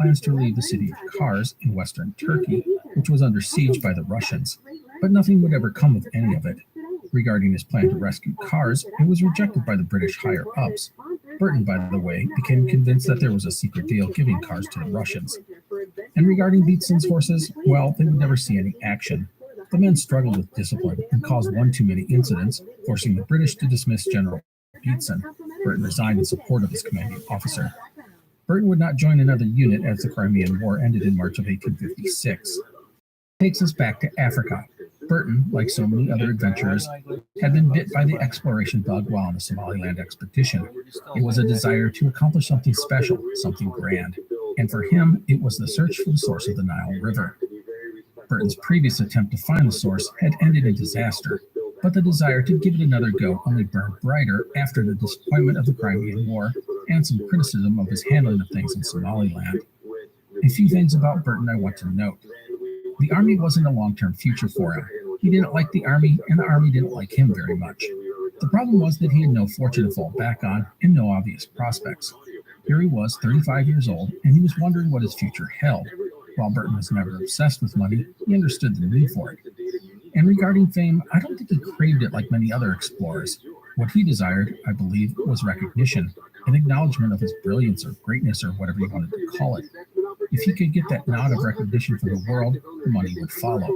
plans to relieve the city of Kars in western Turkey, which was under siege by the Russians, but nothing would ever come of any of it. Regarding his plan to rescue Kars, it was rejected by the British higher-ups. Burton, by the way, became convinced that there was a secret deal giving Kars to the Russians. And regarding Beatson's horses, well, they would never see any action. The men struggled with discipline and caused one too many incidents, forcing the British to dismiss General Beatson. Burton resigned in support of his commanding officer. Burton would not join another unit as the Crimean War ended in March of 1856. Takes us back to Africa. Burton, like so many other adventurers, had been bit by the exploration bug while on the Somaliland expedition. It was a desire to accomplish something special, something grand. And for him, it was the search for the source of the Nile River. Burton's previous attempt to find the source had ended in disaster, but the desire to give it another go only burned brighter after the disappointment of the Crimean War and some criticism of his handling of things in Somaliland. A few things about Burton I want to note. The army wasn't a long-term future for him. He didn't like the army, and the army didn't like him very much. The problem was that he had no fortune to fall back on and no obvious prospects. Here he was, 35 years old, and he was wondering what his future held. While Burton was never obsessed with money, he understood the need for it. And regarding fame, I don't think he craved it like many other explorers. What he desired, I believe, was recognition, an acknowledgement of his brilliance or greatness or whatever you wanted to call it. If he could get that nod of recognition from the world, the money would follow.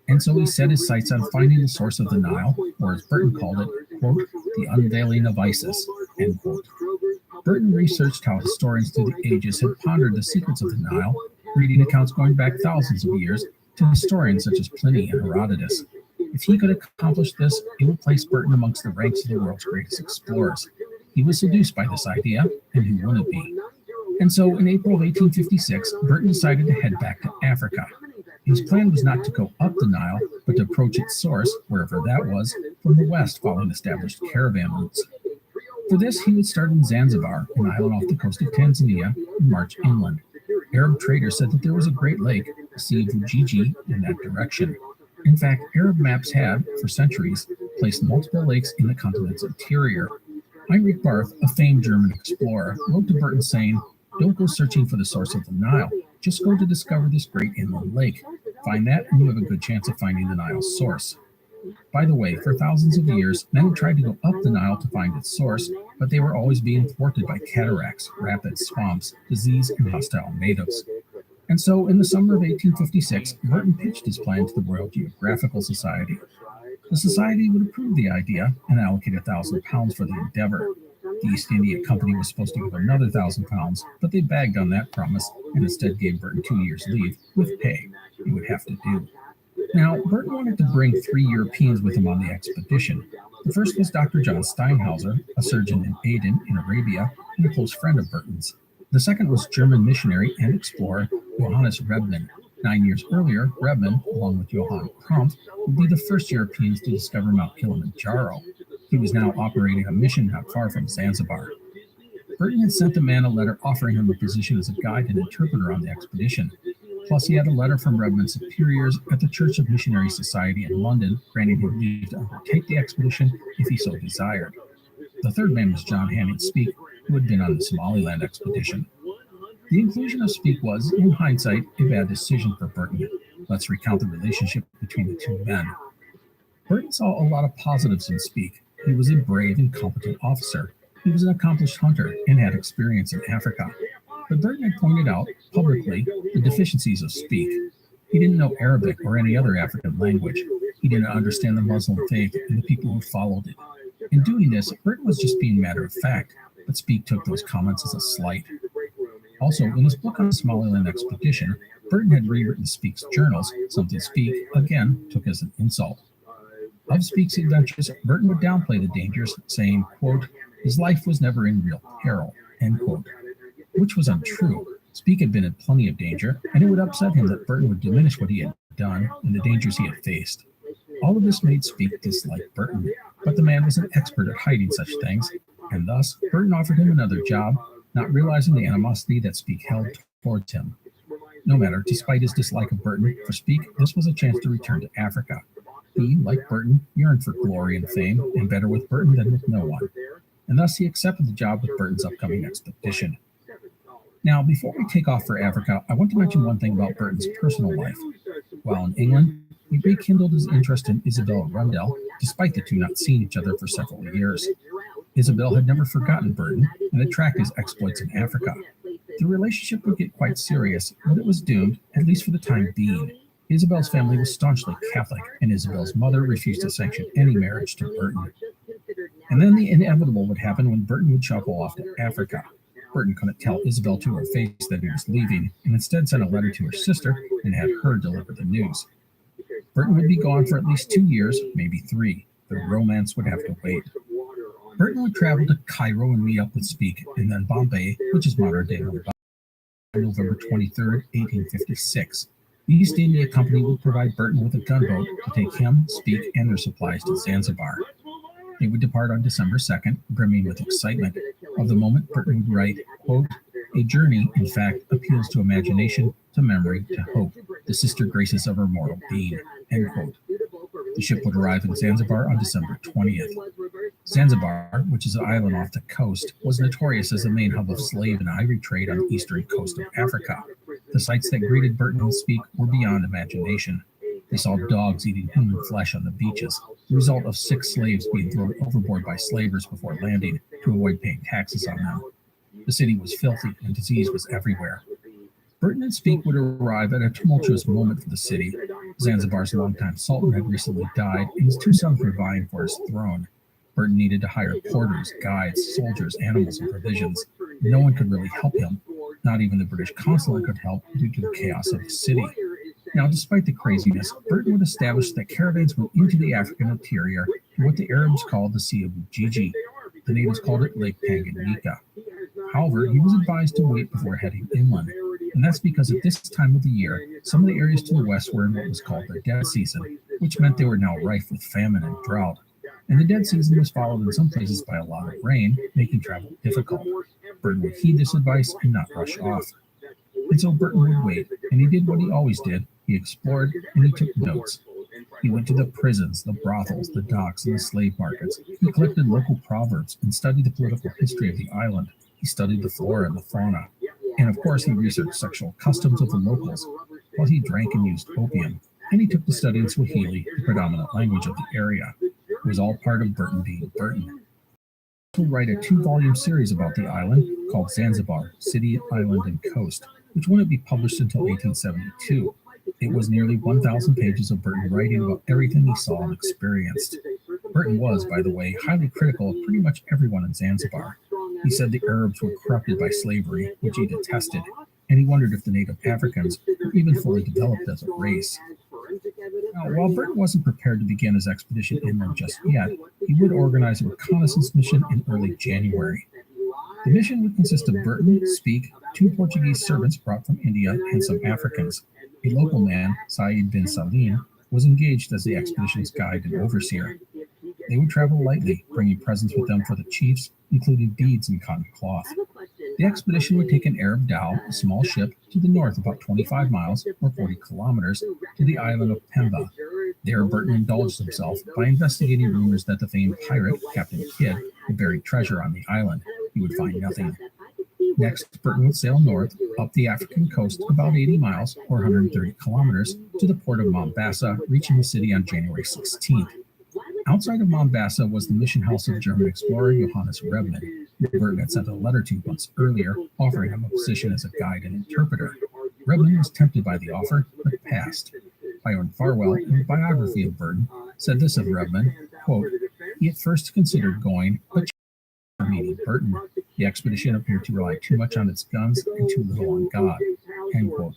And so he set his sights on finding the source of the Nile, or as Burton called it, quote, the unveiling of Isis, end quote. Burton researched how historians through the ages had pondered the secrets of the Nile, reading accounts going back thousands of years to historians such as Pliny and Herodotus. If he could accomplish this, it would place Burton amongst the ranks of the world's greatest explorers. He was seduced by this idea, and who wouldn't be? And so, in April of 1856, Burton decided to head back to Africa. His plan was not to go up the Nile, but to approach its source, wherever that was, from the west following established caravan routes. For this, he would start in Zanzibar, an island off the coast of Tanzania, and march inland. Arab traders said that there was a great lake, the Sea of Ujiji, in that direction. In fact, Arab maps had, for centuries, placed multiple lakes in the continent's interior. Heinrich Barth, a famed German explorer, wrote to Burton saying, "Don't go searching for the source of the Nile. Just go to discover this great inland lake. Find that, and you have a good chance of finding the Nile's source." By the way, for thousands of years, men had tried to go up the Nile to find its source, but they were always being thwarted by cataracts, rapids, swamps, disease, and hostile natives. And so, in the summer of 1856, Burton pitched his plan to the Royal Geographical Society. The Society would approve the idea and allocate £1,000 for the endeavor. The East India Company was supposed to give another £1,000, but they bagged on that promise and instead gave Burton 2 years' leave with pay. He would have to do. Now, Burton wanted to bring 3 Europeans with him on the expedition. The first was Dr. John Steinhauser, a surgeon in Aden in Arabia and a close friend of Burton's. The second was German missionary and explorer Johannes Rebmann. 9 years earlier, Rebmann, along with Johann Crump, would be the first Europeans to discover Mount Kilimanjaro. He was now operating a mission not far from Zanzibar. Burton had sent the man a letter offering him a position as a guide and interpreter on the expedition. Plus, he had a letter from Rebmann's superiors at the Church of Missionary Society in London, granting him leave to undertake the expedition if he so desired. The third man was John Hanning Speke, who had been on the Somaliland expedition. The inclusion of Speke was, in hindsight, a bad decision for Burton. Let's recount the relationship between the two men. Burton saw a lot of positives in Speke. He was a brave and competent officer. He was an accomplished hunter and had experience in Africa. But Burton had pointed out, publicly, the deficiencies of Speke. He didn't know Arabic or any other African language. He didn't understand the Muslim faith and the people who followed it. In doing this, Burton was just being matter of fact, but Speke took those comments as a slight. Also, in his book on the Somaliland expedition, Burton had rewritten Speke's journals, something Speke, again, took as an insult. Of Speke's adventures, Burton would downplay the dangers, saying, quote, his life was never in real peril, end quote. Which was untrue. Speke had been in plenty of danger, and it would upset him that Burton would diminish what he had done and the dangers he had faced. All of this made Speke dislike Burton, but the man was an expert at hiding such things, and thus Burton offered him another job, not realizing the animosity that Speke held towards him. No matter, despite his dislike of Burton, for Speke, this was a chance to return to Africa. He, like Burton, yearned for glory and fame, and better with Burton than with no one. And thus he accepted the job with Burton's upcoming expedition. Now, before we take off for Africa, I want to mention one thing about Burton's personal life. While in England, he rekindled his interest in Isabel Rundell, despite the two not seeing each other for several years. Isabel had never forgotten Burton and had tracked his exploits in Africa. The relationship would get quite serious, but it was doomed, at least for the time being. Isabel's family was staunchly Catholic, and Isabel's mother refused to sanction any marriage to Burton. And then the inevitable would happen when Burton would shuffle off to Africa. Burton couldn't tell Isabel to her face that he was leaving, and instead sent a letter to her sister and had her deliver the news. Burton would be gone for at least 2 years, maybe 3. The romance would have to wait. Burton would travel to Cairo and meet up with Speke, and then Bombay, which is modern-day Mumbai, on November 23, 1856. The East India Company would provide Burton with a gunboat to take him, Speke, and their supplies to Zanzibar. They would depart on December 2nd, brimming with excitement. Of the moment, Burton would write, quote, "A journey, in fact, appeals to imagination, to memory, to hope, the sister graces of her mortal being," end quote. The ship would arrive in Zanzibar on December 20th. Zanzibar, which is an island off the coast, was notorious as the main hub of slave and ivory trade on the eastern coast of Africa. The sights that greeted Burton and Speke were beyond imagination. They saw dogs eating human flesh on the beaches, the result of 6 slaves being thrown overboard by slavers before landing to avoid paying taxes on them. The city was filthy and disease was everywhere. Burton and Speke would arrive at a tumultuous moment for the city. Zanzibar's longtime sultan had recently died, and his 2 sons were vying for his throne. Burton needed to hire porters, guides, soldiers, animals, and provisions. No one could really help him. Not even the British consulate could help due to the chaos of the city. Now, despite the craziness, Burton would establish that caravans went into the African interior to what the Arabs called the Sea of Ujiji. The natives called it Lake Tanganyika. However, he was advised to wait before heading inland, and that's because at this time of the year, some of the areas to the west were in what was called the dead season, which meant they were now rife with famine and drought. And the dead season was followed in some places by a lot of rain, making travel difficult. Burton would heed this advice and not rush off. And so Burton would wait, and he did what he always did. He explored, and he took notes. He went to the prisons, the brothels, the docks, and the slave markets. He collected local proverbs and studied the political history of the island. He studied the flora and the fauna. And of course, he researched sexual customs of the locals, while he drank and used opium. And he took to studying Swahili, the predominant language of the area. It was all part of Burton being Burton. He would write a 2-volume series about the island called Zanzibar, City, Island, and Coast, which wouldn't be published until 1872. It was nearly 1,000 pages of Burton writing about everything he saw and experienced. Burton was, by the way, highly critical of pretty much everyone in Zanzibar. He said the Arabs were corrupted by slavery, which he detested, and he wondered if the native Africans were even fully developed as a race. Now, while Burton wasn't prepared to begin his expedition inland just yet, he would organize a reconnaissance mission in early January. The mission would consist of Burton, Speke, 2 Portuguese servants brought from India, and some Africans. A local man, Said bin Salim, was engaged as the expedition's guide and overseer. They would travel lightly, bringing presents with them for the chiefs, including beads and cotton cloth. The expedition would take an Arab dhow, a small ship, to the north about 25 miles or 40 kilometers to the island of Pemba. There, Burton indulged himself by investigating rumors that the famed pirate, Captain Kidd, had buried treasure on the island. He would find nothing. Next, Burton would sail north up the African coast about 80 miles or 130 kilometers to the port of Mombasa, reaching the city on January 16th. Outside of Mombasa was the mission house of German explorer Johannes Rebmann, who Burton had sent a letter to months earlier, offering him a position as a guide and interpreter. Rebmann was tempted by the offer, but passed. Byron Farwell, in a biography of Burton, said this of Rebmann, quote, "He at first considered going, but meeting Burton. The expedition appeared to rely too much on its guns and too little on God," end quote.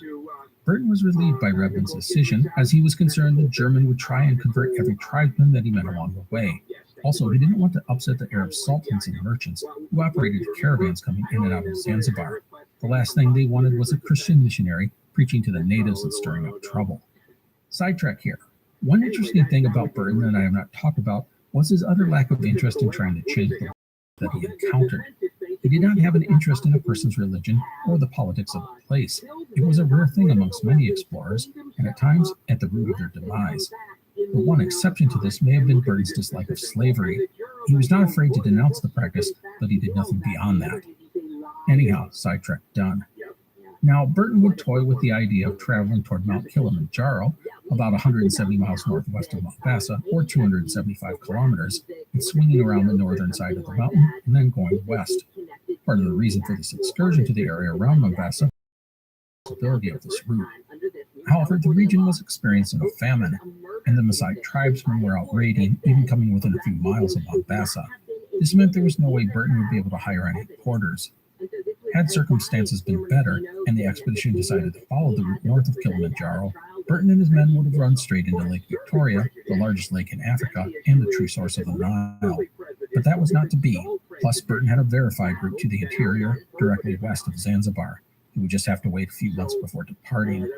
Burton was relieved by Rebmann's decision, as he was concerned the German would try and convert every tribesman that he met along the way. Also, he didn't want to upset the Arab sultans and merchants who operated the caravans coming in and out of Zanzibar. The last thing they wanted was a Christian missionary preaching to the natives and stirring up trouble. Sidetrack here. One interesting thing about Burton that I have not talked about was his utter lack of interest in trying to change the that he encountered. He did not have an interest in a person's religion or the politics of the place. It was a rare thing amongst many explorers, and at times at the root of their demise. The one exception to this may have been Burton's dislike of slavery. He was not afraid to denounce the practice, but he did nothing beyond that. Anyhow, sidetrack done. Now, Burton would toy with the idea of traveling toward Mount Kilimanjaro, about 170 miles northwest of Mombasa, or 275 kilometers, and swinging around the northern side of the mountain and then going west. Part of the reason for this excursion to the area around Mombasa was the possibility of this route. However, the region was experiencing a famine, and the Maasai tribesmen were out raiding, even coming within a few miles of Mombasa. This meant there was no way Burton would be able to hire any porters. Had circumstances been better, and the expedition decided to follow the route north of Kilimanjaro, Burton and his men would have run straight into Lake Victoria, the largest lake in Africa and the true source of the Nile. But that was not to be. Plus, Burton had a verified route to the interior, directly west of Zanzibar. He would just have to wait a few months before departing.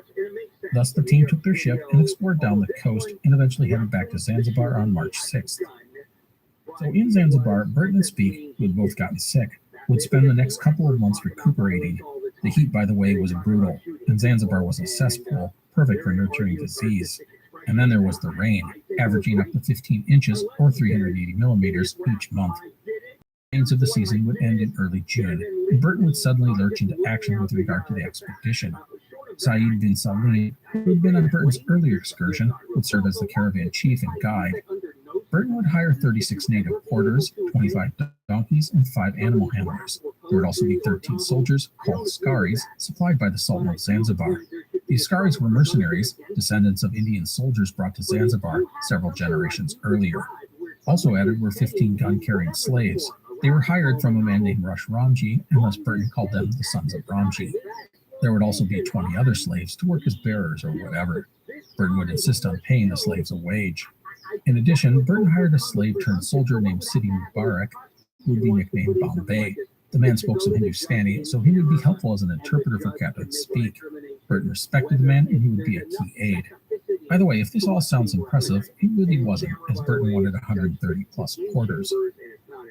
Thus, the team took their ship and explored down the coast and eventually headed back to Zanzibar on March 6th. So in Zanzibar, Burton and Speke, who had both gotten sick, would spend the next couple of months recuperating. The heat, by the way, was brutal, and Zanzibar was a cesspool, perfect for nurturing disease. And then there was the rain, averaging up to 15 inches or 380 millimeters each month. The rains of the season would end in early June, and Burton would suddenly lurch into action with regard to the expedition. Saeed bin Salim, who had been on Burton's earlier excursion, would serve as the caravan chief and guide. Burton would hire 36 native porters, 25 donkeys, and 5 animal handlers. There would also be 13 soldiers, called Askaris, supplied by the Sultan of Zanzibar. The Askaris were mercenaries, descendants of Indian soldiers brought to Zanzibar several generations earlier. Also added were 15 gun-carrying slaves. They were hired from a man named Rush Ramji, and thus Burton called them the Sons of Ramji. There would also be 20 other slaves to work as bearers or whatever. Burton would insist on paying the slaves a wage. In addition, Burton hired a slave-turned-soldier named Sidi Mubarak, who would be nicknamed Bombay. The man spoke some Hindustani, so he would be helpful as an interpreter for Captain Speke. Burton respected the man, and he would be a key aide. By the way, if this all sounds impressive, it really wasn't, as Burton wanted 130-plus porters.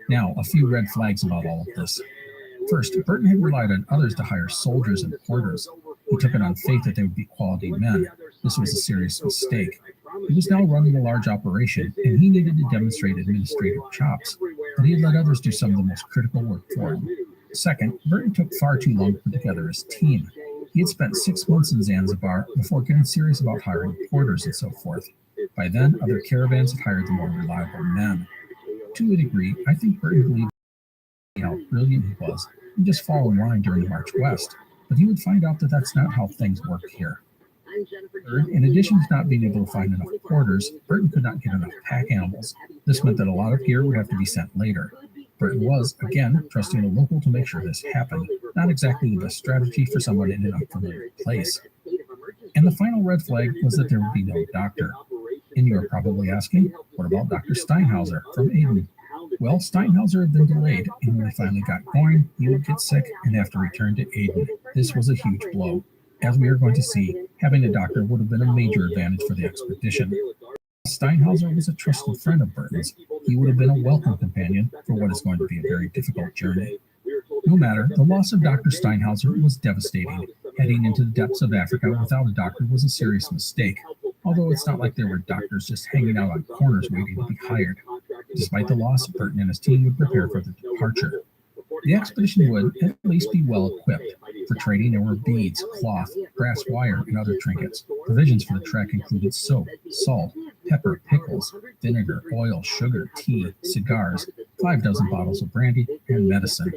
Now, a few red flags about all of this. First, Burton had relied on others to hire soldiers and porters. He took it on faith that they would be quality men. This was a serious mistake. He was now running a large operation, and he needed to demonstrate administrative chops, but he had let others do some of the most critical work for him. Second, Burton took far too long to put together his team. He had spent 6 months in Zanzibar before getting serious about hiring porters and so forth. By then, other caravans had hired the more reliable men. To a degree, I think Burton believed how brilliant he was and just fall in line during the march west, but he would find out that that's not how things work here. Third, in addition to not being able to find enough porters, Burton could not get enough pack animals. This meant that a lot of gear would have to be sent later. Burton was, again, trusting a local to make sure this happened, not exactly the best strategy for someone in an unfamiliar place. And the final red flag was that there would be no doctor. And you are probably asking, what about Dr. Steinhauser from Aden? Well, Steinhauser had been delayed, and when he finally got going, he would get sick and have to return to Aden. This was a huge blow. As we are going to see, having a doctor would have been a major advantage for the expedition. Steinhauser was a trusted friend of Burton's. He would have been a welcome companion for what is going to be a very difficult journey. No matter, the loss of Dr. Steinhauser was devastating. Heading into the depths of Africa without a doctor was a serious mistake, although it's not like there were doctors just hanging out on corners waiting to be hired. Despite the loss, Burton and his team would prepare for the departure. The expedition would at least be well equipped. For trading, there were beads, cloth, brass wire, and other trinkets. Provisions for the trek included soap, salt, pepper, pickles, vinegar, oil, sugar, tea, cigars, 5 dozen bottles of brandy, and medicine.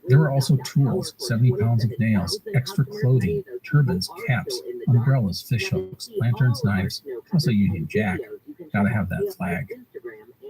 There were also tools, 70 pounds of nails, extra clothing, turbans, caps, umbrellas, fish hooks, lanterns, knives, plus a Union Jack. Gotta have that flag.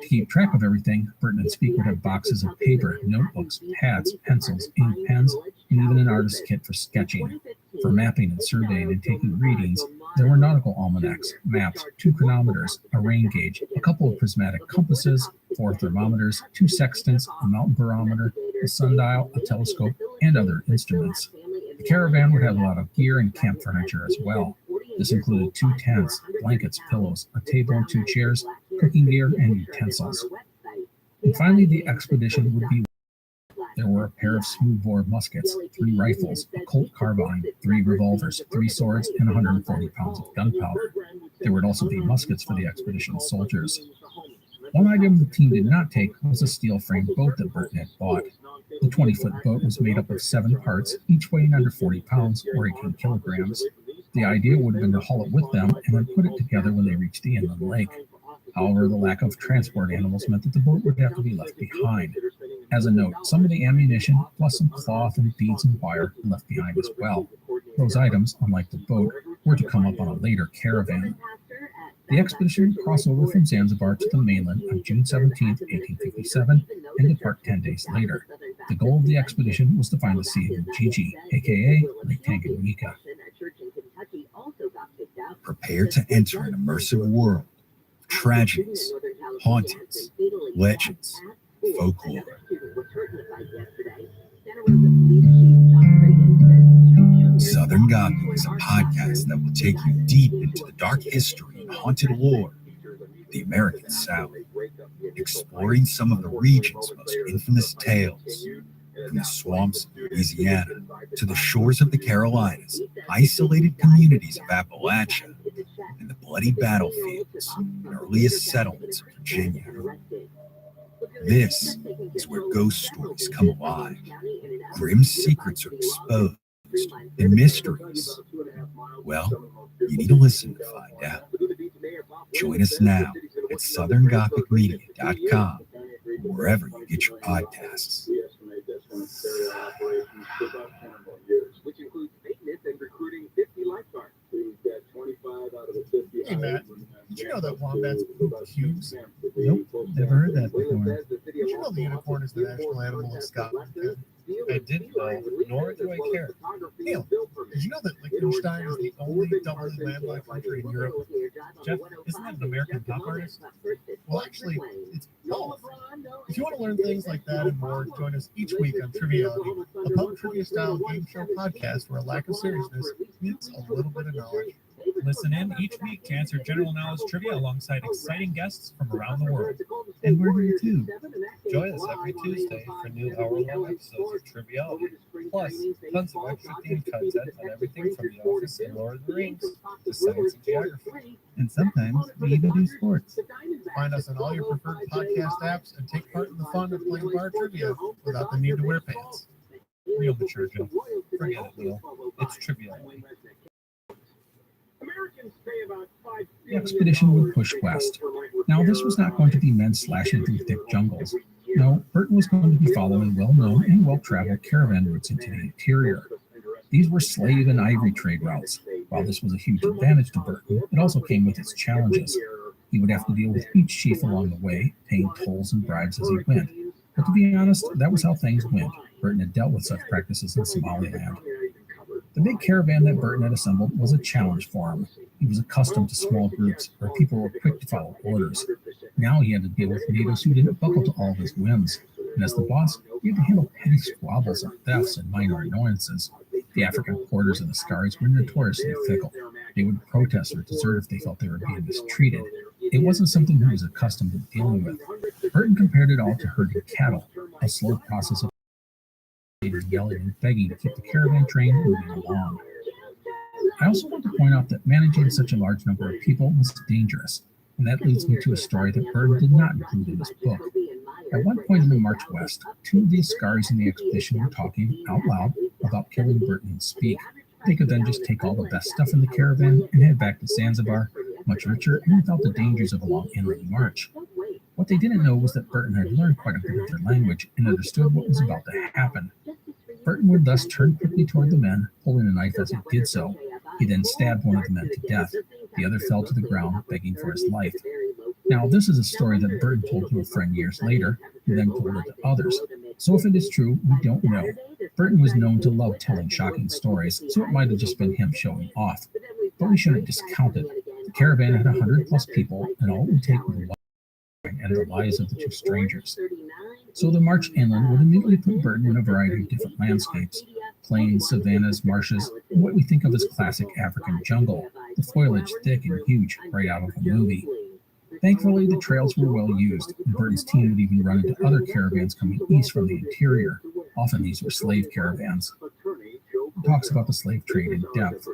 To keep track of everything, Burton and Speke would have boxes of paper, notebooks, pads, pencils, ink pens, and even an artist's kit for sketching. For mapping and surveying and taking readings, there were nautical almanacs, maps, 2 chronometers, a rain gauge, a couple of prismatic compasses, 4 thermometers, 2 sextants, a mountain barometer, a sundial, a telescope, and other instruments. The caravan would have a lot of gear and camp furniture as well. This included 2 tents, blankets, pillows, a table and 2 chairs, cooking gear, and utensils. And finally, the expedition would be. There were a pair of smoothbore muskets, 3 rifles, a Colt carbine, 3 revolvers, 3 swords, and 140 pounds of gunpowder. There would also be muskets for the expedition's soldiers. One item the team did not take was a steel-framed boat that Burton had bought. The 20-foot boat was made up of 7 parts, each weighing under 40 pounds or 18 kilograms. The idea would have been to haul it with them and then put it together when they reached the inland lake. However, the lack of transport animals meant that the boat would have to be left behind. As a note, some of the ammunition, plus some cloth and beads and wire, were left behind as well. Those items, unlike the boat, were to come up on a later caravan. The expedition would cross over from Zanzibar to the mainland on June 17, 1857, and depart 10 days later. The goal of the expedition was to find the Sea of Ujiji, aka Lake Tanganyika. Prepare to enter an immersive world of tragedies, hauntings, legends, folklore. Southern Gotham is a podcast that will take you deep into the dark history and haunted lore of the American South, exploring some of the region's most infamous tales. From the swamps of Louisiana to the shores of the Carolinas, isolated communities of Appalachia, and the bloody battlefields and earliest settlements of Virginia. This is where ghost stories come alive, grim secrets are exposed, and mysteries, well, you need to listen to find out. Join us now at southerngothicmedia.com or wherever you get your podcasts. Which includes maintenance and recruiting 50 lifeguards. Hey Matt, did you know that wombats poop cubes? Nope, never heard that before. Did you know the unicorn is the national animal of Scotland? I didn't know, nor do I care. Neil, did you know that Liechtenstein is the only doubly landlocked country in Europe? Jeff, isn't that an American pop artist? Well, actually, it's both. If you want to learn things like that and more, join us each week on Triviality, a pub trivia-style game show podcast where a lack of seriousness meets a little bit of knowledge. Listen in each week to answer general knowledge trivia alongside exciting guests from around the world. And we're here too. Join us every Tuesday for new hour-long episodes of Triviality, plus tons of extra themed content on everything from The Office and Lord of the Rings to science and geography. And sometimes we even do sports. Find us on all your preferred podcast apps and take part in the fun of playing bar trivia without the need to wear pants. Real mature, Jeff. Forget it, Neil. It's Triviality. The expedition would push west. Now, this was not going to be men slashing through thick jungles. No, Burton was going to be following well-known and well-traveled caravan routes into the interior. These were slave and ivory trade routes. While this was a huge advantage to Burton, it also came with its challenges. He would have to deal with each chief along the way, paying tolls and bribes as he went. But to be honest, that was how things went. Burton had dealt with such practices in Somaliland. The big caravan that Burton had assembled was a challenge for him. He was accustomed to small groups where people were quick to follow orders. Now he had to deal with natives who didn't buckle to all of his whims. And as the boss, he had to handle petty squabbles and thefts and minor annoyances. The African porters and the Scaris were notoriously fickle. They would protest or desert if they felt they were being mistreated. It wasn't something he was accustomed to dealing with. Burton compared it all to herding cattle, a slow process of yelling and begging to keep the caravan train moving along. I also want to point out that managing such a large number of people was dangerous, and that leads me to a story that Burton did not include in his book. At one point in the march west, 2 of the Scaris in the expedition were talking out loud about killing Burton and Speak. They could then just take all the best stuff in the caravan and head back to Zanzibar, much richer and without the dangers of a long inland march. What they didn't know was that Burton had learned quite a bit of their language and understood what was about to happen. Burton would thus turn quickly toward the men, pulling a knife as he did so. He then stabbed one of the men to death. The other fell to the ground, begging for his life. Now, this is a story that Burton told to a friend years later, who then told it to others. So if it is true, we don't know. Burton was known to love telling shocking stories, so it might have just been him showing off. But we shouldn't discount it. The caravan had 100+ people, and all it would take was one and the lives of the 2 strangers. So the march inland would immediately put Burton in a variety of different landscapes: plains, savannas, marshes, and what we think of as classic African jungle, the foliage thick and huge, right out of a movie. Thankfully, the trails were well used, and Burton's team would even run into other caravans coming east from the interior. Often these were slave caravans. He talks about the slave trade in depth.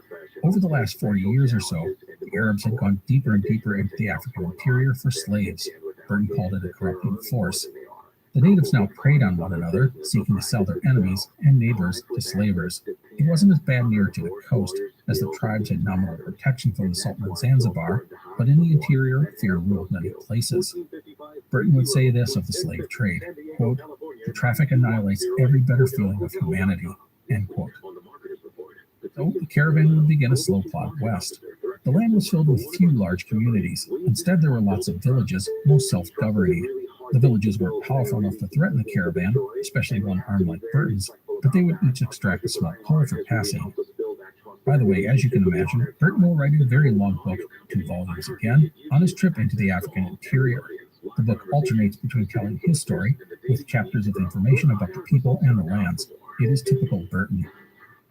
Over the last 40 years or so, the Arabs had gone deeper and deeper into the African interior for slaves. Burton called it a corrupting force. The natives now preyed on one another, seeking to sell their enemies and neighbors to slavers. It wasn't as bad near to the coast, as the tribes had nominal protection from the Sultan of Zanzibar, but in the interior, fear ruled many places. Burton would say this of the slave trade, quote, "The traffic annihilates every better feeling of humanity," end quote. So the caravan would begin a slow plod west. The land was filled with few large communities. Instead, there were lots of villages, most self-governing. The villages weren't powerful enough to threaten the caravan, especially one armed like Burton's, but they would each extract a small toll for passing. By the way, as you can imagine, Burton will write a very long book, 2 volumes again, on his trip into the African interior. The book alternates between telling his story with chapters of information about the people and the lands. It is typical Burton.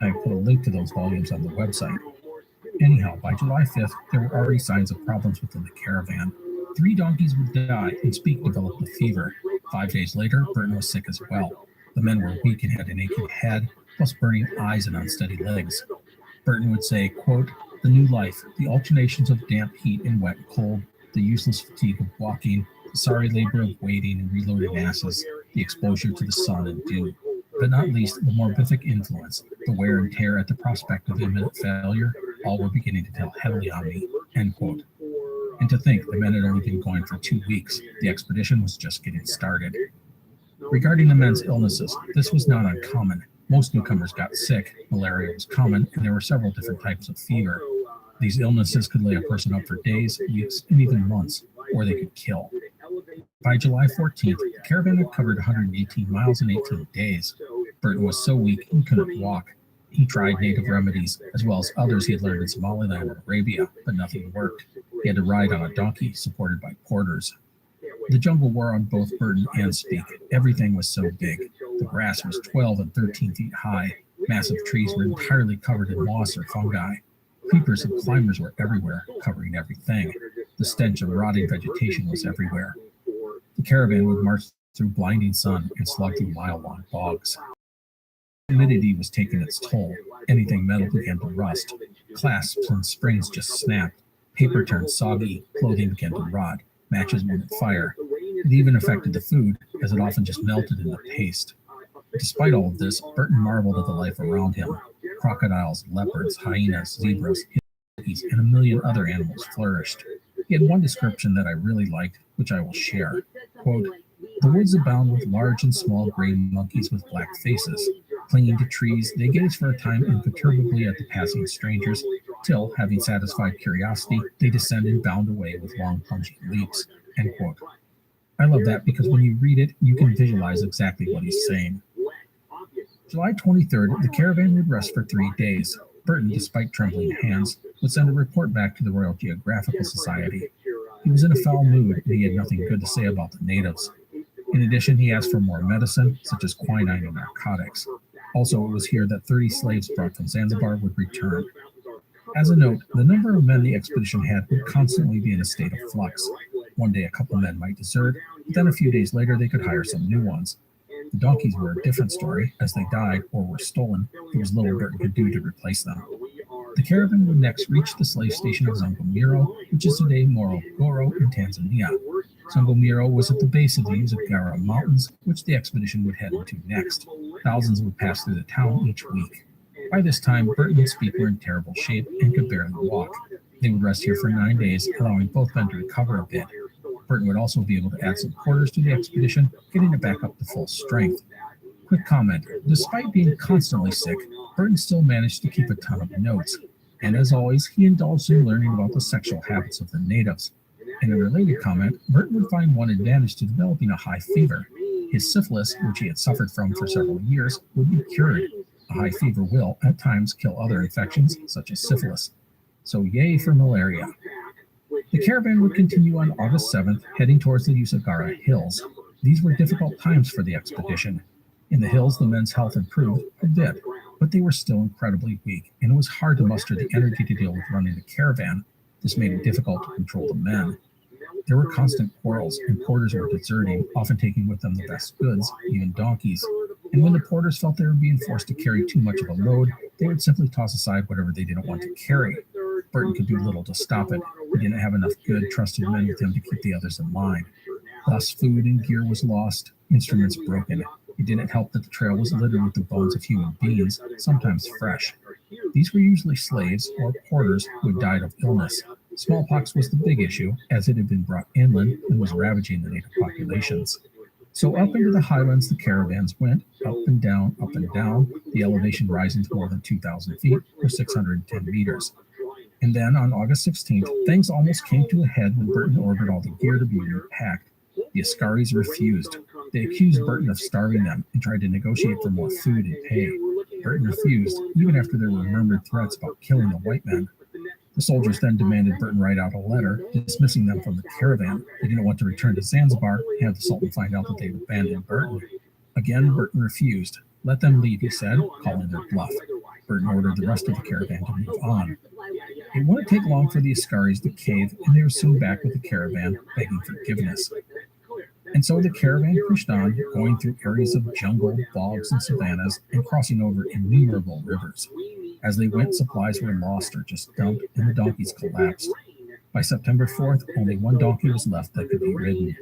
I put a link to those volumes on the website. Anyhow, by July 5th, there were already signs of problems within the caravan. 3 donkeys would die, and Speak developed a fever. 5 days later, Burton was sick as well. The men were weak and had an aching head, plus burning eyes and unsteady legs. Burton would say, quote, "The new life, the alternations of damp heat and wet cold, the useless fatigue of walking, the sorry labor of waiting and reloading asses, the exposure to the sun and dew, but not least the morbific influence, the wear and tear at the prospect of imminent failure, all were beginning to tell heavily on me," end quote. And to think the men had only been going for 2 weeks. The expedition was just getting started. Regarding the men's illnesses, this was not uncommon. Most newcomers got sick, malaria was common, and there were several different types of fever. These illnesses could lay a person up for days, weeks, and even months, or they could kill. By July 14th, the caravan had covered 118 miles in 18 days. Burton was so weak he couldn't walk. He tried native remedies, as well as others he had learned in Somaliland and Arabia, but nothing worked. He had to ride on a donkey supported by porters. The jungle wore on both Burton and Speak. Everything was so big. The grass was 12 and 13 feet high. Massive trees were entirely covered in moss or fungi. Creepers and climbers were everywhere, covering everything. The stench of rotting vegetation was everywhere. The caravan would march through blinding sun and slog through mile-long bogs. Humidity was taking its toll. Anything metal began to rust. Clasps and springs just snapped. Paper turned soggy. Clothing began to rot. Matches wouldn't fire. It even affected the food, as it often just melted into paste. Despite all of this, Burton marveled at the life around him. Crocodiles, leopards, hyenas, zebras, hippies, and a million other animals flourished. He had one description that I really liked, which I will share. Quote, "The woods abound with large and small gray monkeys with black faces. Clinging to trees, they gaze for a time imperturbably at the passing strangers, till, having satisfied curiosity, they descend and bound away with long plunging leaps," end quote. I love that because when you read it, you can visualize exactly what he's saying. July 23rd, the caravan would rest for 3 days. Burton, despite trembling hands, would send a report back to the Royal Geographical Society. He was in a foul mood and he had nothing good to say about the natives. In addition, he asked for more medicine, such as quinine and narcotics. Also, it was here that 30 slaves brought from Zanzibar would return. As a note, the number of men the expedition had would constantly be in a state of flux. One day a couple men might desert, but then a few days later they could hire some new ones. The donkeys were a different story. As they died or were stolen, there was little Burton could do to replace them. The caravan would next reach the slave station of Zongomiro, which is today Morogoro in Tanzania. Zongomiro was at the base of the Usagara Mountains, which the expedition would head into next. Thousands would pass through the town each week. By this time, Burton and Speak were in terrible shape and could barely walk. They would rest here for 9 days, allowing both men to recover a bit. Burton would also be able to add some quarters to the expedition, getting it back up to full strength. Quick comment, despite being constantly sick, Burton still managed to keep a ton of notes. And as always, he indulged in learning about the sexual habits of the natives. In a related comment, Burton would find one advantage to developing a high fever. His syphilis, which he had suffered from for several years, would be cured. A high fever will, at times, kill other infections, such as syphilis. So yay for malaria. The caravan would continue on August 7th, heading towards the Usagara Hills. These were difficult times for the expedition. In the hills, the men's health improved a bit, but they were still incredibly weak, and it was hard to muster the energy to deal with running the caravan. This made it difficult to control the men. There were constant quarrels, and porters were deserting, often taking with them the best goods, even donkeys. And when the porters felt they were being forced to carry too much of a load, they would simply toss aside whatever they didn't want to carry. Burton could do little to stop it. He didn't have enough good, trusted men with him to keep the others in line. Thus, food and gear was lost. instruments broken. It didn't help that the trail was littered with the bones of human beings, sometimes fresh. These were usually slaves or porters who had died of illness. Smallpox was the big issue, as it had been brought inland and was ravaging the native populations. So up into the highlands the caravans went, up and down, the elevation rising to more than 2,000 feet, or 610 meters. And then on August 16th, things almost came to a head when Burton ordered all the gear to be repacked. The Ascaris refused. They accused Burton of starving them and tried to negotiate for more food and pay. Burton refused, even after there were murmured threats about killing the white men. The soldiers then demanded Burton write out a letter dismissing them from the caravan. They didn't want to return to Zanzibar and have the Sultan find out that they'd abandoned Burton. Again, Burton refused. Let them leave, he said, calling their bluff. Burton ordered the rest of the caravan to move on. It wouldn't take long for the Ascaris to cave, and they were soon back with the caravan, begging forgiveness. And so the caravan pushed on, going through areas of jungle, bogs, and savannas, and crossing over innumerable rivers. As they went, supplies were lost or just dumped, and the donkeys collapsed. By September 4th, only one donkey was left that could be ridden.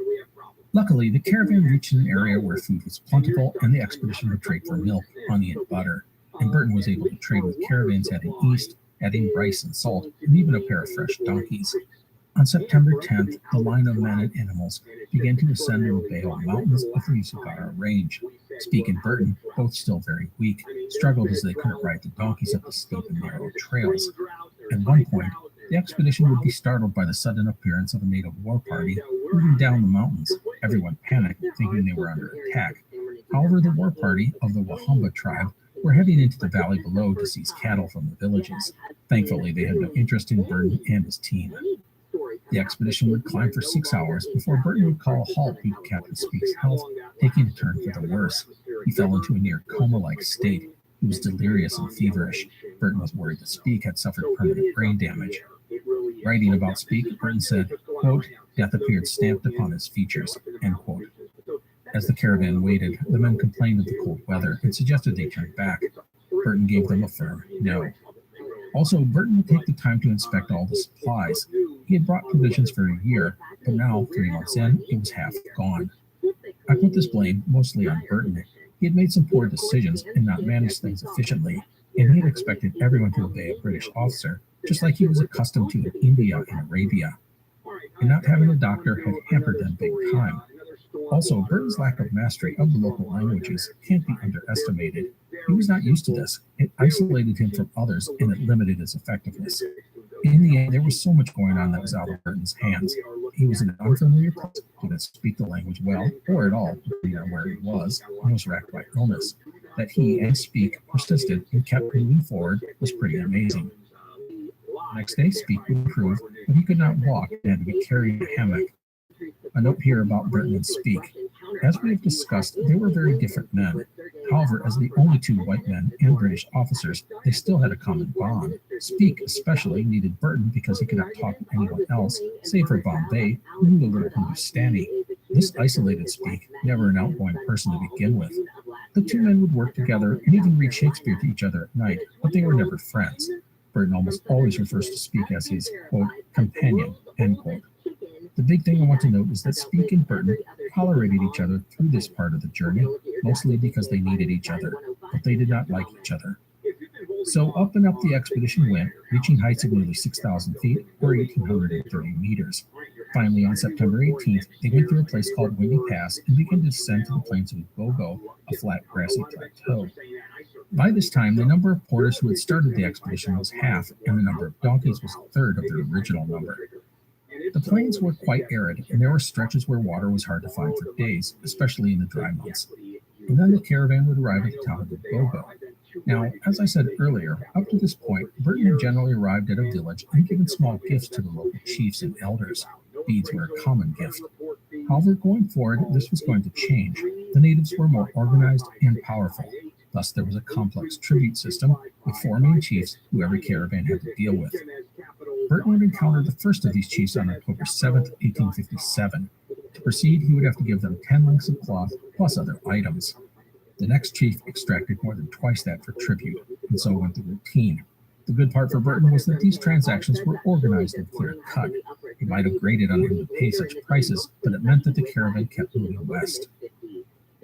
Luckily, the caravan reached an area where food was plentiful, and the expedition would trade for milk, honey, and butter. And Burton was able to trade with caravans heading east, adding rice and salt, and even a pair of fresh donkeys. On September 10th, the line of men and animals began to ascend the Rubeho Mountains of the Usagara Range. Speke and Burton, both still very weak, struggled as they couldn't ride the donkeys up the steep and narrow trails. At one point, the expedition would be startled by the sudden appearance of a native war party moving down the mountains. Everyone panicked, thinking they were under attack. However, the war party of the Wahumba tribe were heading into the valley below to seize cattle from the villages. Thankfully, they had no interest in Burton and his team. The expedition would climb for 6 hours before Burton would call a halt due to Captain Speke's health taking a turn for the worse. He fell into a near coma-like state. He was delirious and feverish. Burton was worried that Speke had suffered permanent brain damage. Writing about Speke, Burton said, quote, "Death appeared stamped upon his features," end quote. As the caravan waited, the men complained of the cold weather and suggested they turn back. Burton gave them a firm no. Also, Burton would take the time to inspect all the supplies. He had brought provisions for a year, but now, 3 months in, it was half gone. I put this blame mostly on Burton. He had made some poor decisions and not managed things efficiently, and he had expected everyone to obey a British officer, just like he was accustomed to in India and Arabia. And not having a doctor had hampered them big time. Also, Burton's lack of mastery of the local languages can't be underestimated. He was not used to this. It isolated him from others, and it limited his effectiveness. In the end, there was so much going on that was out of Burton's hands. He was in an unfamiliar place, didn't speak the language well, or at all, depending on where he was, and was racked by illness. That he and Speke persisted and kept moving forward was pretty amazing. The next day, Speke would improve, but he could not walk and had to be carried in a hammock. A note here about Burton and Speke. As we have discussed, they were very different men. However, as the only two white men and British officers, they still had a common bond. Speke especially needed Burton because he could not talk to anyone else, save for Bombay, who knew a little Hindustani. This isolated Speke, never an outgoing person to begin with. The two men would work together and even read Shakespeare to each other at night, but they were never friends. Burton almost always refers to Speke as his, quote, companion, end quote. The big thing I want to note is that Speke and Burton tolerated each other through this part of the journey, mostly because they needed each other, but they did not like each other. So up and up the expedition went, reaching heights of nearly 6,000 feet, or 1,830 meters. Finally, on September 18th, they went through a place called Windy Pass and began to descend to the plains of Bogo, a flat, grassy plateau. By this time, the number of porters who had started the expedition was half, and the number of donkeys was a third of the original number. The plains were quite arid, and there were stretches where water was hard to find for days, especially in the dry months. And then the caravan would arrive at the town of Bogo. Now, as I said earlier, up to this point, Burton had generally arrived at a village and given small gifts to the local chiefs and elders. Beads were a common gift. However, going forward, this was going to change. The natives were more organized and powerful. Thus, there was a complex tribute system with 4 main chiefs who every caravan had to deal with. Burton would encounter the first of these chiefs on October 7th, 1857. To proceed, he would have to give them 10 lengths of cloth plus other items. The next chief extracted more than twice that for tribute, and so went the routine. The good part for Burton was that these transactions were organized and clear-cut. It might have grated on him to pay such prices, but it meant that the caravan kept moving west.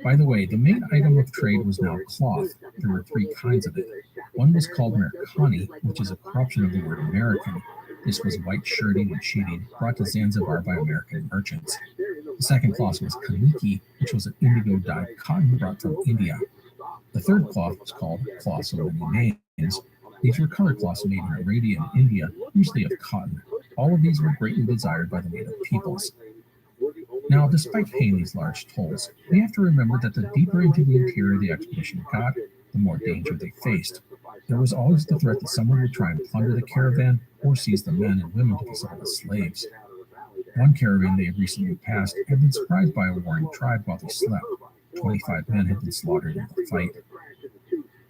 By the way, the main item of trade was now cloth. There were three kinds of it. One was called Mercani, which is a corruption of the word American. This was white shirting and sheeting brought to Zanzibar by American merchants. The second cloth was Kaniki, which was an indigo-dyed cotton brought from India. The third cloth was called cloths of many names. These were color cloths made in Arabia and India, usually of cotton. All of these were greatly desired by the native peoples. Now, despite paying these large tolls, we have to remember that the deeper into the interior the expedition got, the more danger they faced. There was always the threat that someone would try and plunder the caravan or seize the men and women to be sold as slaves. One caravan they had recently passed had been surprised by a warring tribe while they slept. 25 men had been slaughtered in the fight.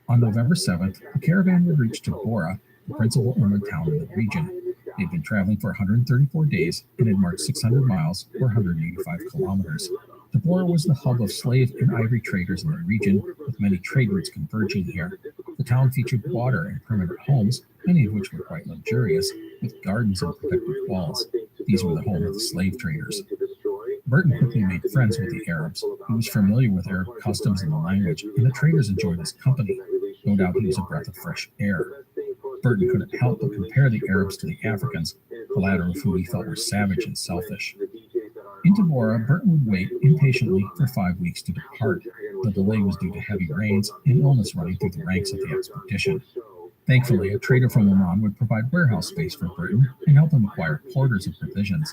On November 7th, the caravan would reach Tabora, the principal Urman town in the region. They had been traveling for 134 days and had marched 600 miles or 185 kilometers. Tabora was the hub of slave and ivory traders in the region, with many trade routes converging here. The town featured water and permanent homes, many of which were quite luxurious, with gardens and protected walls. These were the home of the slave traders. Burton quickly made friends with the Arabs. He was familiar with Arab customs and the language, and the traders enjoyed his company. No doubt he was a breath of fresh air. Burton couldn't help but compare the Arabs to the Africans, the latter of whom he felt were savage and selfish. In Tabora, Burton would wait impatiently for 5 weeks to depart. The delay was due to heavy rains and illness running through the ranks of the expedition. Thankfully, a trader from Oman would provide warehouse space for Burton and help him acquire quarters of provisions.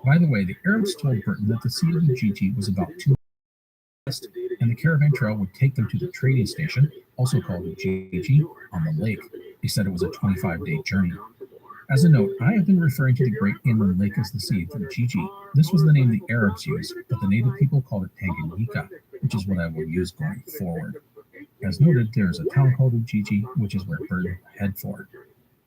By the way, the Arabs told Burton that the Sea of Ujiji was about 2 west, and the caravan trail would take them to the trading station, also called Ujiji, on the lake. He said it was a 25-day journey. As a note, I have been referring to the great inland lake as the Sea of Ujiji. This was the name the Arabs used, but the native people called it Tanganyika, which is what I will use going forward. As noted, there is a town called Ujiji, which is where Burton will head for.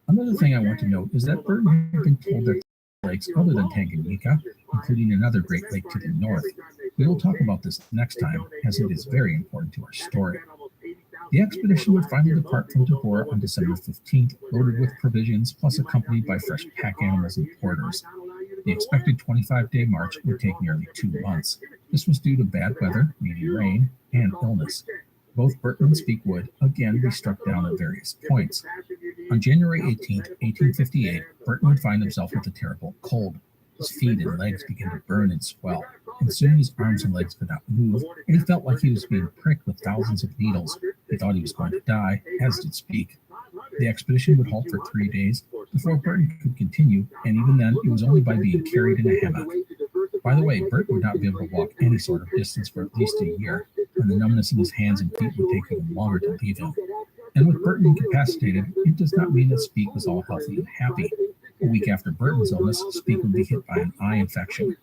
Another thing I want to note is that Burton had been told that lakes other than Tanganyika, including another great lake to the north. We will talk about this next time, as it is very important to our story. The expedition would finally depart from Tabora on December 15th, loaded with provisions, plus accompanied by fresh pack animals and porters. The expected 25-day march would take nearly 2 months. This was due to bad weather, meaning rain, and illness. Both Burton and Speke would, again, be struck down at various points. On January 18th, 1858, Burton would find himself with a terrible cold. His feet and legs began to burn and swell, and soon his arms and legs could not move, and he felt like he was being pricked with thousands of needles. He thought he was going to die, as did Speke. The expedition would halt for 3 days before Burton could continue, and even then, it was only by being carried in a hammock. By the way, Burton would not be able to walk any sort of distance for at least a year, and the numbness in his hands and feet would take even longer to leave him. And with Burton incapacitated, it does not mean that Speke was all healthy and happy. A week after Burton's illness, Speke would be hit by an eye infection.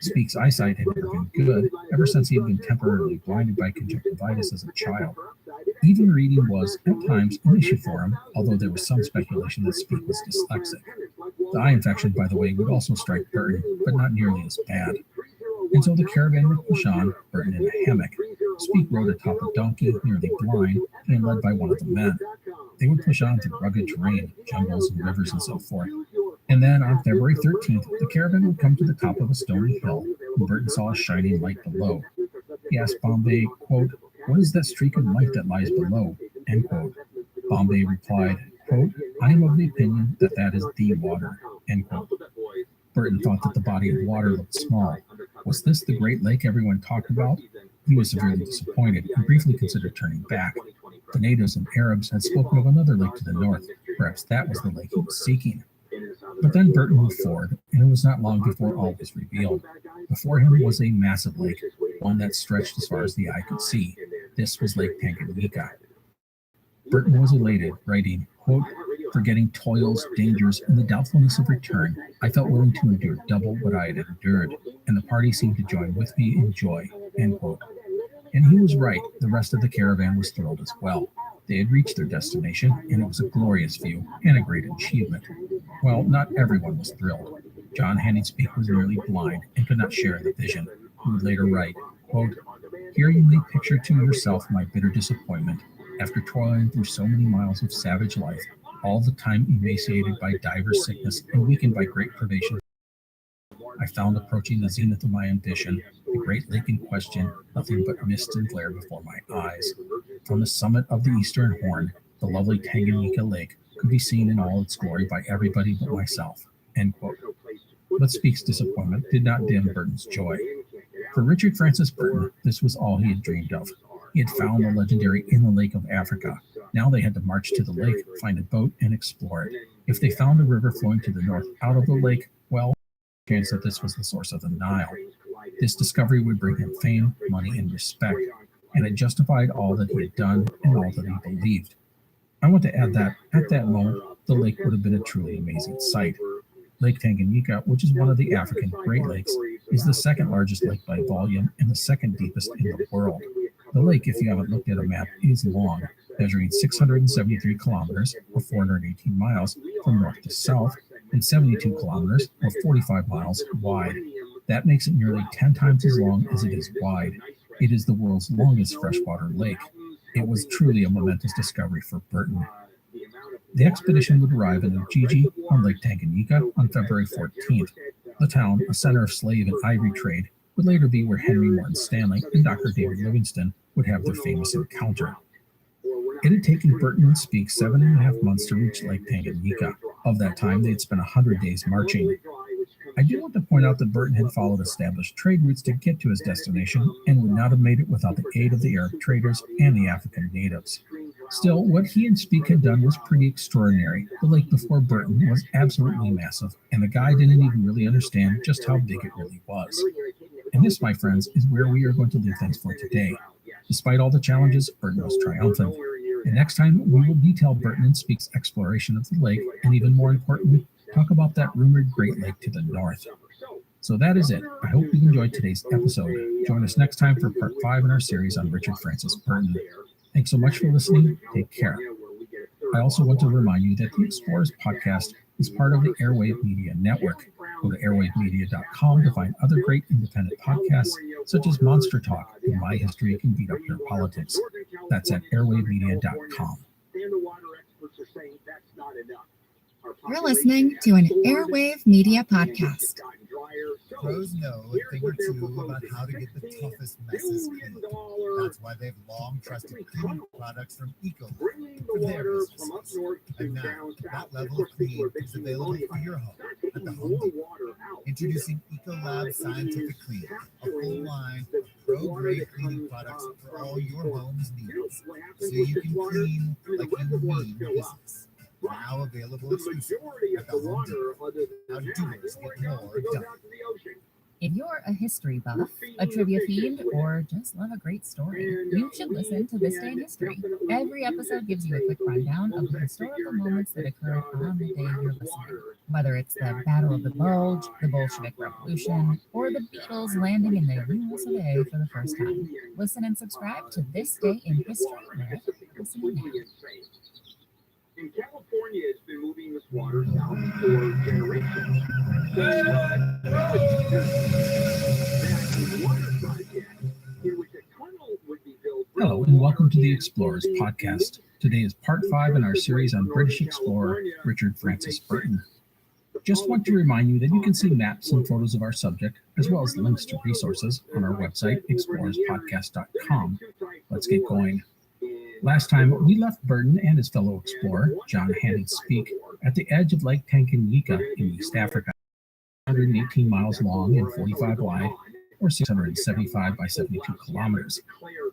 Speke's eyesight had never been good ever since he had been temporarily blinded by conjunctivitis as a child. Even reading was, at times, an issue for him, although there was some speculation that Speke was dyslexic. The eye infection, by the way, would also strike Burton, but not nearly as bad. And so the caravan would push on, Burton in a hammock. Speke rode atop a donkey, nearly blind, and led by one of the men. They would push on through rugged terrain, jungles and rivers and so forth. And then on February 13th, the caravan would come to the top of a stony hill, and Burton saw a shining light below. He asked Bombay, quote, "What is that streak of light that lies below?" End quote. Bombay replied, quote, "I am of the opinion that that is the water." End quote. Burton thought that the body of water looked small. Was this the great lake everyone talked about? He was severely disappointed and briefly considered turning back. The natives and Arabs had spoken of another lake to the north. Perhaps that was the lake he was seeking. But then Burton moved forward, and it was not long before all was revealed. Before him was a massive lake, one that stretched as far as the eye could see. This was Lake Tanganyika. Burton was elated, writing, quote, "Forgetting toils, dangers, and the doubtfulness of return, I felt willing to endure double what I had endured, and the party seemed to join with me in joy." End quote. And he was right. The rest of the caravan was thrilled as well. They had reached their destination, and it was a glorious view and a great achievement. Well, not everyone was thrilled. John Hanning Speke was nearly blind and could not share the vision. He would later write, quote, "Here you may picture to yourself my bitter disappointment. After toiling through so many miles of savage life, all the time emaciated by divers sickness and weakened by great privation, I found approaching the zenith of my ambition, The great lake in question, nothing but mist and glare before my eyes. From the summit of the eastern horn, the lovely Tanganyika Lake could be seen in all its glory by everybody but myself." End quote. But Speke's disappointment did not dim Burton's joy. For Richard Francis Burton, this was all he had dreamed of. He had found the legendary inland lake of Africa. Now they had to march to the lake, find a boat, and explore it. If they found a river flowing to the north out of the lake, well, the chance that this was the source of the Nile. This discovery would bring him fame, money, and respect, and it justified all that he had done and all that he believed. I want to add that, at that moment, the lake would have been a truly amazing sight. Lake Tanganyika, which is one of the African Great Lakes, is the second largest lake by volume and the second deepest in the world. The lake, if you haven't looked at a map, is long, measuring 673 kilometers, or 418 miles, from north to south, and 72 kilometers, or 45 miles, wide. That makes it nearly 10 times as long as it is wide. It is the world's longest freshwater lake. It was truly a momentous discovery for Burton. The expedition would arrive in Ujiji on Lake Tanganyika on February 14th. The town, a center of slave and ivory trade, would later be where Henry Morton Stanley and Dr. David Livingstone would have their famous encounter. It had taken Burton and Speke 7.5 months to reach Lake Tanganyika. Of that time, they had spent 100 days marching. I do want to point out that Burton had followed established trade routes to get to his destination and would not have made it without the aid of the Arab traders and the African natives. Still, what he and Speke had done was pretty extraordinary. The lake before Burton was absolutely massive, and the guy didn't even really understand just how big it really was. And this, my friends, is where we are going to leave things for today. Despite all the challenges, Burton was triumphant. And next time, we will detail Burton and Speke's exploration of the lake, and even more importantly, talk about that rumored Great Lake to the north. So that is it. I hope you enjoyed today's episode. Join us next time for part 5 in our series on Richard Francis Burton. Thanks so much for listening. Take care. I also want to remind you that the Explorers podcast is part of the Airwave Media Network. Go to airwavemedia.com to find other great independent podcasts, such as Monster Talk and My History Can Beat Up Your Politics. That's at airwavemedia.com. You're listening to an Airwave Media podcast. Pros know a thing or two about how to get the toughest messes clean. That's why they've long trusted cleaning products from Eco for their businesses. And now, that level of clean is available for your home at the Home Depot. Introducing EcoLab Scientific Clean, a full line of pro-grade cleaning products for all your home's needs, so you can clean like you mean business. Now available exclusively at the Home Depot. Now doers get more done. If you're a history buff, a trivia fiend, or just love a great story, you should listen to This Day in History. Every episode gives you a quick rundown of the historical moments that occurred on the day you're listening. Whether it's the Battle of the Bulge, the Bolshevik Revolution, or the Beatles landing in the US of A for the first time. Listen and subscribe to This Day in History wherever you're listening now. In California, it's been moving this water south for generations. That water project, in which a tunnel would be built. Hello, and welcome to the Explorers podcast. Today is part 5 in our series on British explorer Richard Francis Burton. Just want to remind you that you can see maps and photos of our subject, as well as links to resources on our website, explorerspodcast.com. Let's get going. Last time, we left Burton and his fellow explorer, John Handed Speke, at the edge of Lake Tanganyika in East Africa, 118 miles long and 45 wide, or 675 by 72 kilometers.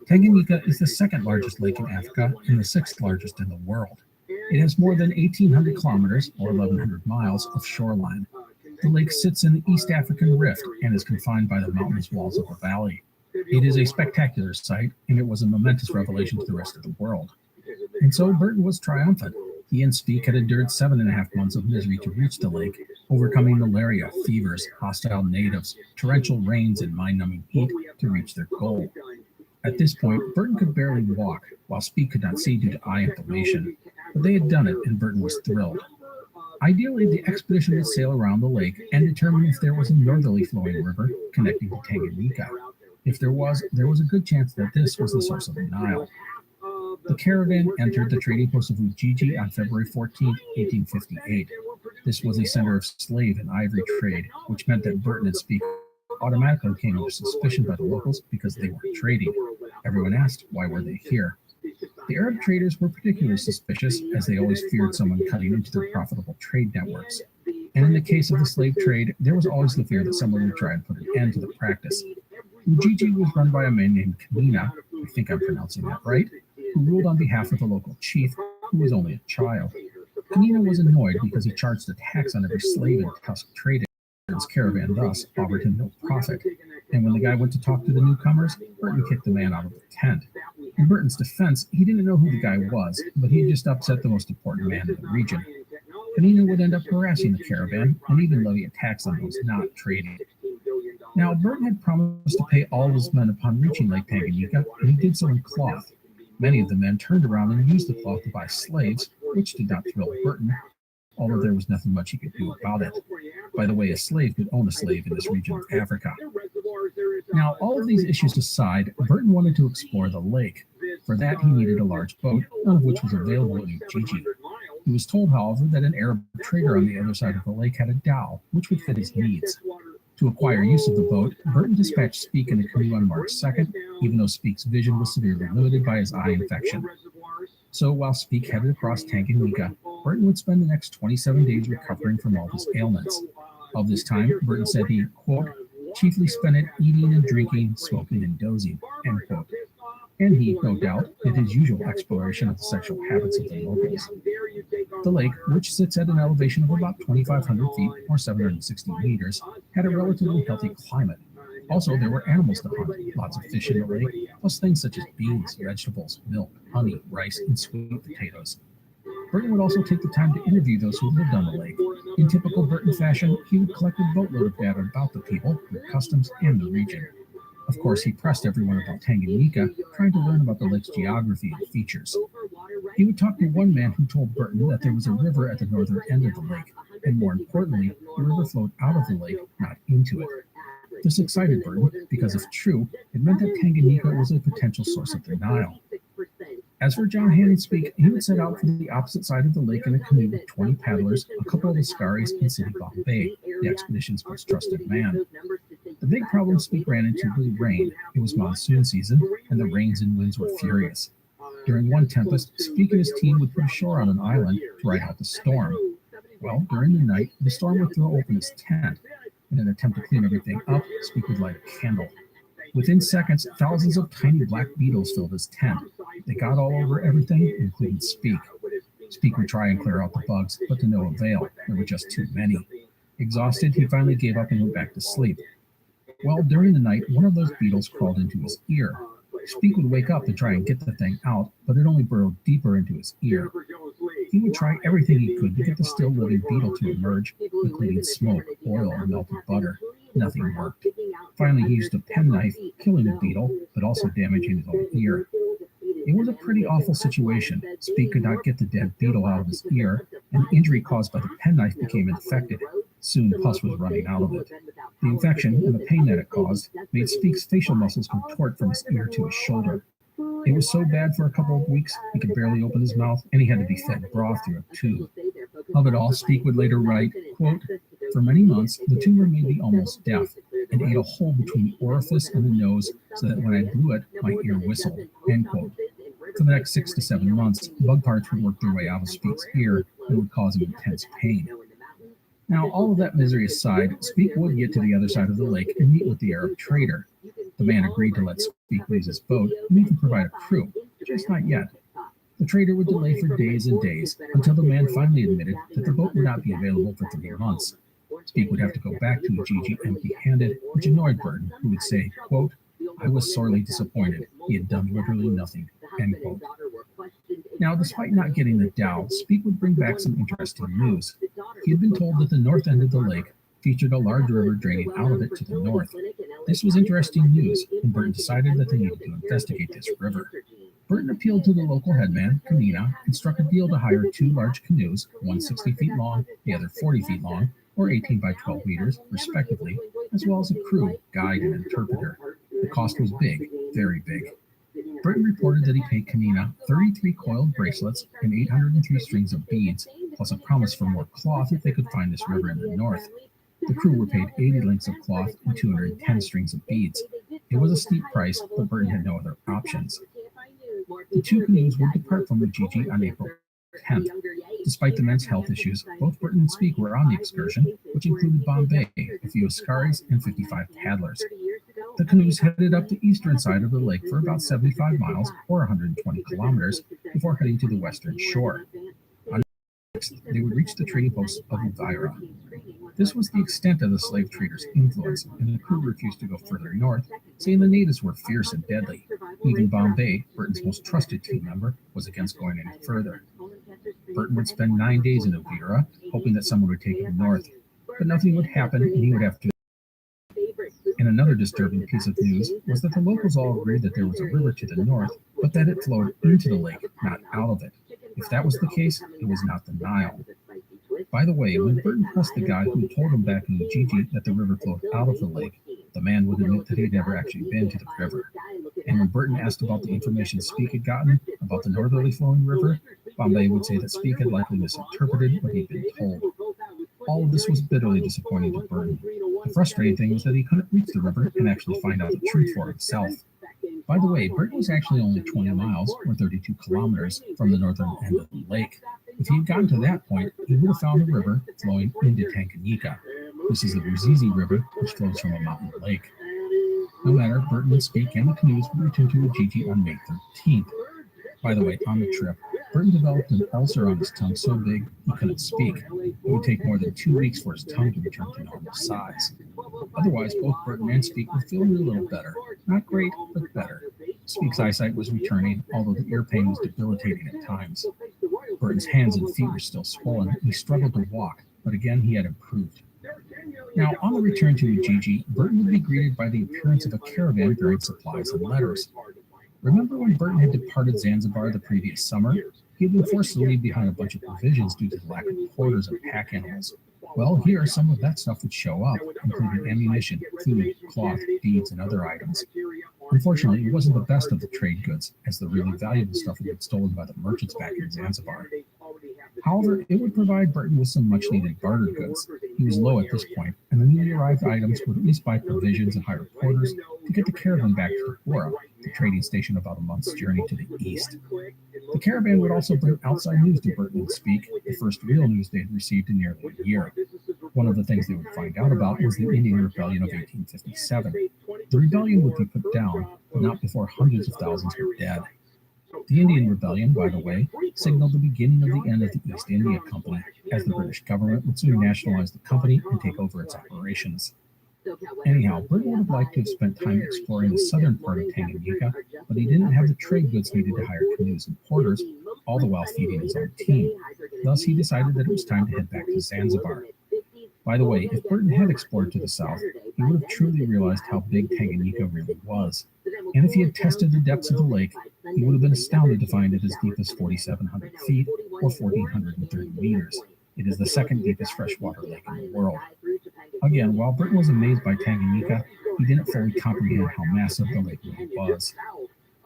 Tanganyika is the second largest lake in Africa and the 6th largest in the world. It has more than 1,800 kilometers, or 1,100 miles, of shoreline. The lake sits in the East African Rift and is confined by the mountainous walls of the valley. It is a spectacular sight, and it was a momentous revelation to the rest of the world. And so Burton was triumphant. He and Speke had endured 7.5 months of misery to reach the lake, overcoming malaria, fevers, hostile natives, torrential rains, and mind-numbing heat to reach their goal. At this point, Burton could barely walk, while Speke could not see due to eye inflammation. But they had done it, and Burton was thrilled. Ideally, the expedition would sail around the lake and determine if there was a northerly flowing river connecting to Tanganyika. If there was a good chance that this was the source of the Nile. The caravan entered the trading post of Ujiji on February 14, 1858. This was a center of slave and ivory trade, which meant that Burton and Speke automatically came under suspicion by the locals because they were trading. Everyone asked why were they here. The Arab traders were particularly suspicious, as they always feared someone cutting into their profitable trade networks. And in the case of the slave trade, there was always the fear that someone would try and put an end to the practice. Ujiji was run by a man named Kamina, I think I'm pronouncing that right, who ruled on behalf of the local chief, who was only a child. Kamina was annoyed because he charged a tax on every slave and tusk traded. His caravan thus offered him no profit. And when the guy went to talk to the newcomers, Burton kicked the man out of the tent. In Burton's defense, he didn't know who the guy was, but he had just upset the most important man in the region. Kamina would end up harassing the caravan and even levy a tax on those not trading. Now, Burton had promised to pay all of his men upon reaching Lake Tanganyika, and he did so in cloth. Many of the men turned around and used the cloth to buy slaves, which did not thrill Burton, although there was nothing much he could do about it. By the way, a slave could own a slave in this region of Africa. Now, all of these issues aside, Burton wanted to explore the lake. For that, he needed a large boat, none of which was available in Ujiji. He was told, however, that an Arab trader on the other side of the lake had a dhow, which would fit his needs. To acquire use of the boat, Burton dispatched Speak in a canoe on March 2nd, even though Speak's vision was severely limited by his eye infection. So while Speak headed across Tanganyika, Burton would spend the next 27 days recovering from all his ailments. Of this time, Burton said he, quote, chiefly spent it eating and drinking, smoking and dozing, end quote. And he, no doubt, did his usual exploration of the sexual habits of the locals. The lake, which sits at an elevation of about 2,500 feet or 760 meters, had a relatively healthy climate. Also, there were animals to hunt, lots of fish in the lake, plus things such as beans, vegetables, milk, honey, rice, and sweet potatoes. Burton would also take the time to interview those who lived on the lake. In typical Burton fashion, he would collect a boatload of data about the people, their customs, and the region. Of course, he pressed everyone about Tanganyika, trying to learn about the lake's geography and features. He would talk to one man who told Burton that there was a river at the northern end of the lake, and more importantly, the river flowed out of the lake, not into it. This excited Burton, because if true, it meant that Tanganyika was a potential source of the Nile. As for John Hannon Speak, he would set out for the opposite side of the lake in a canoe with 20 paddlers, a couple of Askaris, and Sidney Bombay, the expedition's most trusted man. The big problem Speak ran into was rain. It was monsoon season, and the rains and winds were furious. During one tempest, Speak and his team would put ashore on an island to ride out the storm. Well, during the night, the storm would throw open his tent. In an attempt to clean everything up, Speak would light a candle. Within seconds, thousands of tiny black beetles filled his tent. They got all over everything, including Speak. Speak would try and clear out the bugs, but to no avail. There were just too many. Exhausted, he finally gave up and went back to sleep. Well, during the night, one of those beetles crawled into his ear. Speak would wake up to try and get the thing out, but it only burrowed deeper into his ear. He would try everything he could to get the still living beetle to emerge, including smoke, oil, and melted butter. Nothing worked. Finally, he used a penknife, killing the beetle, but also damaging his own ear. It was a pretty awful situation. Speak could not get the dead beetle out of his ear, and the injury caused by the penknife became infected. Soon, pus was running out of it. The infection and the pain that it caused made Speak's facial muscles contort from his ear to his shoulder. It was so bad for a couple of weeks, he could barely open his mouth, and he had to be fed broth through a tube. Of it all, Speak would later write, quote, for many months, the tumor made me almost deaf and ate a hole between the orifice and the nose so that when I blew it, my ear whistled, end quote. For the next 6 to 7 months, bug parts would work their way out of Speak's ear and would cause him intense pain. Now, all of that misery aside, Speak would get to the other side of the lake and meet with the Arab trader. The man agreed to let Speak use his boat and even provide a crew, just not yet. The trader would delay for days and days until the man finally admitted that the boat would not be available for 3 months. Speak would have to go back to Ujiji empty-handed, which annoyed Burton, who would say, quote, I was sorely disappointed. He had done literally nothing, end quote. Now, despite not getting the dhow, Speak would bring back some interesting news. He had been told that the north end of the lake featured a large river draining out of it to the north. This was interesting news, and Burton decided that they needed to investigate this river. Burton appealed to the local headman, Kamina, and struck a deal to hire 2 large canoes, one 60 feet long, the other 40 feet long, or 18 by 12 meters, respectively, as well as a crew, guide, and interpreter. The cost was big, very big. Burton reported that he paid Kamina 33 coiled bracelets and 803 strings of beads, plus a promise for more cloth if they could find this river in the north. The crew were paid 80 lengths of cloth and 210 strings of beads. It was a steep price, but Burton had no other options. The two canoes would depart from Ujiji on April 10th. Despite the men's health issues, both Burton and Speak were on the excursion, which included Bombay, a few Askaris, and 55 paddlers. The canoes headed up the eastern side of the lake for about 75 miles, or 120 kilometers, before heading to the western shore. On the 6th, they would reach the trading post of Elvira. This was the extent of the slave traders' influence, and the crew refused to go further north, saying the natives were fierce and deadly. Even Bombay, Burton's most trusted team member, was against going any further. Burton would spend 9 days in Elvira, hoping that someone would take him north, but nothing would happen, and he would have to. And another disturbing piece of news was that the locals all agreed that there was a river to the north, but that it flowed into the lake, not out of it. If that was the case, it was not the Nile. By the way, when Burton pressed the guy who told him back in Ujiji that the river flowed out of the lake, the man would admit that he had never actually been to the river. And when Burton asked about the information Speak had gotten about the northerly flowing river, Bombay would say that Speak had likely misinterpreted what he'd been told. All of this was bitterly disappointing to Burton. The frustrating thing was that he couldn't reach the river and actually find out the truth for himself. By the way, Burton was actually only 20 miles, or 32 kilometers, from the northern end of the lake. If he had gotten to that point, he would have found the river flowing into Tanganyika. This is the Ruzizi River, which flows from a mountain lake. No matter, Burton would Speak and the canoes would return to Ujiji on May 13th. By the way, on the trip, Burton developed an ulcer on his tongue so big he couldn't speak. It would take more than 2 weeks for his tongue to return to normal size. Otherwise, both Burton and Speak were feeling a little better. Not great, but better. Speak's eyesight was returning, although the ear pain was debilitating at times. Burton's hands and feet were still swollen, and he struggled to walk, but again he had improved. Now, on the return to Ujiji, Burton would be greeted by the appearance of a caravan bearing supplies and letters. Remember when Burton had departed Zanzibar the previous summer? He had been forced to leave behind a bunch of provisions due to the lack of porters and pack animals. Well, here some of that stuff would show up, including ammunition, food, cloth, beads, and other items. Unfortunately, it wasn't the best of the trade goods, as the really valuable stuff had been stolen by the merchants back in Zanzibar. However, it would provide Burton with some much-needed barter goods. He was low at this point, and the newly arrived items would at least buy provisions and hire porters to get the caravan back to Tabora, the trading station about a month's journey to the east. The caravan would also bring outside news to Burton and Speak, the first real news they had received in nearly a year. One of the things they would find out about was the Indian Rebellion of 1857. The rebellion would be put down, but not before hundreds of thousands were dead. The Indian Rebellion, by the way, signaled the beginning of the end of the East India Company, as the British government would soon nationalize the company and take over its operations. Anyhow, Burton would have liked to have spent time exploring the southern part of Tanganyika, but he didn't have the trade goods needed to hire canoes and porters, all the while feeding his own team. Thus, he decided that it was time to head back to Zanzibar. By the way, if Burton had explored to the south, he would have truly realized how big Tanganyika really was. And if he had tested the depths of the lake, he would have been astounded to find it as deep as 4,700 feet, or 1,430 meters. It is the second deepest freshwater lake in the world. Again, while Burton was amazed by Tanganyika, he didn't fully comprehend how massive the lake really was.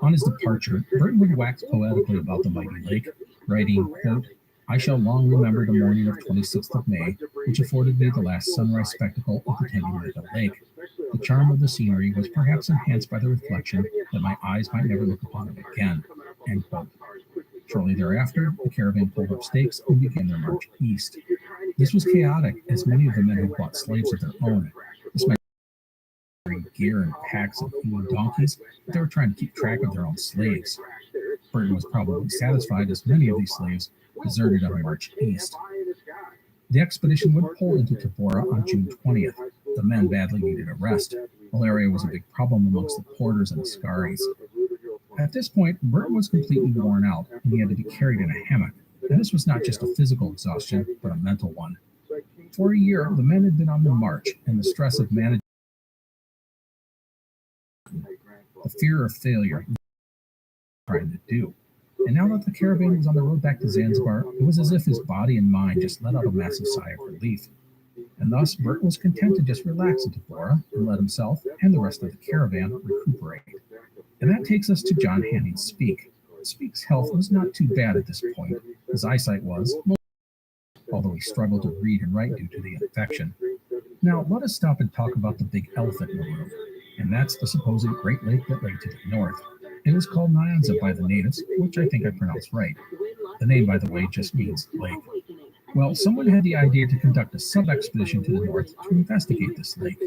On his departure, Burton would wax poetically about the mighty lake, writing, quote, "I shall long remember the morning of 26th of May, which afforded me the last sunrise spectacle of the Tanganyika Lake. The charm of the scenery was perhaps enhanced by the reflection that my eyes might never look upon it again." End quote. Shortly thereafter, the caravan pulled up stakes and began their march east. This was chaotic, as many of the men had bought slaves of their own. This might bring gear and packs of human donkeys, but they were trying to keep track of their own slaves. Burton was probably satisfied, as many of these slaves deserted on the march east. The expedition would pull into Tabora on June 20th. The men badly needed a rest. Malaria was a big problem amongst the porters and Askaris. At this point, Burton was completely worn out, and he had to be carried in a hammock. And this was not just a physical exhaustion, but a mental one. For a year, the men had been on the march, and the stress of managing the fear of failure trying to do. And now that the caravan was on the road back to Zanzibar, it was as if his body and mind just let out a massive sigh of relief. And thus, Burton was content to just relax in Tabora and let himself and the rest of the caravan recuperate. And that takes us to John Hanning's Speak. Speak's health was not too bad at this point. His eyesight was, although he struggled to read and write due to the infection. Now, let us stop and talk about the big elephant in the room, and that's the supposed Great Lake that lay to the north. It was called Nyanza by the natives, which I think I pronounced right. The name, by the way, just means lake. Well, someone had the idea to conduct a sub-expedition to the north to investigate this lake.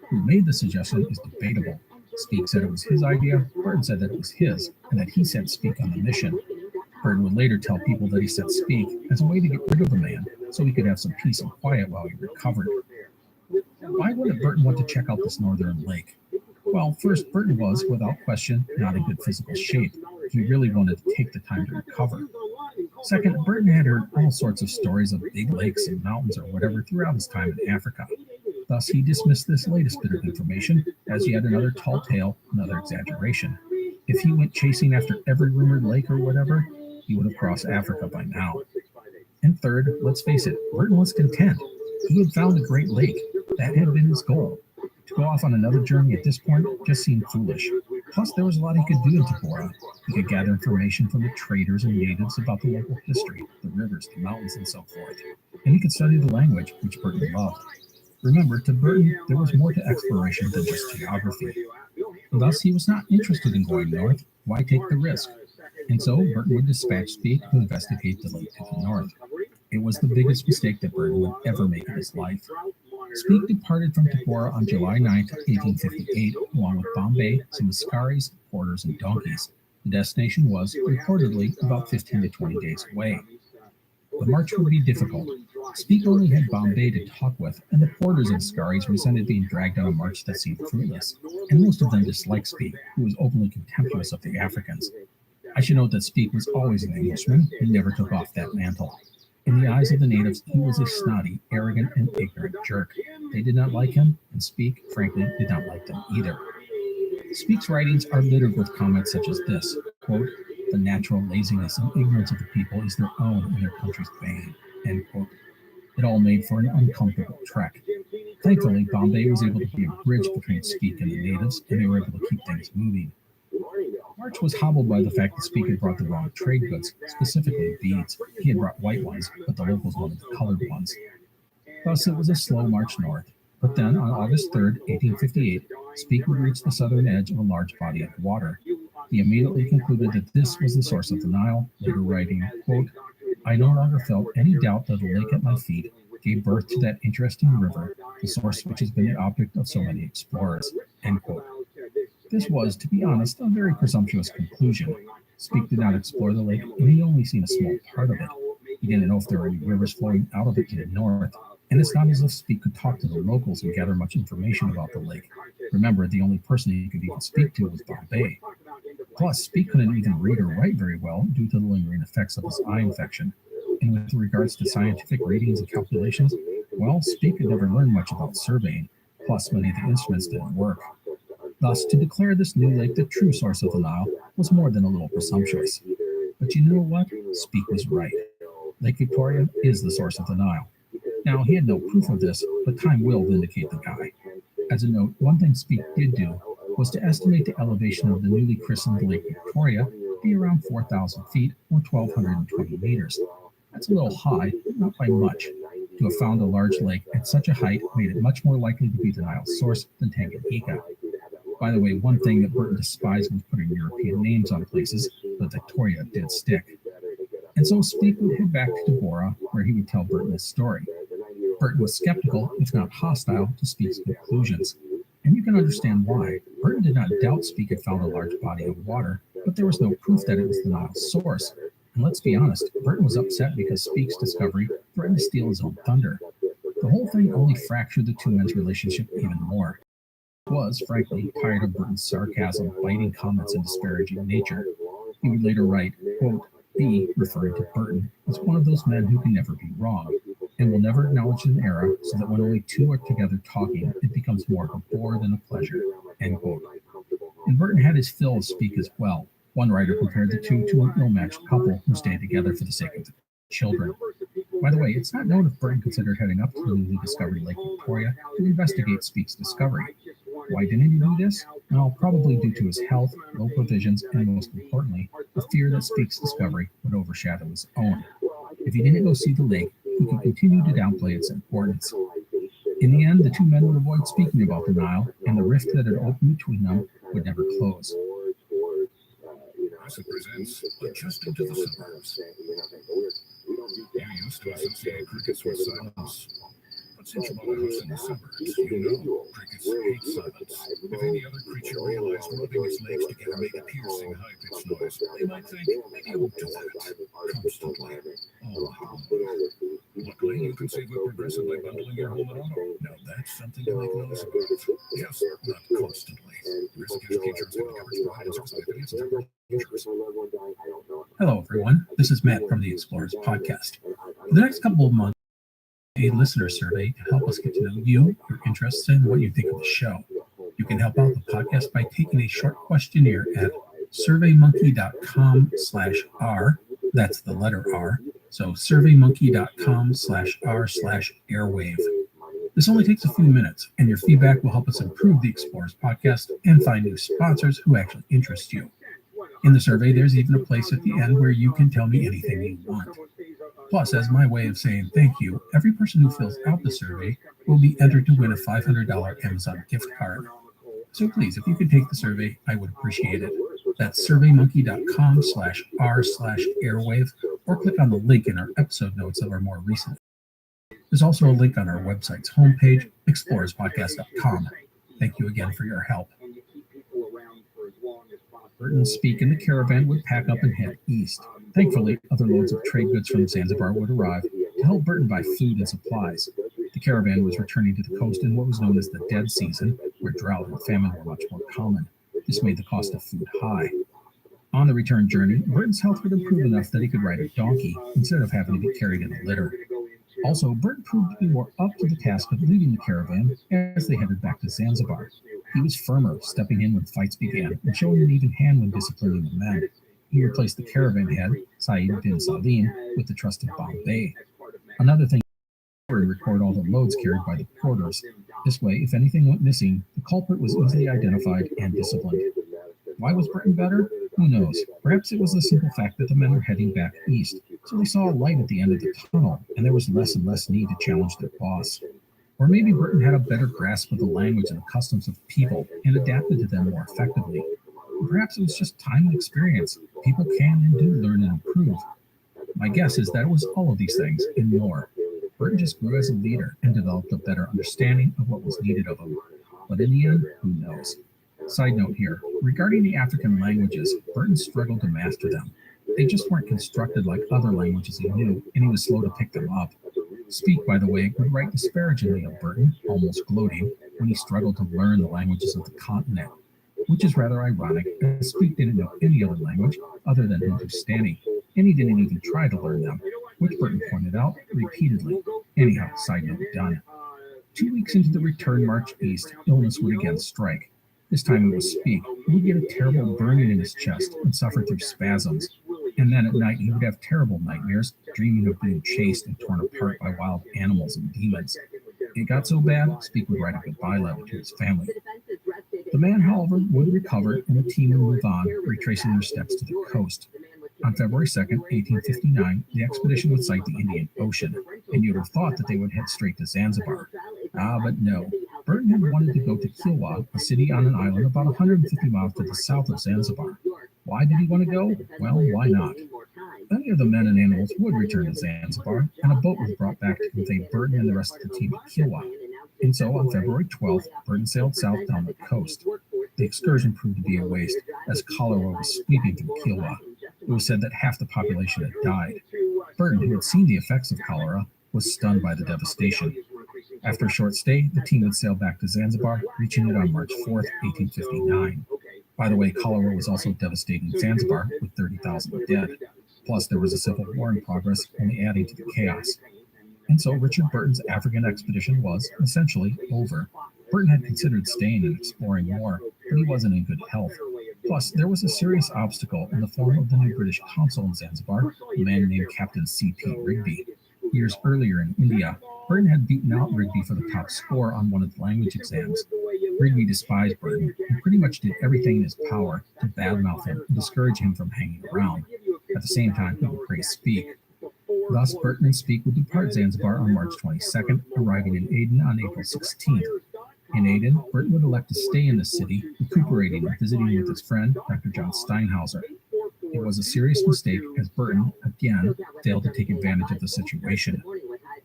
Who made the suggestion is debatable. Speak said it was his idea, Burton said that it was his, and that he sent Speak on the mission. Burton would later tell people that he sent Speak as a way to get rid of the man, so he could have some peace and quiet while he recovered. Why would Burton want to check out this northern lake? Well, first, Burton was, without question, not in good physical shape. He really wanted to take the time to recover. Second, Burton had heard all sorts of stories of big lakes and mountains or whatever throughout his time in Africa. Thus, he dismissed this latest bit of information as yet another tall tale, another exaggeration. If he went chasing after every rumored lake or whatever, he would have crossed Africa by now. And third, let's face it, Burton was content. He had found a great lake. That had been his goal. To go off on another journey at this point just seemed foolish. Plus, there was a lot he could do in Tabora. He could gather information from the traders and natives about the local history, the rivers, the mountains, and so forth. And he could study the language, which Burton loved. Remember, to Burton, there was more to exploration than just geography. Thus, he was not interested in going north. Why take the risk? And so, Burton would dispatch Speak to investigate the lake to the north. It was the biggest mistake that Burton would ever make in his life. Speak departed from Tabora on July 9, 1858, along with Bombay, some Askaris, porters, and donkeys. The destination was, reportedly, about 15 to 20 days away. The march would be difficult. Speak only had Bombay to talk with, and the porters and Askaris resented being dragged on a march that seemed fruitless, and most of them disliked Speak, who was openly contemptuous of the Africans. I should note that Speak was always an Englishman. He never took off that mantle. In the eyes of the natives, he was a snotty, arrogant, and ignorant jerk. They did not like him, and Speak, frankly, did not like them either. Speak's writings are littered with comments such as this, quote, "The natural laziness and ignorance of the people is their own and their country's bane," end quote. It all made for an uncomfortable trek. Thankfully, Bombay was able to be a bridge between Speak and the natives, and they were able to keep things moving. March was hobbled by the fact that Speak had brought the wrong trade goods, specifically beads. He had brought white ones, but the locals wanted the colored ones. Thus, it was a slow march north. But then, on August 3rd, 1858, Speak would reach the southern edge of a large body of water. He immediately concluded that this was the source of the Nile, later writing, quote, "I no longer felt any doubt that the lake at my feet gave birth to that interesting river, the source which has been the object of so many explorers," end quote. This was, to be honest, a very presumptuous conclusion. Speak did not explore the lake, and he only seen a small part of it. He didn't know if there were any rivers flowing out of it to the north, and it's not as if Speak could talk to the locals and gather much information about the lake. Remember, the only person he could even speak to was Bombay. Plus, Speak couldn't even read or write very well due to the lingering effects of his eye infection. And with regards to scientific readings and calculations, well, Speak had never learned much about surveying, plus many of the instruments didn't work. Thus, to declare this new lake the true source of the Nile was more than a little presumptuous. But you know what? Speak was right. Lake Victoria is the source of the Nile. Now, he had no proof of this, but time will vindicate the guy. As a note, one thing Speak did do was to estimate the elevation of the newly christened Lake Victoria to be around 4,000 feet or 1,220 meters. That's a little high, but not by much. To have found a large lake at such a height made it much more likely to be the Nile's source than Tanganyika. By the way, one thing that Burton despised was putting European names on places, but Victoria did stick. And so Speak would head back to Tabora, where he would tell Burton his story. Burton was skeptical, if not hostile, to Speak's conclusions. And you can understand why. Burton did not doubt Speak had found a large body of water, but there was no proof that it was the Nile's source. And let's be honest, Burton was upset because Speak's discovery threatened to steal his own thunder. The whole thing only fractured the two men's relationship even more. Was, frankly, tired of Burton's sarcasm, biting comments, and disparaging nature. He would later write, quote, "B," referring to Burton, "is one of those men who can never be wrong, and will never acknowledge an error, so that when only two are together talking, it becomes more of a bore than a pleasure," end quote. And Burton had his fill of Speak as well. One writer compared the two to an ill-matched couple who stayed together for the sake of the children. By the way, it's not known if Burton considered heading up to the newly discovered Lake Victoria to investigate Speak's discovery. Why didn't he do this? Well, probably due to his health, low provisions, and most importantly, the fear that Speak's discovery would overshadow his own. If he didn't go see the lake, he could continue to downplay its importance. In the end, the two men would avoid speaking about the Nile, and the rift that had opened between them would never close. As it presents Adjusting to the Suburbs. You used to associate crickets with silence. But since you bought a house in the suburbs, you know crickets hate silence. If any other creature realized rubbing its legs together made a piercing, high-pitched noise, they might think, maybe I won't do that constantly. Oh, luckily, you can save with Progressive by bundling your home and auto. Now that's something to make noise about. Yes, not constantly. Risk education insurance coverage provided and service by affiliates and temporary insurers. Hello, everyone. This is Matt from the Explorers Podcast. For the next couple of months, a listener survey to help us get to know you, your interests, and what you think of the show. You can help out the podcast by taking a short questionnaire at surveymonkey.com/r. That's the letter R. So surveymonkey.com/r/airwave. This only takes a few minutes, and your feedback will help us improve the Explorers Podcast and find new sponsors who actually interest you. In the survey, there's even a place at the end where you can tell me anything you want. Plus, as my way of saying thank you, every person who fills out the survey will be entered to win a $500 Amazon gift card. So please, if you could take the survey, I would appreciate it. That's surveymonkey.com/r/airwave, or click on the link in our episode notes of our more recent. There's also a link on our website's homepage, explorerspodcast.com. Thank you again for your help. Burton and Speak and the caravan would pack up and head east. Thankfully, other loads of trade goods from Zanzibar would arrive to help Burton buy food and supplies. The caravan was returning to the coast in what was known as the dead season, where drought and famine were much more common. This made the cost of food high. On the return journey, Burton's health would improve enough that he could ride a donkey instead of having to be carried in a litter. Also, Burton proved to be more up to the task of leading the caravan as they headed back to Zanzibar. He was firmer, stepping in when fights began and showing an even hand when disciplining the men. He replaced the caravan head, Saeed bin Salim, with the trust of Bombay. Another thing, he would record all the loads carried by the porters. This way, if anything went missing, the culprit was easily identified and disciplined. Why was Burton better? Who knows? Perhaps it was the simple fact that the men were heading back east, so they saw a light at the end of the tunnel, and there was less and less need to challenge their boss. Or maybe Burton had a better grasp of the language and the customs of people and adapted to them more effectively. Perhaps it was just time and experience. People can and do learn and improve. My guess is that it was all of these things and more. Burton just grew as a leader and developed a better understanding of what was needed of him. But in the end, who knows? Side note here, regarding the African languages, Burton struggled to master them. They just weren't constructed like other languages he knew, and he was slow to pick them up. Speak, by the way, would write disparagingly of Burton, almost gloating, when he struggled to learn the languages of the continent. Which is rather ironic, as Speak didn't know any other language other than Hindustani, and he didn't even try to learn them, which Burton pointed out repeatedly. Anyhow, side note done. 2 weeks into the return march east, illness would again strike. This time it was Speak, who would get a terrible burning in his chest and suffer through spasms. And then at night he would have terrible nightmares, dreaming of being chased and torn apart by wild animals and demons. It got so bad, Speak would write a goodbye letter to his family. The man, however, would recover, and the team would move on, retracing their steps to the coast. On February 2nd, 1859, the expedition would sight the Indian Ocean, and you'd have thought that they would head straight to Zanzibar. But no. Burton had wanted to go to Kilwa, a city on an island about 150 miles to the south of Zanzibar. Why did he want to go? Well, why not? Many of the men and animals would return to Zanzibar, and a boat was brought back to convey Burton and the rest of the team to Kilwa. And so, on February 12th, Burton sailed south down the coast. The excursion proved to be a waste, as cholera was sweeping through Kilwa. It was said that half the population had died. Burton, who had seen the effects of cholera, was stunned by the devastation. After a short stay, the team would sail back to Zanzibar, reaching it on March 4th, 1859. By the way, cholera was also devastating Zanzibar, with 30,000 dead. Plus, there was a civil war in progress, only adding to the chaos. And so Richard Burton's African expedition was, essentially, over. Burton had considered staying and exploring more, but he wasn't in good health. Plus, there was a serious obstacle in the form of the new British consul in Zanzibar, a man named Captain C.P. Rigby. Years earlier in India, Burton had beaten out Rigby for the top score on one of the language exams. Rigby despised Burton and pretty much did everything in his power to badmouth him and discourage him from hanging around. At the same time, he would praise Speak. Thus, Burton and Speke would depart Zanzibar on March 22nd, arriving in Aden on April 16th. In Aden, Burton would elect to stay in the city, recuperating and visiting with his friend, Dr. John Steinhauser. It was a serious mistake, as Burton, again, failed to take advantage of the situation.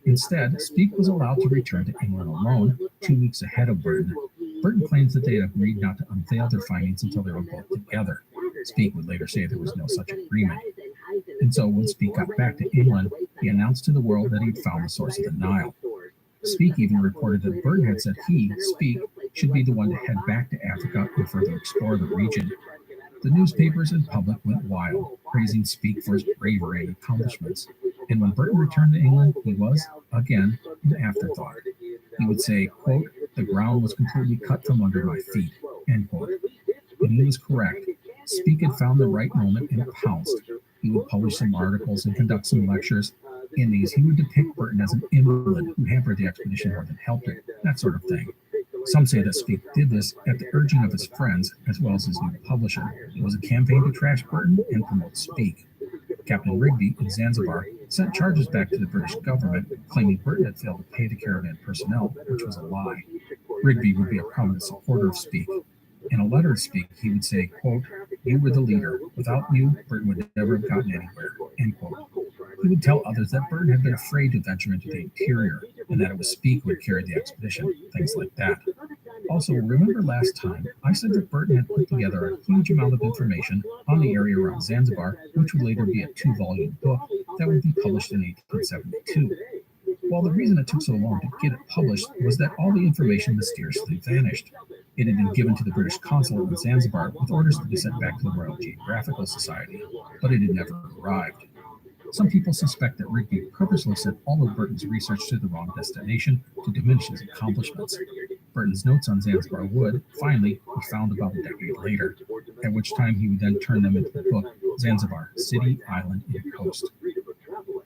Instead, Speke was allowed to return to England alone, 2 weeks ahead of Burton. Burton claims that they had agreed not to unveil their findings until they were both together. Speke would later say there was no such agreement. And so, when Speke got back to England, he announced to the world that he'd found the source of the Nile. Speke even reported that Burton had said he, Speke, should be the one to head back to Africa and further explore the region. The newspapers and public went wild, praising Speke for his bravery and accomplishments. And when Burton returned to England, he was, again, an afterthought. He would say, quote, "The ground was completely cut from under my feet," end quote. And he was correct. Speke had found the right moment and pounced. He would publish some articles and conduct some lectures. In these, he would depict Burton as an invalid who hampered the expedition more than helped it, that sort of thing. Some say that Speke did this at the urging of his friends, as well as his new publisher. It was a campaign to trash Burton and promote Speke. Captain Rigby in Zanzibar sent charges back to the British government, claiming Burton had failed to pay the caravan personnel, which was a lie. Rigby would be a prominent supporter of Speke. In a letter to Speke, he would say, quote, "You were the leader. Without you, Burton would never have gotten anywhere," end quote. He would tell others that Burton had been afraid to venture into the interior, and that it was Speke who had carried the expedition, things like that. Also, remember last time, I said that Burton had put together a huge amount of information on the area around Zanzibar, which would later be a 2-volume book that would be published in 1872. Well, the reason it took so long to get it published was that all the information mysteriously vanished. It had been given to the British consulate in Zanzibar with orders to be sent back to the Royal Geographical Society, but it had never arrived. Some people suspect that Rigby purposely sent all of Burton's research to the wrong destination to diminish his accomplishments. Burton's notes on Zanzibar would, finally, be found about a decade later, at which time he would then turn them into the book Zanzibar, City, Island, and Coast.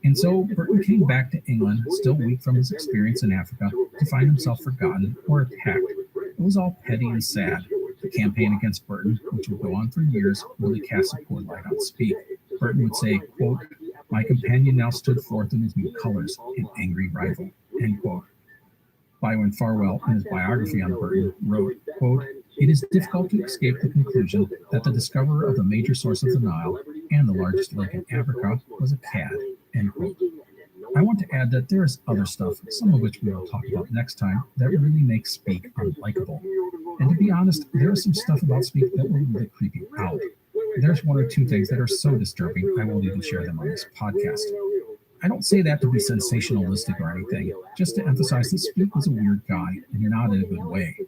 And so Burton came back to England, still weak from his experience in Africa, to find himself forgotten or attacked. It was all petty and sad. The campaign against Burton, which would go on for years, really cast a poor light on Speke. Burton would say, quote, "My companion now stood forth in his new colors, an angry rival," end quote. Byron Farwell, in his biography on Burton, wrote, quote, "It is difficult to escape the conclusion that the discoverer of the major source of the Nile and the largest lake in Africa was a cad," end quote. I want to add that there is other stuff, some of which we will talk about next time, that really makes Speke unlikable. And to be honest, there is some stuff about Speke that will really creep you out. There's one or two things that are so disturbing, I won't even share them on this podcast. I don't say that to be sensationalistic or anything, just to emphasize that Speke was a weird guy, and not in a good way.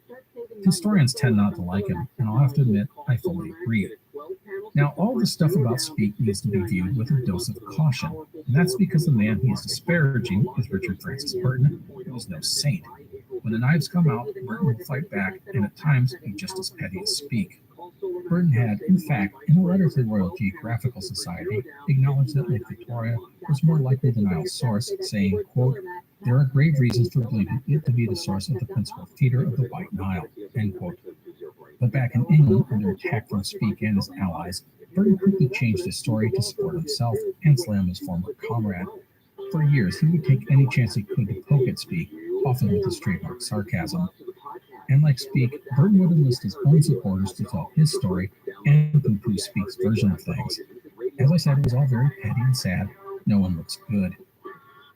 Historians tend not to like him, and I'll have to admit, I fully agree. Now, all the stuff about Speke needs to be viewed with a dose of caution, and that's because the man he is disparaging is Richard Francis Burton, who is no saint. When the knives come out, Burton will fight back, and at times be just as petty as Speke. Burton had, in fact, in a letter to the Royal Geographical Society, acknowledged that Lake Victoria was more likely the Nile's source, saying, quote, "There are grave reasons for believing it to be the source of the principal feeder of the White Nile," end quote. But back in England, under attack from Speke and his allies, Burton quickly changed his story to support himself and slam his former comrade. For years, he would take any chance he could to poke at Speke, often with his trademark sarcasm. And like Speke, Burton would enlist his own supporters to tell his story and poo-poo Speke's version of things. As I said, it was all very petty and sad. No one looks good.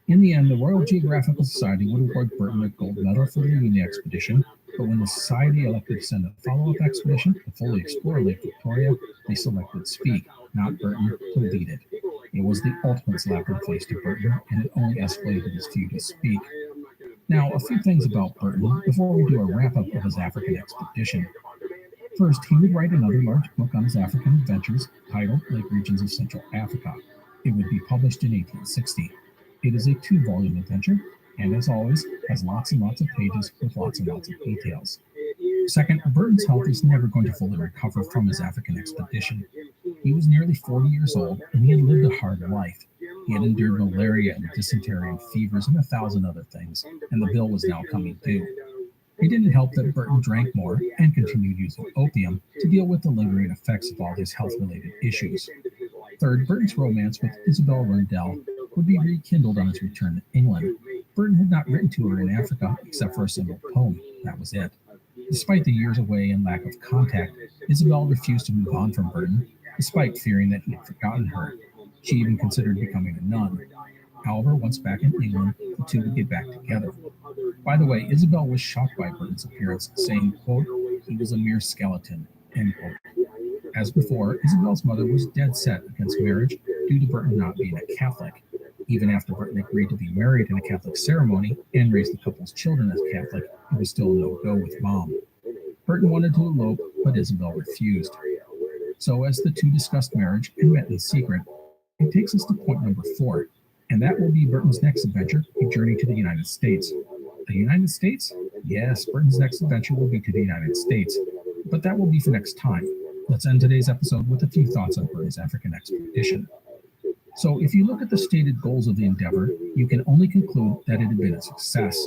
In the end, the Royal Geographical Society would award Burton a gold medal for leading the expedition, but when the Society elected to send a follow-up expedition to fully explore Lake Victoria, they selected Speke, not Burton, to lead it. It was the ultimate slap in the face to Burton, and it only escalated his feud with Speke. Now, a few things about Burton before we do a wrap-up of his African expedition. First, he would write another large book on his African adventures titled Lake Regions of Central Africa. It would be published in 1860. It is a 2-volume adventure, and as always, has lots and lots of pages with lots and lots of details. Second, Burton's health is never going to fully recover from his African expedition. He was nearly 40 years old, and he had lived a hard life. He had endured malaria and dysentery and fevers and 1,000 other things, and the bill was now coming due. It didn't help that Burton drank more and continued using opium to deal with the lingering effects of all his health-related issues. Third, Burton's romance with Isabel Rundell would be rekindled on his return to England. Burton had not written to her in Africa except for a single poem. That was it. Despite the years away and lack of contact, Isabel refused to move on from Burton, despite fearing that he had forgotten her. She even considered becoming a nun. However, once back in England, the two would get back together. By the way, Isabel was shocked by Burton's appearance, saying, quote, "He was a mere skeleton," end quote. As before, Isabel's mother was dead set against marriage due to Burton not being a Catholic. Even after Burton agreed to be married in a Catholic ceremony and raise the couple's children as Catholic, it was still a no-go with Mom. Burton wanted to elope, but Isabel refused. So as the two discussed marriage and met in secret, it takes us to point number 4, and that will be Burton's next adventure, a journey to the United States. The United States? Yes, Burton's next adventure will be to the United States, but that will be for next time. Let's end today's episode with a few thoughts on Burton's African expedition. So if you look at the stated goals of the endeavor, you can only conclude that it had been a success.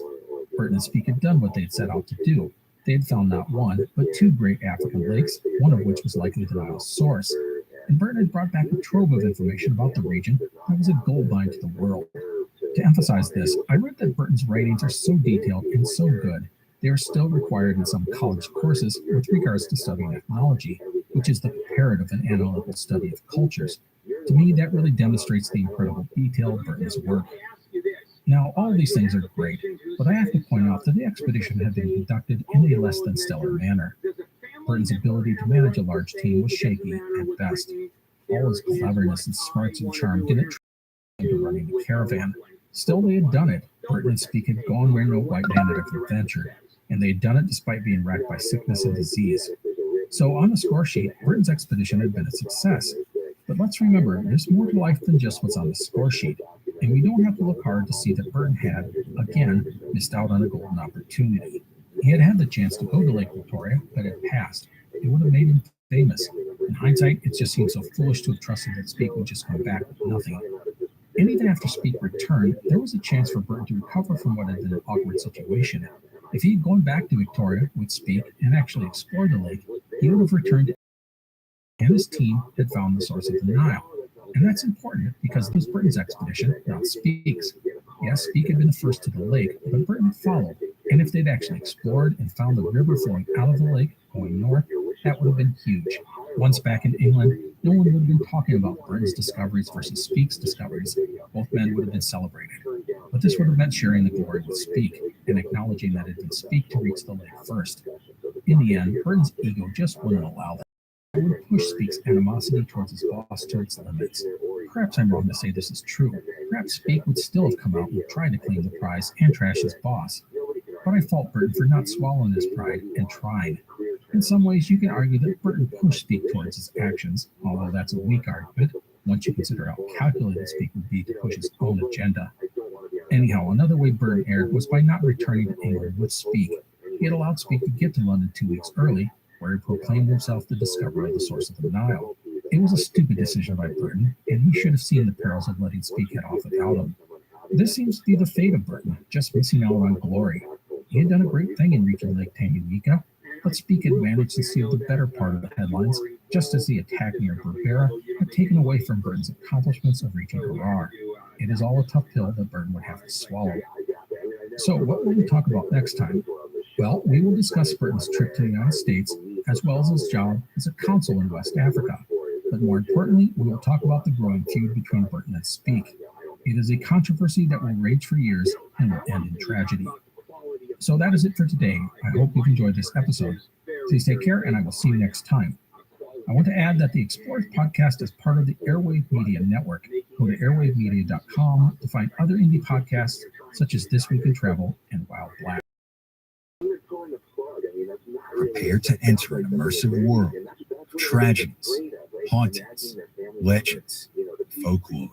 Burton and Speke had done what they had set out to do. They had found not one, but 2 great African lakes, one of which was likely the Nile's source. And Burton had brought back a trove of information about the region that was a goldmine to the world. To emphasize this, I read that Burton's writings are so detailed and so good, they are still required in some college courses with regards to studying ethnology, which is the comparative and analytical study of cultures. To me, that really demonstrates the incredible detail of Burton's work. Now, all these things are great, but I have to point out that the expedition had been conducted in a less than stellar manner. Burton's ability to manage a large team was shaky at best. All his cleverness and smarts and charm didn't translate into running the caravan. Still, they had done it. Burton and Speke had gone where no white man had ever ventured, and they had done it despite being racked by sickness and disease. So on the score sheet, Burton's expedition had been a success. But let's remember, there's more to life than just what's on the score sheet, and we don't have to look hard to see that Burton had, again, missed out on a golden opportunity. He had had the chance to go to Lake Victoria, but it passed. It would have made him famous. In hindsight, it just seemed so foolish to have trusted that Speke would just come back with nothing. And even after Speke returned, there was a chance for Burton to recover from what had been an awkward situation. If he had gone back to Victoria with Speke and actually explored the lake, he would have returned and his team had found the source of the Nile. And that's important because it was Burton's expedition, not Speke's. Yes, Speke had been the first to the lake, but Burton had followed. And if they'd actually explored and found the river flowing out of the lake, going north, that would have been huge. Once back in England, no one would have been talking about Burton's discoveries versus Speke's discoveries. Both men would have been celebrated. But this would have meant sharing the glory with Speke and acknowledging that it had been Speke to reach the lake first. In the end, Burton's ego just wouldn't allow that. It would push Speke's animosity towards his boss to its limits. Perhaps I'm wrong to say this is true. Perhaps Speke would still have come out and tried to claim the prize and trash his boss. But I fault Burton for not swallowing his pride and trying. In some ways, you can argue that Burton pushed Speke towards his actions, although that's a weak argument, once you consider how calculated Speke would be to push his own agenda. Anyhow, another way Burton erred was by not returning to England with Speke. He had allowed Speke to get to London 2 weeks early, where he proclaimed himself the discoverer of the source of the Nile. It was a stupid decision by Burton, and he should have seen the perils of letting Speke head off without him. This seems to be the fate of Burton, just missing out on glory. He had done a great thing in reaching Lake Tanganyika, but Speke had managed to steal the better part of the headlines, just as the attack near Berbera had taken away from Burton's accomplishments of reaching Harar. It is all a tough pill that Burton would have to swallow. So what will we talk about next time? Well, we will discuss Burton's trip to the United States, as well as his job as a consul in West Africa. But more importantly, we will talk about the growing feud between Burton and Speke. It is a controversy that will rage for years and will end in tragedy. So that is it for today. I hope you've enjoyed this episode. Please take care, and I will see you next time. I want to add that the Explorers podcast is part of the Airwave Media Network. Go to airwavemedia.com to find other indie podcasts such as This Week in Travel and Wild Black. Prepare to enter an immersive world of tragedies, hauntings, legends, folklore.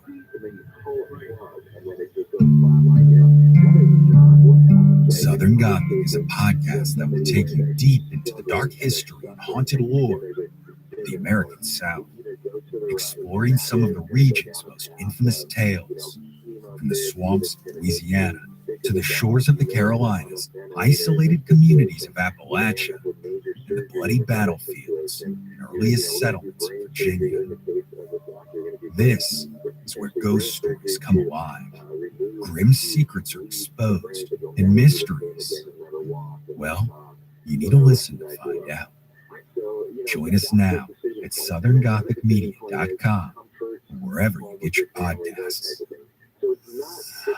Southern Gothic is a podcast that will take you deep into the dark history and haunted lore of the American South, exploring some of the region's most infamous tales, from the swamps of Louisiana to the shores of the Carolinas, isolated communities of Appalachia, and the bloody battlefields and earliest settlements of Virginia. This is is where ghost stories come alive, grim secrets are exposed, and mysteries, well, you need to listen to find out. Join us now at southerngothicmedia.com or wherever you get your podcasts. So it's not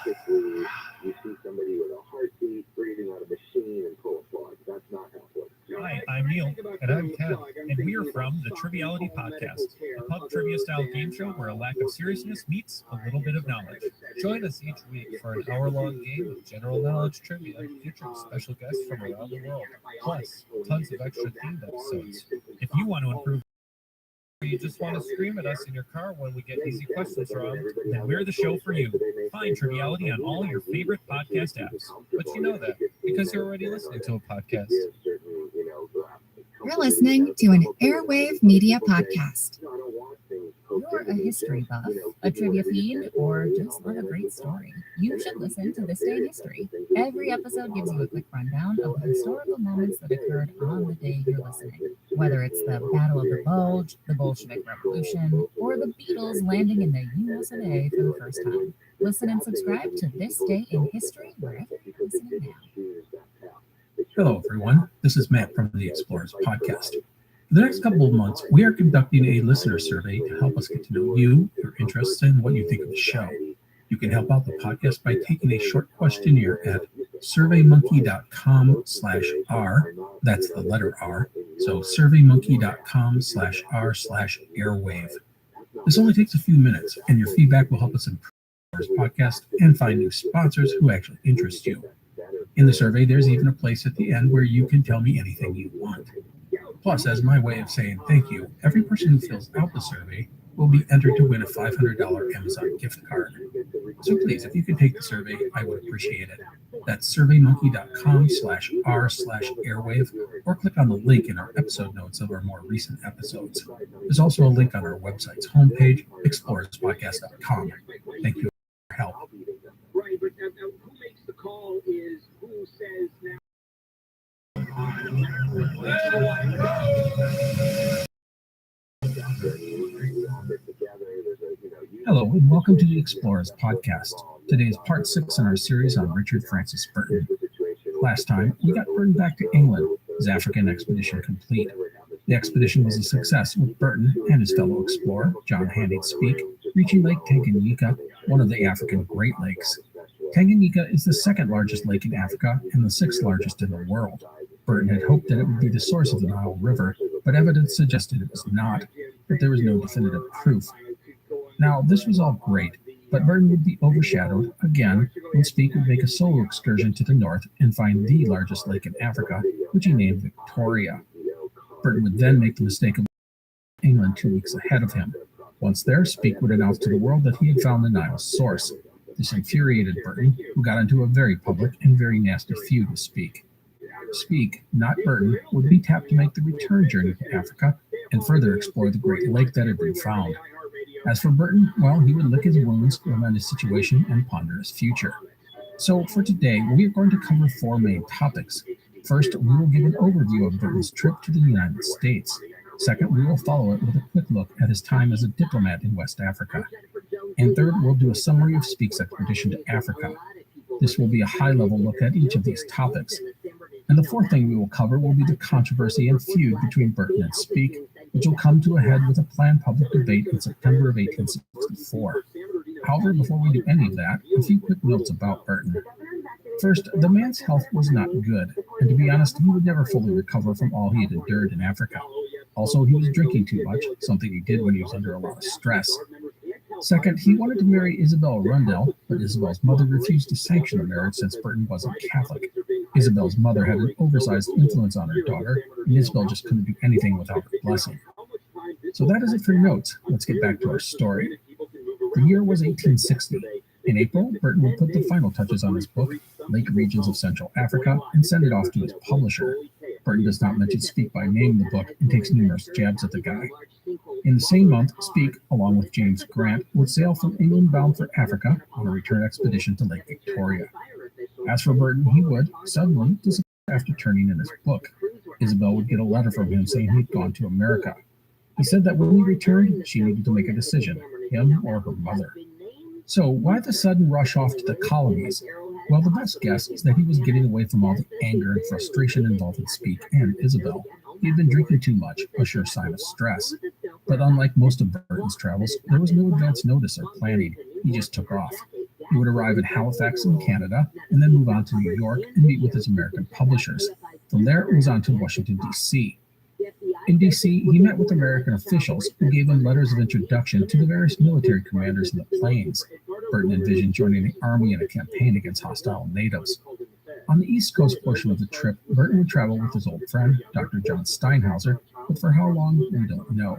typically you see somebody with a heartbeat breathing out a machine and pull a plug. That's not how it works. Hi, I'm Neil. And I'm Ken. And we are from the Triviality Podcast, a pub trivia style game show where a lack of seriousness meets a little bit of knowledge. Join us each week for an hour-long game of general knowledge trivia featuring special guests from around the world, plus tons of extra themed episodes. If you want to improve or you just want to scream at us in your car when we get easy questions wrong, then we're the show for you. Find Triviality on all your favorite podcast apps. But you know that because you're already listening to a podcast. You're listening to an Airwave Media Podcast. You're a history buff, a trivia fiend, or just love a great story. You should listen to This Day in History. Every episode gives you a quick rundown of the historical moments that occurred on the day you're listening. Whether it's the Battle of the Bulge, the Bolshevik Revolution, or the Beatles landing in the US of A for the first time. Listen and subscribe to This Day in History wherever you're listening now. Hello, everyone. This is Matt from the Explorers Podcast. For the next couple of months, we are conducting a listener survey to help us get to know you, your interests, and what you think of the show. You can help out the podcast by taking a short questionnaire at surveymonkey.com/r. That's the letter R. So surveymonkey.com/r/airwave. This only takes a few minutes, and your feedback will help us improve our podcast and find new sponsors who actually interest you. In the survey, there's even a place at the end where you can tell me anything you want. Plus, as my way of saying thank you, every person who fills out the survey will be entered to win a $500 Amazon gift card. So please, if you could take the survey, I would appreciate it. That's surveymonkey.com/r/airwave, or click on the link in our episode notes of our more recent episodes. There's also a link on our website's homepage, explorerspodcast.com. Thank you for your help. Right, but now who makes the call is who says now. Hello, and welcome to the Explorers Podcast. Today is part 6 in our series on Richard Francis Burton. Last time, we got Burton back to England, his African expedition complete. The expedition was a success, with Burton and his fellow explorer, John Handied Speke, reaching Lake Tanganyika, one of the African Great Lakes. Tanganyika is the second largest lake in Africa and the 6th largest in the world. Burton had hoped that it would be the source of the Nile River, but evidence suggested it was not, but there was no definitive proof. Now, this was all great, but Burton would be overshadowed, again, when Speke would make a solo excursion to the north and find the largest lake in Africa, which he named Victoria. Burton would then make the mistake of England 2 weeks ahead of him. Once there, Speke would announce to the world that he had found the Nile's source. This infuriated Burton, who got into a very public and very nasty feud with Speke. Speke, not Burton, would be tapped to make the return journey to Africa and further explore the great lake that had been found. As for Burton, well, he would lick his wounds, lament his situation, and ponder his future. So for today, we are going to cover 4 main topics. First, we will give an overview of Burton's trip to the United States. Second, we will follow it with a quick look at his time as a diplomat in West Africa. And third, we'll do a summary of Speke's expedition to Africa. This will be a high-level look at each of these topics. And the fourth thing we will cover will be the controversy and feud between Burton and Speke, which will come to a head with a planned public debate in September of 1864. However, before we do any of that, a few quick notes about Burton. First, the man's health was not good, and to be honest, he would never fully recover from all he had endured in Africa. Also, he was drinking too much, something he did when he was under a lot of stress. Second, he wanted to marry Isabel Rundell, but Isabel's mother refused to sanction the marriage since Burton wasn't Catholic. Isabel's mother had an oversized influence on her daughter, and Isabel just couldn't do anything without her blessing. So that is it for notes. Let's get back to our story. The year was 1860. In April, Burton would put the final touches on his book, Lake Regions of Central Africa, and send it off to his publisher. Burton does not mention Speke by name in the book and takes numerous jabs at the guy. In the same month, Speke, along with James Grant, would sail from England bound for Africa on a return expedition to Lake Victoria. As for Burton, he would suddenly disappear after turning in his book. Isabel would get a letter from him saying he'd gone to America. He said that when he returned, she needed to make a decision. him or her mother. So why the sudden rush off to the colonies? Well, the best guess is that he was getting away from all the anger and frustration involved in Speak and Isabel. He had been drinking too much, a sure sign of stress. But unlike most of Burton's travels, there was no advance notice or planning. He just took off. He would arrive in Halifax in Canada and then move on to New York and meet with his American publishers. From there, it was on to Washington, D.C. In D.C., he met with American officials who gave him letters of introduction to the various military commanders in the plains. Burton envisioned joining the army in a campaign against hostile natives. On the East Coast portion of the trip, Burton would travel with his old friend, Dr. John Steinhauser, but for how long, we don't know.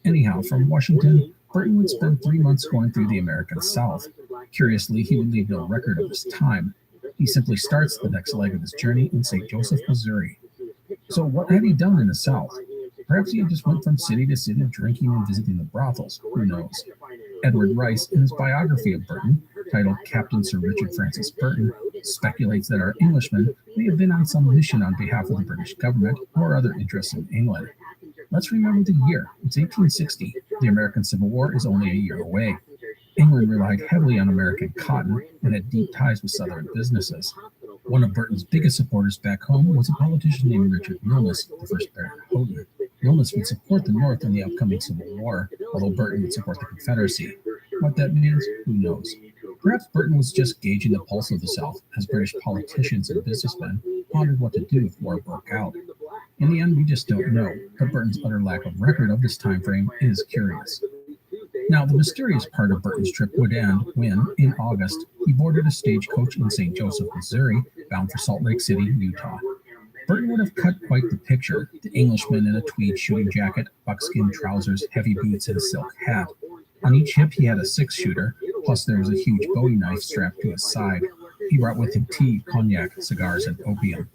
Anyhow, from Washington, Burton would spend 3 months going through the American South. Curiously, he would leave no record of his time. He simply starts the next leg of his journey in St. Joseph, Missouri. So what had he done in the South? Perhaps he just went from city to city drinking and visiting the brothels. Who knows? Edward Rice, in his biography of Burton, titled Captain Sir Richard Francis Burton, speculates that our Englishman may have been on some mission on behalf of the British government or other interests in England. Let's remember the year. It's 1860. The American Civil War is only a year away. England relied heavily on American cotton and had deep ties with Southern businesses. One of Burton's biggest supporters back home was a politician named Richard Milnes, the first Baron Houghton. Milnes would support the North in the upcoming Civil War, although Burton would support the Confederacy. What that means, who knows? Perhaps Burton was just gauging the pulse of the South as British politicians and businessmen pondered what to do if war broke out. In the end, we just don't know, but Burton's utter lack of record of this time frame is curious. Now, the mysterious part of Burton's trip would end when, in August, he boarded a stagecoach in St. Joseph, Missouri, bound for Salt Lake City, Utah. Burton would have cut quite the picture, the Englishman in a tweed shooting jacket, buckskin trousers, heavy boots, and a silk hat. On each hip he had a six-shooter, plus there was a huge Bowie knife strapped to his side. He brought with him tea, cognac, cigars, and opium.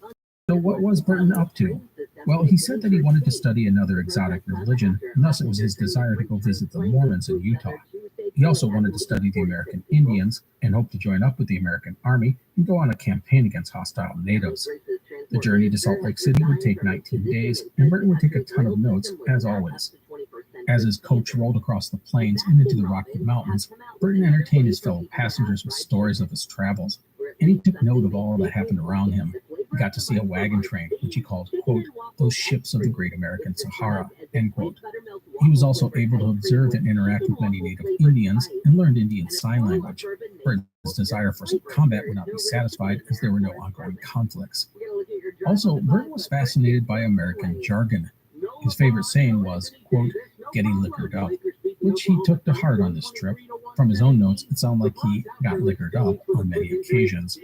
So what was Burton up to? Well, he said that he wanted to study another exotic religion, and thus it was his desire to go visit the Mormons in Utah. He also wanted to study the American Indians and hoped to join up with the American Army and go on a campaign against hostile natives. The journey to Salt Lake City would take 19 days, and Burton would take a ton of notes, as always. As his coach rolled across the plains and into the Rocky Mountains, Burton entertained his fellow passengers with stories of his travels, and he took note of all that happened around him. He got to see a wagon train, which he called, quote, those ships of the Great American Sahara, end quote. He was also able to observe and interact with many native Indians and learned Indian Sign Language. Burton's desire for some combat would not be satisfied as there were no ongoing conflicts. Also, Burton was fascinated by American jargon. His favorite saying was, quote, getting liquored up, which he took to heart on this trip. From his own notes, it sounded like he got liquored up on many occasions.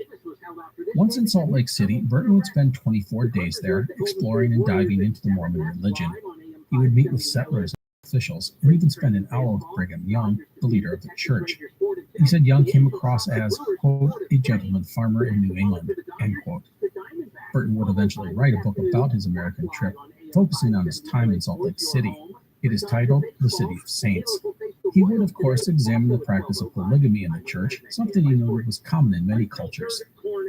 Once in Salt Lake City, Burton would spend 24 days there, exploring and diving into the Mormon religion. He would meet with settlers and officials, and even spend an hour with Brigham Young, the leader of the church. He said Young came across as, quote, a gentleman farmer in New England, end quote. Burton would eventually write a book about his American trip, focusing on his time in Salt Lake City. It is titled The City of Saints. He would, of course, examine the practice of polygamy in the church, something he noted was common in many cultures.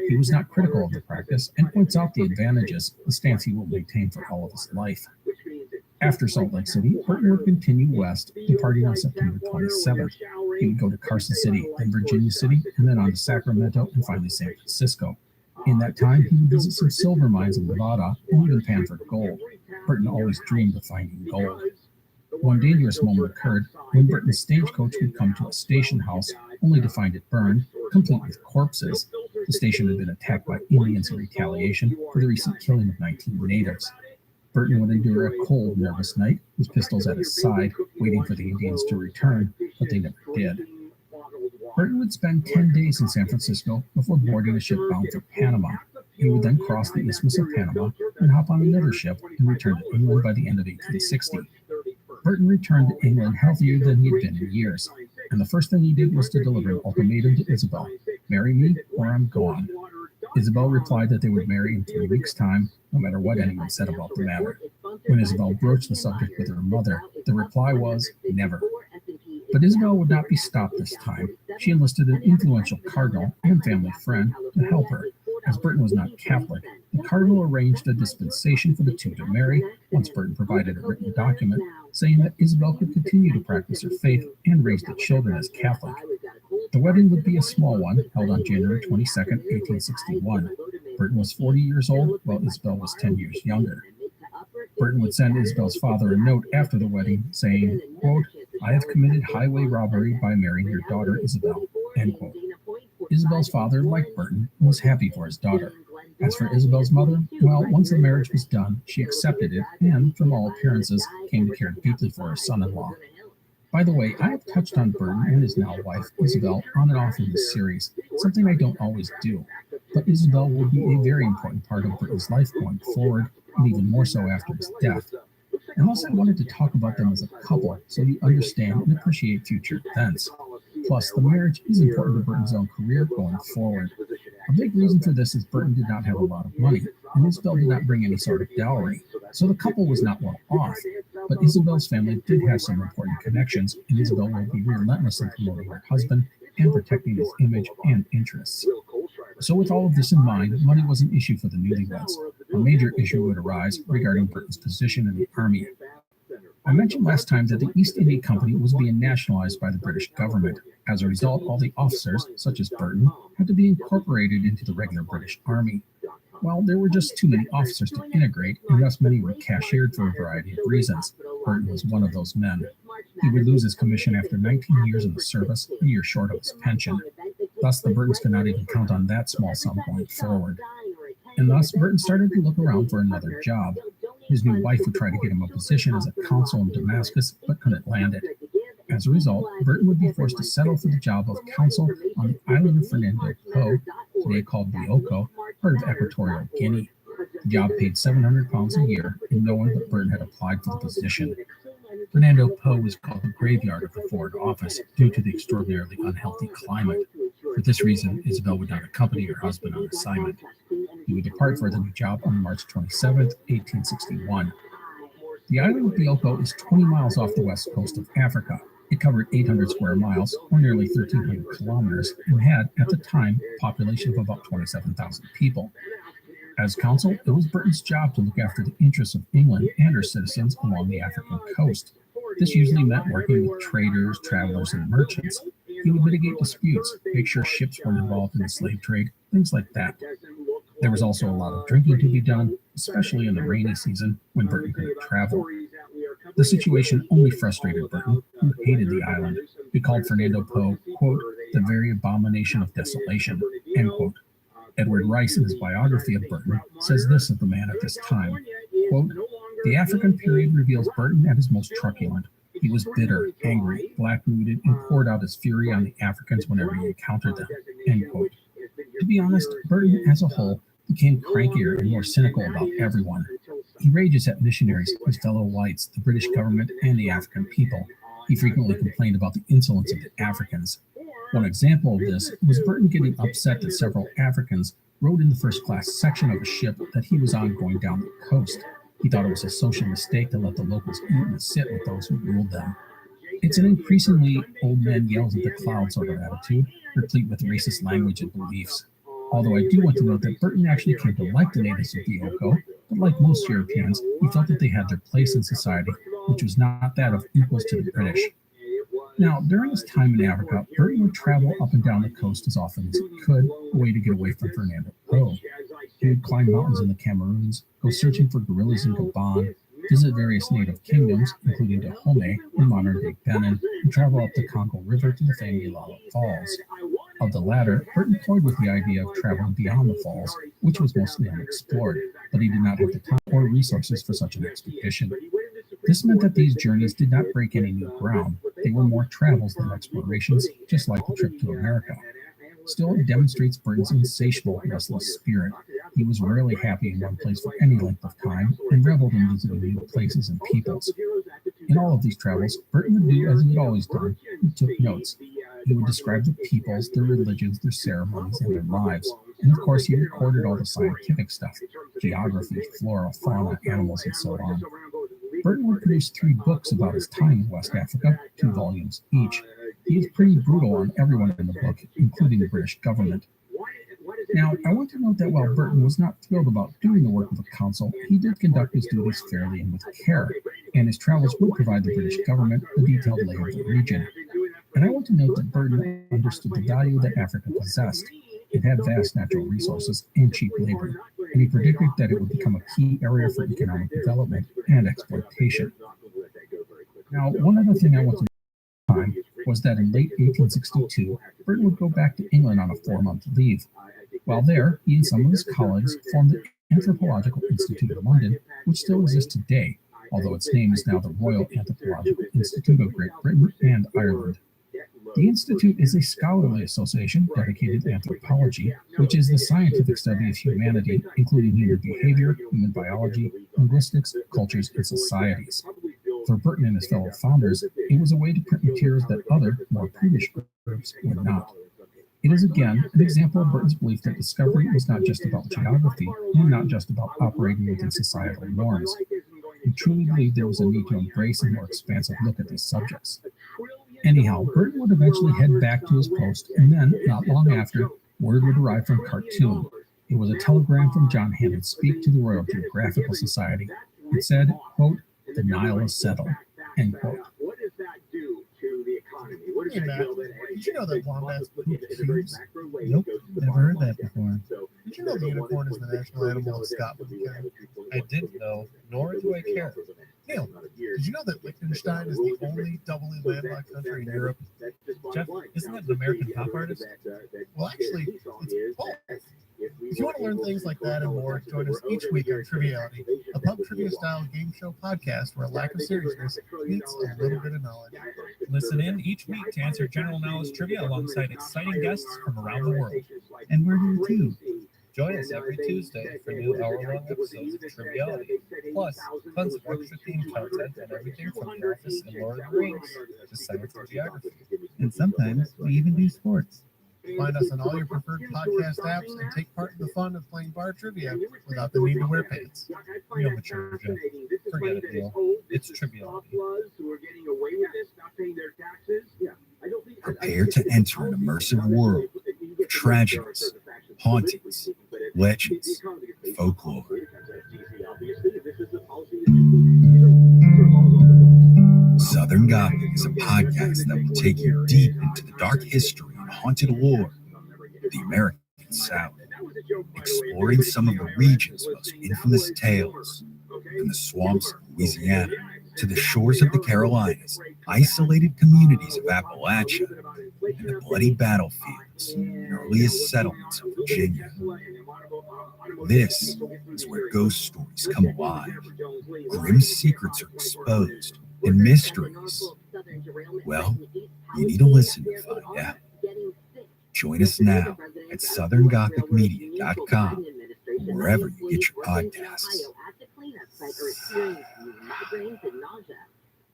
He was not critical of the practice and points out the advantages, a stance he will maintain for all of his life. After Salt Lake City, Burton would continue west, departing on September 27th. He would go to Carson City, then Virginia City, and then on to Sacramento, and finally San Francisco. In that time, he would visit some silver mines in Nevada and even pan for gold. Burton always dreamed of finding gold. One dangerous moment occurred when Burton's stagecoach would come to a station house, only to find it burned, complete with corpses. The station had been attacked by Indians in retaliation for the recent killing of 19 natives. Burton would endure a cold, nervous night, his pistols at his side, waiting for the Indians to return, but they never did. Burton would spend 10 days in San Francisco before boarding a ship bound for Panama. He would then cross the Isthmus of Panama and hop on another ship and return to England by the end of 1860. Burton returned to England healthier than he had been in years, and the first thing he did was to deliver an ultimatum to Isabel: marry me or I'm gone. Isabel replied that they would marry in 3 weeks' time, no matter what anyone said about the matter. When Isabel broached the subject with her mother, the reply was, never. But Isabel would not be stopped this time. She enlisted an influential cardinal and family friend to help her. As Burton was not Catholic, the cardinal arranged a dispensation for the two to marry. Once Burton provided a written document saying that Isabel could continue to practice her faith and raise the children as Catholic. The wedding would be a small one, held on January 22nd, 1861. Burton was 40 years old, while Isabel was 10 years younger. Burton would send Isabel's father a note after the wedding saying, quote, "I have committed highway robbery by marrying your daughter Isabel," end quote. Isabel's father liked Burton and was happy for his daughter. As for Isabel's mother, well, once the marriage was done, she accepted it and, from all appearances, came to care deeply for her son-in-law. By the way, I have touched on Burton and his now wife, Isabel, on and off in this series, something I don't always do. But Isabel will be a very important part of Burton's life going forward, and even more so after his death. And also I wanted to talk about them as a couple so you understand and appreciate future events. Plus, the marriage is important to Burton's own career going forward. A big reason for this is Burton did not have a lot of money, and Isabel did not bring any sort of dowry, so the couple was not well off. But Isabel's family did have some important connections, and Isabel will be relentless in promoting her husband and protecting his image and interests. So with all of this in mind, money was an issue for the newlyweds. A major issue would arise regarding Burton's position in the army. I mentioned last time that the East India Company was being nationalized by the British government. As a result, all the officers, such as Burton, had to be incorporated into the regular British Army. Well, there were just too many officers to integrate, and thus many were cashiered for a variety of reasons. Burton was one of those men. He would lose his commission after 19 years in the service, a year short of his pension. Thus, the Burtons could not even count on that small sum going forward. And thus, Burton started to look around for another job. His new wife would try to get him a position as a consul in Damascus, but couldn't land it. As a result, Burton would be forced to settle for the job of consul on the island of Fernando Po, today called Bioko, part of Equatorial Guinea. The job paid £700 a year, and no one but Burton had applied for the position. Fernando Po was called the graveyard of the Foreign Office due to the extraordinarily unhealthy climate. For this reason, Isabel would not accompany her husband on assignment. He would depart for the new job on March 27, 1861. The island of Bioko is 20 miles off the west coast of Africa. It covered 800 square miles, or nearly 1,300 kilometers, and had, at the time, a population of about 27,000 people. As consul, it was Burton's job to look after the interests of England and her citizens along the African coast. This usually meant working with traders, travelers, and merchants. He would mitigate disputes, make sure ships weren't involved in the slave trade, things like that. There was also a lot of drinking to be done, especially in the rainy season when Burton couldn't travel. The situation only frustrated Burton, who hated the island. He called Fernando Po, quote, "the very abomination of desolation," end quote. Edward Rice, in his biography of Burton, says this of the man at this time, quote, "The African period reveals Burton at his most truculent. He was bitter, angry, black-mooded, and poured out his fury on the Africans whenever he encountered them," end quote. To be honest, Burton, as a whole, became crankier and more cynical about everyone. He rages at missionaries, his fellow whites, the British government, and the African people. He frequently complained about the insolence of the Africans. One example of this was Burton getting upset that several Africans rode in the first-class section of a ship that he was on going down the coast. He thought it was a social mistake to let the locals eat and sit with those who ruled them. It's an increasingly old man yells at the cloud sort of attitude, replete with racist language and beliefs. Although I do want to note that Burton actually came to like the natives of Bioko, but like most Europeans, he felt that they had their place in society, which was not that of equals to the British. Now, during his time in Africa, Burton would travel up and down the coast as often as he could, a way to get away from Fernando Po. He would climb mountains in the Cameroons, go searching for gorillas in Gabon, visit various native kingdoms, including Dahomey in modern-day Benin, and travel up the Congo River to the famed Ilala Falls. Of the latter, Burton toyed with the idea of traveling beyond the falls, which was mostly unexplored, but he did not have the time or resources for such an expedition. This meant that these journeys did not break any new ground. They were more travels than explorations, just like the trip to America. Still, it demonstrates Burton's insatiable, restless spirit. He was rarely happy in one place for any length of time, and reveled in visiting new places and peoples. In all of these travels, Burton would do as he had always done. He took notes. He would describe the peoples, their religions, their ceremonies, and their lives. And of course, he recorded all the scientific stuff, geography, flora, fauna, animals, and so on. Burton would produce 3 books about his time in West Africa, 2 volumes each. He is pretty brutal on everyone in the book, including the British government. Now, I want to note that while Burton was not thrilled about doing the work of a consul, he did conduct his duties fairly and with care. and his travels would provide the British government a detailed lay of the region. And I want to note that Burton understood the value that Africa possessed. It had vast natural resources and cheap labor, and he predicted that it would become a key area for economic development and exploitation. Now, one other thing I want to time was that in late 1862, Burton would go back to England on a 4-month leave. While there, he and some of his colleagues formed the Anthropological Institute of London, which still exists today, although its name is now the Royal Anthropological Institute of Great Britain and Ireland. The Institute is a scholarly association dedicated to anthropology, which is the scientific study of humanity, including human behavior, human biology, linguistics, cultures, and societies. For Burton and his fellow founders, it was a way to print materials that other, more prudish groups would not. It is again an example of Burton's belief that discovery was not just about geography and not just about operating within societal norms. He truly believed there was a need to embrace a more expansive look at these subjects. Anyhow, Burton would eventually head back to his post, and then, not long after, word would arrive from Khartoum. It was a telegram from John Hammond Speake to the Royal Geographical Society. It said, quote, "The Nile is settled," end quote. What does that do to the economy? What does Hey, that Matt, do that did you know that wombats poop shoes? Nope, never heard that before. Did you know the unicorn is the national animal of Scotland? I didn't know, nor do I care. Neil, did you know that Liechtenstein is the only doubly landlocked country in Europe? Jeff, isn't that an American pop artist? Well, actually, it's both. If you want to learn things like that and more, join us each week on Triviality, a pub trivia-style game show podcast where a lack of seriousness meets a little bit of knowledge. Listen in each week to answer general knowledge trivia alongside exciting guests from around the world. And we're your team. Join us every Tuesday for new hour-long episodes of Triviality, plus tons of extra themed content on everything from The Office and Lord of the Rings to science and geography. And sometimes we even do sports. Find us on all your preferred podcast apps and take part in the fun of playing bar trivia without the need to wear pants. Real mature, Jeff. Forget it, Neil. It's Triviality. Prepare to enter an immersive world of tragedies, hauntings, legends, folklore. Southern Gothic is a podcast that will take you deep into the dark history and haunted lore of the American South, exploring some of the region's most infamous tales, from the swamps of Louisiana to the shores of the Carolinas, isolated communities of Appalachia, and the bloody battlefields and earliest settlements of Virginia. This is where ghost stories come alive, grim secrets are exposed, and mysteries, well, you need to listen to find out. Join us now at southerngothicmedia.com or wherever you get your podcasts.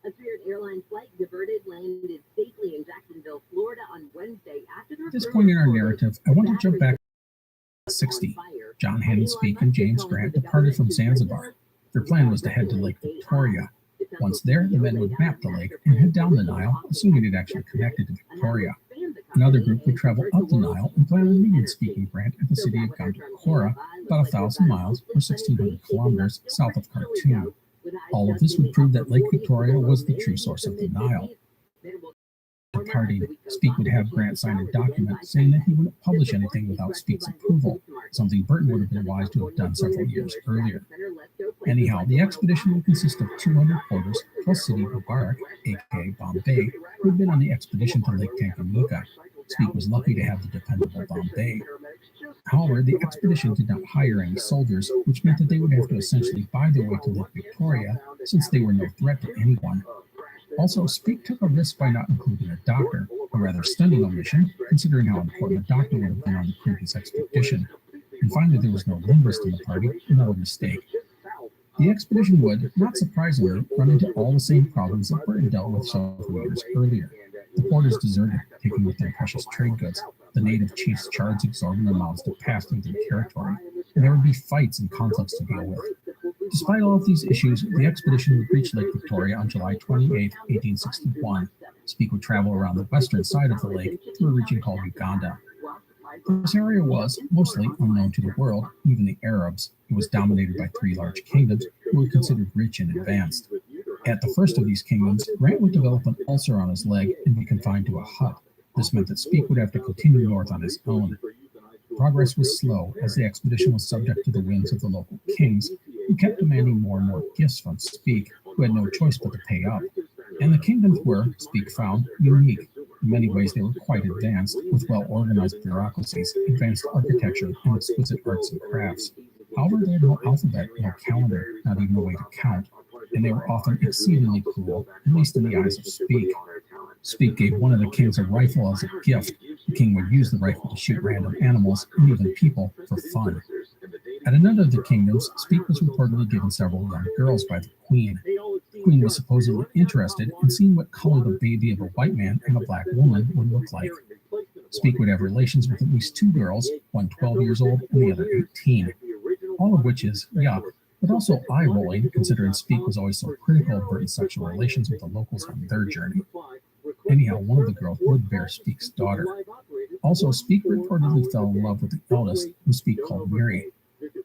A Spirit Airlines flight diverted landed safely in Jacksonville, Florida on Wednesday after At this point in our narrative, I want to jump back to 60. John Hammond Speake and James Grant departed from Zanzibar. Their plan was to head to Lake Victoria. Once there, the men would map the lake and head down the Nile, assuming it actually connected to Victoria. Another group would travel up the Nile and plan on meeting Speake and Grant at the city of Gondokoro, about 1,000 miles or 1,600 kilometers south of Khartoum. All of this would prove that Lake Victoria was the true source of the Nile. Departing, Speake would have Grant sign a document saying that he wouldn't publish anything without Speake's approval, something Burton would have been wise to have done several years earlier. Anyhow, the expedition would consist of 200 porters plus Sidi Mubarak, aka Bombay, who had been on the expedition to Lake Tanganyika. Speake was lucky to have the dependable Bombay. However, the expedition did not hire any soldiers, which meant that they would have to essentially buy their way to Lake Victoria, since they were no threat to anyone. Also, Speake took a risk by not including a doctor, a rather stunning omission, considering how important a doctor would have been on the previous expedition. And finally, there was no linguist in the party, another mistake. The expedition would, not surprisingly, run into all the same problems that Burton dealt with several years earlier. The porters deserted, taking with their precious trade goods. The native chiefs charged exorbitant amounts to pass through their territory, and there would be fights and conflicts to deal with. Despite all of these issues, the expedition would reach Lake Victoria on July 28, 1861. Speake would travel around the western side of the lake through a region called Uganda. This area was mostly unknown to the world, even the Arabs. It was dominated by three large kingdoms who were considered rich and advanced. At the first of these kingdoms, Grant would develop an ulcer on his leg and be confined to a hut. This meant that Speke would have to continue north on his own. Progress was slow, as the expedition was subject to the whims of the local kings, who kept demanding more and more gifts from Speke, who had no choice but to pay up. And the kingdoms were, Speke found, unique. In many ways, they were quite advanced, with well-organized bureaucracies, advanced architecture, and exquisite arts and crafts. However, they had no alphabet, no calendar, not even a way to count, and they were often exceedingly cruel, at least in the eyes of Speke. Speke gave one of the kings a rifle as a gift. The king would use the rifle to shoot random animals and even people for fun. At another of the kingdoms, Speke was reportedly given several young girls by the queen. The queen was supposedly interested in seeing what color the baby of a white man and a black woman would look like. Speke would have relations with at least 2 girls, one 12 years old and the other 18, all of which is yuck, but also eye-rolling, considering Speke was always so critical of Burton's sexual relations with the locals on their journey. Anyhow, one of the girls would bear Speke's daughter. Also, Speke reportedly fell in love with the eldest, who Speke called Mary.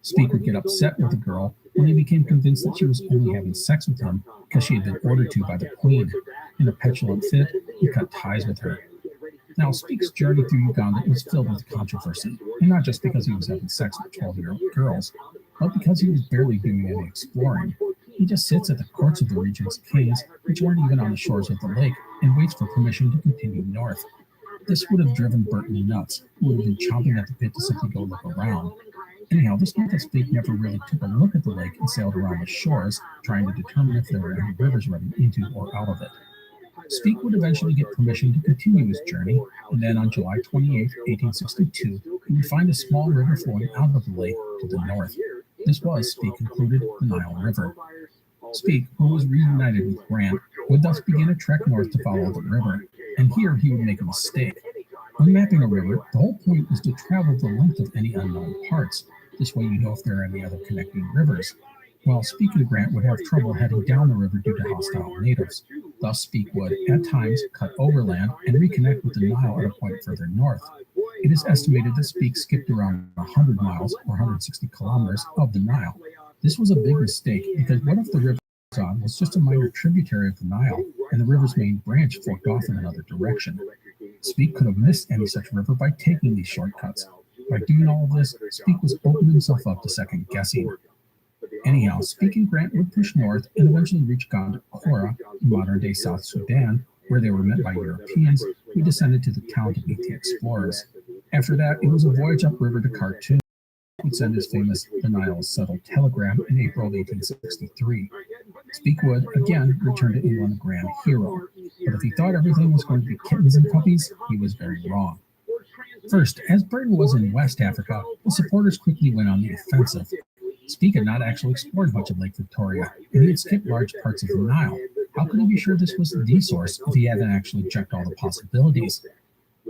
Speke would get upset with the girl when he became convinced that she was only having sex with him because she had been ordered to by the queen. In a petulant fit, he cut ties with her. Now, Speke's journey through Uganda was filled with controversy, and not just because he was having sex with 12-year-old girls, but because he was barely doing any exploring. He just sits at the courts of the region's kings, which weren't even on the shores of the lake, and waits for permission to continue north. This would have driven Burton nuts, who would have been chomping at the bit to simply go look around. Anyhow, this meant that Speke never really took a look at the lake and sailed around the shores, trying to determine if there were any rivers running into or out of it. Speke would eventually get permission to continue his journey, and then on July 28, 1862, he would find a small river flowing out of the lake to the north. This was, Speke concluded, the Nile River. Speke, who was reunited with Grant, would thus begin a trek north to follow the river, and here he would make a mistake. When mapping a river, the whole point is to travel the length of any unknown parts. This way you know if there are any other connecting rivers. While Speke and Grant would have trouble heading down the river due to hostile natives. Thus, Speke would, at times, cut overland and reconnect with the Nile at a point further north. It is estimated that Speke skipped around 100 miles, or 160 kilometers, of the Nile. This was a big mistake, because what if the river on was just a minor tributary of the Nile, and the river's main branch forked off in another direction? Speke could have missed any such river by taking these shortcuts. By doing all of this, Speke was opening himself up to second guessing. Anyhow, Speke and Grant would push north and eventually reach Gondokoro in modern-day South Sudan, where they were met by Europeans who descended to the town to meet the explorers. After that, it was a voyage upriver to Khartoum. He would send his famous "The Nile is Settled" telegram in April of 1863. Speke would, again, return to England a grand hero. But if he thought everything was going to be kittens and puppies, he was very wrong. First, as Burton was in West Africa, the supporters quickly went on the offensive. Speke had not actually explored much of Lake Victoria, and he had skipped large parts of the Nile. How could he be sure this was the source if he hadn't actually checked all the possibilities?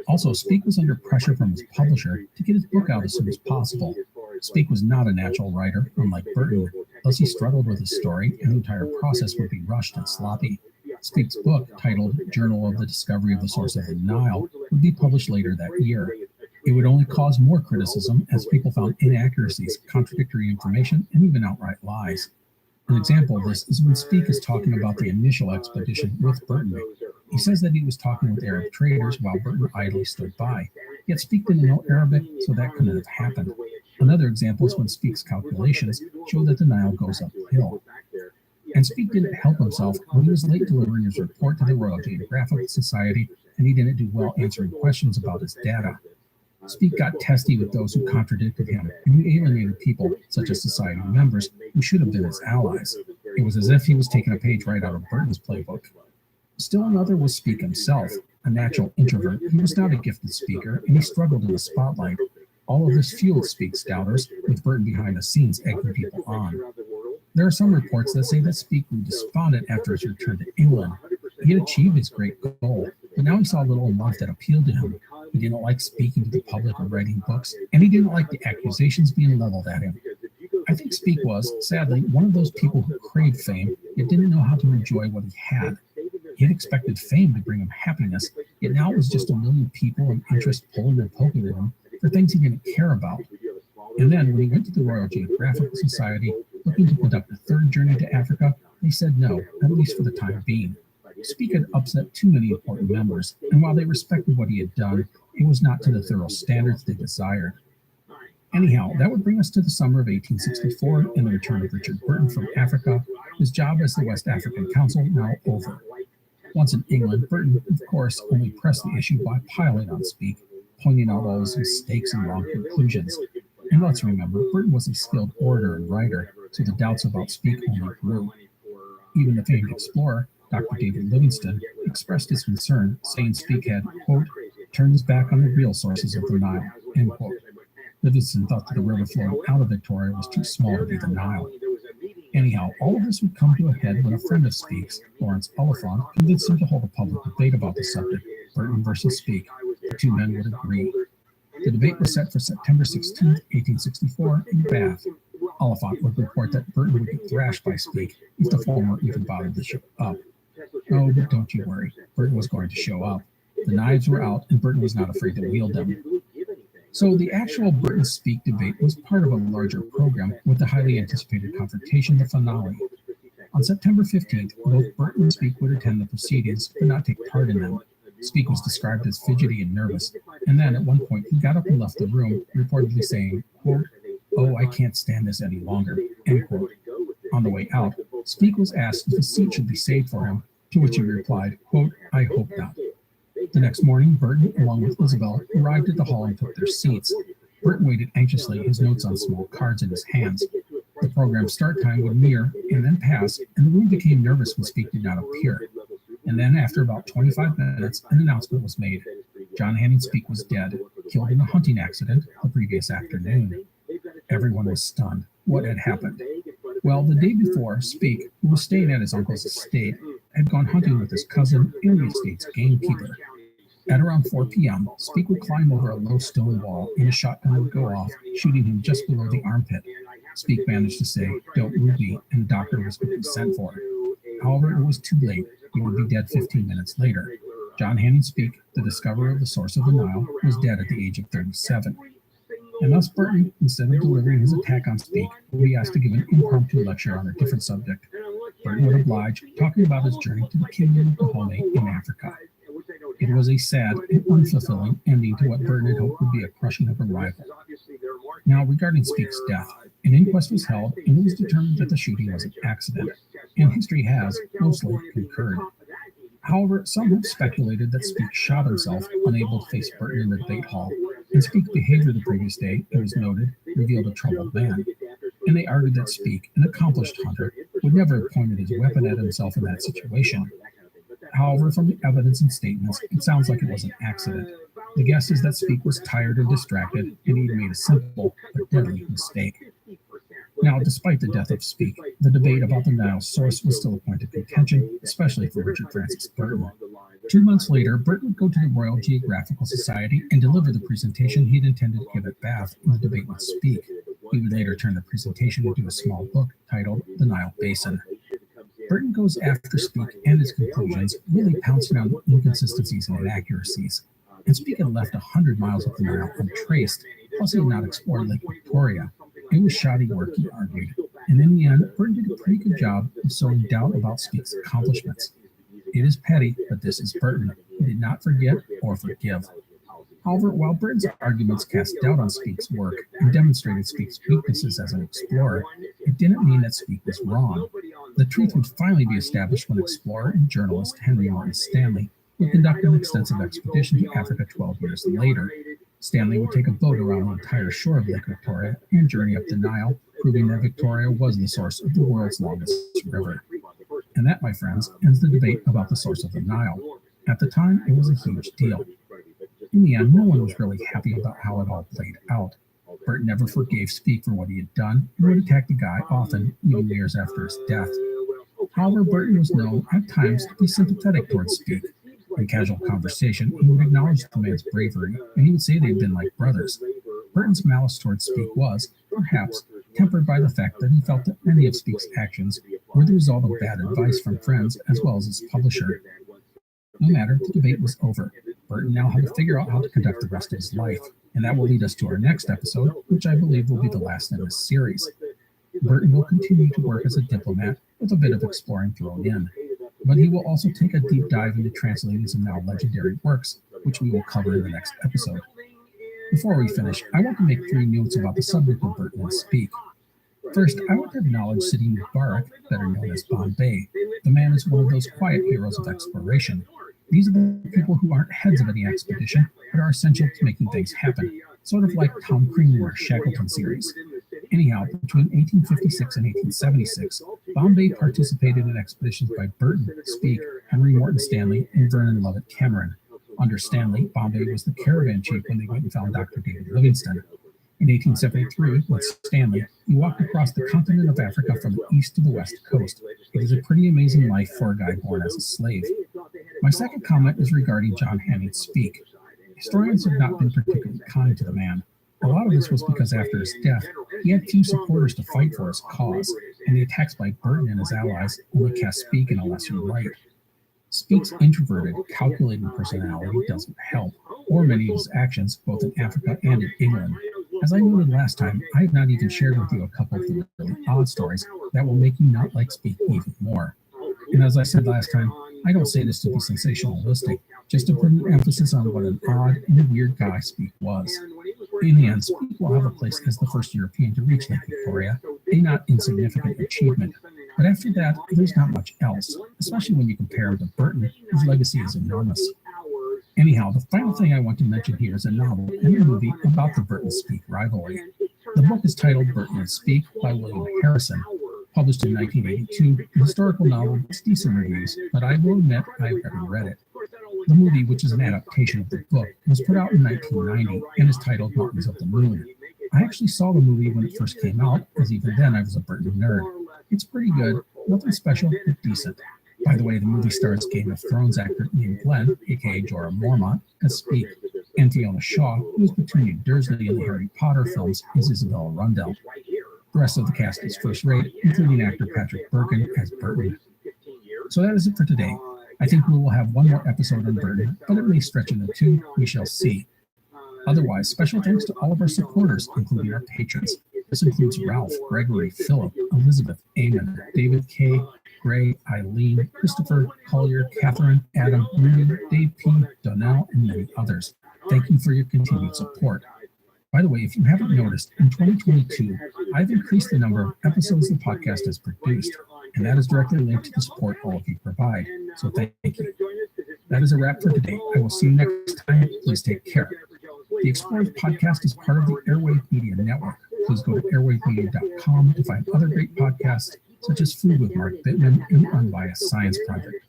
Also, Speke was under pressure from his publisher to get his book out as soon as possible. Speke was not a natural writer, unlike Burton, thus he struggled with his story, and the entire process would be rushed and sloppy. Speke's book, titled Journal of the Discovery of the Source of the Nile, would be published later that year. It would only cause more criticism as people found inaccuracies, contradictory information, and even outright lies. An example of this is when Speke is talking about the initial expedition with Burton. He says that he was talking with Arab traders while Burton idly stood by. Yet Speke didn't know Arabic, so that couldn't have happened. Another example is when Speke's calculations show that the Nile goes uphill. And Speke didn't help himself when he was late delivering his report to the Royal Geographical Society, and he didn't do well answering questions about his data. Speke got testy with those who contradicted him, and he alienated people, such as society members, who should have been his allies. It was as if he was taking a page right out of Burton's playbook. Still another was Speke himself. A natural introvert, he was not a gifted speaker, and he struggled in the spotlight. All of this fueled Speke's doubters, with Burton behind the scenes egging people on. There are some reports that say that Speke grew despondent after his return to England. He had achieved his great goal, but now he saw little in life that appealed to him. He didn't like speaking to the public or writing books, and he didn't like the accusations being leveled at him. I think Speke was, sadly, one of those people who craved fame, yet didn't know how to enjoy what he had. He had expected fame to bring him happiness, yet now it was just a million people and interests pulling and poking at him for things he didn't care about. And then, when he went to the Royal Geographical Society, looking to conduct a third journey to Africa, they said no, at least for the time being. Speak had upset too many important members, and while they respected what he had done, it was not to the thorough standards they desired. Anyhow, that would bring us to the summer of 1864 and the return of Richard Burton from Africa, his job as the West African Council now over. Once in England, Burton, of course, only pressed the issue by piling on Speak, pointing out all his mistakes and wrong conclusions. And let's remember, Burton was a skilled orator and writer, so the doubts about Speak only grew. Even the famed explorer, Dr. David Livingstone, expressed his concern, saying Speak had, quote, turned his back on the real sources of the Nile, end quote. Livingstone thought that the river flowing out of Victoria was too small to be the Nile. Anyhow, all of this would come to a head when a friend of Speak's, Lawrence Oliphant, convinced him to hold a public debate about the subject, Burton versus Speak. The two men would agree. The debate was set for September 16, 1864, in Bath. Oliphant would report that Burton would get thrashed by Speak if the former even bothered to show up. Oh, but don't you worry, Burton was going to show up. The knives were out, and Burton was not afraid to wield them. So the actual Burton-Speak debate was part of a larger program with the highly anticipated confrontation, the finale. On September 15th, both Burton and Speak would attend the proceedings, but not take part in them. Speak was described as fidgety and nervous, and then at one point he got up and left the room, reportedly saying, quote, oh, I can't stand this any longer, end quote. On the way out, Speak was asked if a seat should be saved for him, to which he replied, quote, I hope not. The next morning, Burton, along with Isabel, arrived at the hall and took their seats. Burton waited anxiously, his notes on small cards in his hands. The program's start time would near and then pass, and the room became nervous when Speak did not appear. And then, after about 25 minutes, an announcement was made. John Hanning Speak was dead, killed in a hunting accident the previous afternoon. Everyone was stunned. What had happened? Well, the day before, Speak, who was staying at his uncle's estate, had gone hunting with his cousin and the estate's gamekeeper. At around 4 p.m., Speak would climb over a low stone wall and a shotgun would go off, shooting him just below the armpit. Speak managed to say, don't move me, and a doctor was quickly sent for. However, it was too late. He would be dead 15 minutes later. John Hanning Speak, the discoverer of the source of the Nile, was dead at the age of 37. And thus Burton, instead of delivering his attack on Speak, would be asked to give an impromptu lecture on a different subject. Burton would oblige, talking about his journey to the kingdom of Dahomey in Africa. It was a sad and unfulfilling ending to what Burton had hoped would be a crushing of a rival. Now, regarding Speak's death, an inquest was held and it was determined that the shooting was an accident, and history has, mostly, concurred. However, some have speculated that Speak shot himself, unable to face Burton in the debate hall, and Speak's behavior the previous day, it was noted, revealed a troubled man. And they argued that Speak, an accomplished hunter, would never have pointed his weapon at himself in that situation. However, from the evidence and statements, it sounds like it was an accident. The guess is that Speak was tired and distracted, and he made a simple but deadly mistake. Now, despite the death of Speak, the debate about the Nile's source was still a point of contention, especially for Richard Francis Burton. 2 months later, Burton would go to the Royal Geographical Society and deliver the presentation he had intended to give at Bath in the debate with Speak. He would later turn the presentation into a small book titled The Nile Basin. Burton goes after Speak and his conclusions, really pouncing on the inconsistencies and inaccuracies. And Speak had left 100 miles of the Nile untraced, plus he had not explored Lake Victoria. It was shoddy work, he argued, and in the end, Burton did a pretty good job of sowing doubt about Speak's accomplishments. It is petty, but this is Burton. He did not forget or forgive. However, while Burton's arguments cast doubt on Speak's work and demonstrated Speak's weaknesses as an explorer, it didn't mean that Speak was wrong. The truth would finally be established when explorer and journalist Henry Morton Stanley would conduct an extensive expedition to Africa 12 years later. Stanley would take a boat around the entire shore of Lake Victoria and journey up the Nile, proving that Victoria was the source of the world's longest river. And that, my friends, ends the debate about the source of the Nile. At the time, it was a huge deal. In the end, no one was really happy about how it all played out. Burton never forgave Speak for what he had done and would attack the guy often, even years after his death. However, Burton was known at times to be sympathetic towards Speak. In casual conversation, he would acknowledge the man's bravery, and he would say they had been like brothers. Burton's malice towards Speak was, perhaps, tempered by the fact that he felt that many of Speak's actions were the result of bad advice from friends as well as his publisher. No matter, the debate was over. Burton now had to figure out how to conduct the rest of his life, and that will lead us to our next episode, which I believe will be the last in this series. Burton will continue to work as a diplomat with a bit of exploring thrown in, but he will also take a deep dive into translating some now legendary works, which we will cover in the next episode. Before we finish, I want to make 3 notes about the subject of Burton and Speak. First, I want to acknowledge Sidi Mubarak, better known as Bombay. The man is one of those quiet heroes of exploration. These are the people who aren't heads of any expedition, but are essential to making things happen, sort of like Tom Crean in our Shackleton series. Anyhow, between 1856 and 1876, Bombay participated in expeditions by Burton, Speake, Henry Morton Stanley, and Vernon Lovett Cameron. Under Stanley, Bombay was the caravan chief when they went and found Dr. David Livingstone. In 1873, with Stanley, he walked across the continent of Africa from the east to the west coast. It is a pretty amazing life for a guy born as a slave. My second comment is regarding John Hanning's Speak. Historians have not been particularly kind to the man. A lot of this was because after his death, he had few supporters to fight for his cause, and the attacks by Burton and his allies only cast Speake in a lesser light. Speake's introverted, calculating personality doesn't help, or many of his actions, both in Africa and in England. As I noted last time, I have not even shared with you a couple of the really odd stories that will make you not like Speake even more. And as I said last time, I don't say this to be sensationalistic, just to put an emphasis on what an odd and weird guy Speake was. In the end, Speake will have a place as the first European to reach Lake Victoria, a not insignificant achievement. But after that, there's not much else, especially when you compare him to Burton, whose legacy is enormous. Anyhow, the final thing I want to mention here is a novel and a movie about the Burton-Speake rivalry. The book is titled Burton and Speake by William Harrison. Published in 1982, the historical novel gets decent reviews, but I will admit I've never read it. The movie, which is an adaptation of the book, was put out in 1990 and is titled Mountains of the Moon. I actually saw the movie when it first came out, as even then I was a Burton nerd. It's pretty good, nothing special, but decent. By the way, the movie stars Game of Thrones actor Ian Glenn, aka Jorah Mormont, as Speake, and Fiona Shaw, who is Petunia Dursley in the Harry Potter films, as Isabella Rundell. The rest of the cast is first-rate, including actor Patrick Bergen as Burton. So that is it for today. I think we will have one more episode on Burton, but it may stretch into 2, we shall see. Otherwise, special thanks to all of our supporters, including our patrons. This includes Ralph, Gregory, Philip, Elizabeth, Eamon, David K., Gray, Eileen, Christopher, Collier, Catherine, Adam, Ruben, Dave P., Donnell, and many others. Thank you for your continued support. By the way, if you haven't noticed, in 2022, I've increased the number of episodes the podcast has produced, and that is directly linked to the support all of you provide. So thank you. That is a wrap for today. I will see you next time. Please take care. The Explorers podcast is part of the Airwave Media Network. Please go to airwavemedia.com to find other great podcasts, such as Food with Mark Bittman and the Unbiased Science Project.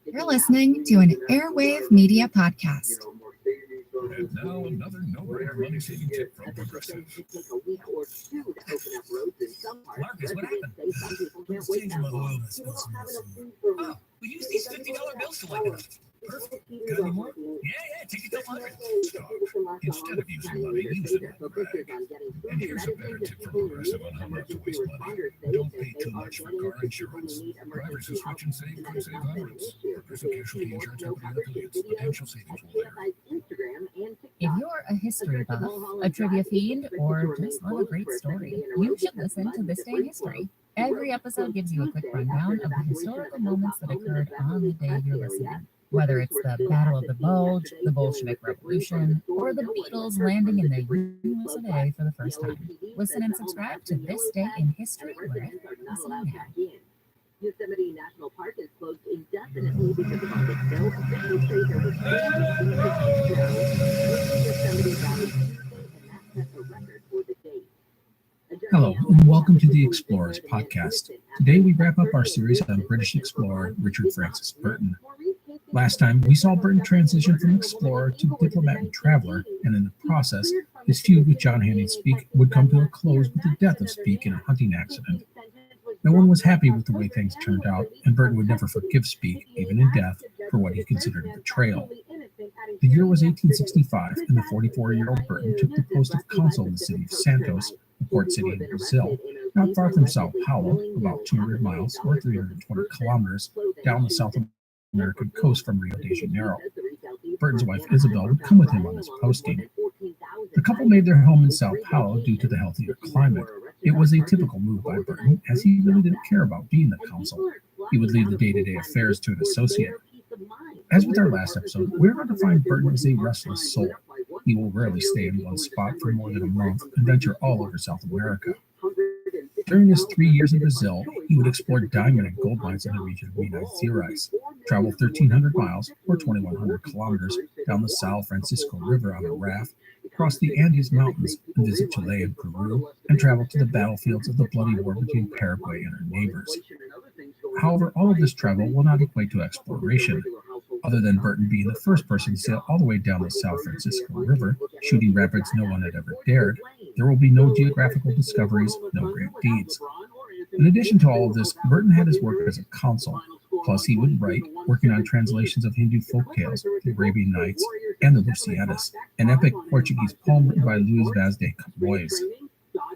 You're listening to an Airwave Media podcast. And now another no-brainer money-saving tip from Progressive. Marcus, what happened? Let's change my oil that's supposed to be. Oh, we use these $50 bills to light it up. Perfect. Got any more? Yeah, take a couple hundred. Stock. Instead of using money, use it like brag. And here's a better tip from Progressive on how not to waste money. Don't pay too much for car insurance. Drivers who switch and save could save hundreds. Progressive Casualty Insurance Company and affiliates. Potential savings will vary. If you're a history buff, a trivia fiend, or just love a great story, you should listen to This Day in History. Every episode gives you a quick rundown of the historical moments that occurred on the day you're listening. Whether it's the Battle of the Bulge, the Bolshevik Revolution, or the Beatles landing in the US of A for the first time. Listen and subscribe to This Day in History wherever you listen now. Yosemite National Park is closed indefinitely because of all the snow. Officials say there was Yosemite Valley and that sets a record for the date. Hello, and welcome to the Explorers podcast. Today we wrap up our series on British explorer Richard Francis Burton. Last time, we saw Burton transition from explorer to diplomat and traveler, and in the process, his feud with John Hanning Speake would come to a close with the death of Speake in a hunting accident. No one was happy with the way things turned out, and Burton would never forgive Speake, even in death, for what he considered a betrayal. The year was 1865, and the 44-year-old Burton took the post of consul in the city of Santos, a port city in Brazil, not far from Sao Paulo, about 200 miles or 320 kilometers down the South American coast from Rio de Janeiro. Burton's wife Isabel would come with him on this posting. The couple made their home in Sao Paulo due to the healthier climate. It was a typical move by Burton, as he really didn't care about being the consul. He would leave the day-to-day affairs to an associate. As with our last episode, we're going to find Burton is a restless soul. He will rarely stay in one spot for more than a month and venture all over South America. During his 3 years in Brazil, he would explore diamond and gold mines in the region of Minas Gerais, travel 1,300 miles or 2,100 kilometers down the São Francisco River on a raft, cross the Andes Mountains and visit Chile and Peru, and travel to the battlefields of the bloody war between Paraguay and her neighbors. However, all of this travel will not equate to exploration. Other than Burton being the first person to sail all the way down the São Francisco River, shooting rapids no one had ever dared, there will be no geographical discoveries, no great deeds. In addition to all of this, Burton had his work as a consul. Plus, he would write, working on translations of Hindu folktales, the Arabian Nights, and the Lusíadas, an epic Portuguese poem written by Luís Vaz de Camões.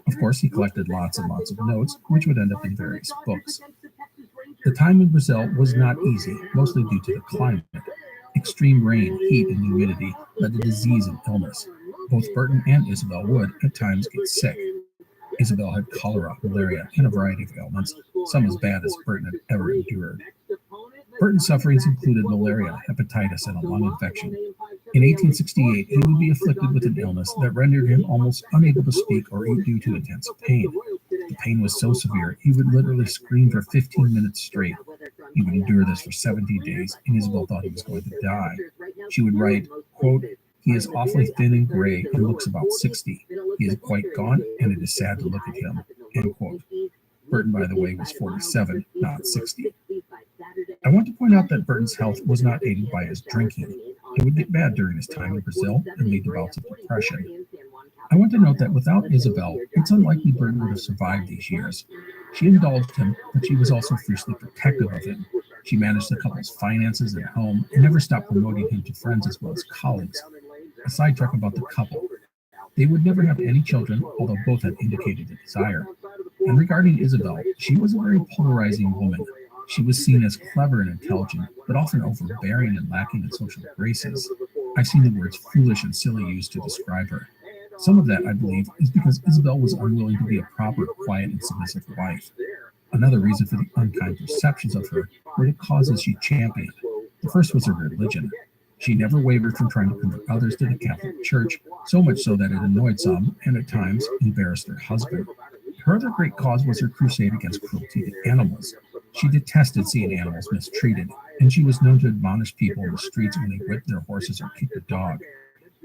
Of course, he collected lots and lots of notes, which would end up in various books. The time in Brazil was not easy, mostly due to the climate. Extreme rain, heat, and humidity led to disease and illness. Both Burton and Isabel would, at times, get sick. Isabel had cholera, malaria, and a variety of ailments, some as bad as Burton had ever endured. Burton's sufferings included malaria, hepatitis, and a lung infection. In 1868, he would be afflicted with an illness that rendered him almost unable to speak or eat due to intense pain. The pain was so severe, he would literally scream for 15 minutes straight. He would endure this for 70 days, and Isabel thought he was going to die. She would write, quote, "He is awfully thin and gray and looks about 60. He is quite gaunt, and it is sad to look at him," end quote. Burton, by the way, was 47, not 60. I want to point out that Burton's health was not aided by his drinking. It would get bad during his time in Brazil and lead to bouts of depression. I want to note that without Isabel, it's unlikely Burton would have survived these years. She indulged him, but she was also fiercely protective of him. She managed the couple's finances and home and never stopped promoting him to friends as well as colleagues. A sidetrack about the couple. They would never have any children, although both had indicated a desire. And regarding Isabel, she was a very polarizing woman. She was seen as clever and intelligent, but often overbearing and lacking in social graces. I've seen the words foolish and silly used to describe her. Some of that, I believe, is because Isabel was unwilling to be a proper, quiet, and submissive wife. Another reason for the unkind perceptions of her were the causes she championed. The first was her religion. She never wavered from trying to convert others to the Catholic Church, so much so that it annoyed some, and at times embarrassed her husband. Her other great cause was her crusade against cruelty to animals. She detested seeing animals mistreated, and she was known to admonish people in the streets when they whipped their horses or kicked a dog.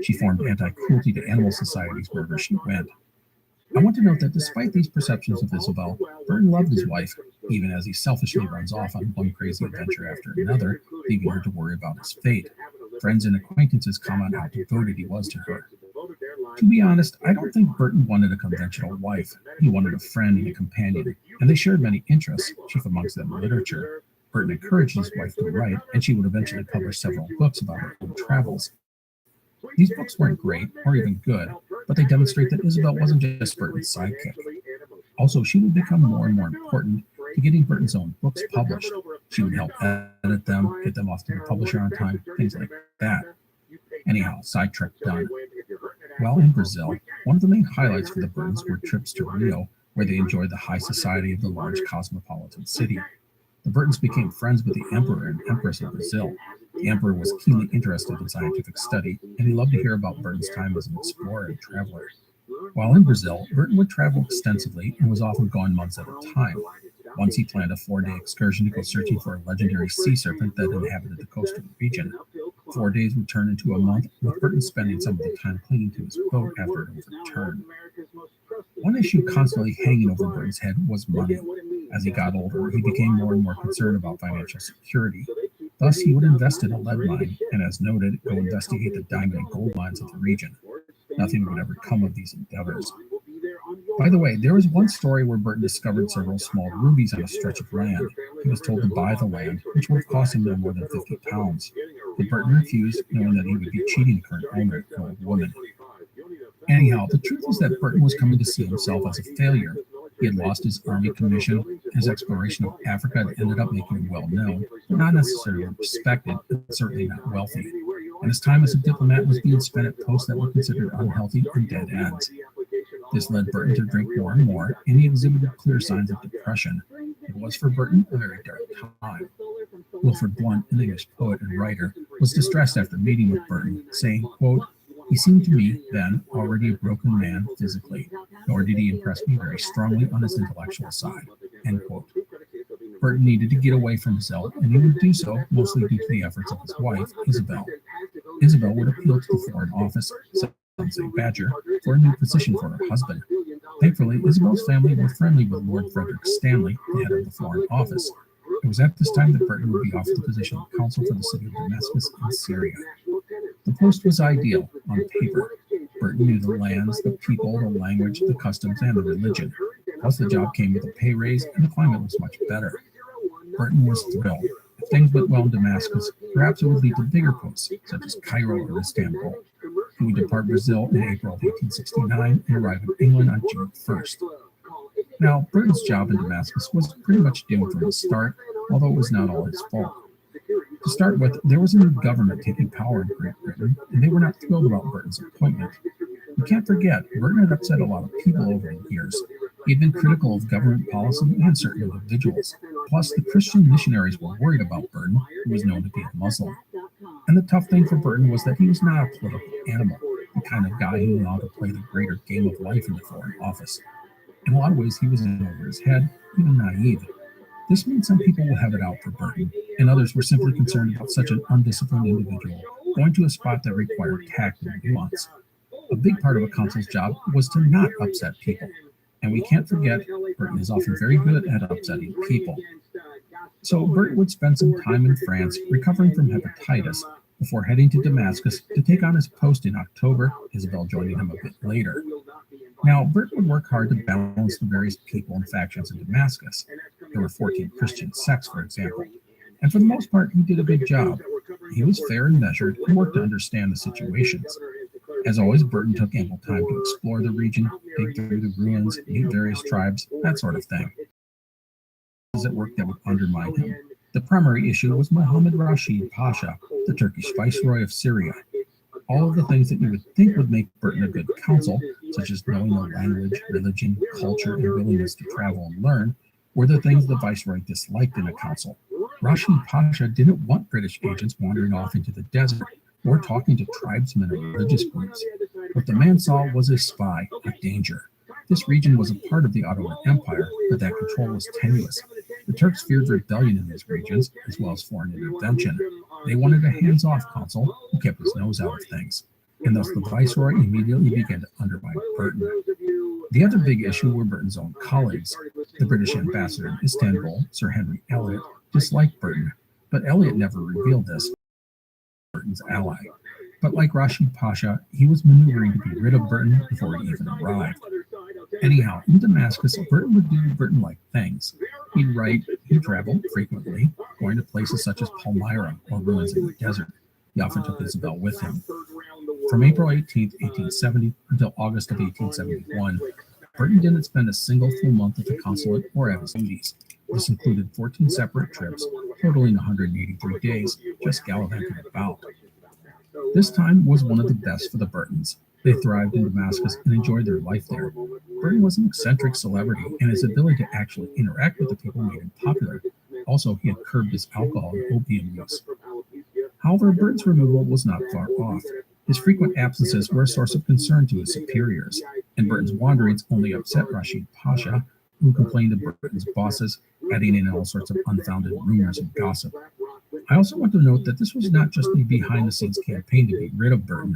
She formed anti-cruelty to animal societies wherever she went. I want to note that despite these perceptions of Isabel, Burton loved his wife, even as he selfishly runs off on one crazy adventure after another, leaving her to worry about his fate. Friends and acquaintances comment how devoted he was to her. To be honest, I don't think Burton wanted a conventional wife. He wanted a friend and a companion, and they shared many interests, chief amongst them literature. Burton encouraged his wife to write, and she would eventually publish several books about her own travels. These books weren't great, or even good, but they demonstrate that Isabel wasn't just Burton's sidekick. Also, she would become more and more important to getting Burton's own books published. She would help edit them, get them off to the publisher on time, things like that. Anyhow, sidetrack done. While in Brazil, one of the main highlights for the Burtons were trips to Rio, where they enjoyed the high society of the large cosmopolitan city. The Burtons became friends with the Emperor and Empress of Brazil. The Emperor was keenly interested in scientific study, and he loved to hear about Burton's time as an explorer and traveler. While in Brazil, Burton would travel extensively and was often gone months at a time. Once he planned a 4-day excursion to go searching for a legendary sea serpent that inhabited the coastal region. 4 days would turn into a month, with Burton spending some of the time clinging to his boat after it was returned. One issue constantly hanging over Burton's head was money. As he got older, he became more and more concerned about financial security. Thus, he would invest in a lead mine, and as noted, go investigate the diamond and gold mines of the region. Nothing would ever come of these endeavors. By the way, there was one story where Burton discovered several small rubies on a stretch of land. He was told to buy the land, which would have cost him no more than 50 pounds. But Burton refused, knowing that he would be cheating the current owner, an old woman. Anyhow, the truth was that Burton was coming to see himself as a failure. He had lost his army commission. His exploration of Africa had ended up making him well known, but not necessarily respected, but certainly not wealthy. and his time as a diplomat was being spent at posts that were considered unhealthy and dead ends. This led Burton to drink more and more, and he exhibited clear signs of depression. It was for Burton a very dark time. Wilfred Blunt, an English poet and writer, was distressed after meeting with Burton, saying, quote, "He seemed to me, then, already a broken man physically, nor did he impress me very strongly on his intellectual side." End quote. Burton needed to get away from Zell, and he would do so mostly due to the efforts of his wife, Isabel. Isabel would appeal to the Foreign Office, St. Badger, for a new position for her husband. Thankfully, Isabel's family were friendly with Lord Frederick Stanley, the head of the Foreign Office. It was at this time that Burton would be offered the position of counsel for the city of Damascus in Syria. The post was ideal on paper. Burton knew the lands, the people, the language, the customs, and the religion. Plus, the job came with a pay raise, and the climate was much better. Burton was thrilled. If things went well in Damascus, perhaps it would lead to bigger posts, such as Cairo or Istanbul. He would depart Brazil in April of 1869 and arrive in England on June 1st. Now, Burton's job in Damascus was pretty much doomed from the start, although it was not all his fault. To start with, there was a new government taking power in Great Britain, and they were not thrilled about Burton's appointment. You can't forget, Burton had upset a lot of people over the years. He had been critical of government policy and certain individuals. Plus, the Christian missionaries were worried about Burton, who was known to be a Muslim. And the tough thing for Burton was that he was not a political animal, the kind of guy who knew how to play the greater game of life in the Foreign Office. In a lot of ways, he was in over his head, even naive. This means some people will have it out for Burton, and others were simply concerned about such an undisciplined individual going to a spot that required tact and nuance. A big part of a consul's job was to not upset people. And we can't forget, Burton is often very good at upsetting people. So Burton would spend some time in France recovering from hepatitis before heading to Damascus to take on his post in October, Isabel joining him a bit later. Now, Burton would work hard to balance the various people and factions in Damascus. There were 14 Christian sects, for example. And for the most part, he did a good job. He was fair and measured and worked to understand the situations. As always, Burton took ample time to explore the region, dig through the ruins, meet various tribes, that sort of thing. At work that would undermine him. The primary issue was Muhammad Rashid Pasha, the Turkish viceroy of Syria. All of the things that you would think would make Burton a good counsel, such as knowing the language, religion, culture, and willingness to travel and learn, were the things the viceroy disliked in a counsel. Rashid Pasha didn't want British agents wandering off into the desert or talking to tribesmen or religious groups. What the man saw was a spy, a danger. This region was a part of the Ottoman Empire, but that control was tenuous. The Turks feared rebellion in these regions, as well as foreign intervention. They wanted a hands-off consul who kept his nose out of things. And thus the viceroy immediately began to undermine Burton. The other big issue were Burton's own colleagues. The British ambassador in Istanbul, Sir Henry Elliot, disliked Burton, but Elliot never revealed this. Burton's ally. But like Rashid Pasha, he was maneuvering to be rid of Burton before he even arrived. Anyhow, in Damascus, Burton would do Burton-like things. He'd write, he'd travel frequently, going to places such as Palmyra or ruins in the desert. He often took Isabel with him. From April 18, 1870 until August of 1871, Burton didn't spend a single full month at the consulate or at his duties. This included 14 separate trips, totaling 183 days, just gallivanting about. This time was one of the best for the Burtons. They thrived in Damascus and enjoyed their life there. Burton was an eccentric celebrity, and his ability to actually interact with the people made him popular. Also, he had curbed his alcohol and opium use. However, Burton's removal was not far off. His frequent absences were a source of concern to his superiors, and Burton's wanderings only upset Rashid Pasha, who complained to Burton's bosses, adding in all sorts of unfounded rumors and gossip. I also want to note that this was not just a behind-the-scenes campaign to get rid of Burton.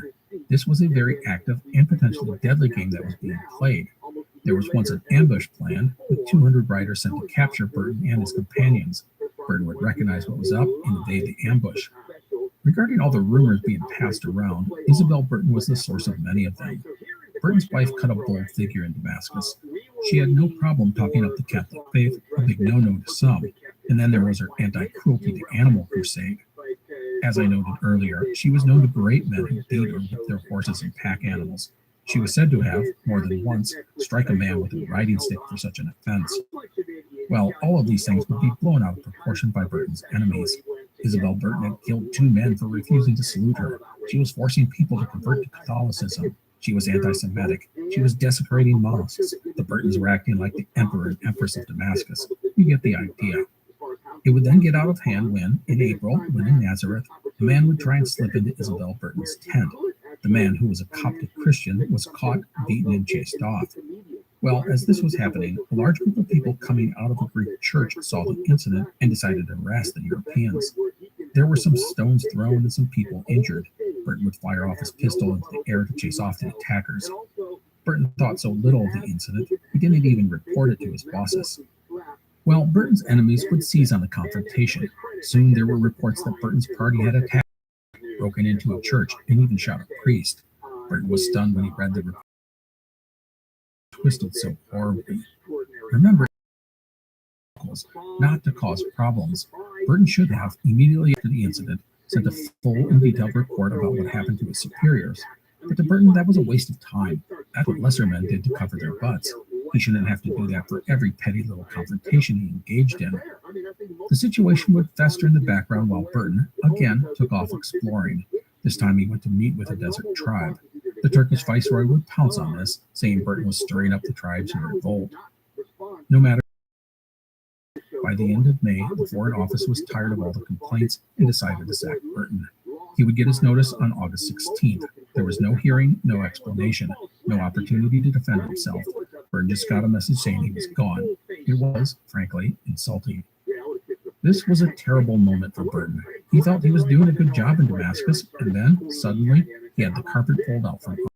This was a very active and potentially deadly game that was being played. There was once an ambush plan, with 200 riders sent to capture Burton and his companions. Burton would recognize what was up and evade the ambush. Regarding all the rumors being passed around, Isabel Burton was the source of many of them. Burton's wife cut a bold figure in Damascus. She had no problem talking up the Catholic faith, a big no-no to some, and then there was her anti-cruelty to animal crusade. As I noted earlier, she was known to berate men who beat or whipped their horses and pack animals. She was said to have, more than once, struck a man with a riding stick for such an offense. Well, all of these things would be blown out of proportion by Burton's enemies. Isabel Burton had killed 2 men for refusing to salute her. She was forcing people to convert to Catholicism. She was anti-Semitic. She was desecrating mosques. The Burtons were acting like the Emperor and Empress of Damascus. You get the idea. It would then get out of hand when, in April, when in Nazareth, a man would try and slip into Isabel Burton's tent. The man, who was a Coptic Christian, was caught, beaten, and chased off. Well, as this was happening, a large group of people coming out of a Greek church saw the incident and decided to harass the Europeans. There were some stones thrown and some people injured. Burton would fire off his pistol into the air to chase off the attackers. Burton thought so little of the incident, he didn't even report it to his bosses. Well, Burton's enemies would seize on the confrontation. Soon there were reports that Burton's party had attacked, broken into a church, and even shot a priest. Burton was stunned when he read the report. Twisted so horribly. Remember, not to cause problems. Burton should have, immediately after the incident, sent a full and detailed report about what happened to his superiors. But to Burton, that was a waste of time. That's what lesser men did to cover their butts. He shouldn't have to do that for every petty little confrontation he engaged in. The situation would fester in the background while Burton, again, took off exploring. This time he went to meet with a desert tribe. The Turkish viceroy would pounce on this, saying Burton was stirring up the tribes in revolt. No matter. By the end of May, the Foreign Office was tired of all the complaints and decided to sack Burton. He would get his notice on August 16th. There was no hearing, no explanation, no opportunity to defend himself. Burton just got a message saying he was gone. It was, frankly, insulting. This was a terrible moment for Burton. He felt he was doing a good job in Damascus, and then, suddenly, he had the carpet pulled out from him.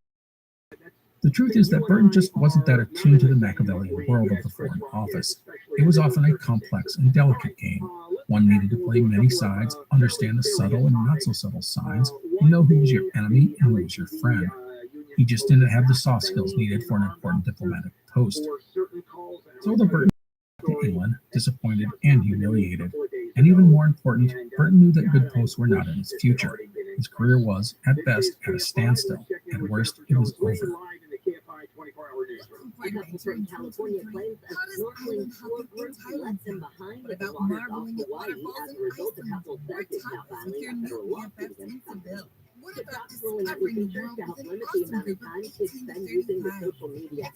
The truth is that Burton just wasn't that attuned to the Machiavellian world of the Foreign Office. It was often a complex and delicate game. One needed to play many sides, understand the subtle and not so subtle signs, and know who was your enemy and who was your friend. He just didn't have the soft skills needed for an important diplomatic post. So the Burton went to England, disappointed and humiliated. And even more important, Burton knew that good posts were not in his future. His career was, at best, at a standstill. At worst, it was over. A couple from California claims a snorkeling tour group left them behind in the waters off Hawaii as a result. The couple says it's now filing a federal lawsuit against them. The top rolling out features to help limit the amount of time kids spend using the social media app.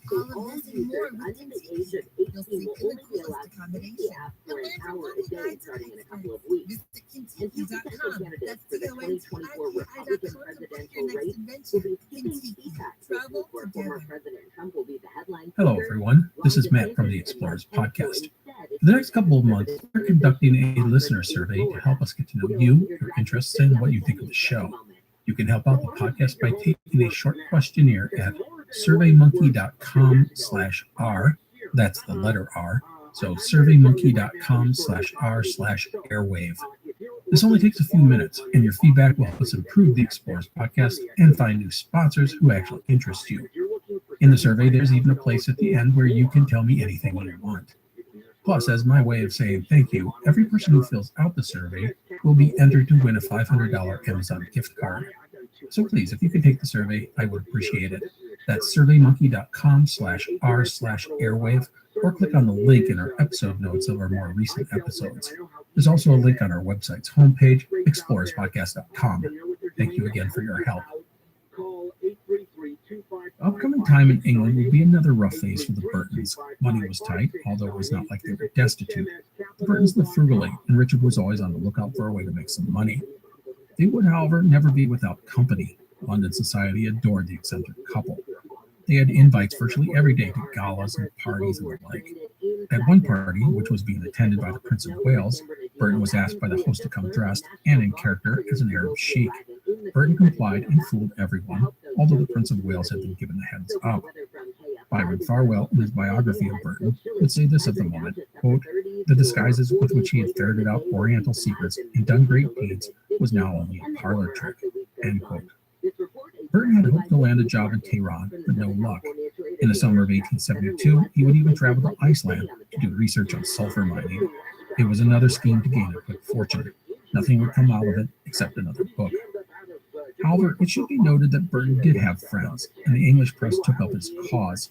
So all users under the age of 18 will only be allowed to use the app for an hour a day starting in a couple of weeks. And two potential candidates for the 2024 Republican presidential race will be skipping TPAC, where former President Trump will be the headline. Hello, everyone. This is Matt from the Explorers Podcast. For the next couple of months, we're conducting a listener survey to help us get to know you, your interests, and what you think of the show. You can help out the podcast by taking a short questionnaire at surveymonkey.com/r. That's the letter R. So surveymonkey.com/r/airwave. This only takes a few minutes, and your feedback will help us improve the Explorers Podcast and find new sponsors who actually interest you. In the survey, there's even a place at the end where you can tell me anything you want. Plus, as my way of saying thank you, every person who fills out the survey will be entered to win a $500 Amazon gift card. So please, if you could take the survey, I would appreciate it. That's surveymonkey.com/r/airwave, or click on the link in our episode notes of our more recent episodes. There's also a link on our website's homepage, explorerspodcast.com. Thank you again for your help. Upcoming time in England will be another rough phase for the Burtons. Money was tight, although it was not like they were destitute. The Burtons lived frugally, and Richard was always on the lookout for a way to make some money. They would, however, never be without company. London society adored the eccentric couple. They had invites virtually every day to galas and parties and the like. At one party, which was being attended by the Prince of Wales, Burton was asked by the host to come dressed and in character as an Arab sheik. Burton complied and fooled everyone, although the Prince of Wales had been given a heads up. Byron Farwell, in his biography of Burton, would say this of the moment, quote, "The disguises with which he had ferreted out Oriental secrets and done great deeds was now only a parlor trick," end quote. Burton had hoped to land a job in Tehran, but no luck. In the summer of 1872, he would even travel to Iceland to do research on sulfur mining. It was another scheme to gain a quick fortune. Nothing would come out of it except another book. However, it should be noted that Burton did have friends, and the English press took up his cause.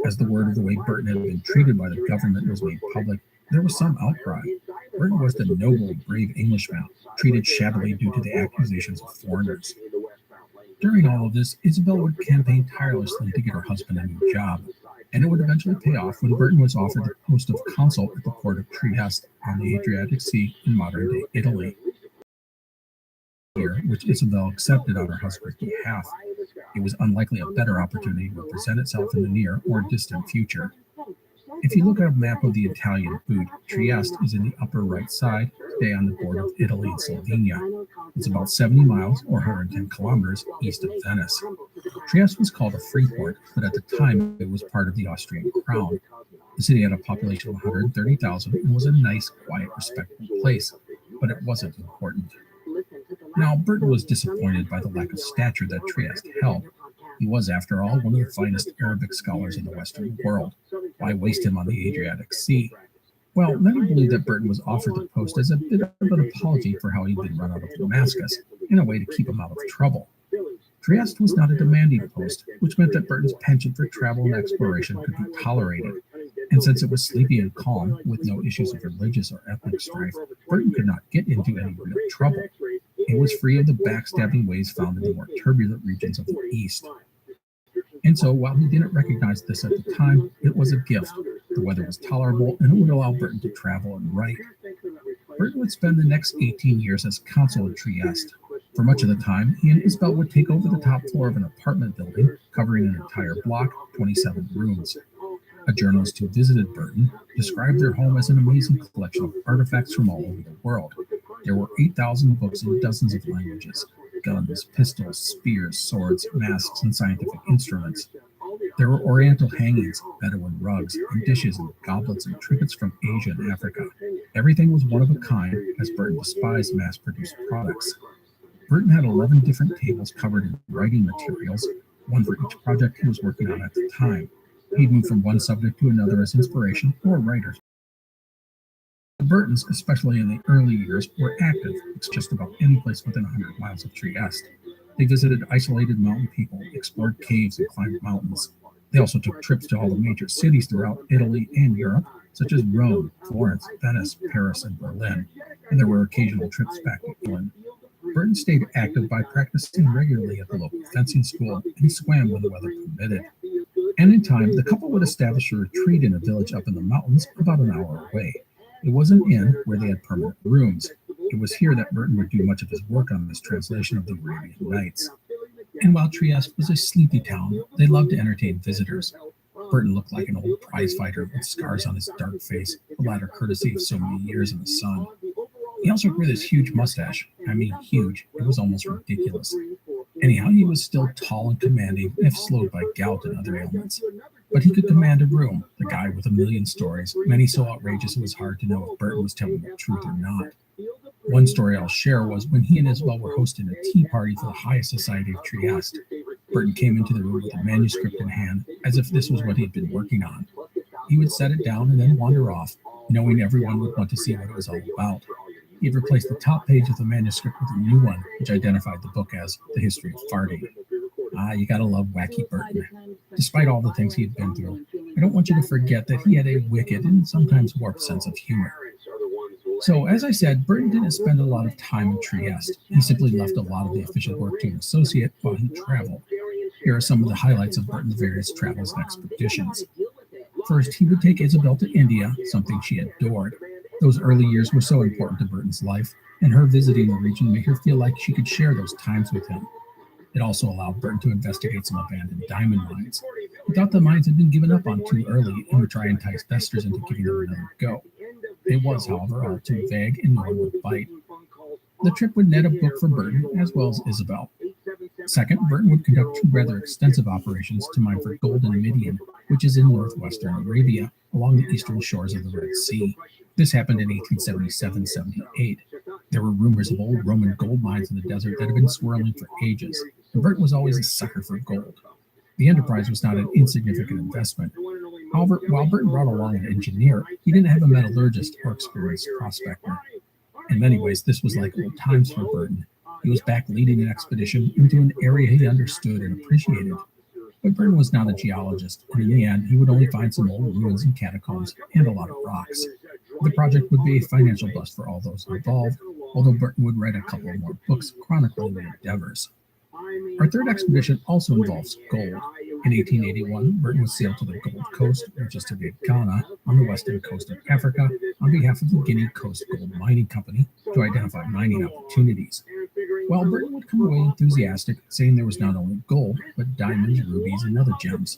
As the word of the way Burton had been treated by the government was made public, there was some outcry. Burton was the noble, brave Englishman, treated shabbily due to the accusations of foreigners. During all of this, Isabel would campaign tirelessly to get her husband a new job, and it would eventually pay off when Burton was offered the post of consul at the port of Trieste on the Adriatic Sea in modern-day Italy, which Isabel accepted on her husband's behalf. It was unlikely a better opportunity would present itself in the near or distant future. If you look at a map of the Italian boot, Trieste is in the upper right side, today on the border of Italy and Slovenia. It's about 70 miles or 110 kilometers east of Venice. Trieste was called a free port, but at the time it was part of the Austrian crown. The city had a population of 130,000 and was a nice, quiet, respectable place, but it wasn't important. Now, Burton was disappointed by the lack of stature that Trieste held. He was, after all, one of the finest Arabic scholars in the Western world. Why waste him on the Adriatic Sea? Well, many believe that Burton was offered the post as a bit of an apology for how he'd been run out of Damascus, in a way to keep him out of trouble. Trieste was not a demanding post, which meant that Burton's penchant for travel and exploration could be tolerated. And since it was sleepy and calm, with no issues of religious or ethnic strife, Burton could not get into any real trouble. It was free of the backstabbing ways found in the more turbulent regions of the East. And so, while he didn't recognize this at the time, it was a gift. The weather was tolerable, and it would allow Burton to travel and write. Burton would spend the next 18 years as consul in Trieste. For much of the time, he and Isabel would take over the top floor of an apartment building, covering an entire block, 27 rooms. A journalist who visited Burton described their home as an amazing collection of artifacts from all over the world. There were 8,000 books in dozens of languages, guns, pistols, spears, swords, masks, and scientific instruments. There were oriental hangings, Bedouin rugs, and dishes and goblets and trinkets from Asia and Africa. Everything was one of a kind, as Burton despised mass-produced products. Burton had 11 different tables covered in writing materials, one for each project he was working on at the time. He'd move from one subject to another as inspiration or writer. The Burtons, especially in the early years, were active. It's just about any place within 100 miles of Trieste. They visited isolated mountain people, explored caves, and climbed mountains. They also took trips to all the major cities throughout Italy and Europe, such as Rome, Florence, Venice, Paris, and Berlin. And there were occasional trips back to England. Burton stayed active by practicing regularly at the local fencing school, and he swam when the weather permitted. And in time, the couple would establish a retreat in a village up in the mountains about an hour away. It was an inn where they had permanent rooms. It was here that Burton would do much of his work on this translation of the Arabian Nights. And while Trieste was a sleepy town, they loved to entertain visitors. Burton looked like an old prizefighter with scars on his dark face, the latter courtesy of so many years in the sun. He also grew this huge mustache. I mean huge, it was almost ridiculous. Anyhow, he was still tall and commanding, if slowed by gout and other ailments. But he could command a room, the guy with a million stories, many so outrageous it was hard to know if Burton was telling the truth or not. One story I'll share was when he and Isabel were hosting a tea party for the high society of Trieste. Burton came into the room with a manuscript in hand, as if this was what he'd been working on. He would set it down and then wander off, knowing everyone would want to see what it was all about. He had replaced the top page of the manuscript with a new one, which identified the book as The History of Farting. You gotta love wacky Burton. Despite all the things he had been through, I don't want you to forget that he had a wicked and sometimes warped sense of humor. So, as I said, Burton didn't spend a lot of time in Trieste. He simply left a lot of the official work to an associate while he traveled. Here are some of the highlights of Burton's various travels and expeditions. First, he would take Isabel to India, something she adored. Those early years were so important to Burton's life, and her visiting the region made her feel like she could share those times with him. It also allowed Burton to investigate some abandoned diamond mines. He thought the mines had been given up on too early and would try and entice investors into giving them another go. It was, however, all too vague and no one would bite. The trip would net a book for Burton as well as Isabel. Second, Burton would conduct two rather extensive operations to mine for gold in Midian, which is in northwestern Arabia, along the eastern shores of the Red Sea. This happened in 1877-78. There were rumors of old Roman gold mines in the desert that had been swirling for ages, and Burton was always a sucker for gold. The enterprise was not an insignificant investment. However, while Burton brought along an engineer, he didn't have a metallurgist or experienced prospector. In many ways, this was like old times for Burton. He was back leading an expedition into an area he understood and appreciated. But Burton was not a geologist, and in the end, he would only find some old ruins and catacombs and a lot of rocks. The project would be a financial bust for all those involved, although Burton would write a couple more books chronicling the endeavors. Our third expedition also involves gold. In 1881, Burton was sailed to the Gold Coast, which is today Ghana, on the western coast of Africa, on behalf of the Guinea Coast Gold Mining Company to identify mining opportunities. While Burton would come away enthusiastic, saying there was not only gold, but diamonds, rubies, and other gems.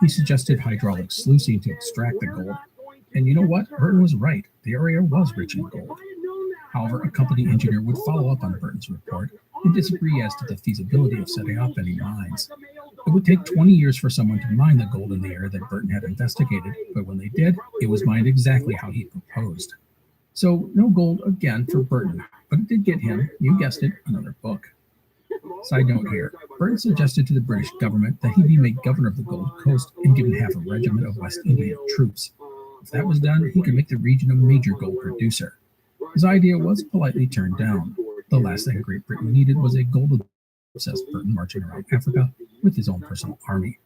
He suggested hydraulic sluicing to extract the gold. And you know what? Burton was right. The area was rich in gold. However, a company engineer would follow up on Burton's report and disagree as to the feasibility of setting up any mines. It would take 20 years for someone to mine the gold in the area that Burton had investigated, but when they did, it was mined exactly how he proposed. So, no gold again for Burton, but it did get him, you guessed it, another book. Side note here, Burton suggested to the British government that he be made governor of the Gold Coast and given half a regiment of West Indian troops. If that was done, he could make the region a major gold producer. His idea was politely turned down. The last thing Great Britain needed was a gold-obsessed Burton marching around Africa with his own personal army.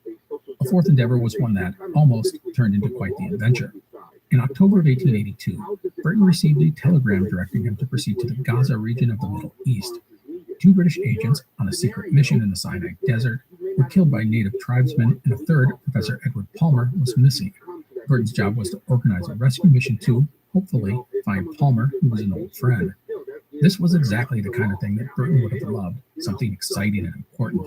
A fourth endeavor was one that almost turned into quite the adventure. In October of 1882, Burton received a telegram directing him to proceed to the Gaza region of the Middle East. 2 British agents on a secret mission in the Sinai Desert were killed by native tribesmen, and a third, Professor Edward Palmer, was missing. Burton's job was to organize a rescue mission to, hopefully, find Palmer, who was an old friend. This was exactly the kind of thing that Burton would have loved, something exciting and important.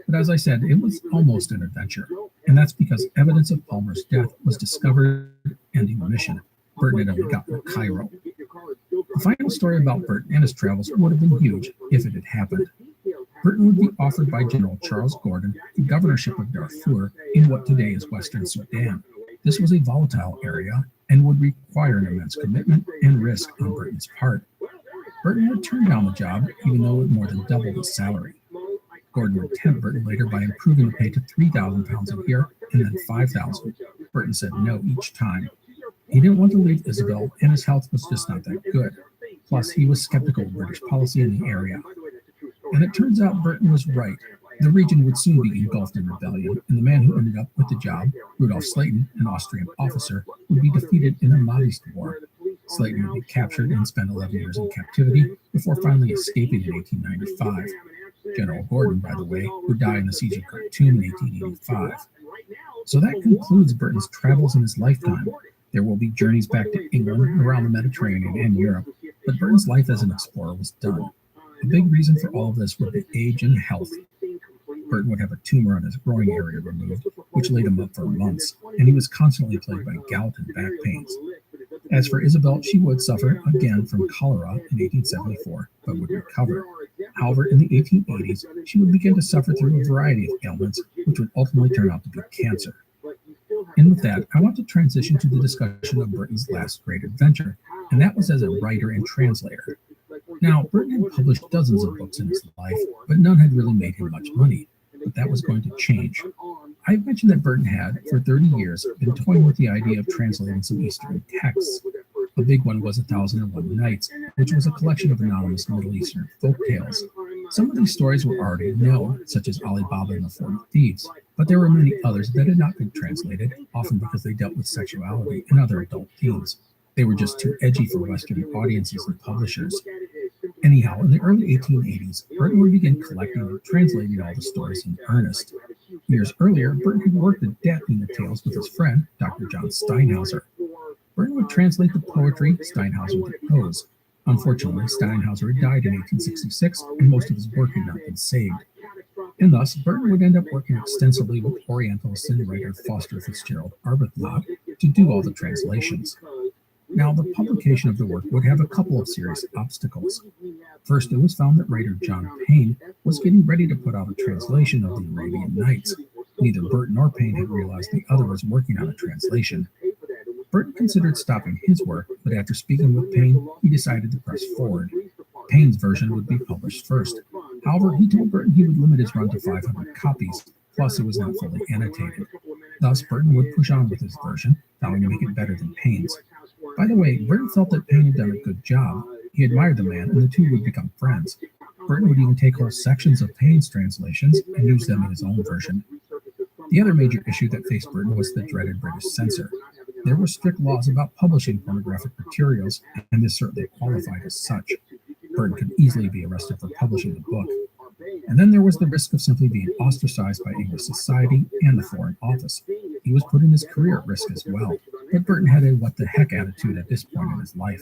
But as I said, it was almost an adventure, and that's because evidence of Palmer's death was discovered, ending the mission. Burton had only gotten to Cairo. The final story about Burton and his travels would have been huge if it had happened. Burton would be offered by General Charles Gordon the governorship of Darfur in what today is Western Sudan. This was a volatile area and would require an immense commitment and risk on Burton's part. Burton would turn down the job, even though it would more than double his salary. Gordon would tempt Burton later by improving the pay to £3,000 a year and then $5,000. Burton said no each time. He didn't want to leave Isabel, and his health was just not that good. Plus, he was skeptical of British policy in the area. And it turns out Burton was right. The region would soon be engulfed in rebellion, and the man who ended up with the job, Rudolf Slayton, an Austrian officer, would be defeated in the Mahdist War. Slayton would be captured and spend 11 years in captivity before finally escaping in 1895. General Gordon, by the way, would die in the siege of Khartoum in 1885. So that concludes Burton's travels in his lifetime. There will be journeys back to England, around the Mediterranean, and Europe, but Burton's life as an explorer was done. A big reason for all of this would be age and health. Burton would have a tumor on his groin area removed, which laid him up for months, and he was constantly plagued by gout and back pains. As for Isabel, she would suffer again from cholera in 1874, but would recover. However, in the 1880s, she would begin to suffer through a variety of ailments, which would ultimately turn out to be cancer. And with that, I want to transition to the discussion of Burton's last great adventure, and that was as a writer and translator. Now, Burton had published dozens of books in his life, but none had really made him much money. But that was going to change. I mentioned that Burton had, for 30 years, been toying with the idea of translating some Eastern texts. A big one was 1001 Nights, which was a collection of anonymous Middle Eastern folk tales. Some of these stories were already known, such as Ali Baba and the 40 Thieves, but there were many others that had not been translated, often because they dealt with sexuality and other adult themes. They were just too edgy for Western audiences and publishers. Anyhow, in the early 1880s, Burton would begin collecting and translating all the stories in earnest. Years earlier, Burton had worked adapting the tales with his friend, Dr. John Steinhauser. Burton would translate the poetry, Steinhauser the prose. Unfortunately, Steinhauser had died in 1866, and most of his work had not been saved. And thus, Burton would end up working extensively with Orientalist and writer Foster Fitzgerald Arbuthnot to do all the translations. Now, the publication of the work would have a couple of serious obstacles. First, it was found that writer John Payne was getting ready to put out a translation of the Arabian Nights. Neither Burton nor Payne had realized the other was working on a translation. Burton considered stopping his work, but after speaking with Payne, he decided to press forward. Payne's version would be published first. However, he told Burton he would limit his run to 500 copies, plus it was not fully annotated. Thus, Burton would push on with his version, vowing to make it better than Payne's. By the way, Burton felt that Payne had done a good job. He admired the man, and the two would become friends. Burton would even take whole sections of Payne's translations and use them in his own version. The other major issue that faced Burton was the dreaded British censor. There were strict laws about publishing pornographic materials, and this certainly qualified as such. Burton could easily be arrested for publishing the book. And then there was the risk of simply being ostracized by English society and the Foreign Office. He was putting his career at risk as well, but Burton had a what-the-heck attitude at this point in his life.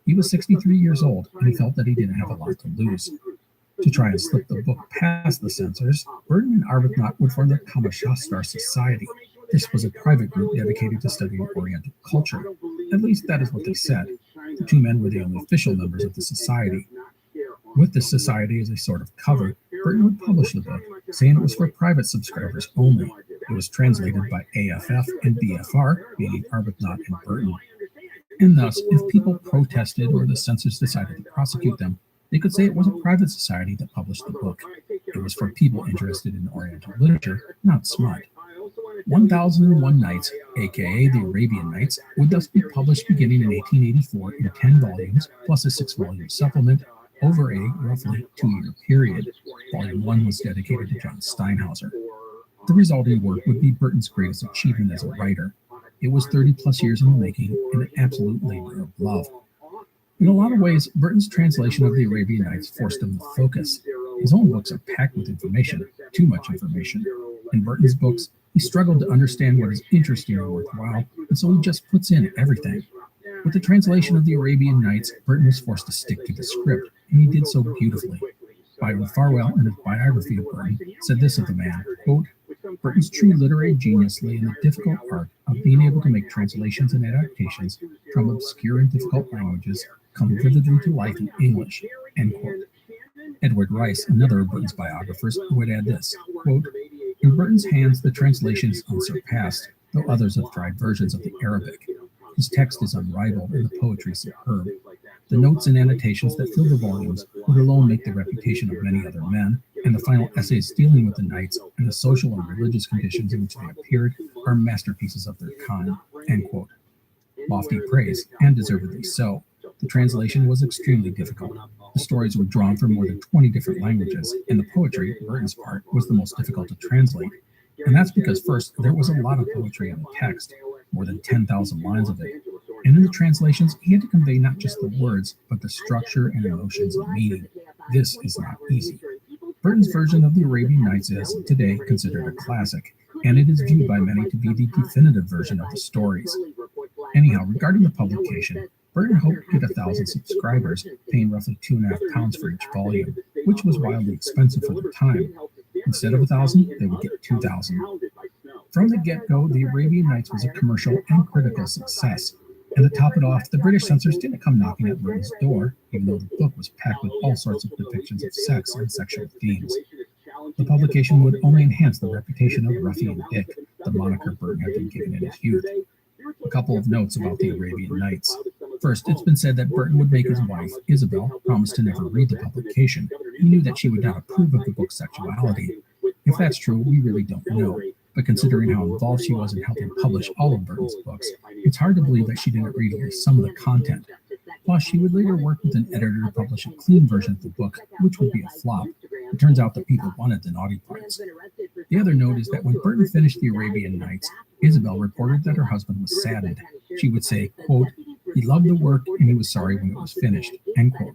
He was 63 years old, and he felt that he didn't have a lot to lose. To try and slip the book past the censors, Burton and Arbuthnot would form the Kamashastar Society. This was a private group dedicated to studying Oriental culture. At least that is what they said. The two men were the only official members of the society. With the society as a sort of cover, Burton would publish the book, saying it was for private subscribers only. It was translated by AFF and BFR, meaning Arbuthnot and Burton. And thus, if people protested or the censors decided to prosecute them, they could say it was a private society that published the book. It was for people interested in Oriental literature, not smut. 1001 Nights, aka the Arabian Nights, would thus be published beginning in 1884 in 10 volumes, plus a 6-volume supplement, over a roughly 2-year period. Volume 1 was dedicated to John Steinhauser. The resulting work would be Burton's greatest achievement as a writer. It was 30-plus years in the making and an absolute labor of love. In a lot of ways, Burton's translation of the Arabian Nights forced him to focus. His own books are packed with information, too much information. In Burton's books, he struggled to understand what is interesting or worthwhile, and so he just puts in everything. With the translation of the Arabian Nights, Burton was forced to stick to the script, and he did so beautifully. Byron Farwell, in his biography of Burton, said this of the man, quote, Burton's true literary genius lay in the difficult art of being able to make translations and adaptations from obscure and difficult languages come vividly to life in English, end quote. Edward Rice, another of Burton's biographers, would add this, quote, in Burton's hands, the translation is unsurpassed, though others have tried versions of the Arabic. His text is unrivaled and the poetry superb. The notes and annotations that fill the volumes would alone make the reputation of many other men, and the final essays dealing with the knights and the social and religious conditions in which they appeared are masterpieces of their kind, end quote. Lofty praise, and deservedly so. The translation was extremely difficult. The stories were drawn from more than 20 different languages, and the poetry, Burton's part, was the most difficult to translate. And that's because, first, there was a lot of poetry in the text, more than 10,000 lines of it. And in the translations, he had to convey not just the words, but the structure and emotions and meaning. This is not easy. Burton's version of the Arabian Nights is, today, considered a classic, and it is viewed by many to be the definitive version of the stories. Anyhow, regarding the publication, Burton hoped to get 1,000 subscribers, paying roughly £2.50 for each volume, which was wildly expensive for the time. Instead of 1,000, they would get 2,000. From the get-go, the Arabian Nights was a commercial and critical success. And to top it off, the British censors didn't come knocking at Burton's door, even though the book was packed with all sorts of depictions of sex and sexual themes. The publication would only enhance the reputation of Ruffian Dick, the moniker Burton had been given in his youth. A couple of notes about the Arabian Nights. First, it's been said that Burton would make his wife, Isabel, promise to never read the publication. He knew that she would not approve of the book's sexuality. If that's true, we really don't know. But considering how involved she was in helping publish all of Burton's books, it's hard to believe that she didn't read at least some of the content. Plus, she would later work with an editor to publish a clean version of the book, which would be a flop. It turns out that people wanted the naughty parts. The other note is that when Burton finished the Arabian Nights, Isabel reported that her husband was saddened. She would say, quote, he loved the work and he was sorry when it was finished, end quote.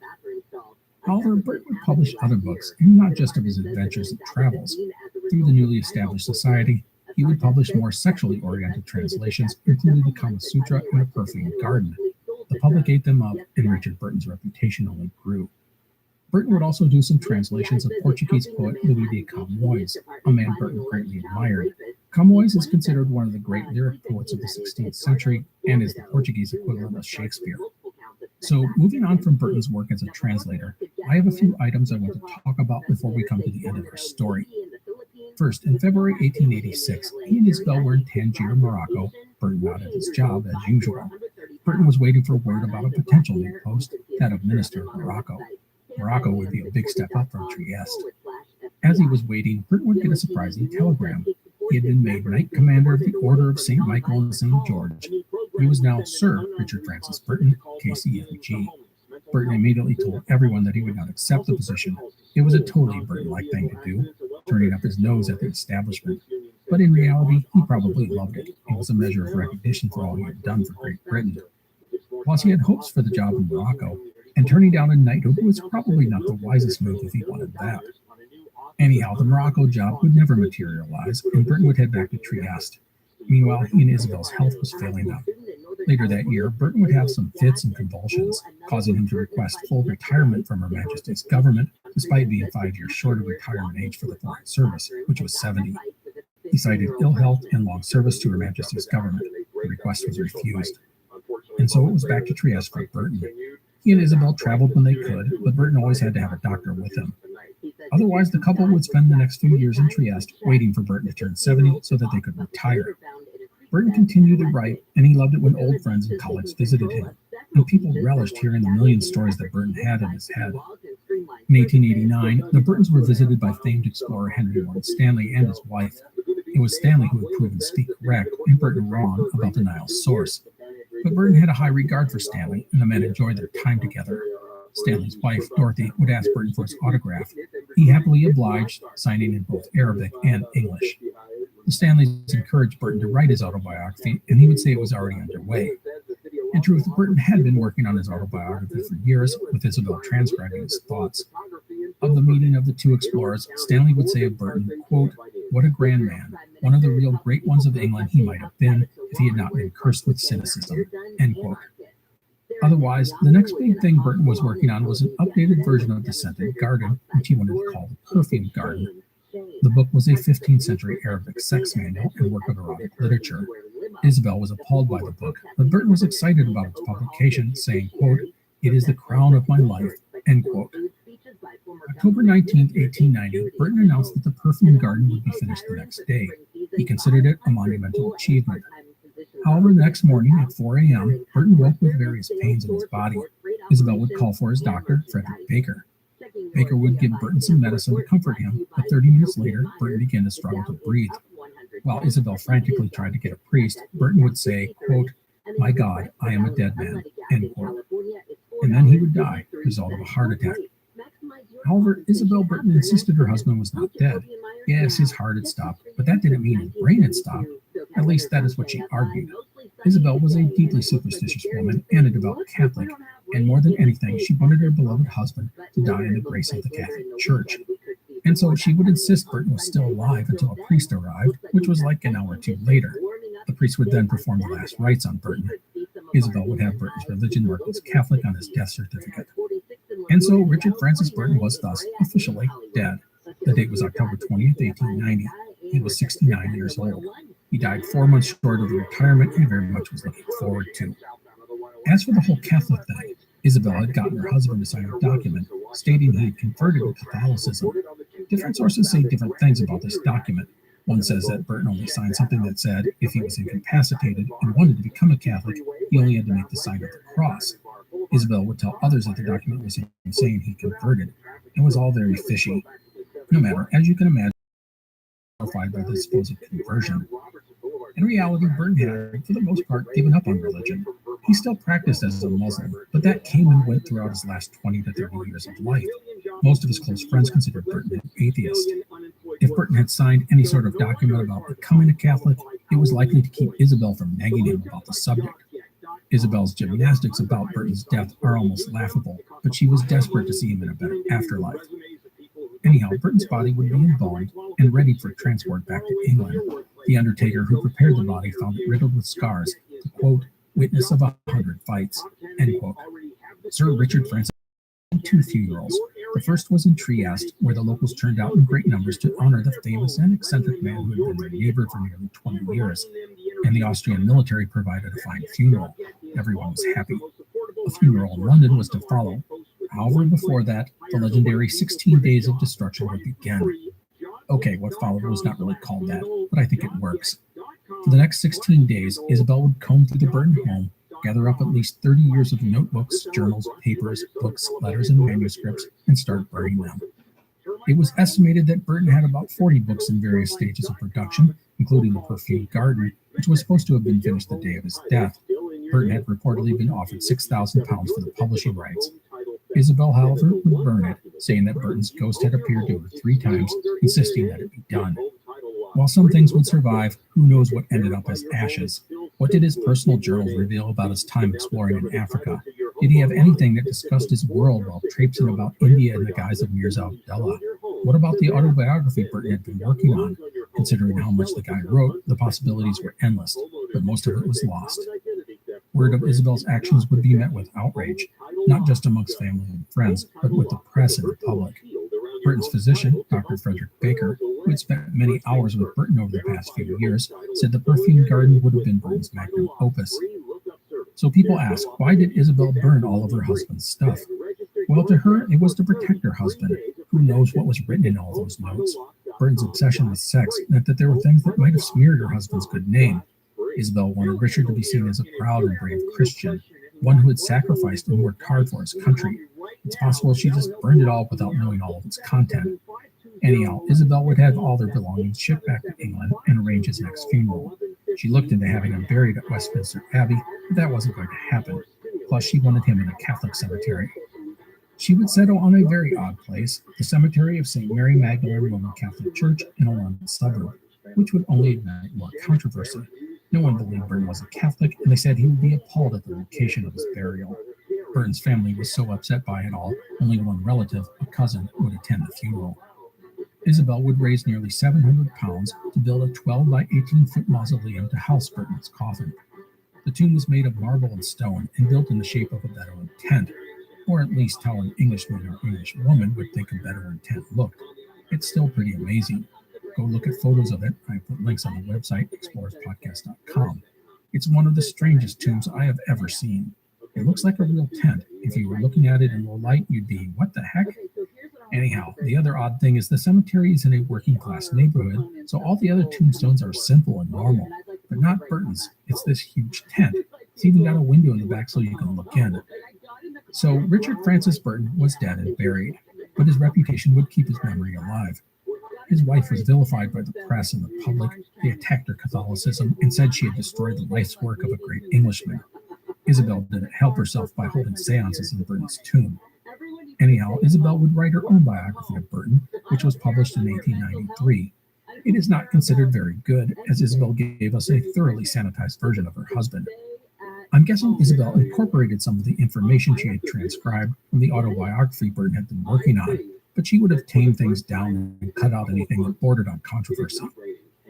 However, Burton would publish other books, and not just of his adventures and travels. Through the newly established society, he would publish more sexually oriented translations, including the Kama Sutra and A Perfumed Garden. The public ate them up, and Richard Burton's reputation only grew. Burton would also do some translations of Portuguese poet Luís de Camões, a man Burton greatly admired. Camões is considered one of the great lyric poets of the 16th century and is the Portuguese equivalent of Shakespeare. So, moving on from Burton's work as a translator, I have a few items I want to talk about before we come to the end of our story. First, in February 1886, he and Isabel were in Tangier, Morocco. Burton not at his job, as usual. Burton was waiting for word about a potential new post, that of Minister of Morocco. Morocco would be a big step up from Trieste. As he was waiting, Burton would get a surprising telegram. He had been made Knight Commander of the Order of St. Michael and St. George. He was now Sir Richard Francis Burton, KCMG. Burton immediately told everyone that he would not accept the position. It was a totally Burton-like thing to do, turning up his nose at the establishment. But in reality, he probably loved it. It was a measure of recognition for all he had done for Great Britain. Whilst he had hopes for the job in Morocco, and turning down a knighthood was probably not the wisest move if he wanted that. Anyhow, the Morocco job would never materialize, and Burton would head back to Trieste. Meanwhile, he and Isabel's health was failing them. Later that year, Burton would have some fits and convulsions, causing him to request full retirement from Her Majesty's government, despite being 5 years short of retirement age for the Foreign Service, which was 70. He cited ill health and long service to Her Majesty's government. The request was refused. And so it was back to Trieste for Burton. He and Isabel traveled when they could, but Burton always had to have a doctor with him. Otherwise, the couple would spend the next few years in Trieste waiting for Burton to turn 70 so that they could retire. Burton continued to write, and he loved it when old friends and colleagues visited him, and people relished hearing the million stories that Burton had in his head. In 1889, the Burtons were visited by famed explorer Henry Warren Stanley and his wife. It was Stanley who had proven Speke correct and Burton wrong about the Nile's source. But Burton had a high regard for Stanley, and the men enjoyed their time together. Stanley's wife, Dorothy, would ask Burton for his autograph. He happily obliged, signing in both Arabic and English. The Stanleys encouraged Burton to write his autobiography, and he would say it was already underway. In truth, Burton had been working on his autobiography for years, with Isabel transcribing his thoughts. Of the meeting of the two explorers, Stanley would say of Burton, quote, "What a grand man, one of the real great ones of England he might have been if he had not been cursed with cynicism," end quote. Otherwise, the next big thing Burton was working on was an updated version of The Scented Garden, which he wanted to call The Perfumed Garden. The book was a 15th century Arabic sex manual and work of erotic literature. Isabel was appalled by the book, but Burton was excited about its publication, saying, quote, "It is the crown of my life," end quote. October 19, 1890, Burton announced that The Perfumed Garden would be finished the next day. He considered it a monumental achievement. However, the next morning at 4 a.m., Burton woke with various pains in his body. Isabel would call for his doctor, Frederick Baker. Baker would give Burton some medicine to comfort him, but 30 minutes later, Burton began to struggle to breathe. While Isabel frantically tried to get a priest, Burton would say, quote, "My God, I am a dead man," end quote. And then he would die, result of a heart attack. However, Isabel Burton insisted her husband was not dead. Yes, his heart had stopped, but that didn't mean his brain had stopped. At least that is what she argued. Isabel was a deeply superstitious woman and a devout Catholic, and more than anything, she wanted her beloved husband to die in the grace of the Catholic Church. And so she would insist Burton was still alive until a priest arrived, which was like an hour or two later. The priest would then perform the last rites on Burton. Isabel would have Burton's religion marked as Catholic on his death certificate. And so Richard Francis Burton was thus officially dead. The date was October 20th, 1890. He was 69 years old. He died 4 months short of the retirement he very much was looking forward to. As for the whole Catholic thing, Isabel had gotten her husband to sign a document stating he had converted to Catholicism. Different sources say different things about this document. One says that Burton only signed something that said if he was incapacitated and wanted to become a Catholic, he only had to make the sign of the cross. Isabel would tell others that the document was him saying he converted. It was all very fishy. No matter, as you can imagine, horrified by the supposed conversion. In reality, Burton had, for the most part, given up on religion. He still practiced as a Muslim, but that came and went throughout his last 20 to 30 years of life. Most of his close friends considered Burton an atheist. If Burton had signed any sort of document about becoming a Catholic, it was likely to keep Isabel from nagging him about the subject. Isabel's gymnastics about Burton's death are almost laughable, but she was desperate to see him in a better afterlife. Anyhow, Burton's body would be embalmed and ready for transport back to England. The undertaker who prepared the body found it riddled with scars, the quote, "witness of 100 fights," end quote. Sir Richard Francis had 2 funerals. The first was in Trieste, where the locals turned out in great numbers to honor the famous and eccentric man who had been their neighbor for nearly 20 years. And the Austrian military provided a fine funeral. Everyone was happy. A funeral in London was to follow. However, before that, the legendary 16 days of destruction would begin. Okay, what followed was not really called that, but I think it works. For the next 16 days, Isabel would comb through the Burton home, gather up at least 30 years of notebooks, journals, papers, books, letters, and manuscripts, and start burning them. It was estimated that Burton had about 40 books in various stages of production, including The Perfumed Garden, which was supposed to have been finished the day of his death. Burton had reportedly been offered £6,000 for the publishing rights. Isabel, however, would burn it, saying that Burton's ghost had appeared to her 3 times, insisting that it be done. While some things would survive, who knows what ended up as ashes? What did his personal journals reveal about his time exploring in Africa? Did he have anything that discussed his world while traipsing about India in the guise of Mirza Abdullah? What about the autobiography Burton had been working on? Considering how much the guy wrote, the possibilities were endless, but most of it was lost. Word of Isabel's actions would be met with outrage, not just amongst family and friends, but with the press and the public. Burton's physician, Dr. Frederick Baker, who had spent many hours with Burton over the past few years, said the perfume garden would have been Burton's magnum opus. So people ask, why did Isabel burn all of her husband's stuff? Well, to her, it was to protect her husband. Who knows what was written in all those notes? Burton's obsession with sex meant that there were things that might have smeared her husband's good name. Isabel wanted Richard to be seen as a proud and brave Christian, one who had sacrificed and worked hard for his country. It's possible she just burned it all without knowing all of its content. Anyhow, Isabel would have all their belongings shipped back to England and arrange his next funeral. She looked into having him buried at Westminster Abbey, but that wasn't going to happen. Plus, she wanted him in a Catholic cemetery. She would settle on a very odd place, the cemetery of St. Mary Magdalene Roman Catholic Church in a London suburb, which would only ignite more controversy. No one believed Burton was a Catholic, and they said he would be appalled at the location of his burial. Burton's family was so upset by it all, only one relative, a cousin, would attend the funeral. Isabel would raise nearly £700 to build a 12 by 18-foot mausoleum to house Burton's coffin. The tomb was made of marble and stone and built in the shape of a Bedouin tent, or at least how an Englishman or English woman would think a Bedouin tent looked. It's still pretty amazing. Go look at photos of it. I put links on the website, explorerspodcast.com. It's one of the strangest tombs I have ever seen. It looks like a real tent. If you were looking at it in low light, you'd be, what the heck? Anyhow, the other odd thing is the cemetery is in a working class neighborhood, so all the other tombstones are simple and normal, but not Burton's. It's this huge tent. It's even got a window in the back so you can look in. So Richard Francis Burton was dead and buried, but his reputation would keep his memory alive. His wife was vilified by the press and the public. They attacked her Catholicism and said she had destroyed the life's work of a great Englishman. Isabel didn't help herself by holding seances in Burton's tomb. Anyhow, Isabel would write her own biography of Burton, which was published in 1893. It is not considered very good, as Isabel gave us a thoroughly sanitized version of her husband. I'm guessing Isabel incorporated some of the information she had transcribed from the autobiography Burton had been working on, but she would have tamed things down and cut out anything that bordered on controversy.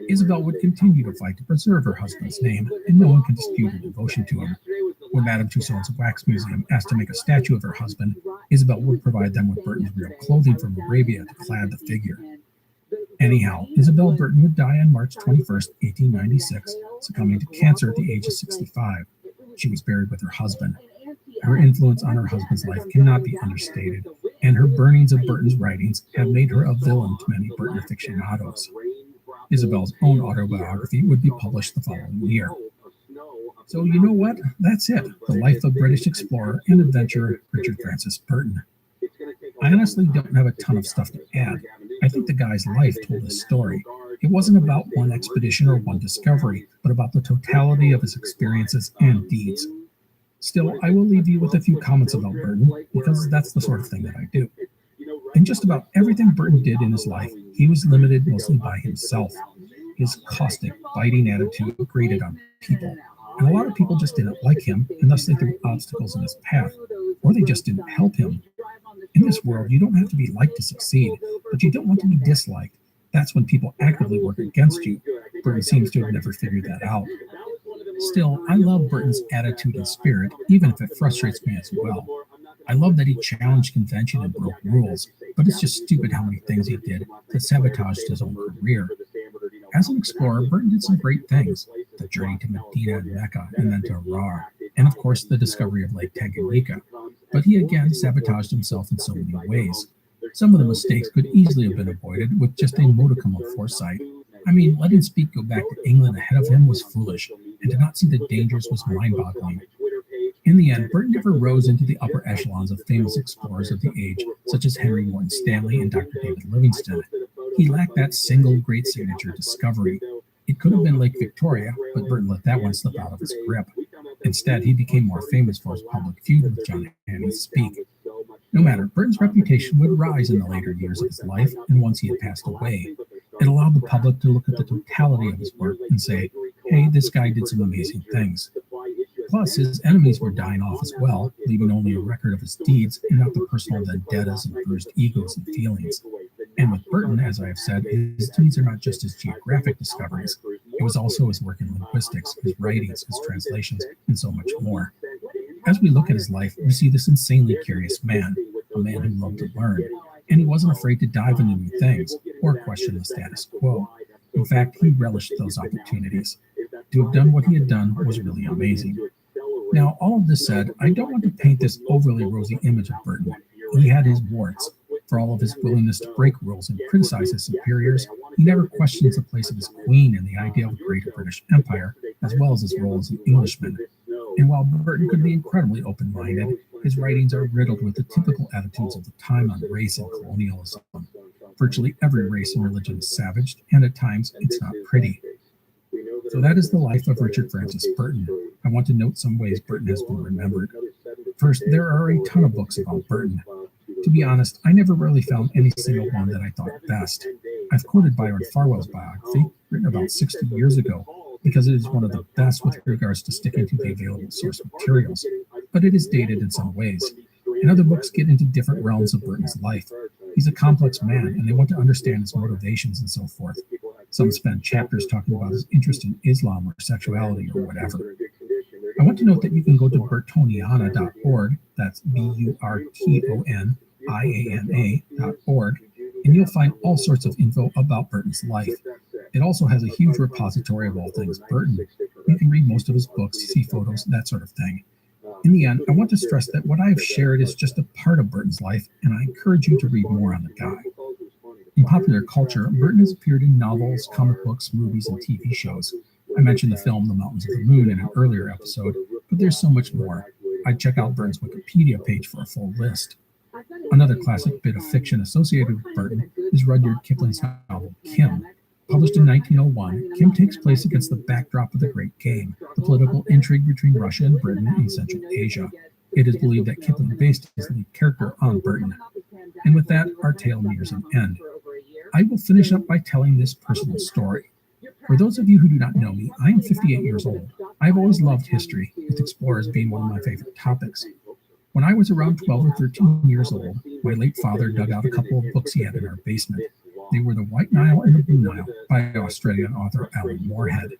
Isabel would continue to fight to preserve her husband's name, and no one can dispute her devotion to him. When Madame Tussauds Wax Museum asked to make a statue of her husband, Isabel would provide them with Burton's real clothing from Arabia to clad the figure. Anyhow, Isabel Burton would die on March 21st, 1896, succumbing to cancer at the age of 65. She was buried with her husband. Her influence on her husband's life cannot be understated, and her burnings of Burton's writings have made her a villain to many Burton aficionados. Isabel's own autobiography would be published the following year. So you know what? That's it. The life of British explorer and adventurer Richard Francis Burton. I honestly don't have a ton of stuff to add. I think the guy's life told his story. It wasn't about one expedition or one discovery, but about the totality of his experiences and deeds. Still, I will leave you with a few comments about Burton, because that's the sort of thing that I do. In just about everything Burton did in his life, he was limited mostly by himself. His caustic, biting attitude grated on people, and a lot of people just didn't like him, and thus they threw obstacles in his path, or they just didn't help him. In this world, you don't have to be liked to succeed, but you don't want to be disliked. That's when people actively work against you. Burton seems to have never figured that out. Still, I love Burton's attitude and spirit, even if it frustrates me as well. I love that he challenged convention and broke rules, but it's just stupid how many things he did that sabotaged his own career. As an explorer, Burton did some great things. The journey to Medina and Mecca, and then to Arar, and of course the discovery of Lake Tanganyika. But he again sabotaged himself in so many ways. Some of the mistakes could easily have been avoided with just a modicum of foresight. I mean, letting Speke go back to England ahead of him was foolish, and to not see the dangers was mind-boggling. In the end, Burton never rose into the upper echelons of famous explorers of the age, such as Henry Morton Stanley and Dr. David Livingstone. He lacked that single great signature discovery. It could have been Lake Victoria, but Burton let that one slip out of his grip. Instead, he became more famous for his public feud with John Annie Speke. No matter, Burton's reputation would rise in the later years of his life and once he had passed away. It allowed the public to look at the totality of his work and say, hey, this guy did some amazing things. Plus, his enemies were dying off as well, leaving only a record of his deeds and not the personal vendettas and bruised egos and feelings. And with Burton, as I have said, his deeds are not just his geographic discoveries. It was also his work in linguistics, his writings, his translations, and so much more. As we look at his life, we see this insanely curious man, a man who loved to learn, and he wasn't afraid to dive into new things or question the status quo. In fact, he relished those opportunities. To have done what he had done was really amazing. Now, all of this said, I don't want to paint this overly rosy image of Burton. He had his warts. For all of his willingness to break rules and criticize his superiors, he never questions the place of his queen in the idea of a greater British Empire, as well as his role as an Englishman. And while Burton could be incredibly open-minded, his writings are riddled with the typical attitudes of the time on race and colonialism. Virtually every race and religion is savaged, and at times it's not pretty. So that is the life of Richard Francis Burton. I want to note some ways Burton has been remembered. First, there are a ton of books about Burton. To be honest, I never really found any single one that I thought best. I've quoted Byron Farwell's biography, written about 60 years ago, because it is one of the best with regards to sticking to the available source materials, but it is dated in some ways. And other books get into different realms of Burton's life. He's a complex man, and they want to understand his motivations and so forth. Some spend chapters talking about his interest in Islam or sexuality or whatever. I want to note that you can go to burtoniana.org, that's burtoniana.org, and you'll find all sorts of info about Burton's life. It also has a huge repository of all things Burton. You can read most of his books, see photos, that sort of thing. In the end, I want to stress that what I have shared is just a part of Burton's life, and I encourage you to read more on the guy. In popular culture, Burton has appeared in novels, comic books, movies, and TV shows. I mentioned the film The Mountains of the Moon in an earlier episode, but there's so much more. I'd check out Burton's Wikipedia page for a full list. Another classic bit of fiction associated with Burton is Rudyard Kipling's novel Kim. Published in 1901, Kim takes place against the backdrop of the Great Game, the political intrigue between Russia and Britain in Central Asia. It is believed that Kipling based his lead character on Burton. And with that, our tale nears an end. I will finish up by telling this personal story. For those of you who do not know me, I am 58 years old. I have always loved history, with explorers being one of my favorite topics. When I was around 12 or 13 years old, my late father dug out a couple of books he had in our basement. They were The White Nile and the Blue Nile by Australian author Alan Moorhead.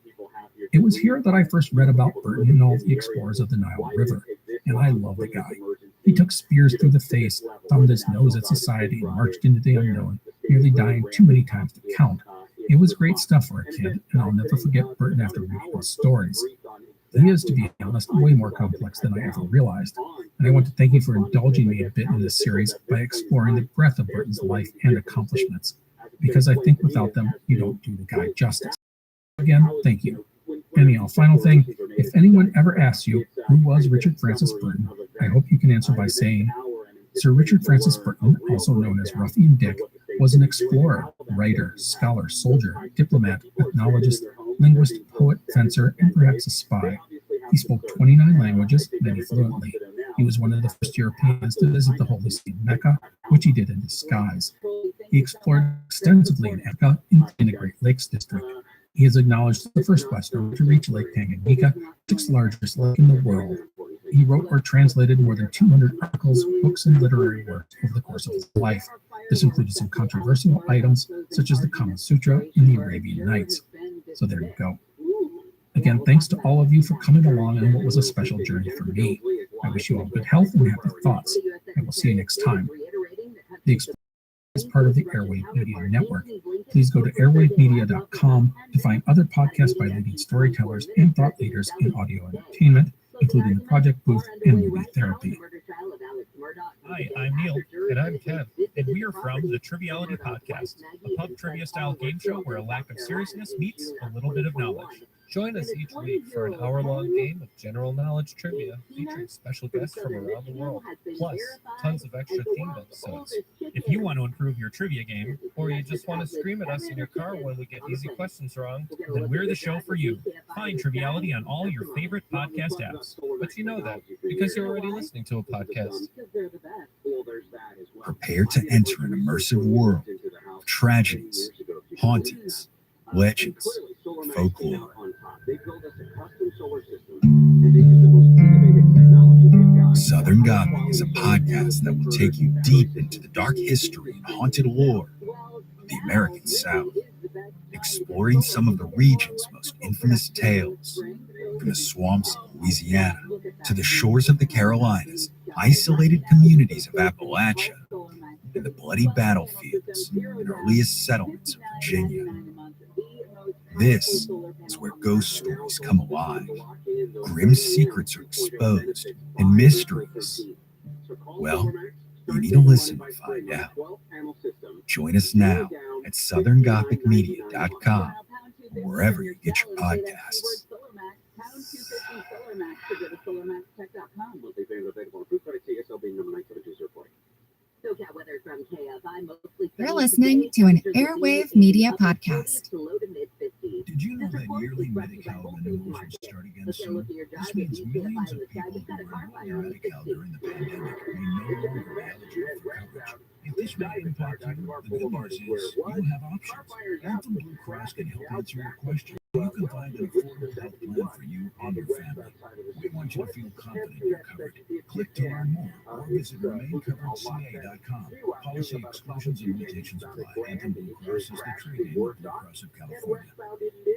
It was here that I first read about Burton and all the explorers of the Nile River, and I love the guy. He took spears through the face, thumbed his nose at society, and marched into the unknown, nearly dying too many times to count. It was great stuff for a kid, and I'll never forget Burton after reading his stories. He is, to be honest, way more complex than I ever realized, and I want to thank you for indulging me a bit in this series by exploring the breadth of Burton's life and accomplishments, because I think without them, you don't do the guy justice. Again, thank you. Anyhow, final thing, if anyone ever asks you, who was Richard Francis Burton, I hope you can answer by saying, Sir Richard Francis Burton, also known as Ruffian Dick, was an explorer, writer, scholar, soldier, diplomat, ethnologist, linguist, poet, fencer, and perhaps a spy. He spoke 29 languages, many fluently. He was one of the first Europeans to visit the holy city Mecca, which he did in disguise. He explored extensively in Africa, including the Great Lakes district. He is acknowledged as the first Westerner to reach Lake Tanganyika, the 6th largest lake in the world. He wrote or translated more than 200 articles, books, and literary works over the course of his life. This included some controversial items, such as the Kama Sutra and the Arabian Nights. So there you go. Again, thanks to all of you for coming along on what was a special journey for me. I wish you all good health and happy thoughts. I will see you next time. The Explorer is part of the Airwave Media Network. Please go to airwavemedia.com to find other podcasts by leading storytellers and thought leaders in audio entertainment, including the Project Booth and Movie Therapy. Hi, I'm Neil. And I'm Kev. And we are from the Triviality Podcast, a pub trivia style game show where a lack of seriousness meets a little bit of knowledge. Join us each week for an hour-long game of general knowledge trivia featuring special guests from around the world, plus tons of extra themed episodes. If you want to improve your trivia game, or you just want to scream at us in your car when we get easy questions wrong, then we're the show for you. Find Triviality on all your favorite podcast apps. But you know that because you're already listening to a podcast. Prepare to enter an immersive world of tragedies, hauntings, legends, folklore. Southern Gothic is a podcast that will take you deep into the dark history and haunted lore of the American South, exploring some of the region's most infamous tales, from the swamps of Louisiana to the shores of the Carolinas, isolated communities of Appalachia, and the bloody battlefields and earliest settlements of Virginia. This is where ghost stories come alive, grim secrets are exposed, and mysteries, well, you need to listen to find out. Join us now at southerngothicmedia.com, wherever you get your podcasts. You're listening to an Airwave Media Podcast. Did you know that yearly Medi-Cal renewals will start again soon? This means millions of people who enrolled in Medi-Cal during the pandemic may no longer be eligible for coverage. If this may impact you, the good news is you have options. Anthem Blue Cross can help answer your question. You can find an affordable health plan for you and your family. We want you to feel confident you're covered. Click to learn more or visit remaincoveredca.com. Policy exclusions and limitations apply. Anthem Blue Cross is the trade name of Blue Cross of California.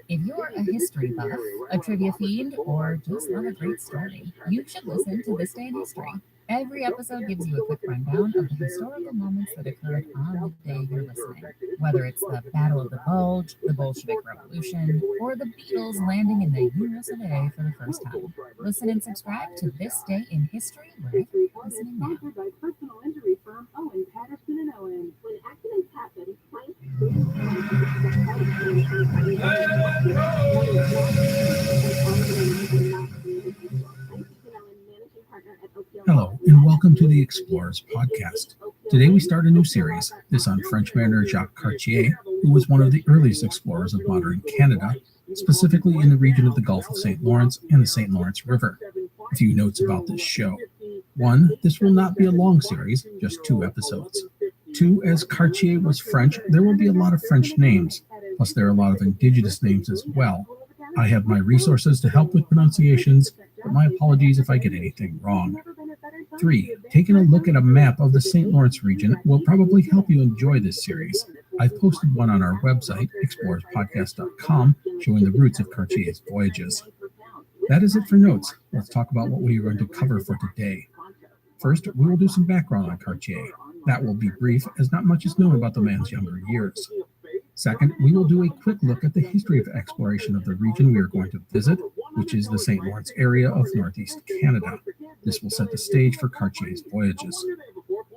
If you're a history buff, a trivia fiend, or just love a great story, you should listen to This Day in History. Every episode gives you a quick rundown of the historical moments that occurred on the day you're listening. Whether it's the Battle of the Bulge, the Bolshevik Revolution, or the Beatles landing in the US of A for the first time. Listen and subscribe to This Day in History wherever you're listening now. By personal injury firm Owen, Patterson and Owen. When accidents happen, Hello, and welcome to the Explorers Podcast. Today we start a new series, this on French mariner Jacques Cartier, who was one of the earliest explorers of modern Canada, specifically in the region of the Gulf of St. Lawrence and the St. Lawrence River. A few notes about this show. 1, this will not be a long series, just 2 episodes. 2, as Cartier was French, there will be a lot of French names, plus there are a lot of indigenous names as well. I have my resources to help with pronunciations, but my apologies if I get anything wrong. 3, taking a look at a map of the St. Lawrence region will probably help you enjoy this series. I've posted one on our website, explorerspodcast.com, showing the routes of Cartier's voyages. That is it for notes. Let's talk about what we are going to cover for today. First, we will do some background on Cartier. That will be brief, as not much is known about the man's younger years. Second, we will do a quick look at the history of exploration of the region we are going to visit, which is the St. Lawrence area of northeast Canada. This will set the stage for Cartier's voyages.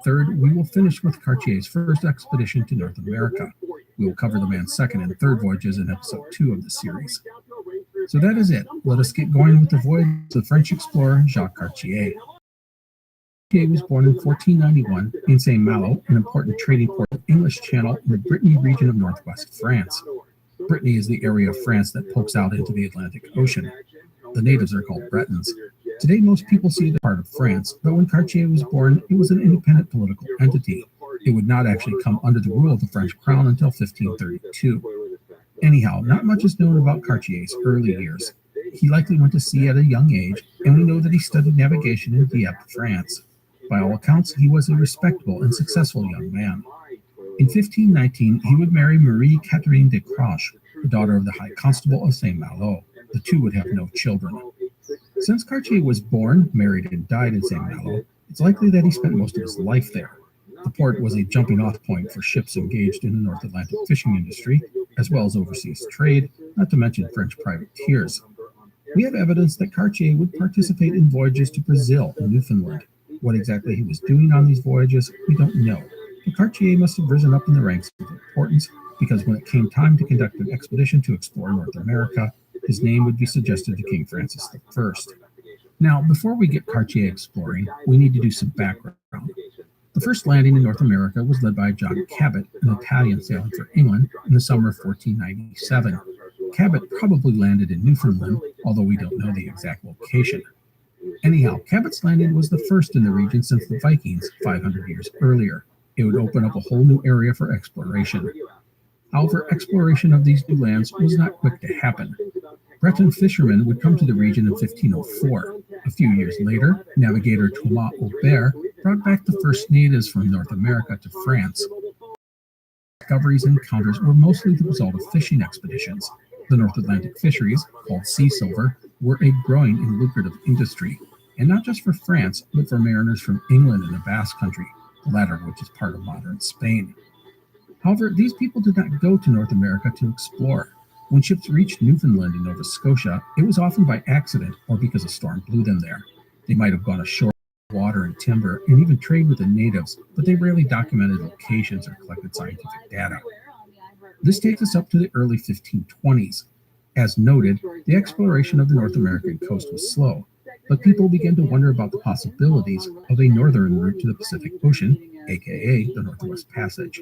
Third, we will finish with Cartier's first expedition to North America. We will cover the man's second and third voyages in episode 2 of the series. So that is it. Let us get going with the voyage of the French explorer Jacques Cartier. Cartier was born in 1491 in Saint-Malo, an important trading port of English Channel in the Brittany region of northwest France. Brittany is the area of France that pokes out into the Atlantic Ocean. The natives are called Bretons. Today, most people see it as part of France, but when Cartier was born, it was an independent political entity. It would not actually come under the rule of the French crown until 1532. Anyhow, not much is known about Cartier's early years. He likely went to sea at a young age, and we know that he studied navigation in Dieppe, France. By all accounts, he was a respectable and successful young man. In 1519, he would marry Marie Catherine de Crache, the daughter of the High Constable of Saint-Malo. The two would have no children. Since Cartier was born, married, and died in Saint-Malo, it's likely that he spent most of his life there. The port was a jumping-off point for ships engaged in the North Atlantic fishing industry, as well as overseas trade, not to mention French privateers. We have evidence that Cartier would participate in voyages to Brazil and Newfoundland. What exactly he was doing on these voyages, we don't know. But Cartier must have risen up in the ranks of importance, because when it came time to conduct an expedition to explore North America, his name would be suggested to King Francis I. Now, before we get Cartier exploring, we need to do some background. The first landing in North America was led by John Cabot, an Italian sailing for England, in the summer of 1497. Cabot probably landed in Newfoundland, although we don't know the exact location. Anyhow, Cabot's landing was the first in the region since the Vikings 500 years earlier. It would open up a whole new area for exploration. However, exploration of these new lands was not quick to happen. Breton fishermen would come to the region in 1504. A few years later, navigator Thomas Aubert brought back the first natives from North America to France. Discoveries and encounters were mostly the result of fishing expeditions. The North Atlantic fisheries, called sea silver, were a growing and lucrative industry, and not just for France, but for mariners from England and the Basque Country, the latter of which is part of modern Spain. However, these people did not go to North America to explore. When ships reached Newfoundland and Nova Scotia, it was often by accident or because a storm blew them there. They might have gone ashore for water and timber and even trade with the natives, but they rarely documented locations or collected scientific data. This takes us up to the early 1520s. As noted, the exploration of the North American coast was slow, but people began to wonder about the possibilities of a northern route to the Pacific Ocean, aka the Northwest Passage.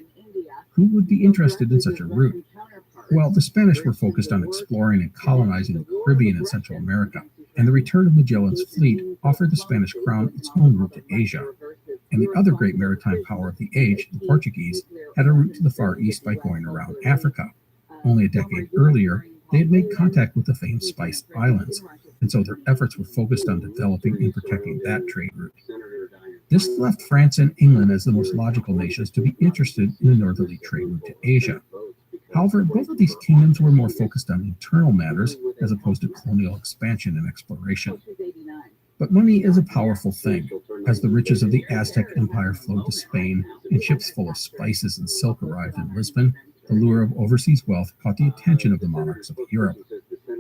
Who would be interested in such a route? Well, the Spanish were focused on exploring and colonizing the Caribbean and Central America, and the return of Magellan's fleet offered the Spanish crown its own route to Asia. And the other great maritime power of the age, the Portuguese, had a route to the Far East by going around Africa. Only a decade earlier, they had made contact with the famed Spice Islands, and so their efforts were focused on developing and protecting that trade route. This left France and England as the most logical nations to be interested in a northerly trade route to Asia. However, both of these kingdoms were more focused on internal matters as opposed to colonial expansion and exploration. But money is a powerful thing. As the riches of the Aztec Empire flowed to Spain and ships full of spices and silk arrived in Lisbon, the lure of overseas wealth caught the attention of the monarchs of Europe.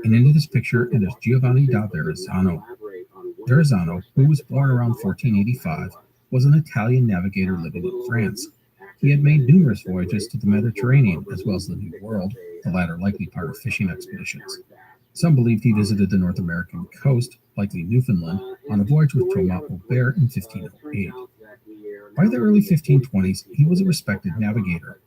And into this picture enters Giovanni da Verrazzano. Verrazzano, who was born around 1485, was an Italian navigator living in France. He had made numerous voyages to the Mediterranean as well as the New World, the latter likely part of fishing expeditions. Some believed he visited the North American coast, likely Newfoundland, on a voyage with Thomas Aubert in 1508. By the early 1520s, he was a respected navigator.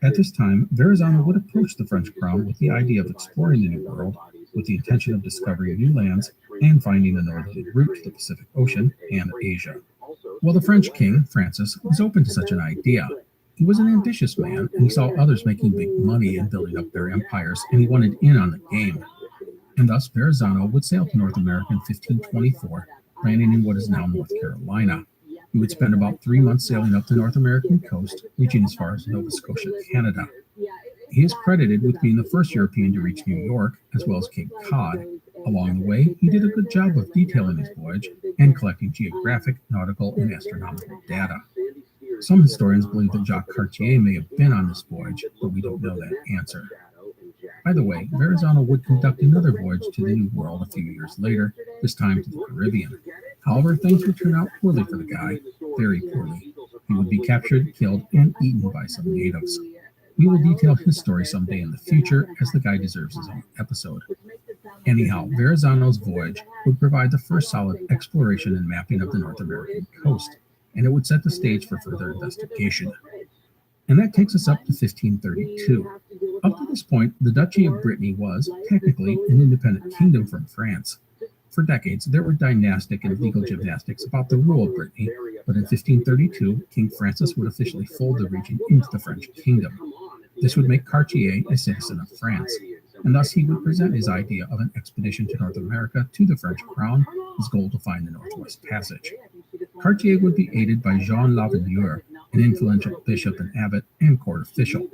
At this time, Verrazzano would approach the French crown with the idea of exploring the New World, with the intention of discovering new lands and finding a northerly route to the Pacific Ocean and Asia. Well, the French king, Francis, was open to such an idea. He was an ambitious man, and he saw others making big money and building up their empires, and he wanted in on the game. And thus, Verrazzano would sail to North America in 1524, landing in what is now North Carolina. He would spend about 3 months sailing up the North American coast, reaching as far as Nova Scotia, Canada. He is credited with being the first European to reach New York, as well as Cape Cod. Along the way, he did a good job of detailing his voyage and collecting geographic, nautical, and astronomical data. Some historians believe that Jacques Cartier may have been on this voyage, but we don't know that answer. By the way, Verrazzano would conduct another voyage to the New World a few years later, this time to the Caribbean. However, things would turn out poorly for the guy, very poorly. He would be captured, killed, and eaten by some natives. We will detail his story someday in the future, as the guy deserves his own episode. Anyhow, Verrazzano's voyage would provide the first solid exploration and mapping of the North American coast, and it would set the stage for further investigation. And that takes us up to 1532. Up to this point, the Duchy of Brittany was, technically, an independent kingdom from France. For decades, there were dynastic and legal gymnastics about the rule of Brittany, but in 1532, King Francis would officially fold the region into the French kingdom. This would make Cartier a citizen of France, and thus he would present his idea of an expedition to North America to the French crown, his goal to find the Northwest Passage. Cartier would be aided by Jean Lavallure, an influential bishop and abbot and court official.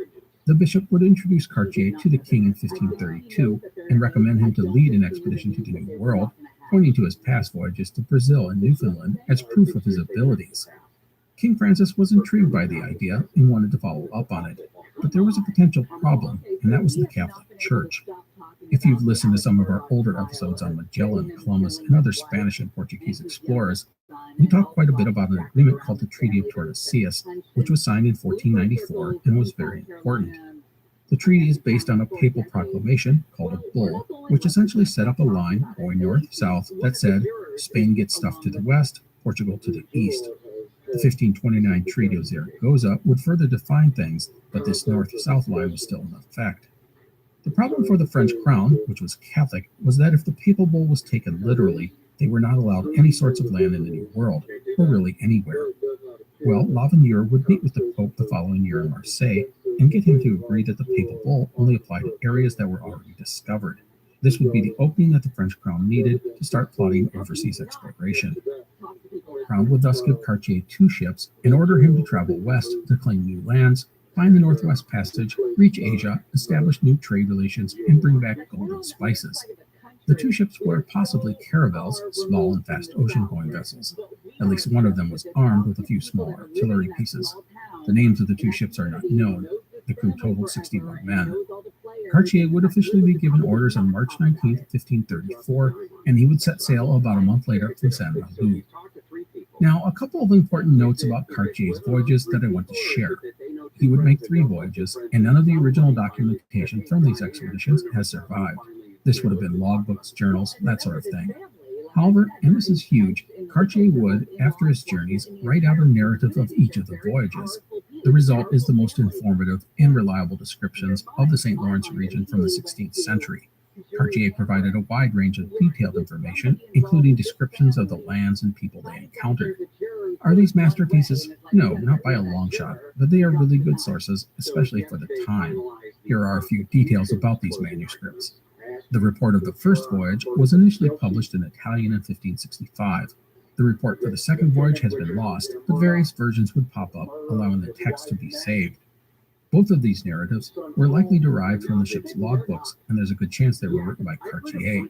The bishop would introduce Cartier to the king in 1532 and recommend him to lead an expedition to the New World, pointing to his past voyages to Brazil and Newfoundland as proof of his abilities. King Francis was intrigued by the idea and wanted to follow up on it, but there was a potential problem, and that was the Catholic Church. If you've listened to some of our older episodes on Magellan, Columbus, and other Spanish and Portuguese explorers, we talk quite a bit about an agreement called the Treaty of Tordesillas, which was signed in 1494 and was very important. The treaty is based on a papal proclamation called a bull, which essentially set up a line going north-south that said Spain gets stuff to the west, Portugal to the east. The 1529 Treaty of Zaragoza would further define things, but this north-south line was still in effect. The problem for the French crown, which was Catholic, was that if the papal bull was taken literally, they were not allowed any sorts of land in the New World, or really anywhere. Well, Lavallure would meet with the Pope the following year in Marseille, and get him to agree that the papal bull only applied to areas that were already discovered. This would be the opening that the French crown needed to start plotting overseas exploration. The crown would thus give Cartier 2 ships and order him to travel west to claim new lands, find the Northwest Passage, reach Asia, establish new trade relations, and bring back gold and spices. The 2 ships were possibly caravels, small and fast ocean-going vessels. At least one of them was armed with a few small artillery pieces. The names of the 2 ships are not known. The crew totaled 61 men. Cartier would officially be given orders on March 19, 1534, and he would set sail about a month later from Saint Malo. Now, a couple of important notes about Cartier's voyages that I want to share. He would make 3 voyages, and none of the original documentation from these expeditions has survived. This would have been logbooks, journals, that sort of thing. However, and this is huge, Cartier would, after his journeys, write out a narrative of each of the voyages. The result is the most informative and reliable descriptions of the St. Lawrence region from the 16th century. Cartier provided a wide range of detailed information, including descriptions of the lands and people they encountered. Are these masterpieces? No, not by a long shot, but they are really good sources, especially for the time. Here are a few details about these manuscripts. The report of the first voyage was initially published in Italian in 1565. The report for the second voyage has been lost, but various versions would pop up, allowing the text to be saved. Both of these narratives were likely derived from the ship's logbooks, and there's a good chance they were written by Cartier.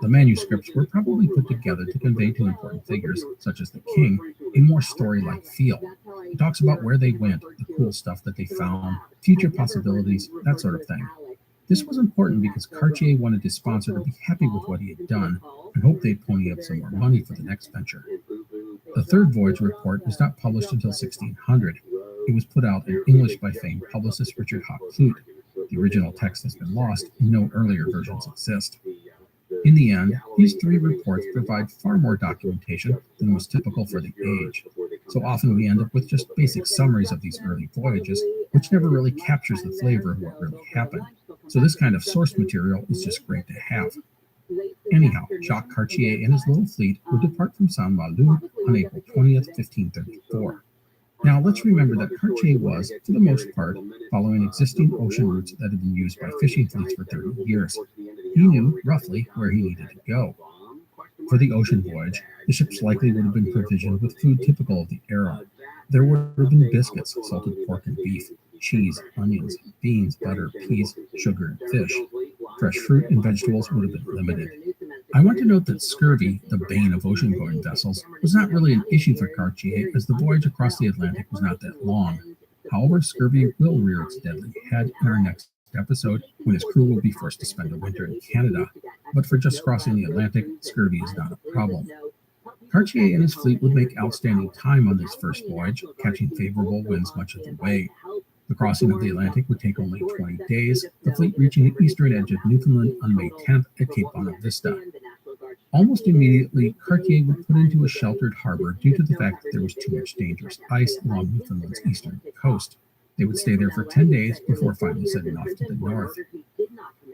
The manuscripts were probably put together to convey to important figures, such as the king, a more story-like feel. It talks about where they went, the cool stuff that they found, future possibilities, that sort of thing. This was important because Cartier wanted his sponsor to be happy with what he had done and hoped they'd pony up some more money for the next venture. The third voyage report was not published until 1600. It was put out in English by famed publicist Richard Hakluyt. The original text has been lost, and no earlier versions exist. In the end, these 3 reports provide far more documentation than was typical for the age. So often we end up with just basic summaries of these early voyages, which never really captures the flavor of what really happened. So this kind of source material is just great to have. Anyhow, Jacques Cartier and his little fleet would depart from Saint Malo on April 20th, 1534. Now, let's remember that Cartier was, for the most part, following existing ocean routes that had been used by fishing fleets for 30 years. He knew, roughly, where he needed to go. For the ocean voyage, the ships likely would have been provisioned with food typical of the era. There would have been biscuits, salted pork and beef, cheese, onions, beans, butter, peas, sugar, and fish. Fresh fruit and vegetables would have been limited. I want to note that scurvy, the bane of ocean-going vessels, was not really an issue for Cartier, as the voyage across the Atlantic was not that long. However, scurvy will rear its deadly head in our next episode, when his crew will be forced to spend a winter in Canada. But for just crossing the Atlantic, scurvy is not a problem. Cartier and his fleet would make outstanding time on this first voyage, catching favorable winds much of the way. The crossing of the Atlantic would take only 20 days, the fleet reaching the eastern edge of Newfoundland on May 10th at Cape Bonavista. Almost immediately, Cartier would put into a sheltered harbor due to the fact that there was too much dangerous ice along Newfoundland's eastern coast. They would stay there for 10 days before finally setting off to the north.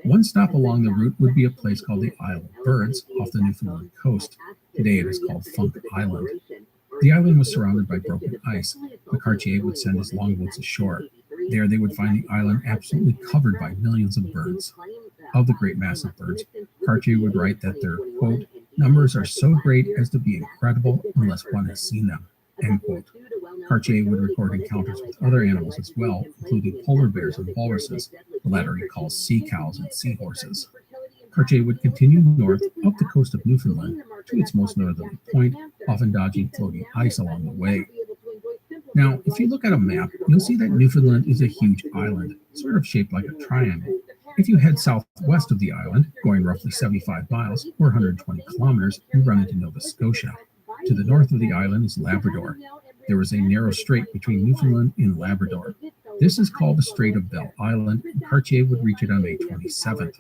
One stop along the route would be a place called the Isle of Birds off the Newfoundland coast. Today it is called Funk Island. The island was surrounded by broken ice. The Cartier would send his longboats ashore. There they would find the island absolutely covered by millions of birds. Of the great mass of birds, Cartier would write that their, quote, numbers are so great as to be incredible unless one has seen them, end quote. Cartier would record encounters with other animals as well, including polar bears and walruses, the latter he calls sea cows and seahorses. Cartier would continue north up the coast of Newfoundland to its most northerly point, often dodging floating ice along the way. Now, if you look at a map, you'll see that Newfoundland is a huge island, sort of shaped like a triangle. If you head southwest of the island, going roughly 75 miles or 120 kilometers, you run into Nova Scotia. To the north of the island is Labrador. There is a narrow strait between Newfoundland and Labrador. This is called the Strait of Belle Island, and Cartier would reach it on May 27th.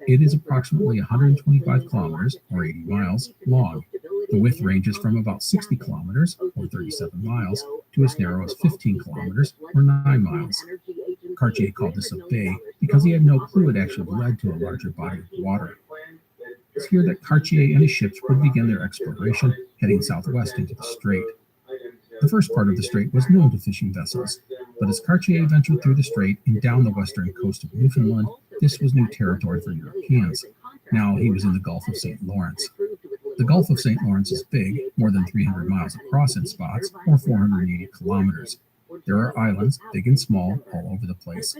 It is approximately 125 kilometers, or 80 miles, long. The width ranges from about 60 kilometers, or 37 miles, to as narrow as 15 kilometers, or 9 miles. Cartier called this a bay because he had no clue it actually led to a larger body of water. It's here that Cartier and his ships would begin their exploration, heading southwest into the strait. The first part of the strait was known to fishing vessels. But as Cartier ventured through the strait and down the western coast of Newfoundland, this was new territory for Europeans. Now he was in the Gulf of St. Lawrence. The Gulf of St. Lawrence is big, more than 300 miles across in spots, or 480 kilometers. There are islands, big and small, all over the place.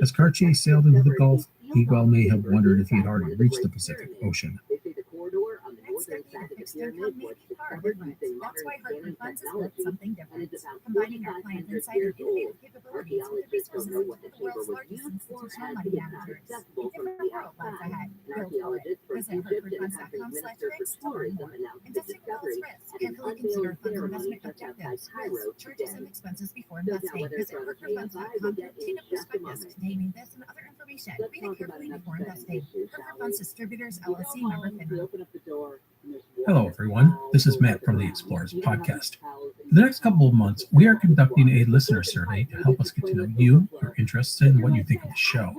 As Cartier sailed into the Gulf, he well may have wondered if he had already reached the Pacific Ocean. Fixed income may be far different. That's why Hartford Funds has built something different, combining our client insight and innovative capabilities with the resources of the world's largest institutional money managers. A different world lies ahead. Build for it. Visit hartfordfunds.com/tricks to learn more. Investing involves risk and fully consider fund investment objectives, risks, charges, and expenses before investing. Visit hartfordfunds.com to obtain a prospectus containing this and other information. Read it carefully before investing. Hartford Funds Distributors, LLC, member FINRA. Hello, everyone. This is Matt from the Explorers Podcast. For the next couple of months, we are conducting a listener survey to help us get to know you, your interests, and what you think of the show.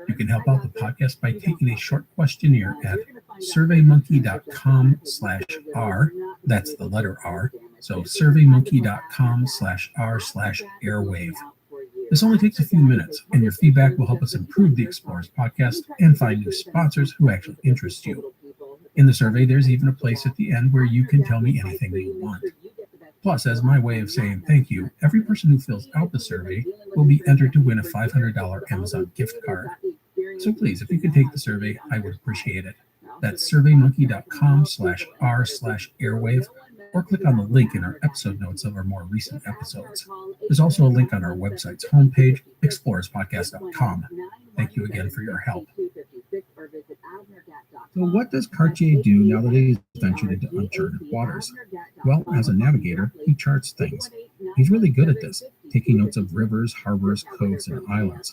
You can help out the podcast by taking a short questionnaire at surveymonkey.com/r. That's the letter R. So surveymonkey.com/r/airwave. This only takes a few minutes, and your feedback will help us improve the Explorers Podcast and find new sponsors who actually interest you. In the survey, there's even a place at the end where you can tell me anything you want. Plus, as my way of saying thank you, every person who fills out the survey will be entered to win a $500 Amazon gift card. So please, if you could take the survey, I would appreciate it. That's surveymonkey.com/r/airwave, or click on the link in our episode notes of our more recent episodes. There's also a link on our website's homepage, explorerspodcast.com. Thank you again for your help. So what does Cartier do now that he's ventured into uncharted waters? Well, as a navigator, he charts things. He's really good at this, taking notes of rivers, harbors, coves, and islands.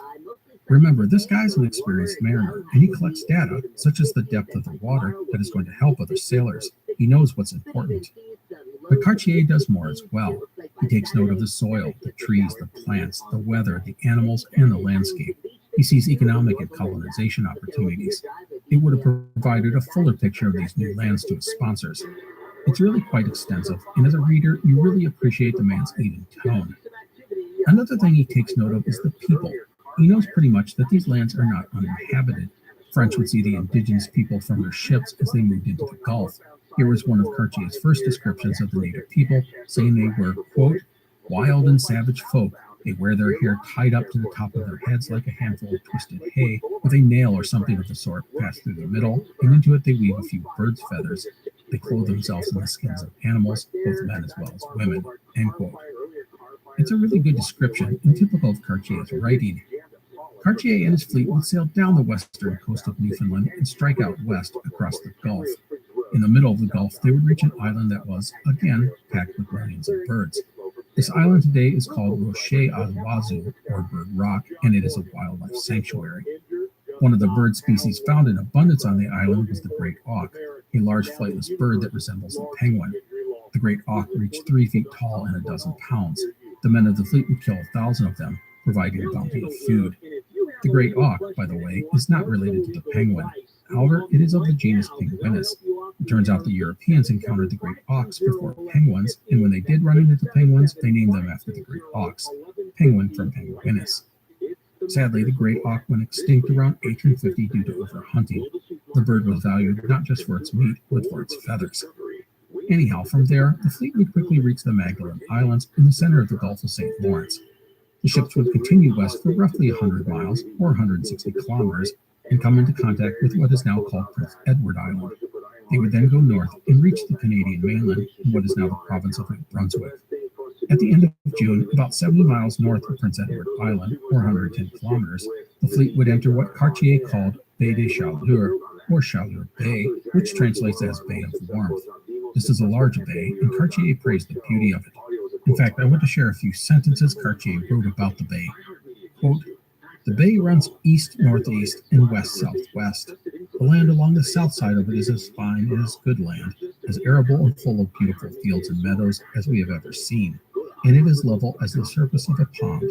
Remember, this guy's an experienced mariner, and he collects data, such as the depth of the water, that is going to help other sailors. He knows what's important. But Cartier does more as well. He takes note of the soil, the trees, the plants, the weather, the animals, and the landscape. He sees economic and colonization opportunities. It would have provided a fuller picture of these new lands to his sponsors. It's really quite extensive, and as a reader, you really appreciate the man's even tone. Another thing he takes note of is the people. He knows pretty much that these lands are not uninhabited. French would see the indigenous people from their ships as they moved into the Gulf. Here was one of Cartier's first descriptions of the native people, saying they were, quote, wild and savage folk. They wear their hair tied up to the top of their heads like a handful of twisted hay, with a nail or something of the sort passed through the middle, and into it they weave a few birds' feathers. They clothe themselves in the skins of animals, both men as well as women, end quote. It's a really good description and typical of Cartier's writing. Cartier and his fleet would sail down the western coast of Newfoundland and strike out west across the Gulf. In the middle of the Gulf, they would reach an island that was, again, packed with millions of birds. This island today is called Rocher à l'Oiseau, or Bird Rock, and it is a wildlife sanctuary. One of the bird species found in abundance on the island was the great auk, a large flightless bird that resembles the penguin. The great auk reached 3 feet tall and 12 pounds. The men of the fleet would kill 1,000 of them, providing a bounty of food. The great auk, by the way, is not related to the penguin. However, it is of the genus Penguinus. It turns out the Europeans encountered the great auks before penguins, and when they did run into the penguins, they named them after the great auks, penguin from Penguinus. Sadly, the great auk went extinct around 1850 due to overhunting. The bird was valued not just for its meat, but for its feathers. Anyhow, from there, the fleet would quickly reach the Magdalen Islands in the center of the Gulf of St. Lawrence. The ships would continue west for roughly 100 miles, or 160 kilometers, and come into contact with what is now called Prince Edward Island. They would then go north and reach the Canadian mainland in what is now the province of New Brunswick. At the end of June, about 70 miles north of Prince Edward Island, or 110 kilometers, the fleet would enter what Cartier called Baie des Chaleurs, or Chaleur Bay, which translates as Bay of Warmth. This is a large bay, and Cartier praised the beauty of it. In fact, I want to share a few sentences Cartier wrote about the bay. Quote, the bay runs east-northeast and west-southwest. The land along the south side of it is as fine and as good land, as arable and full of beautiful fields and meadows as we have ever seen, and it is level as the surface of a pond.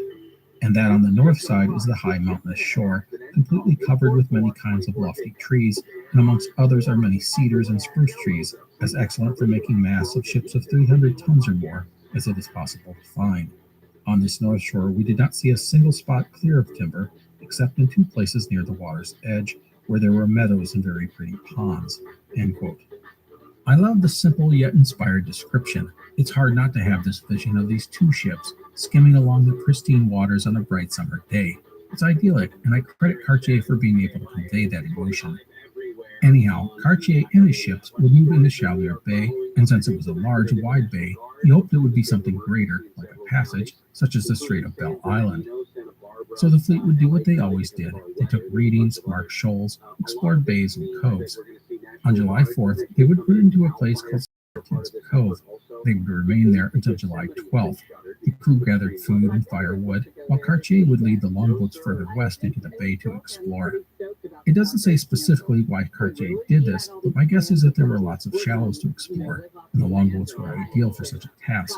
And that on the north side is the high mountainous shore, completely covered with many kinds of lofty trees, and amongst others are many cedars and spruce trees, as excellent for making masts of ships of 300 tons or more as it is possible to find. On this north shore, we did not see a single spot clear of timber, except in 2 places near the water's edge, where there were meadows and very pretty ponds." End quote. I love the simple yet inspired description. It's hard not to have this vision of these 2 ships skimming along the pristine waters on a bright summer day. It's idyllic, and I credit Cartier for being able to convey that emotion. Anyhow, Cartier and his ships would move into Chaleur Bay, and since it was a large, wide bay, he hoped it would be something greater, like a passage, such as the Strait of Belle Island. So the fleet would do what they always did. They took readings, marked shoals, explored bays and coves. On July 4th, they would put into a place called St. Cove. They would remain there until July 12th. The crew gathered food and firewood, while Cartier would lead the longboats further west into the bay to explore. It doesn't say specifically why Cartier did this, but my guess is that there were lots of shallows to explore, and the longboats were ideal for such a task.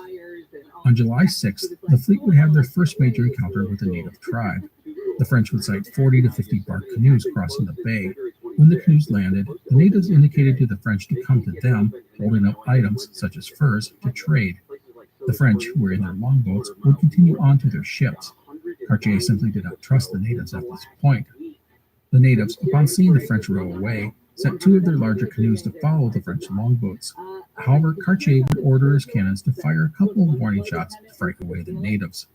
On July 6th, the fleet would have their first major encounter with a native tribe. The French would sight 40 to 50 bark canoes crossing the bay. When the canoes landed, the natives indicated to the French to come to them, holding up items, such as furs, to trade. The French, who were in their longboats, would continue on to their ships. Cartier simply did not trust the natives at this point. The natives, upon seeing the French row away, sent 2 of their larger canoes to follow the French longboats. However, Cartier would order his cannons to fire a couple of warning shots to frighten away the natives.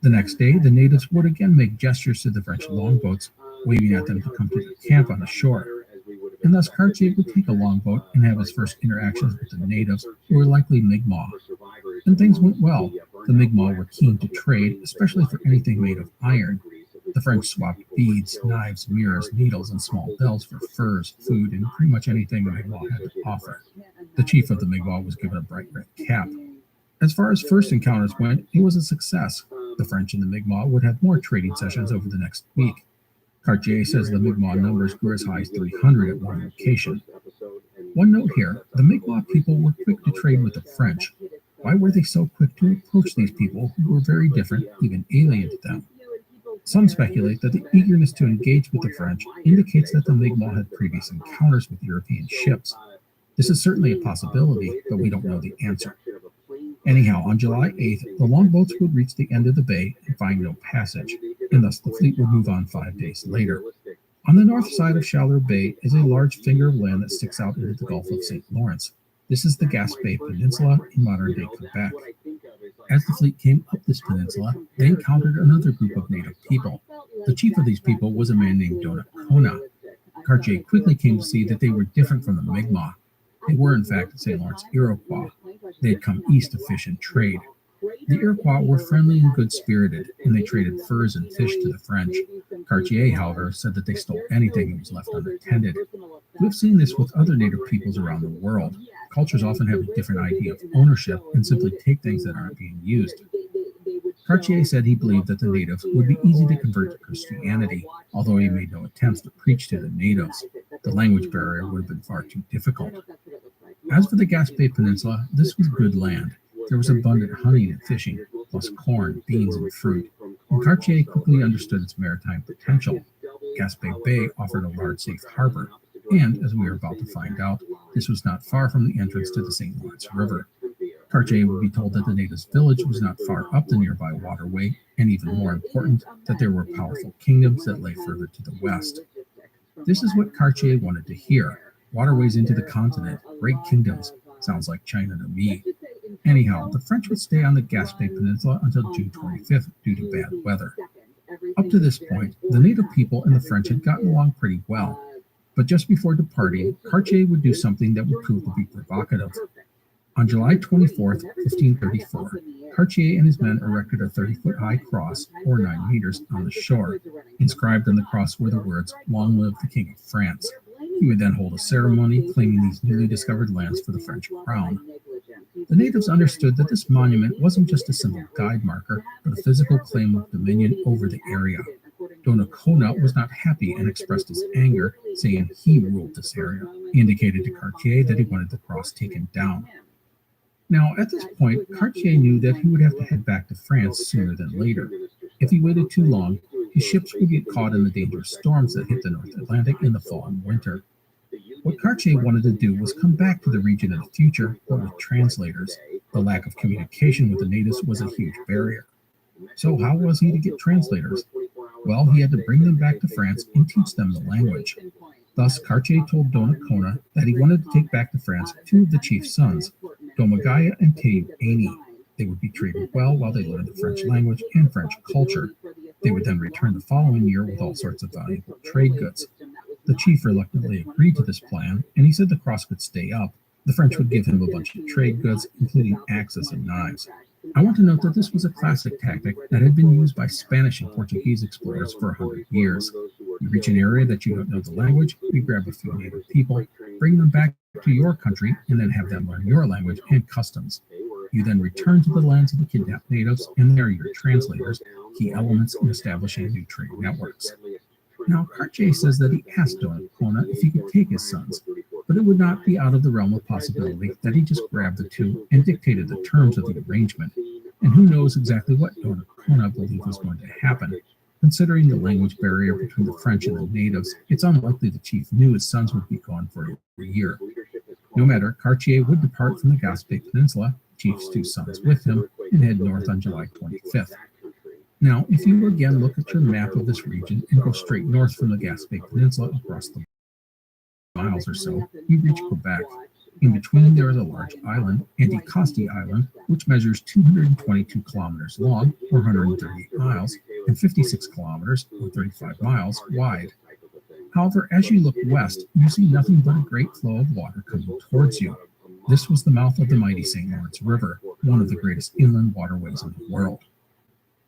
The next day, the natives would again make gestures to the French longboats, waving at them to come to their camp on the shore. And thus Cartier would take a longboat and have his first interactions with the natives, who were likely Mi'kmaq. And things went well. The Mi'kmaq were keen to trade, especially for anything made of iron. The French swapped beads, knives, mirrors, needles, and small bells for furs, food, and pretty much anything the Mi'kmaq had to offer. The chief of the Mi'kmaq was given a bright red cap. As far as first encounters went, it was a success. The French and the Mi'kmaq would have more trading sessions over the next week. Cartier says the Mi'kmaq numbers grew as high as 300 at one location. One note here, the Mi'kmaq people were quick to trade with the French. Why were they so quick to approach these people who were very different, even alien to them? Some speculate that the eagerness to engage with the French indicates that the Mi'kmaq had previous encounters with European ships. This is certainly a possibility, but we don't know the answer. Anyhow, on July 8th, the longboats would reach the end of the bay and find no passage, and thus the fleet would move on 5 days later. On the north side of Chaleur Bay is a large finger of land that sticks out into the Gulf of St. Lawrence. This is the Gaspé Peninsula in modern-day Quebec. As the fleet came up this peninsula, they encountered another group of native people. The chief of these people was a man named Donnacona. Cartier quickly came to see that they were different from the Mi'kmaq. They were, in fact, St. Lawrence Iroquois. They had come east to fish and trade. The Iroquois were friendly and good-spirited, and they traded furs and fish to the French. Cartier, however, said that they stole anything that was left unattended. We've seen this with other native peoples around the world. Cultures often have a different idea of ownership and simply take things that aren't being used. Cartier said he believed that the natives would be easy to convert to Christianity, although he made no attempts to preach to the natives. The language barrier would have been far too difficult. As for the Gaspé Peninsula, this was good land. There was abundant hunting and fishing, plus corn, beans, and fruit, and Cartier quickly understood its maritime potential. Gaspé Bay offered a large safe harbor, and, as we are about to find out, this was not far from the entrance to the St. Lawrence River. Cartier would be told that the natives' village was not far up the nearby waterway, and even more important, that there were powerful kingdoms that lay further to the west. This is what Cartier wanted to hear. Waterways into the continent, great kingdoms. Sounds like China to me. Anyhow, the French would stay on the Gaspé Peninsula until June 25th due to bad weather. Up to this point, the native people and the French had gotten along pretty well. But just before departing, Cartier would do something that would prove to be provocative. On July 24th, 1534, Cartier and his men erected a 30-foot-high cross, or 9 meters, on the shore. Inscribed on the cross were the words, "Long live the King of France." He would then hold a ceremony claiming these newly discovered lands for the French crown. The natives understood that this monument wasn't just a simple guide marker, but a physical claim of dominion over the area. Donnacona was not happy and expressed his anger, saying he ruled this area. He indicated to Cartier that he wanted the cross taken down. Now, at this point, Cartier knew that he would have to head back to France sooner than later. If he waited too long, his ships would get caught in the dangerous storms that hit the North Atlantic in the fall and winter. What Cartier wanted to do was come back to the region in the future, but with translators. The lack of communication with the natives was a huge barrier. So how was he to get translators? Well, he had to bring them back to France and teach them the language. Thus, Cartier told Donnacona that he wanted to take back to France two of the chief's sons, Domagaya and Théophanie. They would be treated well while they learned the French language and French culture. They would then return the following year with all sorts of valuable trade goods. The chief reluctantly agreed to this plan, and he said the cross could stay up. The French would give him a bunch of trade goods, including axes and knives. I want to note that this was a classic tactic that had been used by Spanish and Portuguese explorers for 100 years. You reach an area that you don't know the language, you grab a few native people, bring them back to your country, and then have them learn your language and customs. You then return to the lands of the kidnapped natives, and they are your translators, key elements in establishing new trade networks. Now, Cartier says that he asked Donnacona if he could take his sons, but it would not be out of the realm of possibility that he just grabbed the two and dictated the terms of the arrangement. And who knows exactly what Donnacona believed was going to happen. Considering the language barrier between the French and the natives, it's unlikely the chief knew his sons would be gone for a year. No matter, Cartier would depart from the Gaspé Peninsula, the chief's two sons with him, and head north on July 25th. Now, if you again look at your map of this region and go straight north from the Gaspé Peninsula across the miles or so, you reach Quebec. In between, there is a large island, Anticosti Island, which measures 222 kilometers long, or 138 miles, and 56 kilometers, or 35 miles, wide. However, as you look west, you see nothing but a great flow of water coming towards you. This was the mouth of the mighty St. Lawrence River, one of the greatest inland waterways in the world.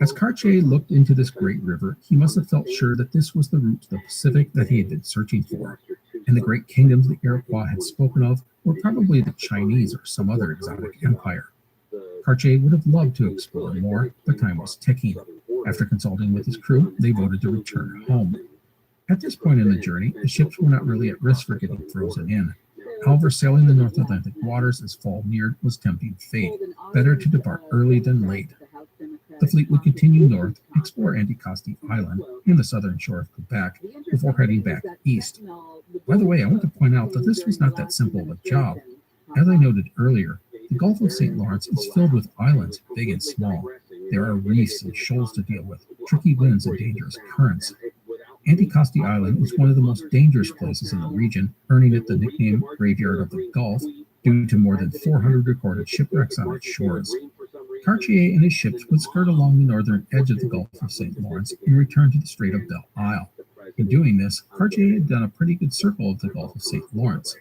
As Cartier looked into this great river, he must have felt sure that this was the route to the Pacific that he had been searching for, and the great kingdoms the Iroquois had spoken of were probably the Chinese or some other exotic empire. Cartier would have loved to explore more, but time was ticking. After consulting with his crew, they voted to return home. At this point in the journey, the ships were not really at risk for getting frozen in. However, sailing the North Atlantic waters as fall neared was tempting fate. Better to depart early than late. The fleet would continue north, explore Anticosti Island and the southern shore of Quebec before heading back east. By the way, I want to point out that this was not that simple of a job. As I noted earlier, the Gulf of St. Lawrence is filled with islands, big and small. There are reefs and shoals to deal with, tricky winds and dangerous currents. Anticosti Island is one of the most dangerous places in the region, earning it the nickname Graveyard of the Gulf due to more than 400 recorded shipwrecks on its shores. Cartier and his ships would skirt along the northern edge of the Gulf of St. Lawrence and return to the Strait of Belle Isle. In doing this, Cartier had done a pretty good circle of the Gulf of St. Lawrence.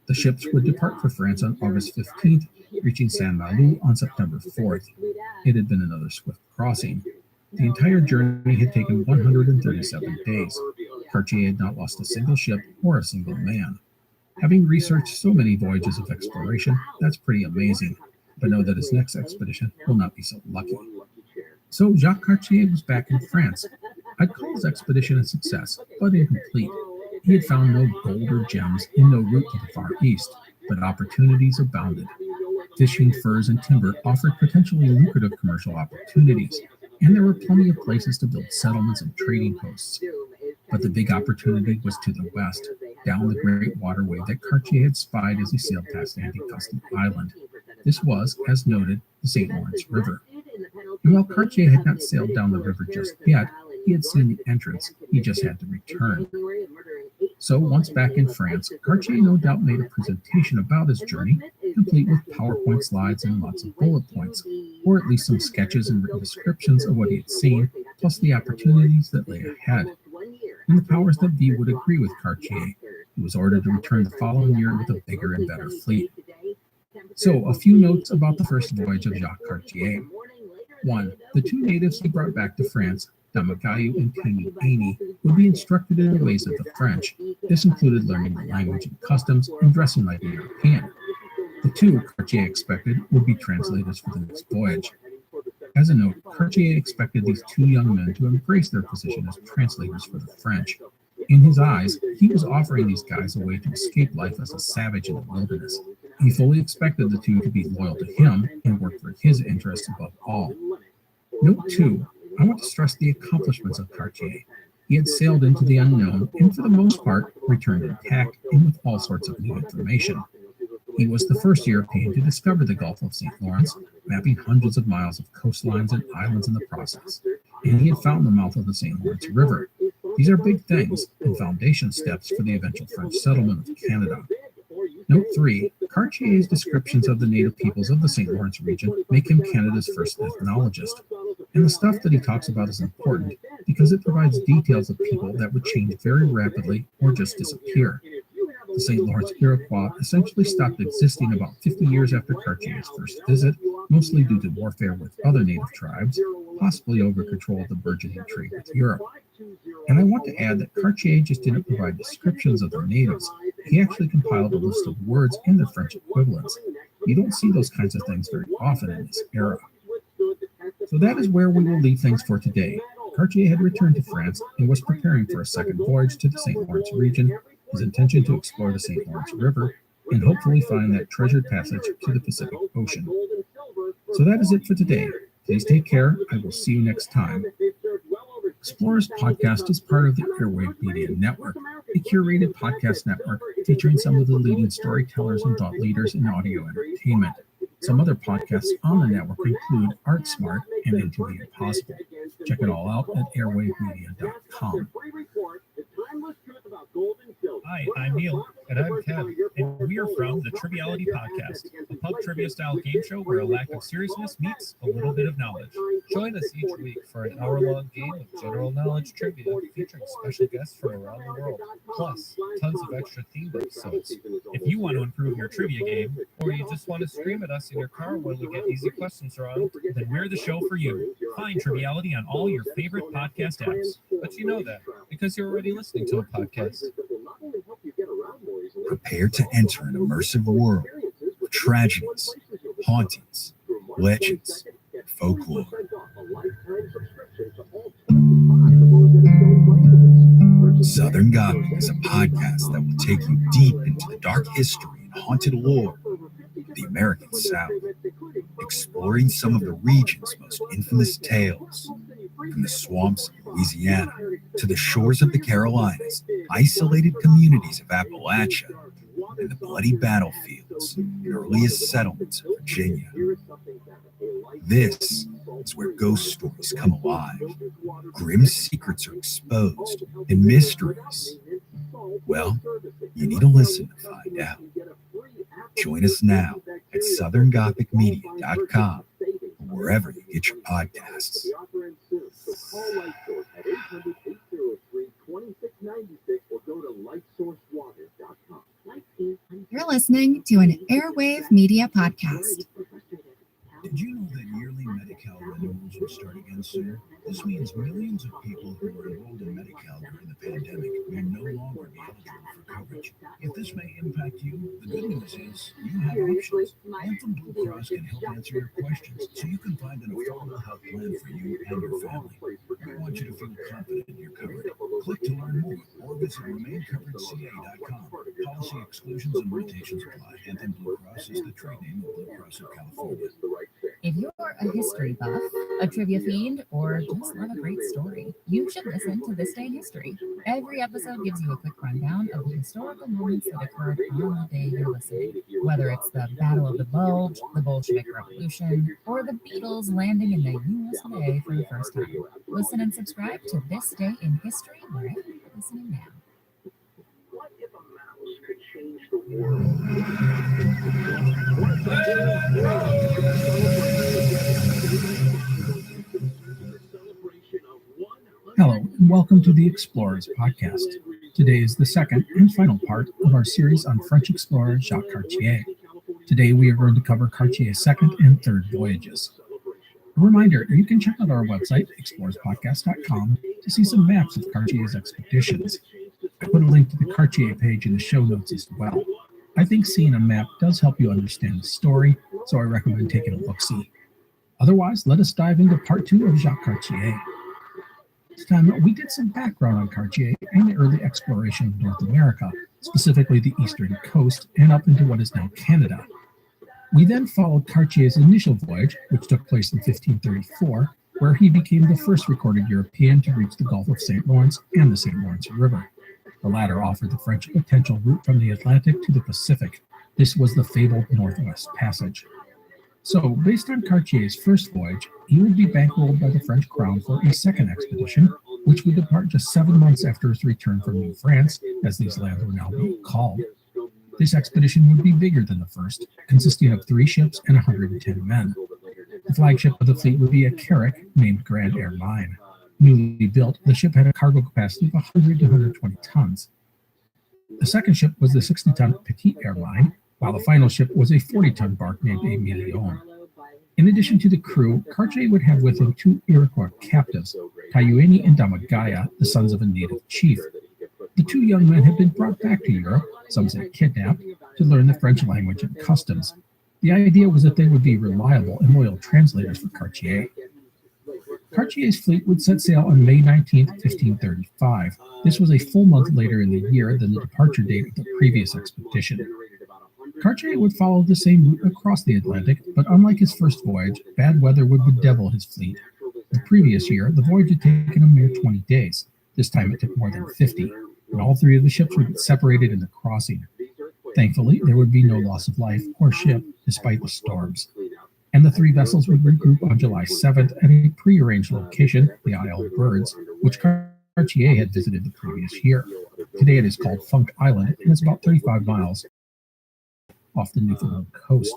The ships would depart for France on August 15th, reaching Saint-Malo on September 4th. It had been another swift crossing. The entire journey had taken 137 days. Cartier had not lost a single ship or a single man. Having researched so many voyages of exploration, that's pretty amazing. But know that his next expedition will not be so lucky. So Jacques Cartier was back in France. I'd call his expedition a success, but incomplete. He had found no gold or gems and no route to the Far East, but opportunities abounded. Fishing, furs, and timber offered potentially lucrative commercial opportunities, and there were plenty of places to build settlements and trading posts. But the big opportunity was to the west, down the great waterway that Cartier had spied as he sailed past Anticosti Island. This was, as noted, the St. Lawrence River. And while Cartier had not sailed down the river just yet, he had seen the entrance. He just had to return. So once back in France, Cartier no doubt made a presentation about his journey, complete with PowerPoint slides and lots of bullet points, or at least some sketches and written descriptions of what he had seen, plus the opportunities that lay ahead. And the powers that be would agree with Cartier. He was ordered to return the following year with a bigger and better fleet. So, a few notes about the first voyage of Jacques Cartier. 1. The two natives he brought back to France, Domagaya and Théophanie, would be instructed in the ways of the French. This included learning the language and customs and dressing like a European. The two Cartier expected would be translators for the next voyage. As a note, Cartier expected these two young men to embrace their position as translators for the French. In his eyes, he was offering these guys a way to escape life as a savage in the wilderness. He fully expected the two to be loyal to him and work for his interests above all. Note 2, I want to stress the accomplishments of Cartier. He had sailed into the unknown and, for the most part, returned intact and with all sorts of new information. He was the first European to discover the Gulf of St. Lawrence, mapping hundreds of miles of coastlines and islands in the process. And he had found the mouth of the St. Lawrence River. These are big things and foundation steps for the eventual French settlement of Canada. Note 3. Cartier's descriptions of the native peoples of the St. Lawrence region make him Canada's first ethnologist. And the stuff that he talks about is important because it provides details of people that would change very rapidly or just disappear. The St. Lawrence Iroquois essentially stopped existing about 50 years after Cartier's first visit, mostly due to warfare with other native tribes, possibly over control of the burgeoning trade with Europe. And I want to add that Cartier just didn't provide descriptions of the natives. He actually compiled a list of words and their French equivalents. You don't see those kinds of things very often in this era. So that is where we will leave things for today. Cartier had returned to France and was preparing for a second voyage to the St. Lawrence region, his intention to explore the St. Lawrence River and hopefully find that treasured passage to the Pacific Ocean. So that is it for today. Please take care. I will see you next time. Explorers Podcast is part of the Airwave Media Network, a curated podcast network featuring some of the leading storytellers and thought leaders in audio entertainment. Some other podcasts on the network include Art Smart and Interview Impossible. Check it all out at airwavemedia.com. Hi, I'm Neil. And I'm Kev. And we are from the TRILLIONAIRE podcast, a pub trivia style game show where a lack of seriousness meets a little bit of knowledge. Join us each week for an hour-long game of general knowledge trivia featuring special guests from around the world, plus tons of extra themed episodes. If you want to improve your trivia game, or you just want to scream at us in your car when we get easy questions wrong, then we're the show for you. Find Triviality on all your favorite podcast apps. But you know that, because you're already listening to a podcast. Prepare to enter an immersive world of tragedies, hauntings, legends, folklore. Southern Gothic is a podcast that will take you deep into the dark history and haunted lore of the American South, exploring some of the region's most infamous tales. From the swamps of Louisiana to the shores of the Carolinas, isolated communities of Appalachia, and the bloody battlefields and earliest settlements of Virginia. This is where ghost stories come alive, grim secrets are exposed, and mysteries, well, you need to listen to find out. Join us now at southerngothicmedia.com or wherever you get your podcasts. Call LightSource at 800-803-2696 or go to lightsourcewater.com. You're listening to an Airwave Media Podcast. Did you know that yearly Medi-Cal renewals will start again soon? This means millions of people who were enrolled in Medi-Cal during the pandemic will no longer be eligible for coverage. If this may impact you, the good news is you have options. Anthem Blue Cross can help answer your questions so you can find an affordable health plan for you and your family. We want you to feel confident you're covered. Click to learn more or visit remaincoveredca.com. Policy exclusions and limitations apply. Anthem Blue Cross is the trade name of Blue Cross of California. If you're a history buff, a trivia fiend, or just love a great story, you should listen to This Day in History. Every episode gives you a quick rundown of the historical moments that occurred on the day you're listening. Whether it's the Battle of the Bulge, the Bolshevik Revolution, or the Beatles landing in the US of A for the first time. Listen and subscribe to This Day in History wherever you're listening now. What if a mouse could change the world? Hello, and welcome to the Explorers Podcast. Today is the second and final part of our series on French explorer Jacques Cartier. Today we are going to cover Cartier's second and third voyages. A reminder, you can check out our website, explorerspodcast.com, to see some maps of Cartier's expeditions. I put a link to the Cartier page in the show notes as well. I think seeing a map does help you understand the story, so I recommend taking a look-see. Otherwise, let us dive into part 2 of Jacques Cartier. This time, we did some background on Cartier and the early exploration of North America, specifically the eastern coast and up into what is now Canada. We then followed Cartier's initial voyage, which took place in 1534, where he became the first recorded European to reach the Gulf of St. Lawrence and the St. Lawrence River. The latter offered the French a potential route from the Atlantic to the Pacific. This was the fabled Northwest Passage. So, based on Cartier's first voyage, he would be bankrolled by the French crown for a second expedition, which would depart just 7 months after his return from New France, as these lands were now being called. This expedition would be bigger than the first, consisting of 3 ships and 110 men. The flagship of the fleet would be a carrack named Grand Air Line. Newly built, the ship had a cargo capacity of 100 to 120 tons. The second ship was the 60-ton Petit Air Line, while the final ship was a 40-ton bark named a Million. In addition to the crew, Cartier would have with him 2 Iroquois captives, Tayouni and Damagaya, the sons of a native chief. The 2 young men had been brought back to Europe, some say kidnapped, to learn the French language and customs. The idea was that they would be reliable and loyal translators for Cartier. Cartier's fleet would set sail on May 19, 1535. This was a full month later in the year than the departure date of the previous expedition. Cartier would follow the same route across the Atlantic, but unlike his first voyage, bad weather would bedevil his fleet. The previous year, the voyage had taken a mere 20 days. This time it took more than 50, and all 3 of the ships would be separated in the crossing. Thankfully, there would be no loss of life or ship despite the storms. And the 3 vessels would regroup on July 7th at a pre-arranged location, the Isle of Birds, which Cartier had visited the previous year. Today it is called Funk Island, and it's about 35 miles off the Newfoundland coast.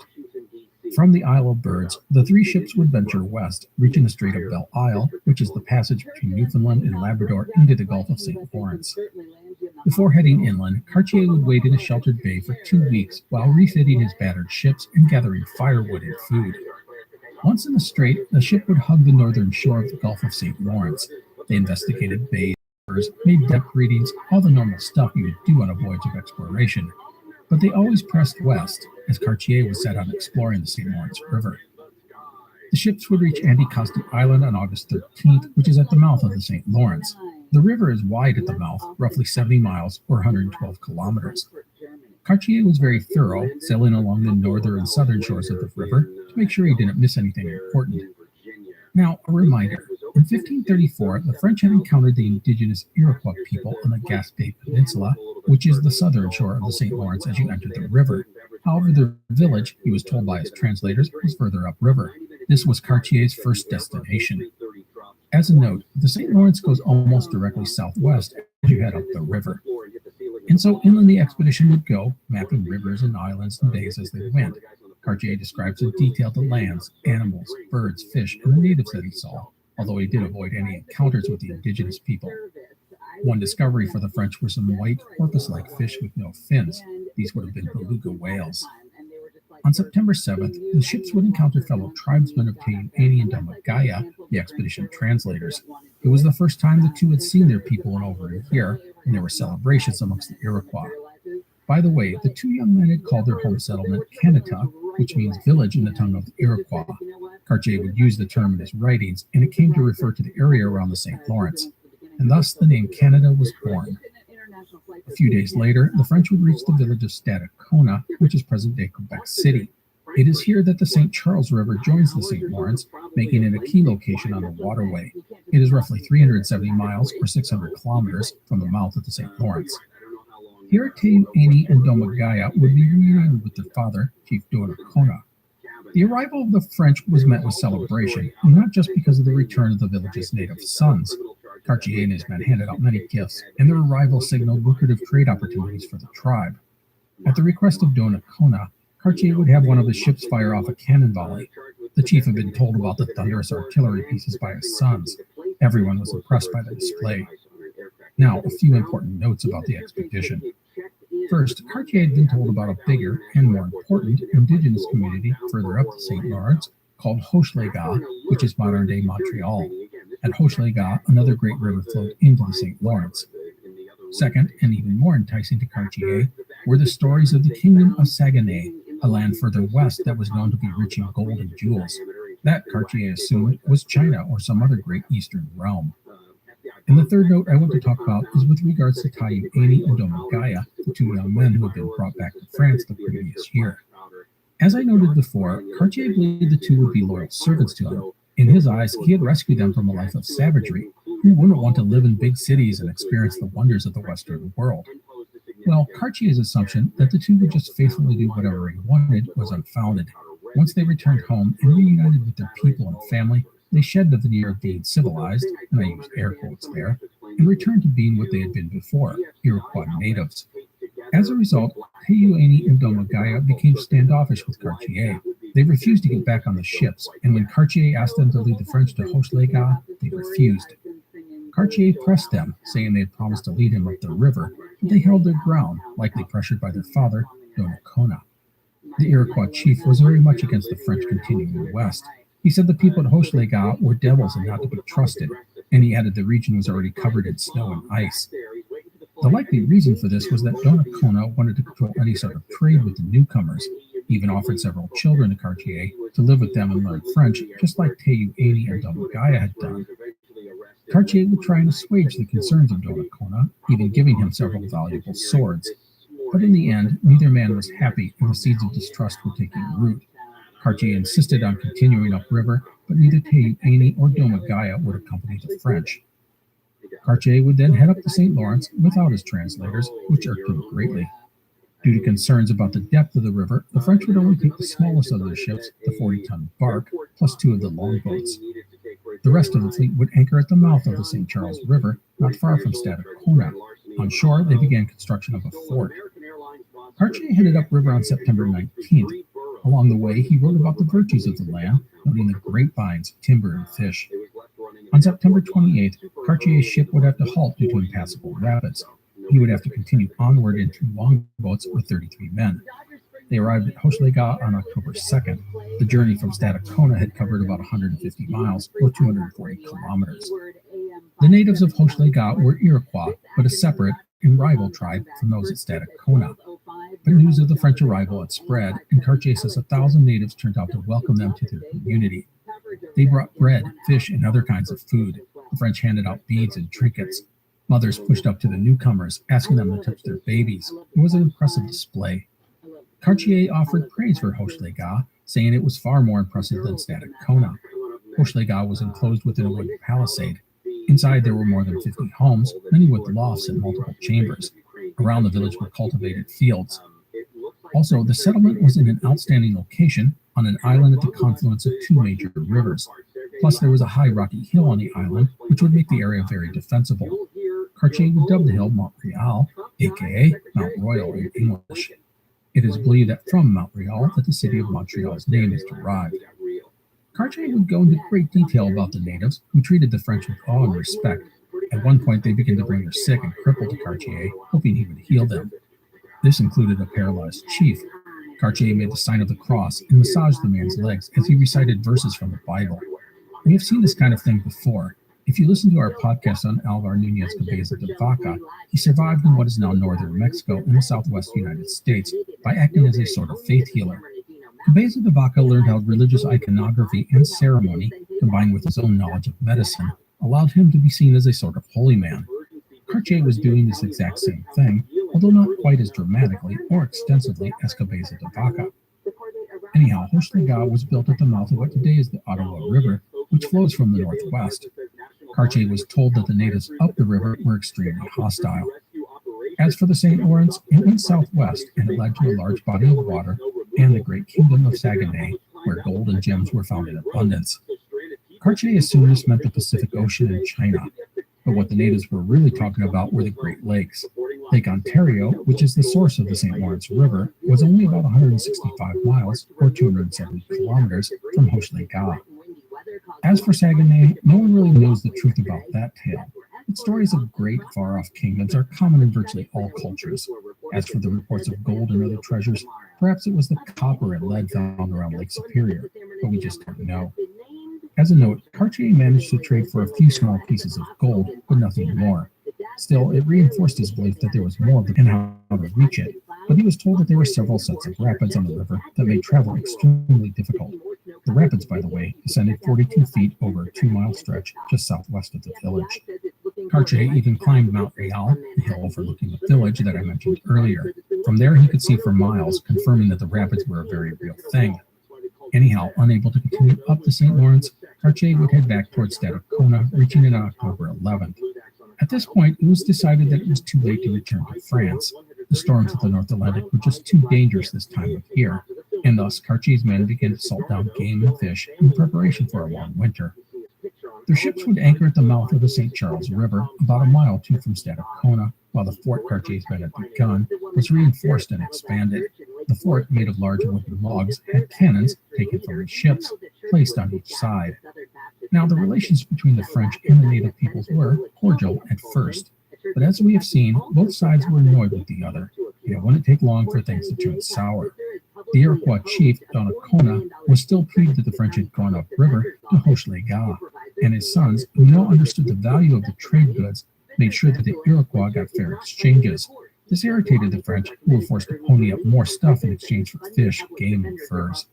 From the Isle of Birds, the 3 ships would venture west, reaching the Strait of Belle Isle, which is the passage between Newfoundland and Labrador into the Gulf of St. Lawrence. Before heading inland, Cartier would wait in a sheltered bay for 2 weeks while refitting his battered ships and gathering firewood and food. Once in the strait, the ship would hug the northern shore of the Gulf of St. Lawrence. They investigated bays, made depth readings, all the normal stuff you would do on a voyage of exploration. But they always pressed west, as Cartier was set on exploring the St. Lawrence River. The ships would reach Anticosti Island on August 13th, which is at the mouth of the St. Lawrence. The river is wide at the mouth, roughly 70 miles or 112 kilometers. Cartier was very thorough, sailing along the northern and southern shores of the river to make sure he didn't miss anything important. Now, a reminder. In 1534, the French had encountered the indigenous Iroquois people on the Gaspé Peninsula, which is the southern shore of the St. Lawrence as you enter the river. However, the village, he was told by his translators, was further upriver. This was Cartier's first destination. As a note, the St. Lawrence goes almost directly southwest as you head up the river. And so inland the expedition would go, mapping rivers and islands and bays as they went. Cartier describes in detail the lands, animals, birds, fish, and the natives that he saw, although he did avoid any encounters with the indigenous people. One discovery for the French were some white, porpoise-like fish with no fins. These would have been beluga whales. On September 7th, the ships would encounter fellow tribesmen of Tayouni and Damagaya, the expedition translators. It was the first time the 2 had seen their people in over a year, and there were celebrations amongst the Iroquois. By the way, the 2 young men had called their home settlement Canada, which means village in the tongue of the Iroquois. Cartier would use the term in his writings, and it came to refer to the area around the St. Lawrence, and thus the name Canada was born. A few days later, the French would reach the village of Stadacona, which is present-day Quebec City. It is here that the St. Charles River joins the St. Lawrence, making it a key location on the waterway. It is roughly 370 miles or 600 kilometers from the mouth of the St. Lawrence. Here, Tayouni and Damagaya would be reunited with their father, Chief Donnacona. The arrival of the French was met with celebration, not just because of the return of the village's native sons. Cartier and his men handed out many gifts, and their arrival signaled lucrative trade opportunities for the tribe. At the request of Donnacona, Cartier would have one of his ships fire off a cannon volley. The chief had been told about the thunderous artillery pieces by his sons. Everyone was impressed by the display. Now, a few important notes about the expedition. First, Cartier had been told about a bigger and more important indigenous community further up the St. Lawrence called Hochelaga, which is modern-day Montreal. At Hochelaga, another great river flowed into the St. Lawrence. Second, and even more enticing to Cartier, were the stories of the Kingdom of Saguenay, a land further west that was known to be rich in gold and jewels. That, Cartier assumed, was China or some other great eastern realm. And the third note I want to talk about is with regards to Tayouni and Damagaya, the 2 young men who had been brought back to France the previous year. As I noted before, Cartier believed the 2 would be loyal servants to him. In his eyes, he had rescued them from a life of savagery. Who wouldn't want to live in big cities and experience the wonders of the Western world? Well, Cartier's assumption that the 2 would just faithfully do whatever he wanted was unfounded. Once they returned home and reunited with their people and family, they shed the veneer of being civilized, and I use air quotes there, and returned to being what they had been before, Iroquois natives. As a result, Teueni and Domagaya became standoffish with Cartier. They refused to get back on the ships, and when Cartier asked them to lead the French to Hochelaga, they refused. Cartier pressed them, saying they had promised to lead him up the river, but they held their ground, likely pressured by their father, Donnacona. The Iroquois chief was very much against the French continuing west. He said the people at Hochelaga were devils and not to be trusted, and he added the region was already covered in snow and ice. The likely reason for this was that Donnacona wanted to control any sort of trade with the newcomers. He even offered several children to Cartier to live with them and learn French, just like Teueni and Domagaya had done. Cartier would try and assuage the concerns of Donnacona, even giving him several valuable swords. But in the end, neither man was happy, and the seeds of distrust were taking root. Cartier insisted on continuing upriver, but neither Teueni or Domagaya would accompany the French. Cartier would then head up the St. Lawrence without his translators, which irked him greatly. Due to concerns about the depth of the river, the French would only take the smallest of their ships, the 40-ton bark, plus 2 of the longboats. The rest of the fleet would anchor at the mouth of the St. Charles River, not far from Stadacona. On shore, they began construction of a fort. Cartier headed upriver on September 19th. Along the way, he wrote about the virtues of the land, noting the grapevines, timber, and fish. On September 28th, Cartier's ship would have to halt due to impassable rapids. He would have to continue onward in 2 longboats with 33 men. They arrived at Hochelaga on October 2nd. The journey from Stadacona had covered about 150 miles, or 240 kilometers. The natives of Hochelaga were Iroquois, but a separate and rival tribe from those at Stadacona. But news of the French arrival had spread, and Cartier says 1,000 natives turned out to welcome them to their community. They brought bread, fish, and other kinds of food. The French handed out beads and trinkets. Mothers pushed up to the newcomers, asking them to touch their babies. It was an impressive display. Cartier offered praise for Hochelaga, saying it was far more impressive than Stadacona. Hochelaga was enclosed within a wooden palisade. Inside there were more than 50 homes, many with lofts and multiple chambers. Around the village were cultivated fields. Also, the settlement was in an outstanding location on an island at the confluence of 2 major rivers. Plus, there was a high rocky hill on the island, which would make the area very defensible. Cartier would dub the hill Mont Royal, aka Mount Royal in English. It is believed that from Mount Royal that the city of Montreal's name is derived. Cartier would go into great detail about the natives, who treated the French with awe and respect. At one point, they began to bring their sick and crippled to Cartier, hoping he would heal them. This included a paralyzed chief. Cartier made the sign of the cross and massaged the man's legs as he recited verses from the Bible. We have seen this kind of thing before. If you listen to our podcast on Alvar Nunez Cabeza de Vaca, he survived in what is now northern Mexico in the southwest United States by acting as a sort of faith healer. Cabeza de Vaca learned how religious iconography and ceremony, combined with his own knowledge of medicine, allowed him to be seen as a sort of holy man. Cartier was doing this exact same thing, although not quite as dramatically or extensively as Cabeza de Vaca. Anyhow, Hochelaga was built at the mouth of what today is the Ottawa River, which flows from the northwest. Cartier was told that the natives up the river were extremely hostile. As for the St. Lawrence, it went southwest, and it led to a large body of water and the great kingdom of Saguenay, where gold and gems were found in abundance. Cartier assumed this meant the Pacific Ocean and China, but what the natives were really talking about were the Great Lakes. Lake Ontario, which is the source of the St. Lawrence River, was only about 165 miles, or 270 kilometers, from Hochelaga. As for Saguenay, no one really knows the truth about that tale. But stories of great far-off kingdoms are common in virtually all cultures. As for the reports of gold and other treasures, perhaps it was the copper and lead found around Lake Superior, but we just don't know. As a note, Cartier managed to trade for a few small pieces of gold, but nothing more. Still, it reinforced his belief that there was more of it and how to reach it, but he was told that there were several sets of rapids on the river that made travel extremely difficult. The rapids, by the way, descended 42 feet over a 2-mile stretch just southwest of the village. Cartier even climbed Mount Royal, the hill overlooking the village that I mentioned earlier. From there, he could see for miles, confirming that the rapids were a very real thing. Anyhow, unable to continue up the St. Lawrence, Cartier would head back towards Stadacona, reaching it on October 11th. At this point, it was decided that it was too late to return to France. The storms of the North Atlantic were just too dangerous this time of year, and thus Cartier's men began to salt down game and fish in preparation for a long winter. Their ships would anchor at the mouth of the St. Charles River, about a mile or two from Stadacona, while the fort Cartier's men had begun was reinforced and expanded. The fort, made of large wooden logs, had cannons, taken from the ships, placed on each side. Now, the relations between the French and the native peoples were cordial at first, but as we have seen, both sides were annoyed with the other, and it wouldn't take long for things to turn sour. The Iroquois chief, Donnacona, was still peeved that the French had gone upriver to Hochelaga, and his sons, who now understood the value of the trade goods, made sure that the Iroquois got fair exchanges. This irritated the French, who were forced to pony up more stuff in exchange for fish, game, and furs.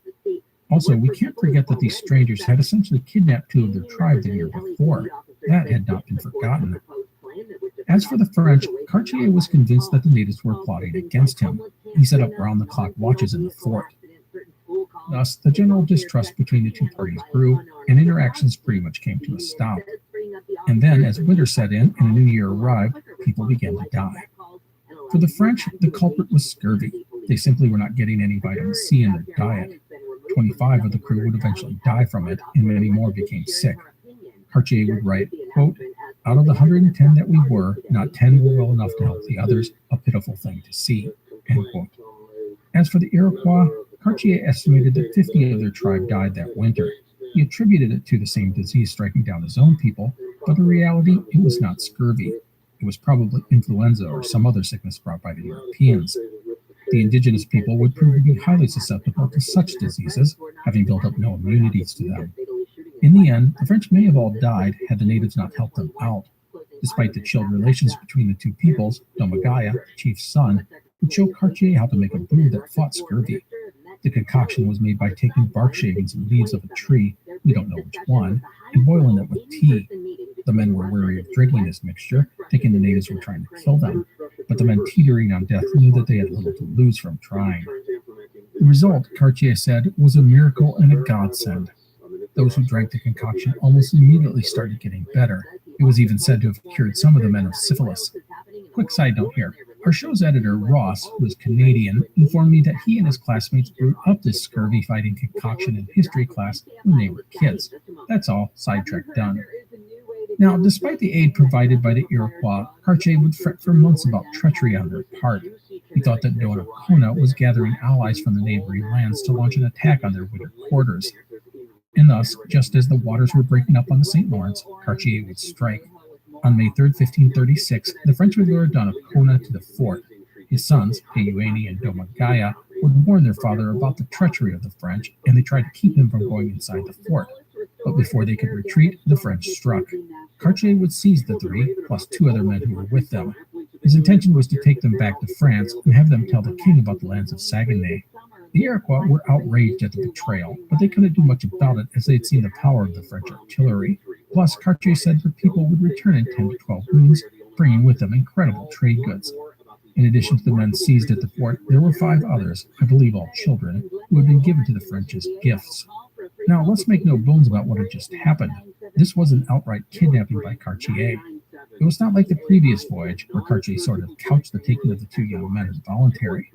Also, we can't forget that these strangers had essentially kidnapped two of their tribe the year before. That had not been forgotten. As for the French, Cartier was convinced that the natives were plotting against him. He set up round-the-clock watches in the fort. Thus, the general distrust between the two parties grew, and interactions pretty much came to a stop. And then, as winter set in and a new year arrived, people began to die. For the French, the culprit was scurvy. They simply were not getting any vitamin C in their diet. 25 of the crew would eventually die from it, and many more became sick. Cartier would write, quote, "Out of the 110 that we were, not 10 were well enough to help the others, a pitiful thing to see," end quote. As for the Iroquois, Cartier estimated that 50 of their tribe died that winter. He attributed it to the same disease striking down his own people, but in reality, it was not scurvy. It was probably influenza or some other sickness brought by the Europeans. The indigenous people would prove to be highly susceptible to such diseases, having built up no immunities to them. In the end, the French may have all died had the natives not helped them out. Despite the chilled relations between the two peoples, Domagaya, the chief's son, would show Cartier how to make a brew that fought scurvy. The concoction was made by taking bark shavings and leaves of a tree, we don't know which one, and boiling it with tea. The men were wary of drinking this mixture, thinking the natives were trying to kill them, but the men teetering on death knew that they had little to lose from trying. The result, Cartier said, was a miracle and a godsend. Those who drank the concoction almost immediately started getting better. It was even said to have cured some of the men of syphilis. Quick side note here. Our show's editor, Ross, who is Canadian, informed me that he and his classmates brewed up this scurvy-fighting concoction in history class when they were kids. That's all. Sidetrack done. Now, despite the aid provided by the Iroquois, Cartier would fret for months about treachery on their part. He thought that Donnacona was gathering allies from the neighboring lands to launch an attack on their winter quarters. And thus, just as the waters were breaking up on the St. Lawrence, Cartier would strike. On May 3, 1536, the French would lure Donnacona to the fort. His sons, Peyuani and Domagaya, would warn their father about the treachery of the French, and they tried to keep him from going inside the fort. But before they could retreat, the French struck. Cartier would seize the three, plus 2 other men who were with them. His intention was to take them back to France and have them tell the king about the lands of Saguenay. The Iroquois were outraged at the betrayal, but they couldn't do much about it as they had seen the power of the French artillery. Plus, Cartier said the people would return in 10 to 12 moons, bringing with them incredible trade goods. In addition to the men seized at the fort, there were 5 others, I believe all children, who had been given to the French as gifts. Now, let's make no bones about what had just happened. This was an outright kidnapping by Cartier. It was not like the previous voyage, where Cartier sort of couched the taking of the 2 young men as voluntary.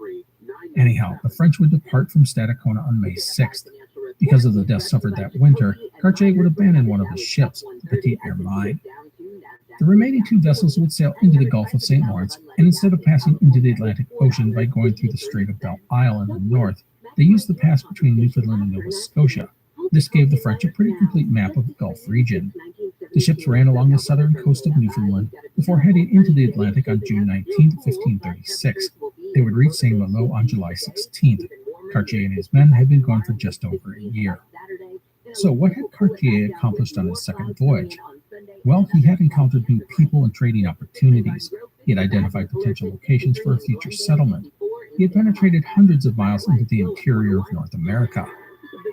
Anyhow, the French would depart from Stadacona on May 6th. Because of the deaths suffered that winter, Cartier would abandon one of his ships, the Petite Hermine. The remaining 2 vessels would sail into the Gulf of St. Lawrence, and instead of passing into the Atlantic Ocean by going through the Strait of Belle Isle in the north, they used the pass between Newfoundland and Nova Scotia. This gave the French a pretty complete map of the Gulf region. The ships ran along the southern coast of Newfoundland before heading into the Atlantic on June 19, 1536. They would reach St. Malo on July 16th. Cartier and his men had been gone for just over a year. So what had Cartier accomplished on his second voyage? Well, he had encountered new people and trading opportunities. He had identified potential locations for a future settlement. He had penetrated hundreds of miles into the interior of North America.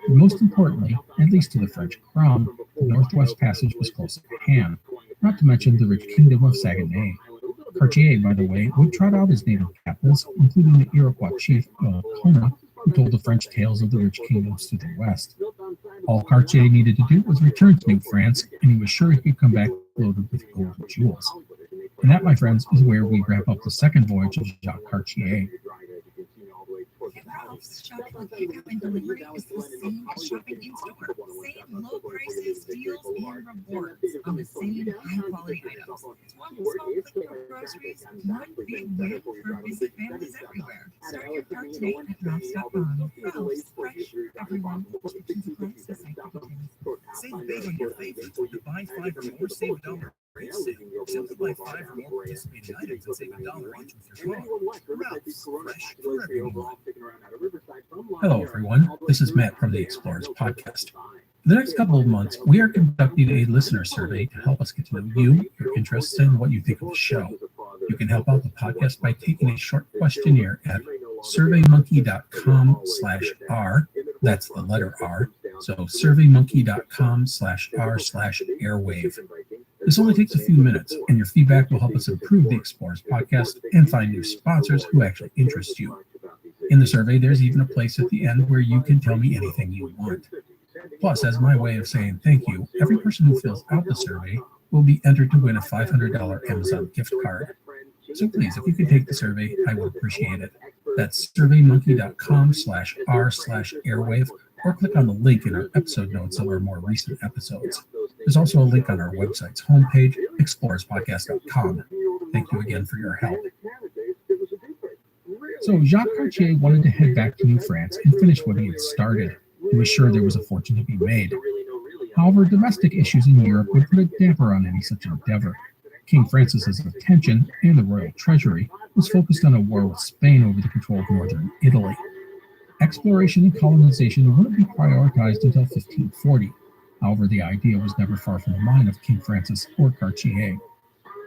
And most importantly, at least to the French crown, the Northwest Passage was close at hand, not to mention the rich kingdom of Saguenay. Cartier, by the way, would trot out his native capitals, including the Iroquois chief, Donnacona, who told the French tales of the rich kingdoms to the west. All Cartier needed to do was return to New France, and he was sure he could come back loaded with gold and jewels. And that, my friends, is where we wrap up the second voyage of Jacques Cartier. Well, pickup and delivery is the same as shopping in-store. Save low prices, deals, and rewards on the same high-quality items. It's one small click for groceries, one big win for busy families everywhere. Start your cart today at Ralphs.com. Ralphs, fresh, everyone. Restrictions apply. See site for details. Save big on your favorites when you buy 5 or more, save $1. Great sale. Simply buy 5 or more participating items and save $1 each with your card. Ralph's, fresh for everyone. Hello, everyone. This is Matt from the Explorers Podcast. For the next couple of months, we are conducting a listener survey to help us get to know you, your interests, and what you think of the show. You can help out the podcast by taking a short questionnaire at surveymonkey.com/r. That's the letter R. So surveymonkey.com/r/airwave. This only takes a few minutes, and your feedback will help us improve the Explorers Podcast and find new sponsors who actually interest you. In the survey, there's even a place at the end where you can tell me anything you want. Plus, as my way of saying thank you, every person who fills out the survey will be entered to win a $500 Amazon gift card. So please, if you could take the survey, I would appreciate it. That's surveymonkey.com/r/airwave, or click on the link in our episode notes of our more recent episodes. There's also a link on our website's homepage, explorerspodcast.com. Thank you again for your help. So Jacques Cartier wanted to head back to New France and finish what he had started. He was sure there was a fortune to be made. However, domestic issues in Europe would put a damper on any such endeavor. King Francis's attention, and the royal treasury, was focused on a war with Spain over the control of northern Italy. Exploration and colonization wouldn't be prioritized until 1540. However, the idea was never far from the mind of King Francis or Cartier.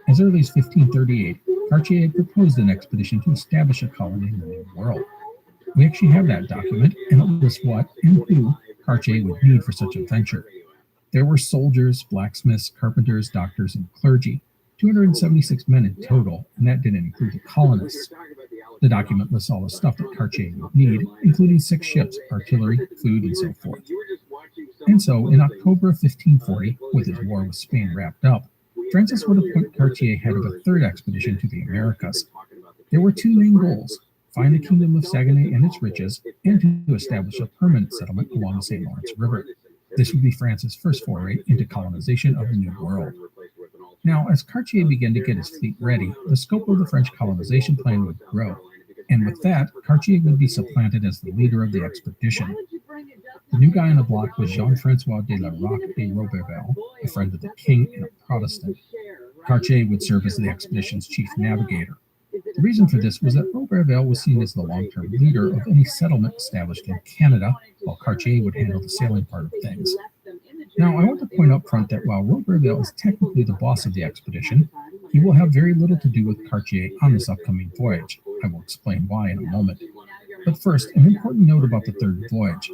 As early as 1538, Cartier had proposed an expedition to establish a colony in the New World. We actually have that document, and it lists what and who Cartier would need for such a venture. There were soldiers, blacksmiths, carpenters, doctors, and clergy, 276 men in total, and that didn't include the colonists. The document lists all the stuff that Cartier would need, including 6 ships, artillery, food, and so forth. And so, in October of 1540, with his war with Spain wrapped up, Francis would appoint Cartier head of a third expedition to the Americas. There were 2 main goals: find the kingdom of Saguenay and its riches, and to establish a permanent settlement along the St. Lawrence River. This would be France's first foray into colonization of the New World. Now, as Cartier began to get his fleet ready, the scope of the French colonization plan would grow, and with that, Cartier would be supplanted as the leader of the expedition. The new guy on the block was Jean-François de la Roque de Roberval, a friend of the king and a Protestant. Cartier would serve as the expedition's chief navigator. The reason for this was that Roberval was seen as the long-term leader of any settlement established in Canada, while Cartier would handle the sailing part of things. Now, I want to point out front that while Roberval is technically the boss of the expedition, he will have very little to do with Cartier on this upcoming voyage. I will explain why in a moment. But first, an important note about the third voyage.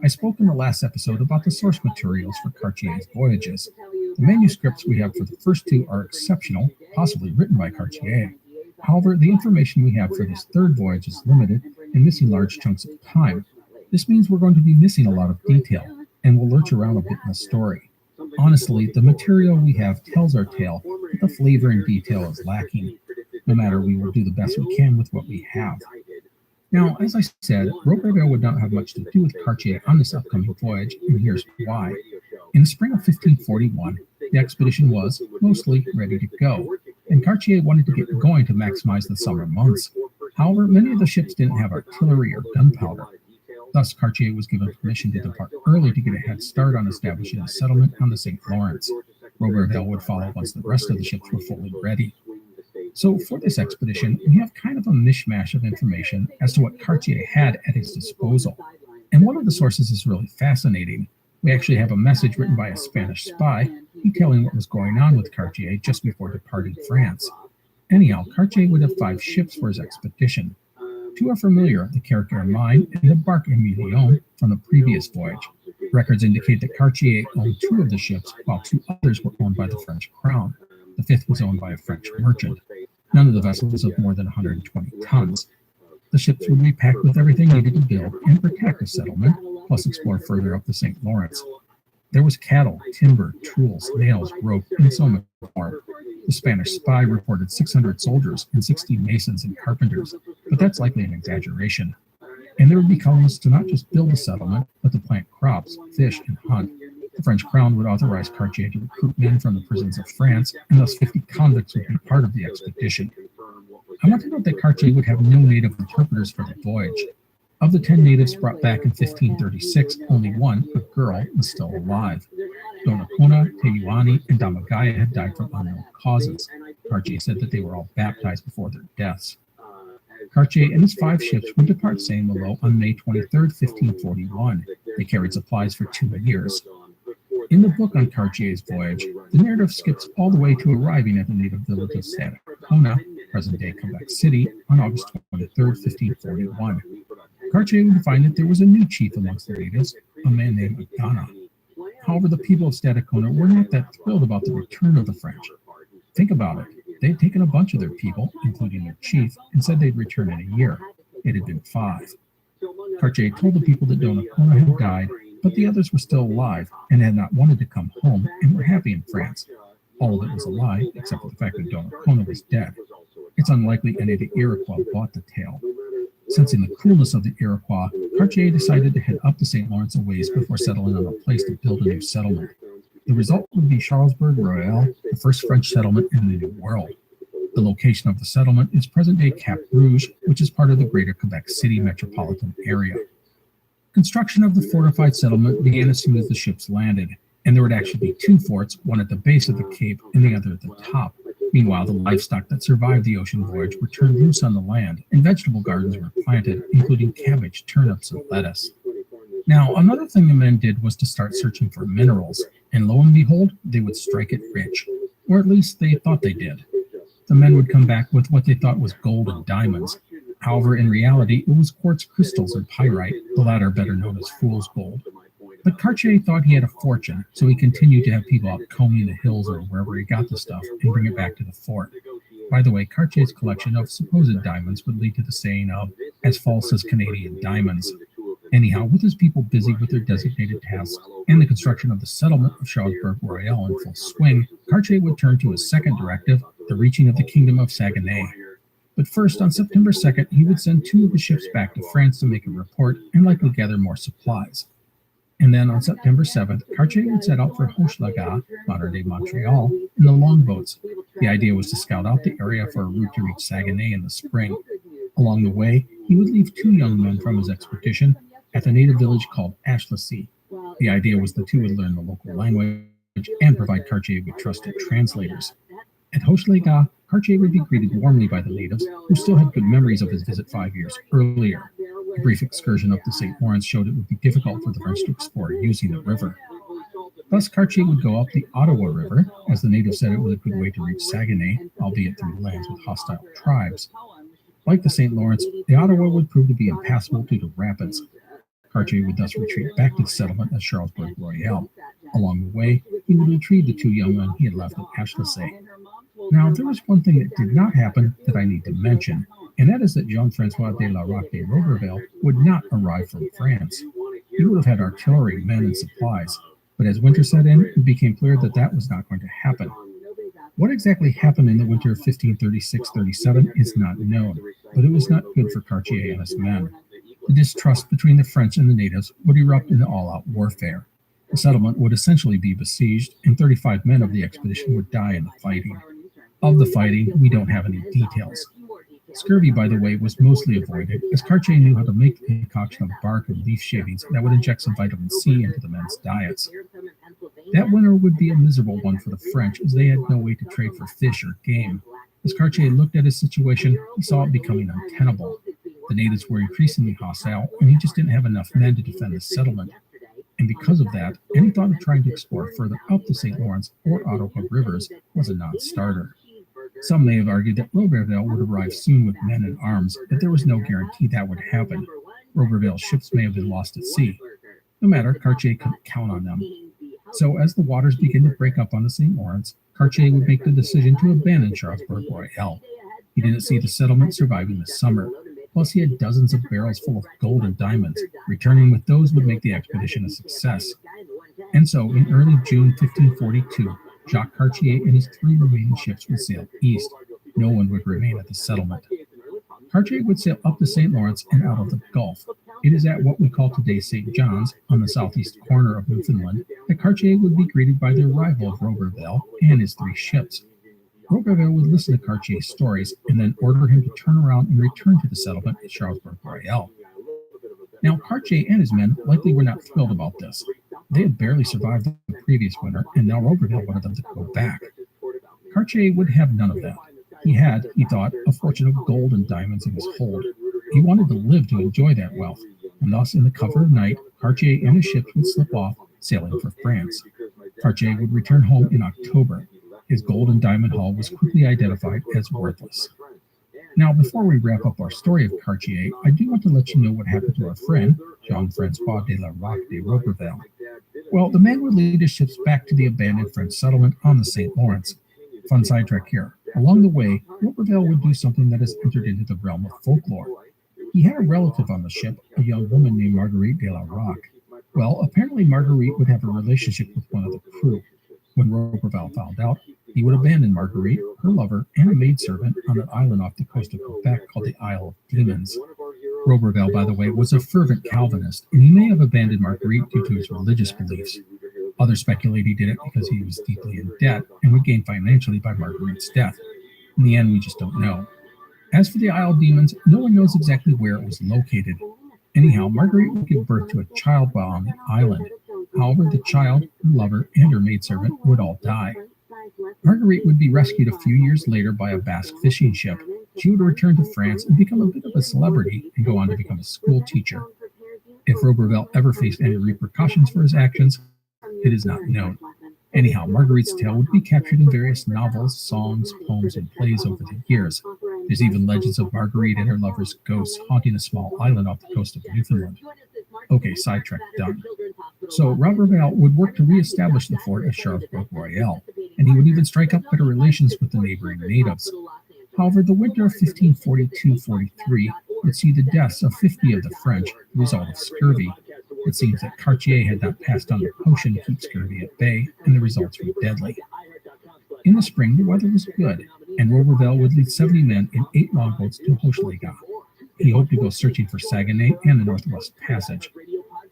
I spoke in the last episode about the source materials for Cartier's voyages. The manuscripts we have for the first 2 are exceptional, possibly written by Cartier. However, the information we have for this third voyage is limited and missing large chunks of time. This means we're going to be missing a lot of detail, and we'll lurch around a bit in the story. Honestly, the material we have tells our tale, but the flavor and detail is lacking. No matter, we will do the best we can with what we have. Now, as I said, Roberval would not have much to do with Cartier on this upcoming voyage, and here's why. In the spring of 1541, the expedition was mostly ready to go, and Cartier wanted to get going to maximize the summer months. However, many of the ships didn't have artillery or gunpowder. Thus, Cartier was given permission to depart early to get a head start on establishing a settlement on the St. Lawrence. Roberval would follow once the rest of the ships were fully ready. So for this expedition, we have kind of a mishmash of information as to what Cartier had at his disposal. And one of the sources is really fascinating. We actually have a message written by a Spanish spy detailing what was going on with Cartier just before departing France. Anyhow, Cartier would have 5 ships for his expedition. 2 are familiar, the Carrick Mine and the Barque Emilion from the previous voyage. Records indicate that Cartier owned 2 of the ships, while 2 others were owned by the French crown. The 5th was owned by a French merchant. None of the vessels was of more than 120 tons. The ships would be packed with everything needed to build and protect the settlement, plus explore further up the St. Lawrence. There was cattle, timber, tools, nails, rope, and so much more. The Spanish spy reported 600 soldiers and 60 masons and carpenters, but that's likely an exaggeration. and there would be colonists to not just build a settlement, but to plant crops, fish, and hunt. The French crown would authorize Cartier to recruit men from the prisons of France, and thus 50 convicts would be part of the expedition. I want to note that Cartier would have no native interpreters for the voyage. Of the 10 natives brought back in 1536, only one, a girl, was still alive. Donnacona, Teyuani, and Damagaya had died from unknown causes. Cartier said that they were all baptized before their deaths. Cartier and his 5 ships would depart St. Malo on May 23, 1541. They carried supplies for 2 years. In the book on Cartier's voyage, the narrative skips all the way to arriving at the native village of Stadacona, present-day Quebec City, on August 23, 1541. Cartier would find that there was a new chief amongst the natives, a man named Agana. However, the people of Stadacona were not that thrilled about the return of the French. Think about it. They had taken a bunch of their people, including their chief, and said they'd return in a year. It had been 5. Cartier told the people that Donnacona had died, but the others were still alive and had not wanted to come home and were happy in France. All of it was a lie, except for the fact that Donnacona was dead. It's unlikely any of the Iroquois bought the tale. Sensing the coolness of the Iroquois, Cartier decided to head up the St. Lawrence a ways before settling on a place to build a new settlement. The result would be Charlesbourg Royal, the first French settlement in the New World. The location of the settlement is present-day Cap Rouge, which is part of the greater Quebec City metropolitan area. Construction of the fortified settlement began as soon as the ships landed, and there would actually be 2 forts, one at the base of the cape and the other at the top. Meanwhile, the livestock that survived the ocean voyage were turned loose on the land, and vegetable gardens were planted, including cabbage, turnips, and lettuce. Now, another thing the men did was to start searching for minerals, and lo and behold, they would strike it rich, or at least they thought they did. The men would come back with what they thought was gold and diamonds. However, in reality, it was quartz crystals and pyrite, the latter better known as fool's gold. But Cartier thought he had a fortune, so he continued to have people out combing the hills or wherever he got the stuff and bring it back to the fort. By the way, Cartier's collection of supposed diamonds would lead to the saying of, as false as Canadian diamonds. Anyhow, with his people busy with their designated tasks and the construction of the settlement of Charlesbourg Royal in full swing, Cartier would turn to his second directive, the reaching of the kingdom of Saguenay. But first, on September 2nd, he would send 2 of the ships back to France to make a report and likely gather more supplies. And then on September 7th, Cartier would set out for Hochelaga, modern-day Montreal, in the longboats. The idea was to scout out the area for a route to reach Saguenay in the spring. Along the way, he would leave 2 young men from his expedition at the native village called Ashlasea. The idea was the 2 would learn the local language and provide Cartier with trusted translators. At Hochelaga, Cartier would be greeted warmly by the natives, who still had good memories of his visit 5 years earlier. A brief excursion up the St. Lawrence showed it would be difficult for the French to explore using the river. Thus, Cartier would go up the Ottawa River, as the natives said it was a good way to reach Saguenay, albeit through lands with hostile tribes. Like the St. Lawrence, the Ottawa would prove to be impassable due to rapids. Cartier would thus retreat back to the settlement at Charlesbourg Royal. Along the way, he would retrieve the 2 young men he had left at Ashlasea. Now, there was one thing that did not happen that I need to mention, and that is that Jean-Francois de la Roque de Roberval would not arrive from France. He would have had artillery, men, and supplies, but as winter set in, it became clear that that was not going to happen. What exactly happened in the winter of 1536-37 is not known, but it was not good for Cartier and his men. The distrust between the French and the natives would erupt into all-out warfare. The settlement would essentially be besieged, and 35 men of the expedition would die in the fighting. Of the fighting, we don't have any details. Scurvy, by the way, was mostly avoided, as Cartier knew how to make the concoction of bark and leaf shavings that would inject some vitamin C into the men's diets. That winter would be a miserable one for the French, as they had no way to trade for fish or game. As Cartier looked at his situation, he saw it becoming untenable. The natives were increasingly hostile, and he just didn't have enough men to defend the settlement. And because of that, any thought of trying to explore further up the St. Lawrence or Ottawa rivers was a non-starter. Some may have argued that Roberval would arrive soon with men and arms, but there was no guarantee that would happen. Roberval's ships may have been lost at sea. No matter, Cartier couldn't count on them. So as the waters began to break up on the St. Lawrence, Cartier would make the decision to abandon Charlesbourg Royal. He didn't see the settlement surviving the summer. Plus, he had dozens of barrels full of gold and diamonds. Returning with those would make the expedition a success. And so, in early June 1542, Jacques Cartier and his 3 remaining ships would sail east. No one would remain at the settlement. Cartier would sail up the St. Lawrence and out of the Gulf. It is at what we call today St. John's, on the southeast corner of Newfoundland, that Cartier would be greeted by the arrival of Roberval and his 3 ships. Roberval would listen to Cartier's stories and then order him to turn around and return to the settlement at Charlesbourg Royale. Now, Cartier and his men likely were not thrilled about this. They had barely survived the previous winter, and now Roberval wanted them to go back. Cartier would have none of that. He had, he thought, a fortune of gold and diamonds in his hold. He wanted to live to enjoy that wealth, and thus in the cover of night, Cartier and his ships would slip off, sailing for France. Cartier would return home in October. His gold and diamond haul was quickly identified as worthless. Now, before we wrap up our story of Cartier, I do want to let you know what happened to our friend, Jean-Francois de la Roque de Roberval. Well, the man would lead his ships back to the abandoned French settlement on the St. Lawrence. Fun sidetrack here. Along the way, Roberval would do something that has entered into the realm of folklore. He had a relative on the ship, a young woman named Marguerite de la Roque. Well, apparently Marguerite would have a relationship with one of the crew. When Roberval found out, he would abandon Marguerite, her lover, and a maidservant on an island off the coast of Quebec called the Isle of Demons. Roberval, by the way, was a fervent Calvinist, and he may have abandoned Marguerite due to his religious beliefs. Others speculate he did it because he was deeply in debt and would gain financially by Marguerite's death. In the end, we just don't know. As for the Isle of Demons, no one knows exactly where it was located. Anyhow, Marguerite would give birth to a child while on the island. However, the child, her lover, and her maidservant would all die. Marguerite would be rescued a few years later by a Basque fishing ship. She would return to France and become a bit of a celebrity and go on to become a school teacher. If Roberval ever faced any repercussions for his actions, it is not known. Anyhow, Marguerite's tale would be captured in various novels, songs, poems, and plays over the years. There's even legends of Marguerite and her lover's ghosts haunting a small island off the coast of Newfoundland. Okay, sidetrack done. So Roberval would work to re-establish the fort at Charlesbourg Royale, and he would even strike up better relations with the neighboring natives. However, the winter of 1542-43 would see the deaths of 50 of the French, the result of scurvy. It seems that Cartier had not passed on the potion to keep scurvy at bay, and the results were deadly. In the spring, the weather was good, and Roberval would lead 70 men in 8 longboats to Hochelaga. He hoped to go searching for Saguenay and the Northwest Passage.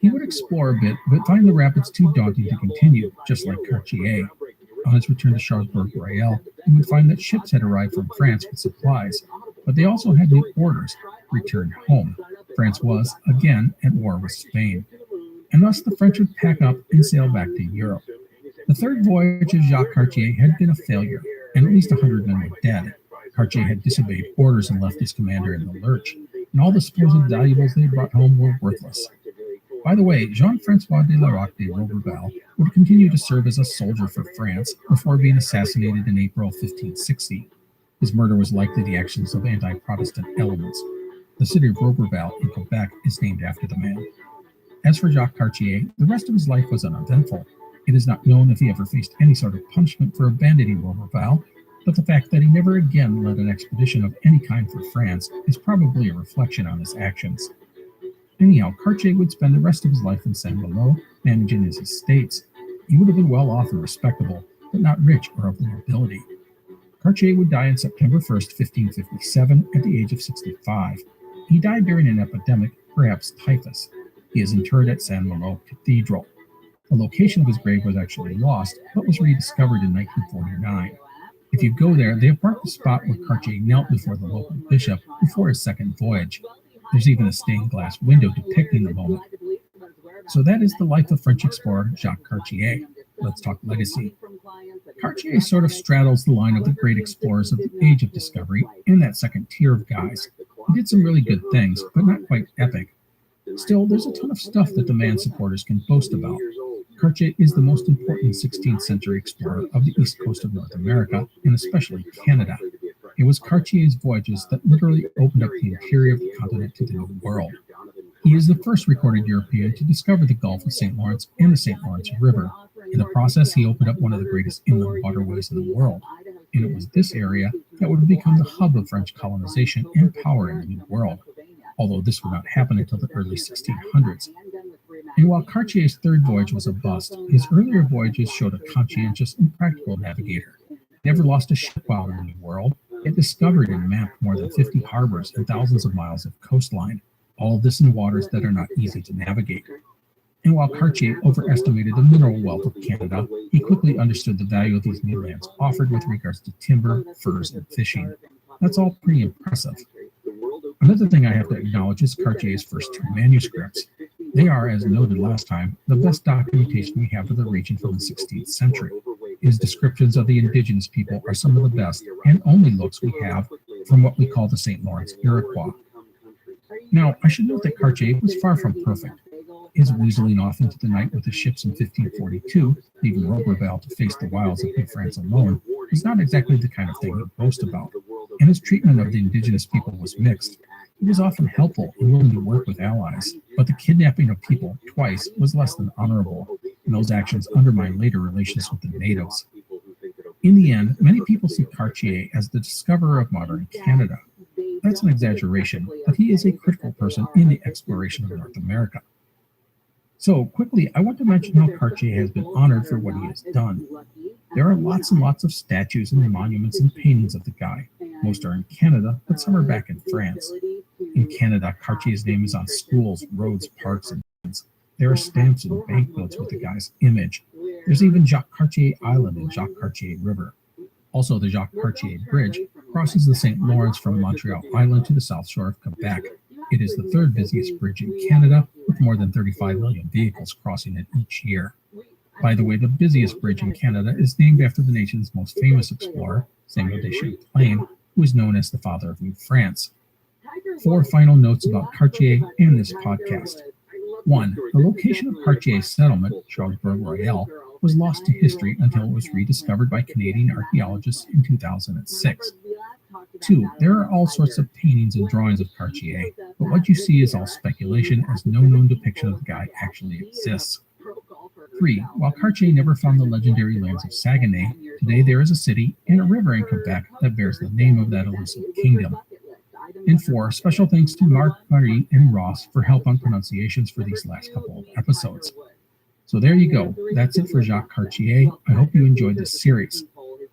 He would explore a bit, but find the rapids too daunting to continue, just like Cartier. On his return to Charlesbourg Royale, he would find that ships had arrived from France with supplies, but they also had new orders: return home. France was, again, at war with Spain. And thus the French would pack up and sail back to Europe. The third voyage of Jacques Cartier had been a failure, and at least 100 men were dead. Cartier had disobeyed orders and left his commander in the lurch, and all the supposed valuables they brought home were worthless. By the way, Jean-Francois de la Roque de Roberval would continue to serve as a soldier for France before being assassinated in April 1560. His murder was likely the actions of anti-Protestant elements. The city of Roberval in Quebec is named after the man. As for Jacques Cartier, the rest of his life was uneventful. It is not known if he ever faced any sort of punishment for abandoning Roberval, but the fact that he never again led an expedition of any kind for France is probably a reflection on his actions. Anyhow, Cartier would spend the rest of his life in Saint-Malo, managing his estates. He would have been well off and respectable, but not rich or of the nobility. Cartier would die on September 1st, 1557, at the age of 65. He died during an epidemic, perhaps typhus. He is interred at Saint-Malo Cathedral. The location of his grave was actually lost, but was rediscovered in 1949. If you go there, they have marked the spot where Cartier knelt before the local bishop before his second voyage. There's even a stained glass window depicting the moment. So that is the life of French explorer Jacques Cartier. Let's talk legacy. Cartier sort of straddles the line of the great explorers of the Age of Discovery and that second tier of guys. He did some really good things, but not quite epic. Still, there's a ton of stuff that the man's supporters can boast about. Cartier is the most important 16th century explorer of the east coast of North America, and especially Canada. It was Cartier's voyages that literally opened up the interior of the continent to the New World. He is the first recorded European to discover the Gulf of St. Lawrence and the St. Lawrence River. In the process, he opened up one of the greatest inland waterways in the world, and it was this area that would become the hub of French colonization and power in the New World, although this would not happen until the early 1600s. And while Cartier's third voyage was a bust, his earlier voyages showed a conscientious and practical navigator. He never lost a ship while in the New World. It discovered and mapped more than 50 harbors and thousands of miles of coastline. All of this in waters that are not easy to navigate. And while Cartier overestimated the mineral wealth of Canada, he quickly understood the value of these new lands offered with regards to timber, furs, and fishing. That's all pretty impressive. Another thing I have to acknowledge is Cartier's first two manuscripts. They are, as noted last time, the best documentation we have of the region from the 16th century. His descriptions of the indigenous people are some of the best and only looks we have from what we call the St. Lawrence Iroquois. Now, I should note that Cartier was far from perfect. His weaseling off into the night with his ships in 1542, leaving Roberval to face the wilds of New France alone, was not exactly the kind of thing he'd boast about, and his treatment of the indigenous people was mixed. He was often helpful and willing to work with allies, but the kidnapping of people twice was less than honorable, and those actions undermined later relations with the natives. In the end, many people see Cartier as the discoverer of modern Canada. That's an exaggeration, but he is a critical person in the exploration of North America. So, quickly, I want to mention how Cartier has been honored for what he has done. There are lots and lots of statues and monuments and paintings of the guy. Most are in Canada, but some are back in France. In Canada, Cartier's name is on schools, roads, parks, and buildings. There are stamps and banknotes with the guy's image. There's even Jacques Cartier Island and Jacques Cartier River. Also, the Jacques Cartier Bridge crosses the St. Lawrence from Montreal Island to the south shore of Quebec. It is the third busiest bridge in Canada, with more than 35 million vehicles crossing it each year. By the way, the busiest bridge in Canada is named after the nation's most famous explorer, Samuel de Champlain, who is known as the father of New France. 4 final notes about Cartier and this podcast. 1. The location of Cartier's settlement, Charlesbourg Royal, was lost to history until it was rediscovered by Canadian archaeologists in 2006. 2. There are all sorts of paintings and drawings of Cartier, but what you see is all speculation, as no known depiction of the guy actually exists. 3. While Cartier never found the legendary lands of Saguenay, today there is a city and a river in Quebec that bears the name of that elusive kingdom. And 4. Special thanks to Mark, Marie, and Ross for help on pronunciations for these last couple of episodes. So there you go. That's it for Jacques Cartier. I hope you enjoyed this series.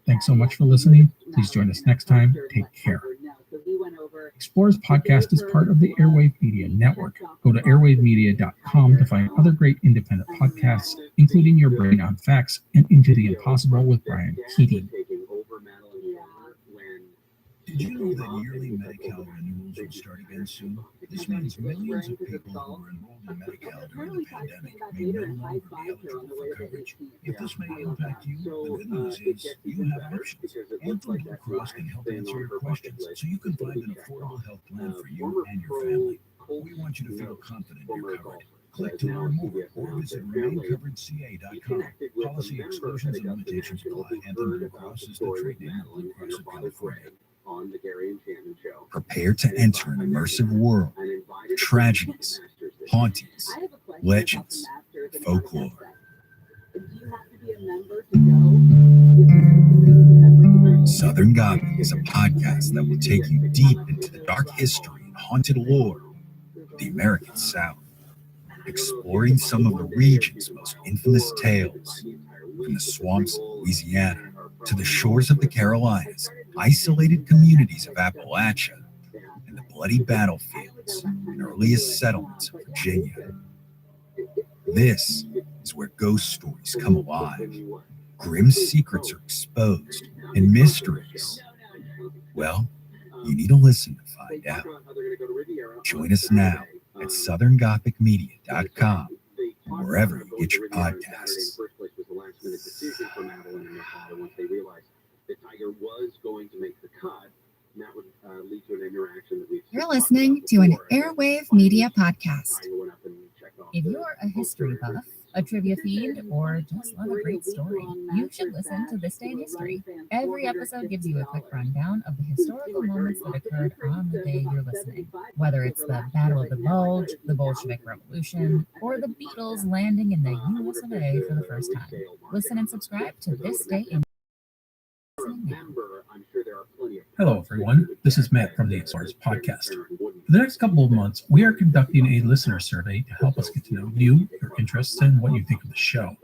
Thanks so much for listening. Please join us next time. Take care. Explorers Podcast is part of the Airwave Media Network. Go to airwavemedia.com to find other great independent podcasts, including Your Brain on Facts and Into the Impossible with Brian Keating. Did you know that yearly Medi-Cal renewals will start again soon? This means millions of people who were enrolled in Medi-Cal during the pandemic may no longer be eligible for coverage. If this may impact you, the good news is you have options. Anthem Blue Cross can help answer your questions so you can find an affordable health plan for you and your family. We want you to feel confident you're covered. Click to learn more or visit remaincoveredca.com. Policy exclusions and limitations apply. Anthem Blue Cross is the trade name of Blue Cross of California. On the Gary and Shannon Show. Prepare to enter an immersive world of tragedies, hauntings, legends, folklore. Southern Gothic is a podcast that will take you deep into the dark history and haunted lore of the American South, exploring some of the region's most infamous tales, from the swamps of Louisiana to the shores of the Carolinas, isolated communities of Appalachia, and the bloody battlefields and earliest settlements of Virginia. This is where ghost stories come alive, grim secrets are exposed, and mysteries, well, you need to listen to find out. Join us now at southerngothicmedia.com or wherever you get your podcasts. You're listening to an Airwave Media Podcast. If you're a history buff, a trivia fiend, or just love a great story, you should listen to This Day in History. Every episode gives you a quick rundown of the historical moments that occurred on the day you're listening. Whether it's the Battle of the Bulge, the Bolshevik Revolution, or the Beatles landing in the US of A for the first time. Listen and subscribe to This Day in Hello, everyone. This is Matt from the Explorers Podcast. For the next couple of months, we are conducting a listener survey to help us get to know you, your interests, and what you think of the show.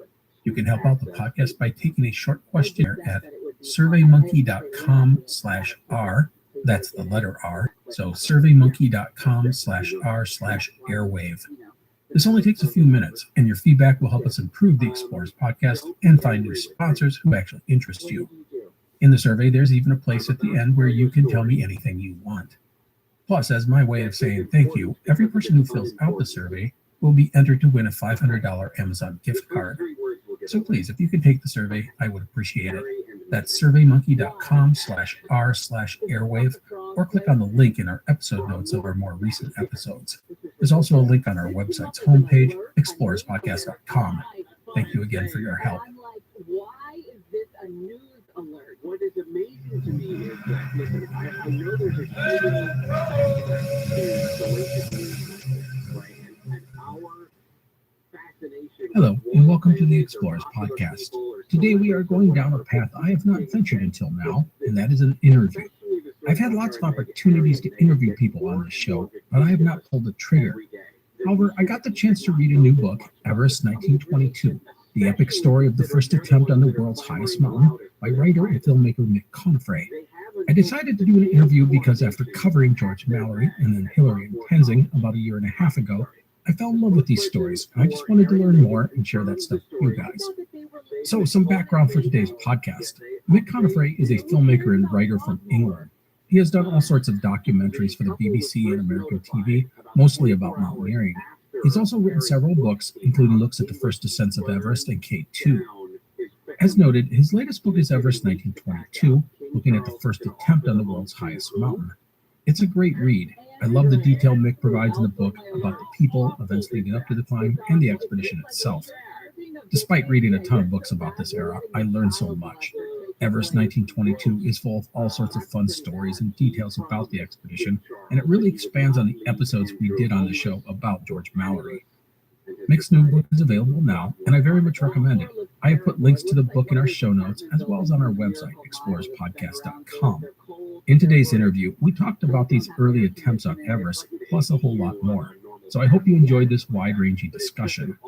You can help out the podcast by taking a short questionnaire at surveymonkey.com/r That's the letter R. So surveymonkey.com/r/airwave. This only takes a few minutes, and your feedback will help us improve the Explorers podcast and find new sponsors who actually interest you. In the survey, there's even a place at the end where you can tell me anything you want. Plus, as my way of saying thank you, every person who fills out the survey will be entered to win a $500 Amazon gift card. So please, if you could take the survey, I would appreciate it. That's surveymonkey.com/r/airwave, or click on the link in our episode notes of our more recent episodes. There's also a link on our website's homepage, explorerspodcast.com. Thank you again for your help. Why is this a news alert? What is amazing to me is that, listen, I know there's a Hello, and welcome to the Explorers Podcast. Today we are going down a path I have not ventured until now, and that is an interview. I've had lots of opportunities to interview people on this show, but I have not pulled the trigger. However, I got the chance to read a new book, Everest 1922, the epic story of the first attempt on the world's highest mountain by writer and filmmaker Mick Conifray. I decided to do an interview because after covering George Mallory and then Hillary and Tenzing about a year and a half ago, I fell in love with these stories. I just wanted to learn more and share that stuff with you guys. So, some background for today's podcast. Mick Conifray is a filmmaker and writer from England. He has done all sorts of documentaries for the BBC and American TV, mostly about mountaineering. He's also written several books, including looks at the first ascents of Everest and K2. As noted, his latest book is Everest 1922, looking at the first attempt on the world's highest mountain. It's a great read. I love the detail Mick provides in the book about the people, events leading up to the climb, and the expedition itself. Despite reading a ton of books about this era, I learned so much. Everest 1922 is full of all sorts of fun stories and details about the expedition, and it really expands on the episodes we did on the show about George Mallory. Mick's new book is available now, and I very much recommend it. I have put links to the book in our show notes, as well as on our website, explorerspodcast.com. In today's interview, we talked about these early attempts on Everest, plus a whole lot more. So I hope you enjoyed this wide-ranging discussion.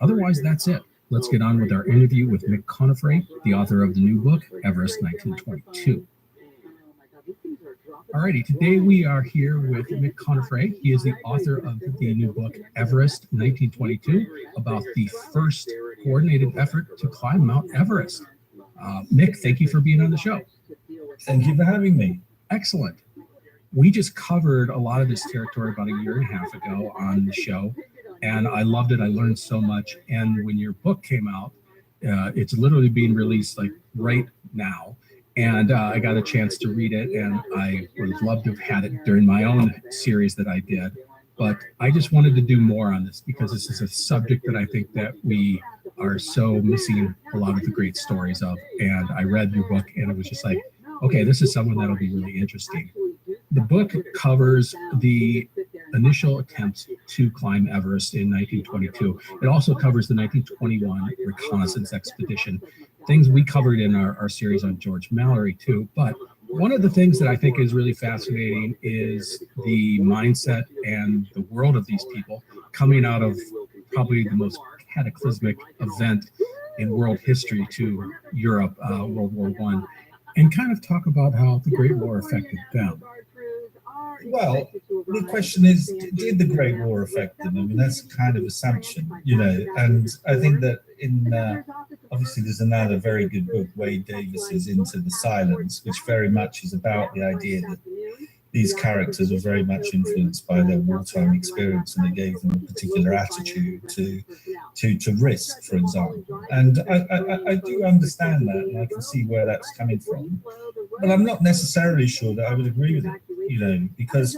Otherwise, that's it. Let's get on with our interview with Mick Conifray, the author of the new book, Everest 1922. Alrighty, today we are here with Mick Conifray. He is the author of the new book, Everest 1922, about the first coordinated effort to climb Mount Everest. Mick, thank you for being on the show. Thank you for having me. Excellent. We just covered a lot of this territory about a year and a half ago on the show, and I loved it. I learned so much. And when your book came out, it's literally being released like right now. And I got a chance to read it, and I would have loved to have had it during my own series that I did. But I just wanted to do more on this because this is a subject that I think that we are so missing a lot of the great stories of. And I read your book, and it was just like, okay, this is someone that'll be really interesting. The book covers the initial attempts to climb Everest in 1922. It also covers the 1921 reconnaissance expedition, things we covered in our series on George Mallory too. But one of the things that I think is really fascinating is the mindset and the world of these people coming out of probably the most cataclysmic event in world history to Europe, World War I, and kind of talk about how the Great War affected them. Well, the question is, did the Great War affect them? I mean, that's a kind of assumption, and I think that obviously there's another very good book, Wade Davis's Into the Silence, which very much is about the idea that these characters were very much influenced by their wartime experience, and it gave them a particular attitude to risk, for example. And I do understand that, and I can see where that's coming from. But I'm not necessarily sure that I would agree with it, because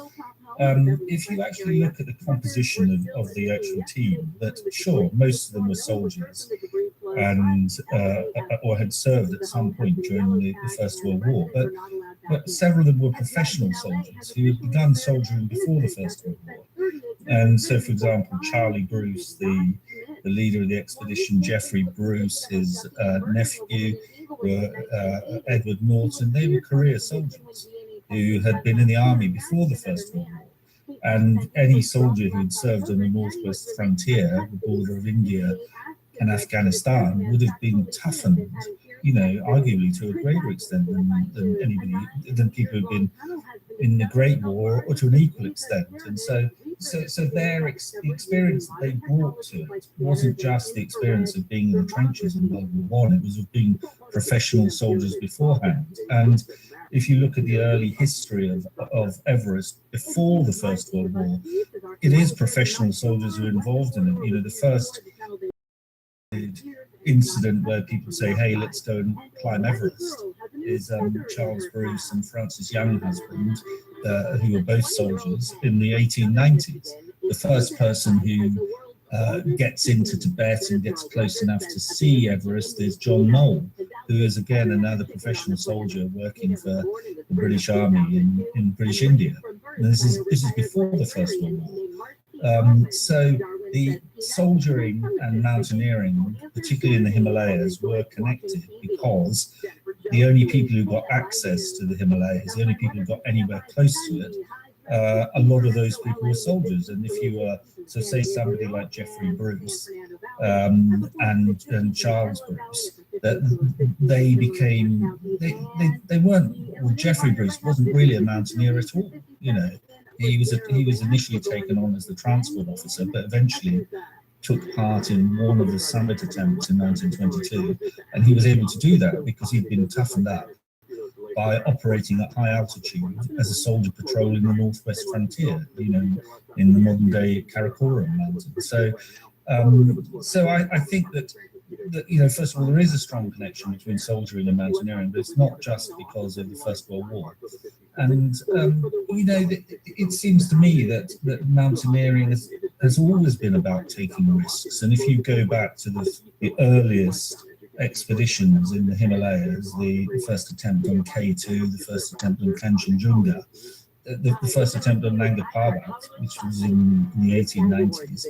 if you actually look at the composition of the actual team, that sure, most of them were soldiers and or had served at some point during the First World War, but several of them were professional soldiers who had begun soldiering before the First World War. And so, for example, Charlie Bruce, the leader of the expedition, Geoffrey Bruce, his nephew, Edward Norton, they were career soldiers who had been in the army before the First World War. And any soldier who had served on the northwest frontier, the border of India and Afghanistan, would have been toughened, arguably to a greater extent than people who've been in the Great War, or to an equal extent. And so their experience that they brought to it wasn't just the experience of being in the trenches in World War I, it was of being professional soldiers beforehand. And if you look at the early history of Everest before the First World War, it is professional soldiers who are involved in it. You know, the first incident where people say, hey, let's go and climb Everest, is Charles Bruce and Frances Young husband, who were both soldiers in the 1890s. The first person who gets into Tibet and gets close enough to see Everest is John Knoll, who is again another professional soldier working for the British Army in British India. And this is before the First World War. So the soldiering and mountaineering, particularly in the Himalayas, were connected because the only people who got access to the Himalayas, the only people who got anywhere close to it, a lot of those people were soldiers. And if you were, so say somebody like Jeffrey Bruce and Charles Bruce, that they became, they weren't, well, Jeffrey Bruce wasn't really a mountaineer at all, you know. He was initially taken on as the transport officer, but eventually took part in one of the summit attempts in 1922, and he was able to do that because he'd been toughened up by operating at high altitude as a soldier patrolling the northwest frontier, you know, in the modern day Karakoram Mountains. So I think that you know, first of all, there is a strong connection between soldiering and mountaineering, but it's not just because of the First World War. And you know, it seems to me that mountaineering has always been about taking risks. And if you go back to the earliest expeditions in the Himalayas, the first attempt on K2, the first attempt on Kanchenjunga, the first attempt on Nanga Parbat, which was in the 1890s,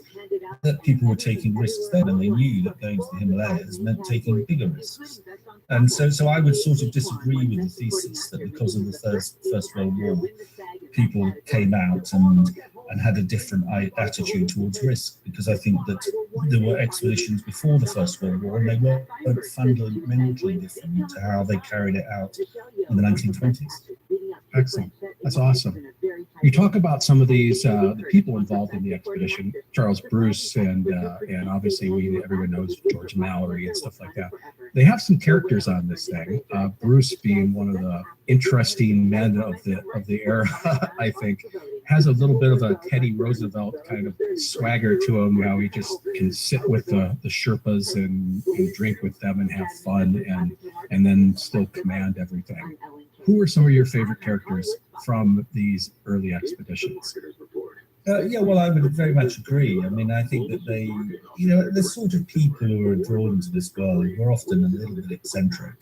that people were taking risks then, and they knew that going to the Himalayas meant taking bigger risks. And so I would sort of disagree with the thesis that because of the First World War, people came out and had a different attitude towards risk, because I think that there were expeditions before the First World War and they weren't fundamentally different to how they carried it out in the 1920s. Excellent. That's awesome. You talk about some of these the people involved in the expedition, Charles Bruce, and obviously everyone knows George Mallory and stuff like that. They have some characters on this thing. Bruce, being one of the interesting men of the era, I think, has a little bit of a Teddy Roosevelt kind of swagger to him, how he just can sit with the Sherpas and drink with them and have fun and then still command everything. Who are some of your favorite characters from these early expeditions? Yeah, well, I would very much agree. I mean, I think that they, you know, the sort of people who are drawn to this world were often a little bit eccentric,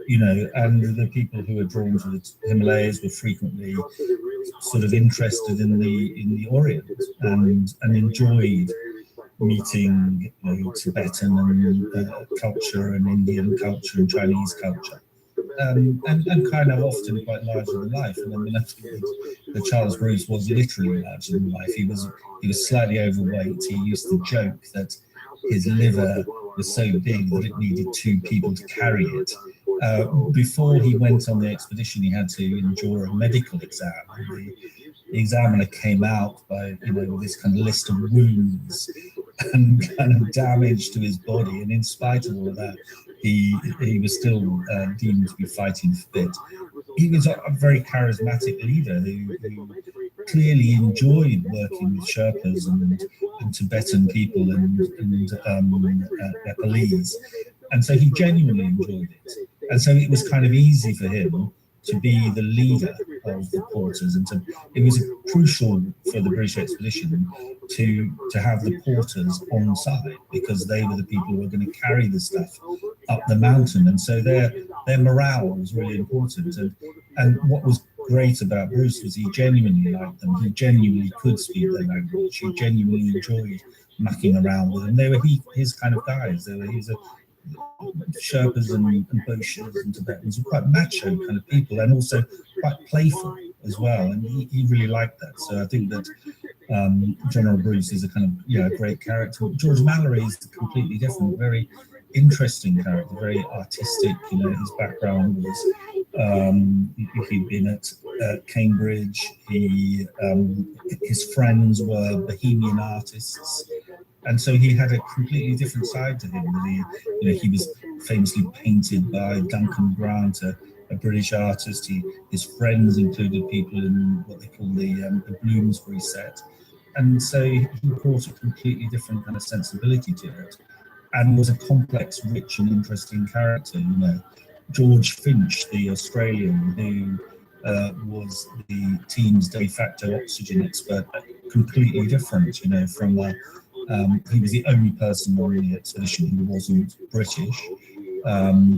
you know, and the people who are drawn to the Himalayas were frequently sort of interested in the Orient and enjoyed meeting, you know, Tibetan and culture and Indian culture and Chinese culture. And kind of often quite larger than life. And I mean, I think that Charles Bruce was literally larger than life. He was slightly overweight. He used to joke that his liver was so big that it needed two people to carry it. Before he went on the expedition, he had to endure a medical exam. The examiner came out by, you know, with this kind of list of wounds and kind of damage to his body. And in spite of all of that, he was still deemed to be fighting fit. He was a very charismatic leader who clearly enjoyed working with Sherpas and Tibetan people and Nepalese. And so he genuinely enjoyed it. And so it was kind of easy for him to be the leader of the porters, and it was crucial for the British expedition to have the porters on side, because they were the people who were going to carry the stuff up the mountain, and so their morale was really important. And what was great about Bruce was he genuinely liked them. He genuinely could speak their language. He genuinely enjoyed mucking around with them. They were his kind of guys. Sherpas and Boches and Tibetans were quite macho kind of people, and also quite playful as well, and he really liked that. So I think that General Bruce is a kind of great character. George Mallory is completely different, very interesting character, very artistic. You know, his background was He'd been at Cambridge. His friends were bohemian artists, and so he had a completely different side to him. That he was famously painted by Duncan Grant, a British artist. His friends included people in what they call the Bloomsbury set, and so he brought a completely different kind of sensibility to it, and was a complex, rich, and interesting character. George Finch, the Australian, who was the team's de facto oxygen expert, completely different. From he was the only person on the expedition who wasn't British.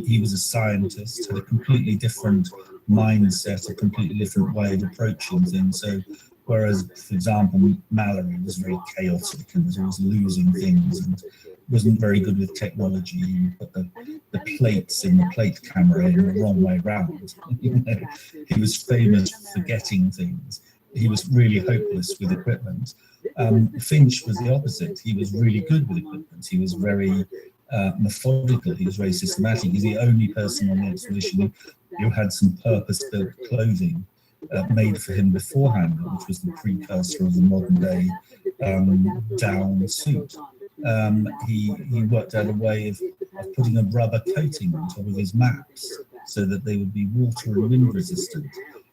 He was a scientist, had a completely different mindset, a completely different way of approaching things. So, whereas, for example, Mallory was very chaotic and was always losing things and wasn't very good with technology. He put the plates in the plate camera in the wrong way round. He was famous for forgetting things. He was really hopeless with equipment. Finch was the opposite. He was really good with equipment. He was very methodical. He was very systematic. He's the only person on the expedition who had some purpose-built clothing made for him beforehand, which was the precursor of the modern day down suit. He worked out a way of putting a rubber coating on top of his maps so that they would be water and wind resistant.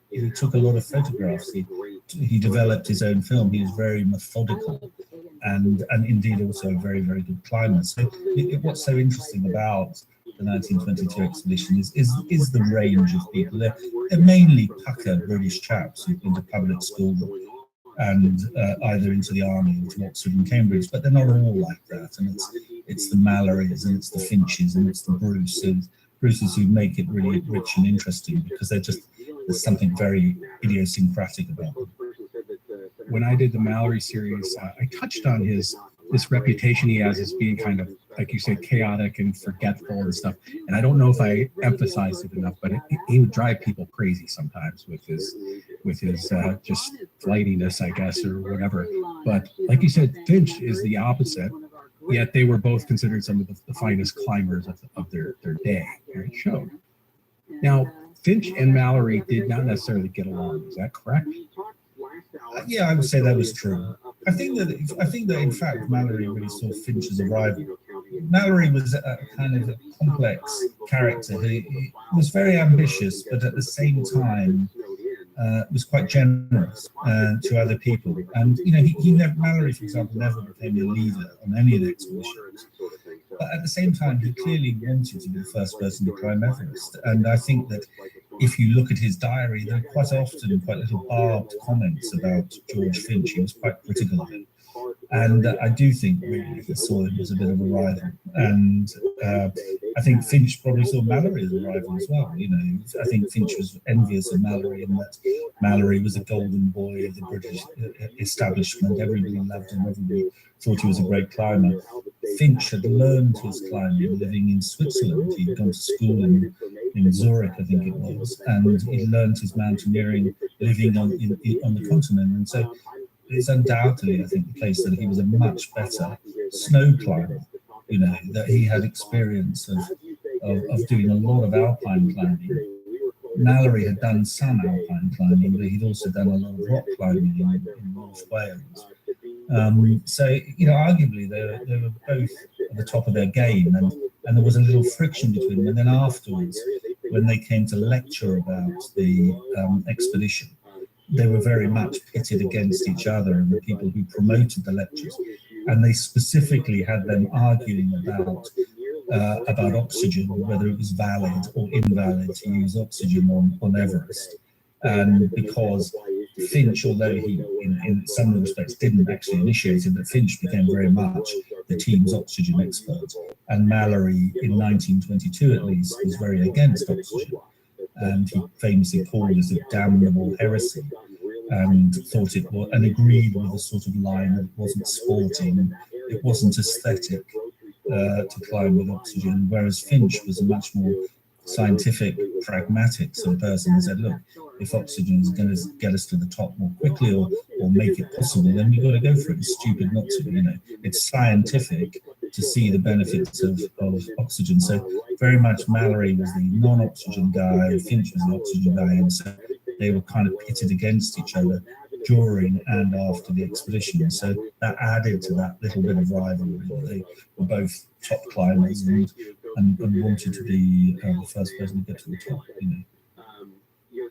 He took a lot of photographs. He developed his own film. He was very methodical and indeed also a very, very good climber. So what's so interesting about the 1922 expedition is the range of people. They're mainly pucker British chaps who've been to public school and either into the army or to Oxford and Cambridge, but they're not all like that. And it's the Mallorys and it's the Finches and it's the Bruces who make it really rich and interesting because there's something very idiosyncratic about them. When I did the Mallory series, I touched on this reputation he has as being kind of, like you said, chaotic and forgetful and stuff. And I don't know if I emphasized it enough, but he would drive people crazy sometimes with his just flightiness, I guess, or whatever. But like you said, Finch is the opposite. Yet they were both considered some of the finest climbers of their day. And it showed. Now, Finch and Mallory did not necessarily get along. Is that correct? Yeah, I would say that was true. I think that in fact Mallory really saw Finch as a rival. Mallory was a kind of a complex character. He was very ambitious, but at the same time was quite generous to other people. And Mallory, for example, never became a leader on any of the expeditions. But at the same time, he clearly wanted to be the first person to climb Everest. And I think that if you look at his diary, there are quite often quite little barbed comments about George Finch. He was quite critical of him. And I do think really he saw him as a bit of a rival. And I think Finch probably saw Mallory as a rival as well. I think Finch was envious of Mallory in that Mallory was a golden boy of the British establishment. Everybody loved him. Everybody thought he was a great climber. Finch had learned his climbing living in Switzerland. He'd gone to school in Zurich, I think it was, and he learned his mountaineering living on the continent. And so it's undoubtedly, I think, the case that he was a much better snow climber. That he had experience of doing a lot of alpine climbing. Mallory had done some alpine climbing, but he'd also done a lot of rock climbing in North Wales. So, arguably they were both at the top of their game, and there was a little friction between them. And then afterwards, when they came to lecture about the expedition, they were very much pitted against each other and the people who promoted the lectures. And they specifically had them arguing about oxygen, whether it was valid or invalid to use oxygen on Everest. And because Finch, although he in some respects didn't actually initiate it, but Finch became very much the team's oxygen expert. And Mallory, in 1922 at least, was very against oxygen. And he famously called it a damnable heresy, and thought it was, and agreed with a sort of line that it wasn't sporting, it wasn't aesthetic to climb with oxygen, whereas Finch was a much more scientific, pragmatic sort of person and said, look, if oxygen is going to get us to the top more quickly or make it possible, then we've got to go for it. It's stupid not to, It's scientific, to see the benefits of oxygen. So very much Mallory was the non-oxygen guy, Finch was the oxygen guy, and so they were kind of pitted against each other during and after the expedition. So that added to that little bit of rivalry. They were both top climbers and wanted to be the first person to get to the top.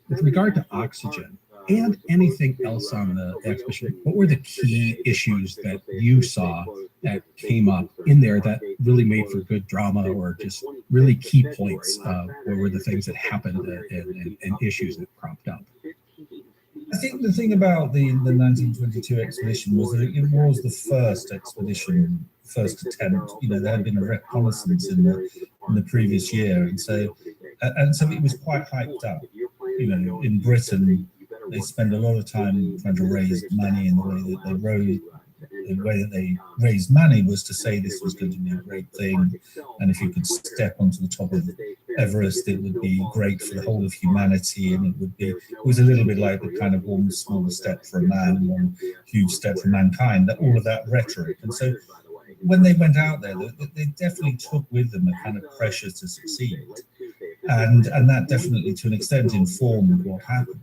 With regard to oxygen and anything else on the expedition, what were the key issues that you saw that came up in there that really made for good drama, or just really key points? What were the things that happened and issues that cropped up? I think the thing about the 1922 expedition was that it was the first expedition, first attempt. There had been a reconnaissance in the previous year, and so it was quite hyped up. In Britain, they spend a lot of time trying to raise money, and the way that they raised money was to say this was going to be a great thing, and if you could step onto the top of Everest, it would be great for the whole of humanity, and it was a little bit like the kind of one small step for a man, one huge step for mankind, all of that rhetoric. And so when they went out there, they definitely took with them a kind of pressure to succeed, and that definitely to an extent informed what happened.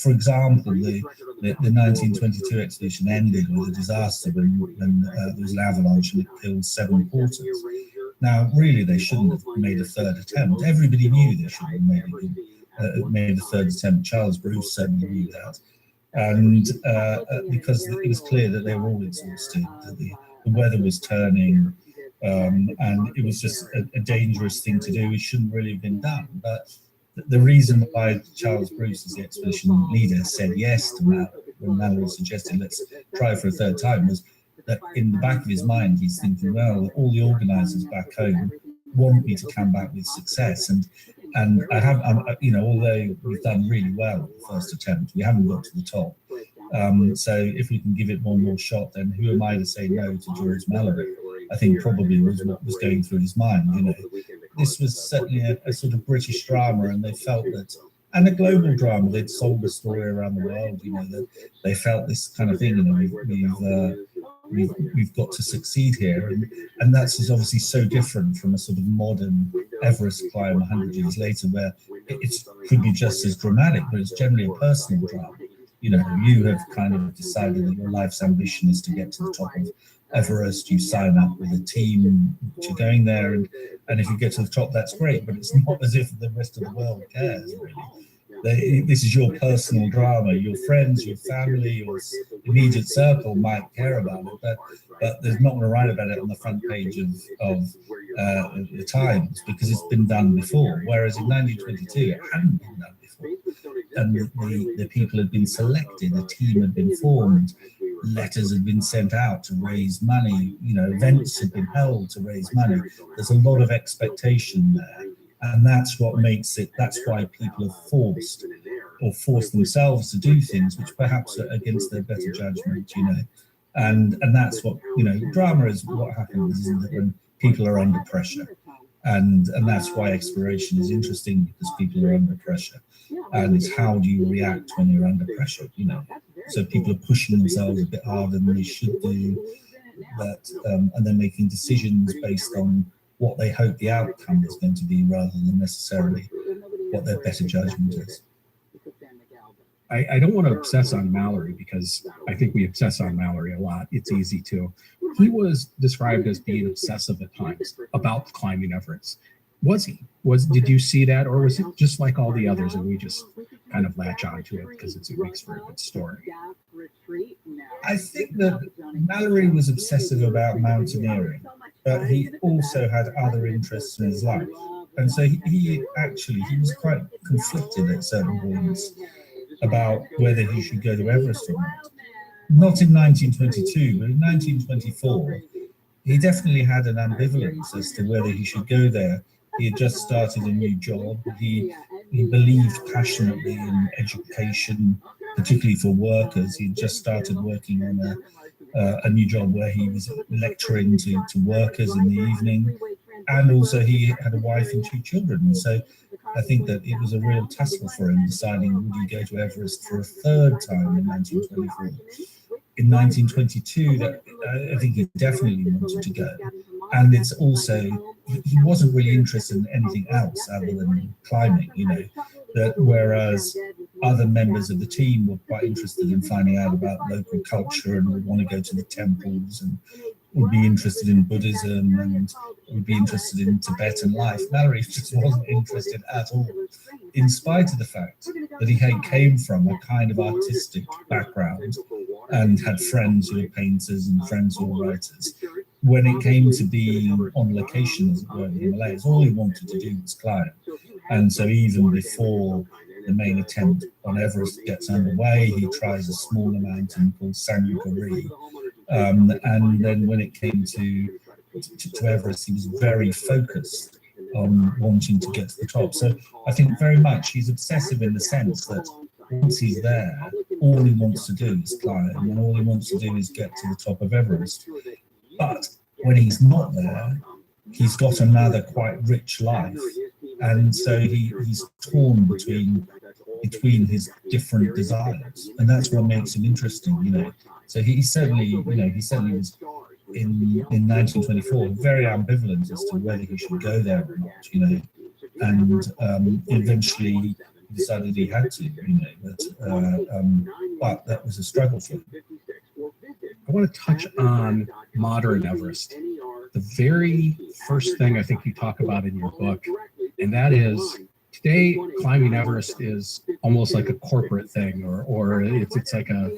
For example, the 1922 expedition ended with a disaster when there was an avalanche and it killed 7 porters. Now, really, they shouldn't have made a third attempt. Everybody knew they should have made a third attempt. Charles Bruce certainly knew that. And because it was clear that they were all exhausted, that the weather was turning, and it was just a dangerous thing to do. It shouldn't really have been done. But the reason why Charles Bruce, as the expedition leader, said yes to Mallory, when Mallory suggested let's try for a third time, was that in the back of his mind he's thinking, well, all the organisers back home want me to come back with success, and I have, although we've done really well at the first attempt, we haven't got to the top. So if we can give it one more shot, then who am I to say no to George Mallory? I think probably was what was going through his mind. This was certainly a sort of British drama, and they felt that, and a global drama, they'd sold the story around the world. That they felt this kind of thing. We've got to succeed here, and that's obviously so different from a sort of modern Everest climb 100 years later, where it could be just as dramatic, but it's generally a personal drama. You have kind of decided that your life's ambition is to get to the top of Everest. You sign up with a team, you're going there, and if you get to the top, that's great, but it's not as if the rest of the world cares, really. This is your personal drama. Your friends, your family, your immediate circle might care about it, but there's not going to write about it on the front page of the Times, because it's been done before, whereas in 1922 it hadn't been done before, and the people had been selected, a team had been formed, letters had been sent out to raise money, events had been held to raise money. There's a lot of expectation there, and that's what makes it, that's why people are forced themselves to do things which perhaps are against their better judgment, and that's what, drama is what happens, isn't it, when people are under pressure, and that's why exploration is interesting, because people are under pressure, and it's how do you react when you're under pressure, so people are pushing themselves a bit harder than they should do, and they're making decisions based on what they hope the outcome is going to be, rather than necessarily what their better judgment is. I don't want to obsess on Mallory, because I think we obsess on Mallory a lot. It's easy to. He was described as being obsessive at times about climbing Everest. Was he? Did you see that, or was it just like all the others and we just kind of latch onto it because it makes for a good story? I think that Mallory was obsessive about mountaineering, but he also had other interests in his life, and so he was quite conflicted at certain points about whether he should go to Everest or not. Not in 1922, but in 1924, he definitely had an ambivalence as to whether he should go there. He had just started a new job. He believed passionately in education, particularly for workers. He had just started working on a new job where he was lecturing to workers in the evening. And also he had a wife and 2 children. And so I think that it was a real tussle for him, deciding would he go to Everest for a third time in 1924. in 1922 that I think he definitely wanted to go. And it's also, he wasn't really interested in anything else other than climbing, you know, that whereas other members of the team were quite interested in finding out about local culture and would want to go to the temples and would be interested in Buddhism and would be interested in Tibetan life. Mallory just wasn't interested at all, in spite of the fact that he came from a kind of artistic background and had friends who were painters and friends who were writers. When it came to being on location, as it were, in the Himalayas, all he wanted to do was climb. And so even before the main attempt on Everest gets underway, he tries a smaller mountain called Sangagari. And then when it came to Everest, he was very focused on wanting to get to the top. So I think very much he's obsessive in the sense that once he's there, all he wants to do is climb, and all he wants to do is get to the top of Everest. But when he's not there, he's got another quite rich life, and so he's torn between his different desires, and that's what makes him interesting, you know. So he certainly was in 1924 very ambivalent as to whether he should go there or not, you know, and eventually he decided he had to, you know, but that was a struggle for him. I want to touch on modern Everest. The very first thing I think you talk about in your book, and that is today climbing Everest is almost like a corporate thing, or it's like a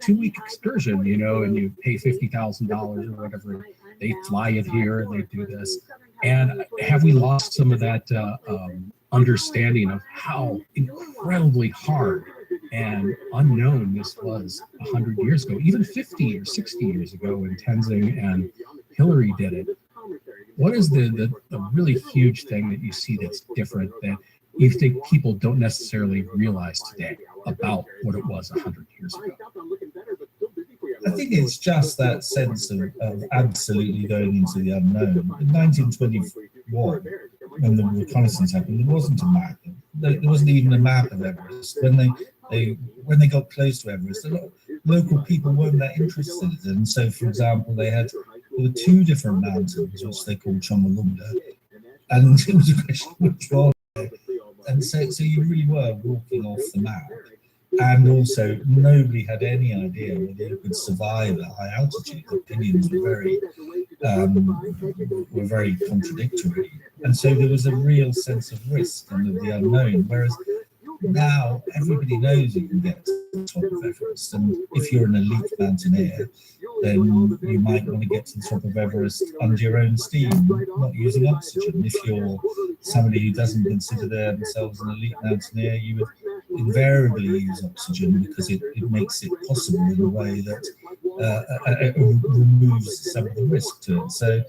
2-week excursion, you know, and you pay $50,000 or whatever. They fly it here and they do this. And have we lost some of that understanding of how incredibly hard and unknown this was 100 years ago, even 50 or 60 years ago when Tenzing and Hillary did it? What is the really huge thing that you see that's different that you think people don't necessarily realize today about what it was 100 years ago? I think it's just that sense of absolutely going into the unknown. In 1921, when the reconnaissance happened, there wasn't a map. There wasn't even a map of Everest. When they got close to Everest, a lot of local people weren't that interested. And so, for example, there were 2 different mountains, which they called Chomolungma, and it was a question which one. And so you really were walking off the map. And also, nobody had any idea whether you could survive at high altitude. The opinions were very contradictory. And so there was a real sense of risk and of the unknown. Whereas now everybody knows you can get to the top of Everest. And if you're an elite mountaineer, then you might want to get to the top of Everest under your own steam, not using oxygen. If you're somebody who doesn't consider themselves an elite mountaineer, you would invariably use oxygen because it makes it possible in a way that removes some of the risk to it. So,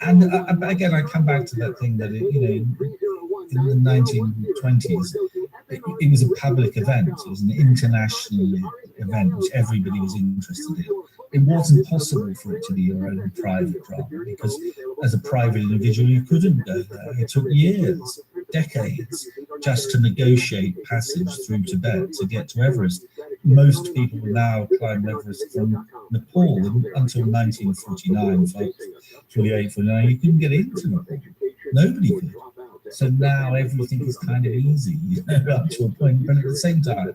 and again, I come back to that thing that, you know, in the 1920s, it was a public event. It was an international event which everybody was interested in. It wasn't possible for it to be your own private drama because as a private individual, you couldn't go there. It took years, decades, just to negotiate passage through Tibet to get to Everest. Most people now climb Everest from Nepal until 1949, 48, 49. You couldn't get into Nepal. Nobody could. So now everything is kind of easy, you know, up to a point, but at the same time,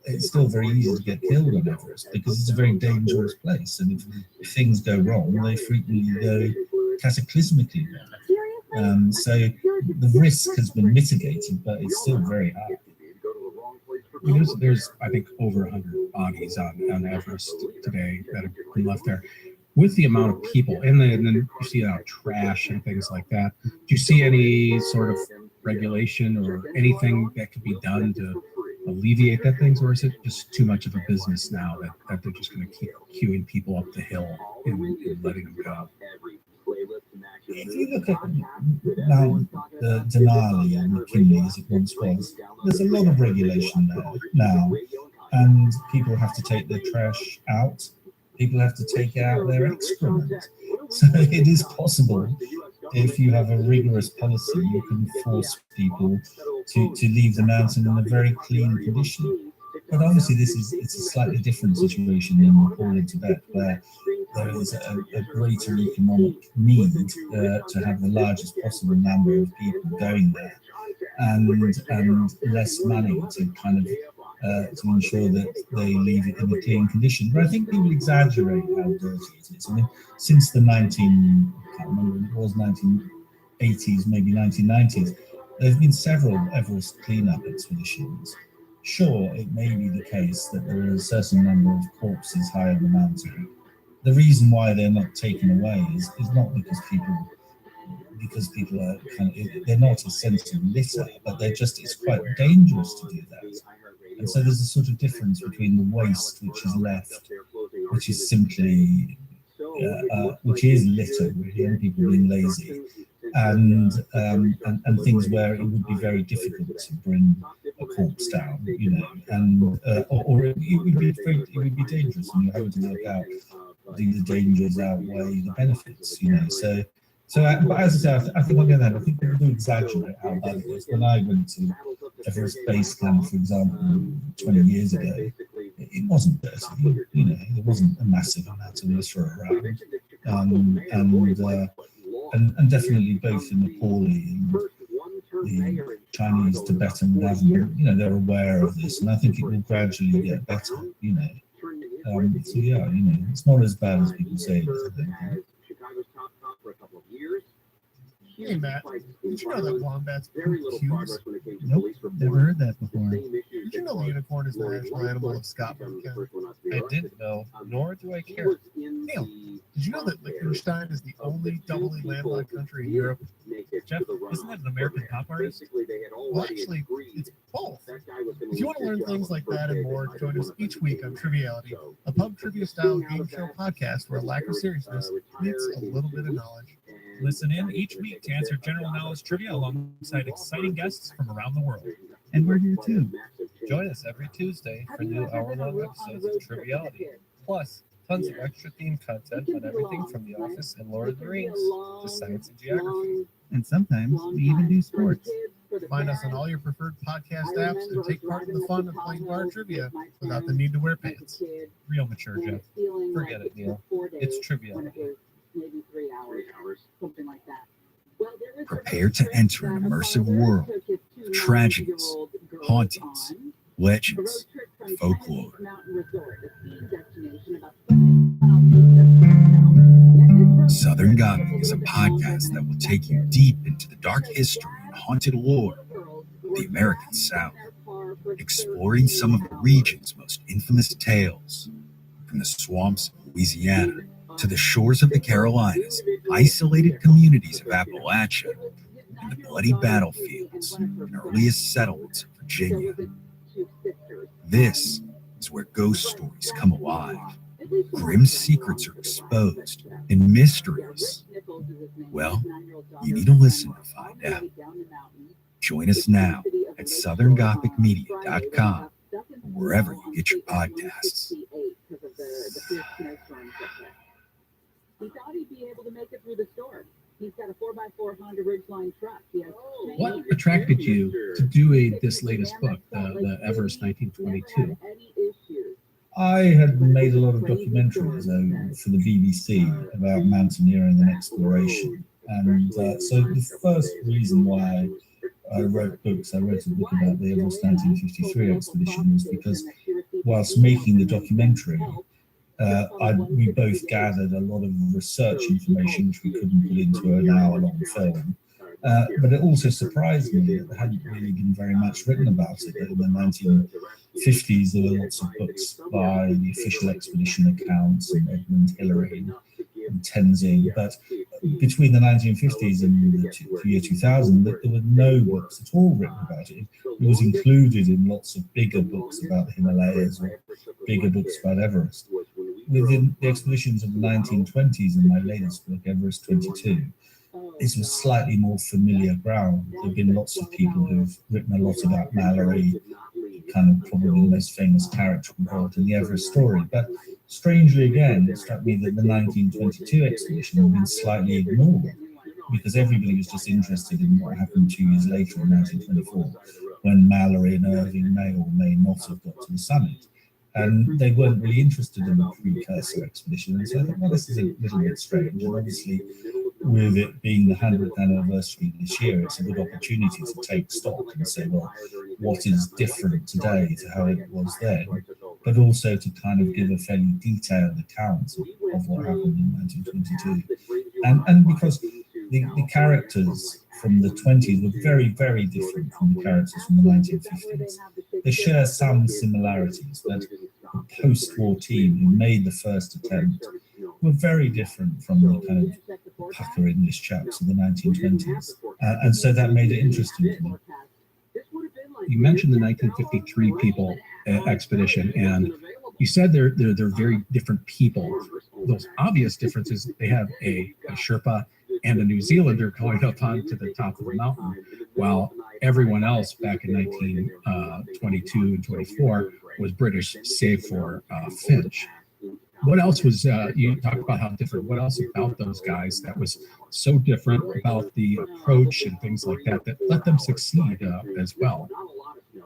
it's still very easy to get killed on Everest because it's a very dangerous place. And if things go wrong, they frequently go cataclysmically wrong. So the risk has been mitigated, but it's still very high. There's I think, over 100 bodies on Everest today that have been left there. With the amount of people, and then you see trash and things like that, do you see any sort of regulation or anything that could be done to alleviate that things, or is it just too much of a business now that they're just going to keep queuing people up the hill and letting them go? If you look at now the Denali and McKinley as it once was, there's a lot of regulation there now, and people have to take their trash out. People have to take out their excrement. So it is possible, if you have a rigorous policy, you can force people to leave the mountain in a very clean condition. But obviously it's a slightly different situation in Nepal and Tibet, where there is a greater economic need to have the largest possible number of people going there, and less money to kind of to ensure that they leave it in a clean condition. But I think people exaggerate how dirty it is. I mean, since the I can't remember when it was, 1980s, maybe 1990s, there have been several Everest cleanup expeditions. Sure, it may be the case that there are a certain number of corpses high on the mountain. The reason why they're not taken away is not because people are they're not a sensitive litter, but it's quite dangerous to do that. And so there's a sort of difference between the waste which is left, which is simply which is litter, really, and people being lazy, and things where it would be very difficult to bring a corpse down, and or it would be dangerous, and you're having to work out do the dangers outweigh the benefits, So, but as I say, I think I think people do exaggerate how bad it is. When I went to Everest Base Camp, for example, 20 years ago, it wasn't dirty. There wasn't a massive amount of litter around, and definitely both in Nepali and the Chinese Tibetan government, they're aware of this, and I think it will gradually get better. So yeah, it's not as bad as people say it is, I think. Hey Matt, did you know that wombats poop cubes? Nope, never heard that before. Did you know the unicorn is the national animal of Scotland? I didn't know, nor do I care. Neil, did you know that Liechtenstein is the only doubly landlocked country in Europe? Jeff, isn't that an American pop artist? Well, actually, it's both. If you want to learn things like that and more, join us each week on Triviality, a pub trivia-style game show podcast where a lack of seriousness meets a little bit of knowledge. Listen in each week to answer general knowledge trivia alongside exciting guests from around the world. And we're here too. Join us every Tuesday for new hour-long episodes of Triviality. Plus, tons of extra themed content on everything from The Office and Lord of the Rings to science and geography. And sometimes we even do sports. Find us on all your preferred podcast apps and take part in the fun of playing bar trivia without the need to wear pants. Real mature, Jeff. Forget it, Neil. It's Triviality. Maybe 3 hours, something like that. Well, prepare to enter an immersive world of tragedies, hauntings, legends, and folklore. Southern Gothic is a podcast that will take you deep into the dark history and haunted lore of the American South, exploring some of the region's most infamous tales, from the swamps of Louisiana to the shores of the Carolinas, isolated communities of Appalachia, and the bloody battlefields and earliest settlements of Virginia. This is where ghost stories come alive, grim secrets are exposed, and mysteries, well, you need to listen to find out. Join us now at southerngothicmedia.com or wherever you get your podcasts. He thought he'd be able to make it through the storm. He's got a 4x4 Honda Ridgeline truck. He has What attracted you to do this latest book, the Everest 1922? I had made a lot of documentaries for the BBC about mountaineering and exploration. And so the first reason why I wrote books, I wrote a book about the Everest 1953 expedition, was because whilst making the documentary, we both gathered a lot of research information which we couldn't put into an hour-long film. But it also surprised me that there hadn't really been very much written about it. In the 1950s, there were lots of books by the official expedition accounts and Edmund Hillary and Tenzing. But between the 1950s and the year 2000, there were no books at all written about it. It was included in lots of bigger books about the Himalayas or bigger books about Everest. Within the expeditions of the 1920s and my latest book, Everest 22, this was slightly more familiar ground. There have been lots of people who've written a lot about Mallory, kind of probably the most famous character involved in the Everest story. But strangely again, it struck me that the 1922 expedition had been slightly ignored because everybody was just interested in what happened 2 years later in 1924. when Mallory and Irving may or may not have got to the summit. And they weren't really interested in the precursor expedition. And so I thought, well, this is a little bit strange. And obviously, with it being the 100th anniversary this year, it's a good opportunity to take stock and say, well, what is different today to how it was then? But also to kind of give a fairly detailed account of what happened in 1922. And because the characters from the 20s were very, very different from the characters from the 1950s. They share some similarities, but the post-war team who made the first attempt were very different from the kind of pucker English chaps of the 1920s. And so that made it interesting to me. You mentioned the 1953 people expedition, and you said they're very different people. Those obvious differences, they have a Sherpa and a New Zealander going up onto the top of the mountain, while everyone else back in 1922 and 24 was British, save for Finch. What else was, you talked about how different, what else about those guys that was so different about the approach and things like that, that let them succeed as well?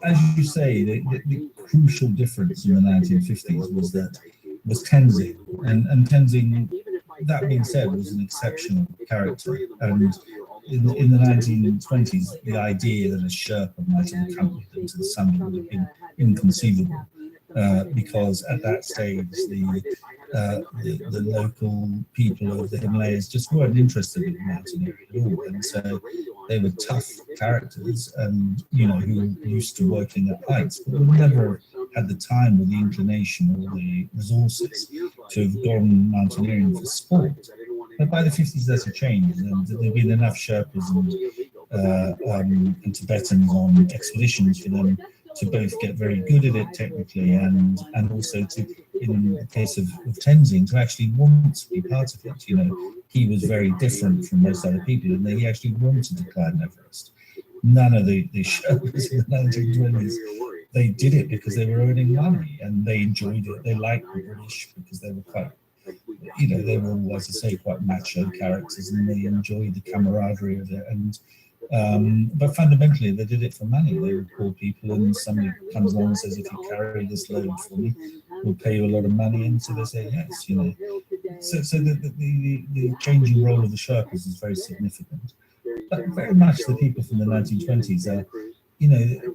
As you say, the crucial difference in the 1950s was Tenzing. And Tenzing, that being said, was an exceptional character. And in the 1920s, the idea that a Sherpa might have accompanied them to the summit would have been inconceivable. Because at that stage, the local people of the Himalayas just weren't interested in mountaineering at all, and so they were tough characters, and who were used to working at heights, but never had the time or the inclination or the resources to have gone mountaineering for sport. But by the 50s, that's a change, and there'd been enough Sherpas and Tibetans on expeditions for them to both get very good at it technically and also to, in the case of Tenzing, to actually want to be part of it. He was very different from most other people, and he actually wanted to climb Everest. None of the Sherpas in the 1920s, they did it because they were earning money and they enjoyed it. They liked the British because they were quite, they were all, as I say, quite macho characters, and they enjoyed the camaraderie of it. But fundamentally, they did it for money. They were poor people, and somebody comes along and says, if you carry this load for me, we'll pay you a lot of money. And so they say yes, So the changing role of the Sherpas is very significant. But very much the people from the 1920s are,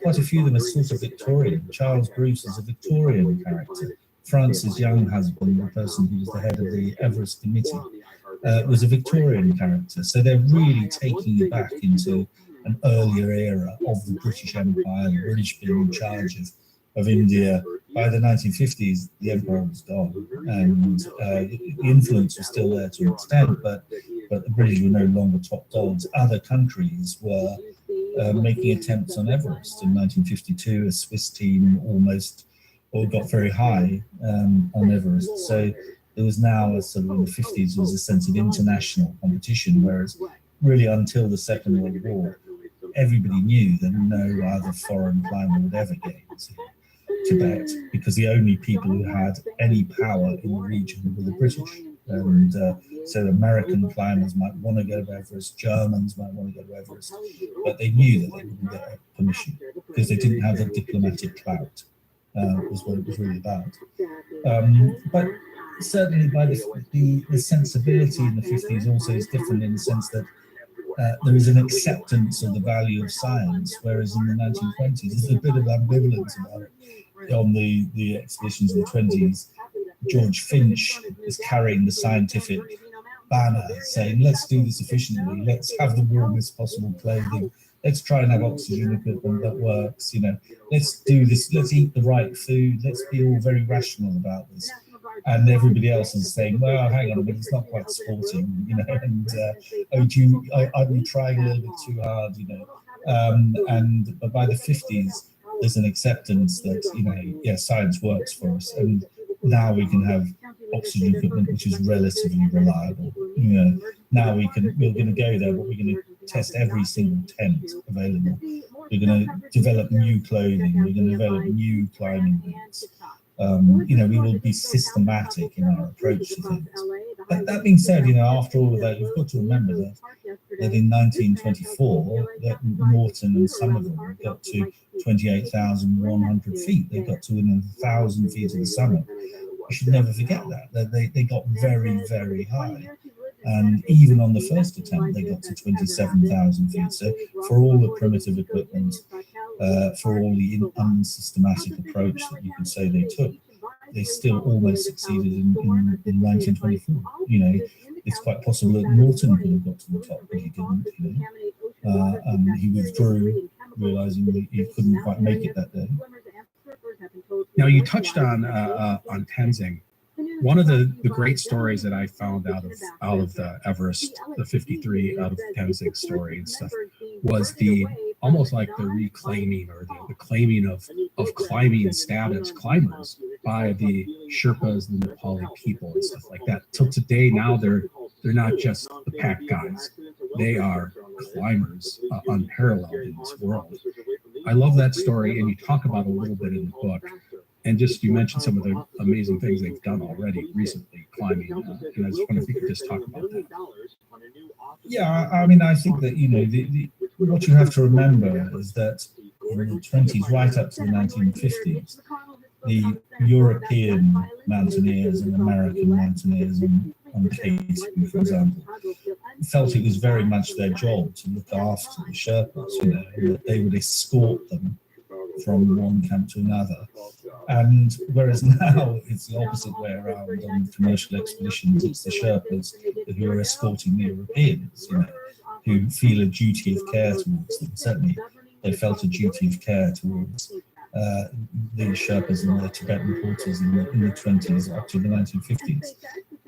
quite a few of them are sort of Victorian. Charles Bruce is a Victorian character. Francis' young husband, the person who was the head of the Everest Committee, was a Victorian character. So they're really taking you back into an earlier era of the British Empire, the British being in charge of India. By the 1950s, the empire was gone, and the influence was still there to an extent, but the British were no longer top dogs. Other countries were making attempts on Everest. In 1952, a Swiss team almost got very high on Everest. So there was now in the 50s, there was a sense of international competition, whereas really until the Second World War, everybody knew that no other foreign climber would ever get into Tibet, because the only people who had any power in the region were the British. And so American climbers might want to go to Everest, Germans might want to go to Everest, but they knew that they wouldn't get permission because they didn't have the diplomatic clout, was what it was really about. But certainly by the sensibility in the 50s also is different in the sense that there is an acceptance of the value of science, whereas in the 1920s there's a bit of ambivalence about it. On the expeditions of the 20s, George Finch is carrying the scientific banner saying, let's do this efficiently, let's have the warmest possible clothing, let's try and have oxygen equipment that works, let's do this, let's eat the right food, let's be all very rational about this. And everybody else is saying, well, hang on a minute, it's not quite sporting, and are we trying a little bit too hard, but by the 50s, there's an acceptance that, science works for us, and now we can have oxygen equipment which is relatively reliable. Now we're going to go there, but we're going to test every single tent available. We're going to develop new clothing. We're going to develop new climbing boots. We will be systematic in our approach to things. But that being said, after all of that, you've got to remember that in 1924, that Norton and some of them got to 28,100 feet. They got to within 1,000 feet of the summit. You should never forget that. They got very, very high. And even on the first attempt, they got to 27,000 feet. So for all the primitive equipment, for all the unsystematic approach that you could say they took, they still almost succeeded in 1924. You know, it's quite possible that Norton could have got to the top, but he didn't. You know, he withdrew, realizing that he couldn't quite make it that day. Now, you touched on Tenzing. One of the great stories that I found out of the Everest, the 53 out of Tenzing story and stuff, was the almost like the reclaiming or the claiming of climbing status climbers by the Sherpas and the Nepali people and stuff like that. Till today, now they're not just the pack guys; they are climbers unparalleled in this world. I love that story, and you talk about it a little bit in the book. And just you mentioned some of the amazing things they've done already recently climbing, and I just wonder if you could just talk about that. Yeah, I mean, I think that, you know, what you have to remember is that in the 20s, right up to the 1950s, the European mountaineers and American mountaineers on K2, for example, felt it was very much their job to look after the Sherpas, you know, and that they would escort them from one camp to another. And whereas now it's the opposite way around on commercial expeditions, it's the Sherpas who are escorting the Europeans, you know, who feel a duty of care towards them. Certainly they felt a duty of care towards the Sherpas and the Tibetan porters in the 20s up to the 1950s.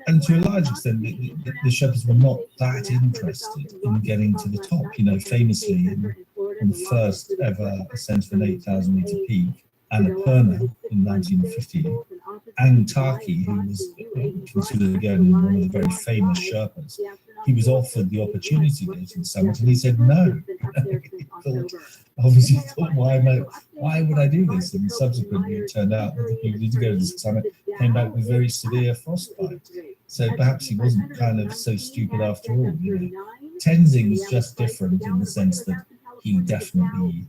And to a large extent, the Sherpas were not that interested in getting to the top. You know, famously in the first ever ascent of an 8,000 meter peak, Annapurna in 1950, Ang Taki, who was considered again one of the very famous Sherpas, he was offered the opportunity to go to the summit, and he said no. He thought, why would I do this? And subsequently, it turned out that the people who did go to the summit came back with very severe frostbite. So perhaps he wasn't kind of so stupid after all. You know, Tenzing was just different in the sense that he definitely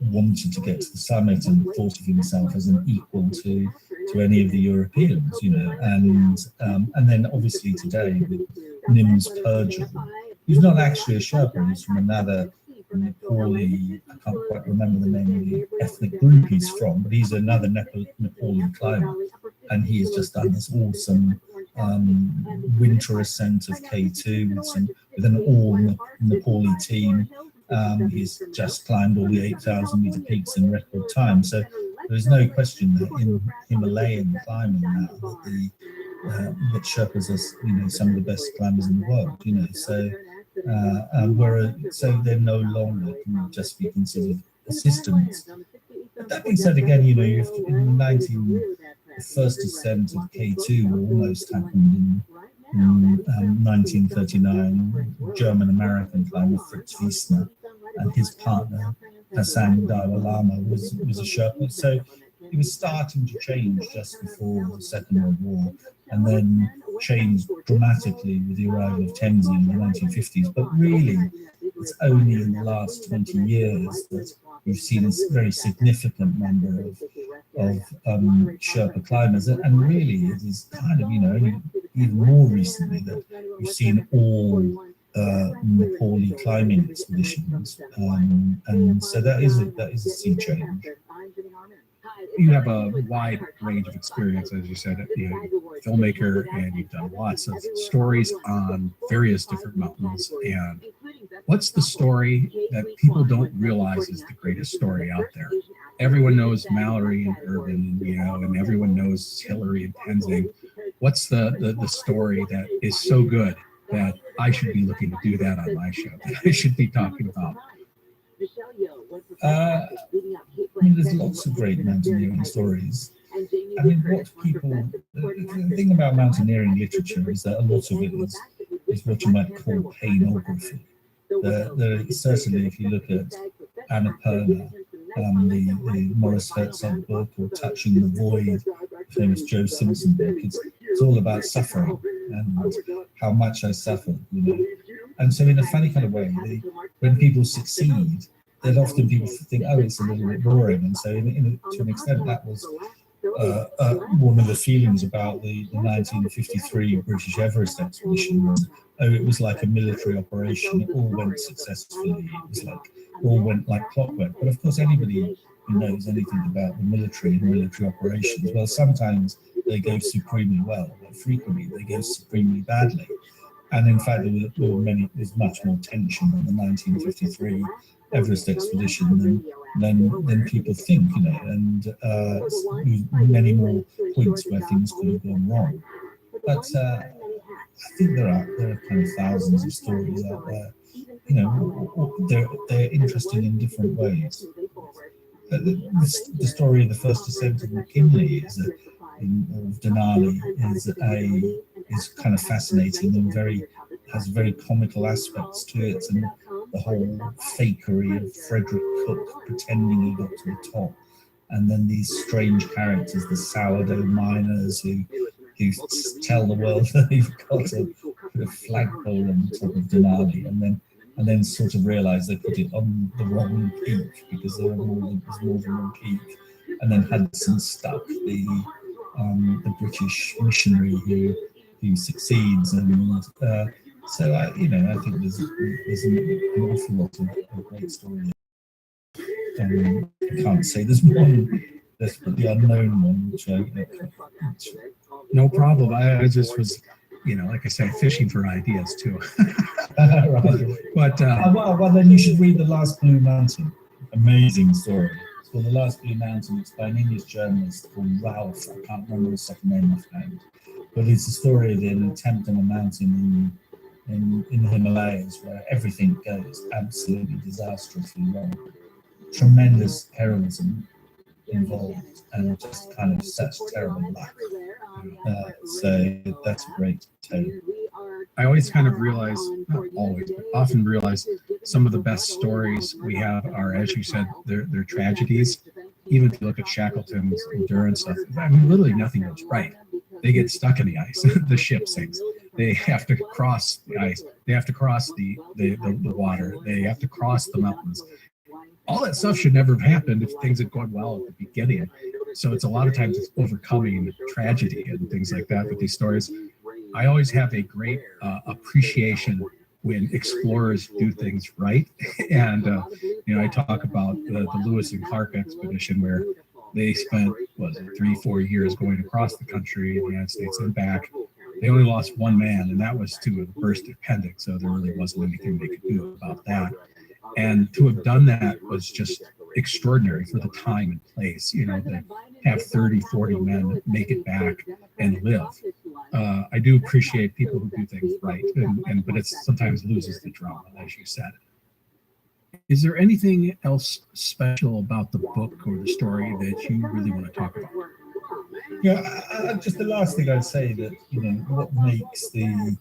wanted to get to the summit and thought of himself as an equal to any of the Europeans, you know, and then obviously today with Nim's Purgel, he's not actually a Sherpa, he's from another Nepali, I can't quite remember the name of the ethnic group he's from, but he's another Nepali climber, and he has just done this awesome winter ascent of K2 with an all Nepali team. He's just climbed all the 8,000 meter peaks in record time. So there is no question that in Himalayan climbing now that Sherpas are, you know, some of the best climbers in the world. You know, so so they're no longer can just be considered assistants. But that being said, again, you know, in the first ascent of K2 almost happened in 1939. German-American climber Fritz Wiesner and his partner Hassan Dalai Lama was a Sherpa. So it was starting to change just before the Second World War, and then changed dramatically with the arrival of Tenzing in the 1950s. But really, it's only in the last 20 years that we've seen a very significant number of Sherpa climbers, and really it is kind of, you know, even more recently that we've seen all Nepali climbing expeditions, and so that is a sea change. You have a wide range of experience, as you said, you know, filmmaker, and you've done lots of stories on various different mountains. And what's the story that people don't realize is the greatest story out there? Everyone knows Mallory and Irvin, you know, and everyone knows Hillary and Tenzing. What's the story that is so good that I should be looking to do that on my show, that I should be talking about? I mean, there's lots of great mountaineering stories. I mean, the thing about mountaineering literature is that a lot of it is what you might call painography. Certainly, if you look at Annapurna, the Morris Herzog book, or Touching the Void, the famous Joe Simpson book, it's all about suffering and how much I suffered, you know. And so in a funny kind of way, when people succeed, that often people think, oh, it's a little bit boring. And so to an extent, that was one of the feelings about the 1953 British Everest expedition was, oh, it was like a military operation. It all went successfully. It was like, all went like clockwork. But of course, anybody who knows anything about the military and military operations, well, sometimes they go supremely well, but frequently they go supremely badly. And in fact, there's much more tension in the 1953 Everest expedition than people think, you know, and many more points where things could have gone wrong. But I think there are kind of thousands of stories out there. You know, they're interesting in different ways. The story of the first ascent of McKinley of Denali is kind of fascinating and has very comical aspects to it, and the whole fakery of Frederick Cook pretending he got to the top, and then these strange characters, the sourdough miners who tell the world that they've got a put a flagpole on the top of Denali, and then sort of realize they put it on the wrong peak because there's more than one peak, and then Hudson stuck the British missionary who succeeds, and so I think there's an awful lot of great stories. I can't say there's one, there's the unknown one, which no problem. I just was, like I said, fishing for ideas too. Right. But well, then you should read The Last Blue Mountain. Amazing story. It's called The Last Blue Mountain. It's by an English journalist called Ralph. I can't remember his second name offhand. But it's a story of an attempt on a mountain in the Himalayas where everything goes absolutely disastrously wrong. Tremendous heroism involved and just kind of such terrible luck. So that's a great tale. I always kind of realize, not always, but often realize some of the best stories we have are, as you said, they're tragedies. Even if you look at Shackleton's endurance stuff, I mean, literally nothing goes right. They get stuck in the ice. The ship sinks. They have to cross the ice. They have to cross the water. They have to cross the mountains. All that stuff should never have happened if things had gone well at the beginning. So it's a lot of times it's overcoming tragedy and things like that with these stories. I always have a great appreciation when explorers do things right. And, I talk about the Lewis and Clark expedition where they spent, 3-4 years going across the country in the United States and back. They only lost one man, and that was to a burst appendix. So there really wasn't anything they could do about that. And to have done that was just extraordinary for the time and place, to have 30, 40 men make it back and live. I do appreciate people who do things right, but it sometimes loses the drama, as you said. Is there anything else special about the book or the story that you really want to talk about? Yeah, just the last thing I'd say that, what makes the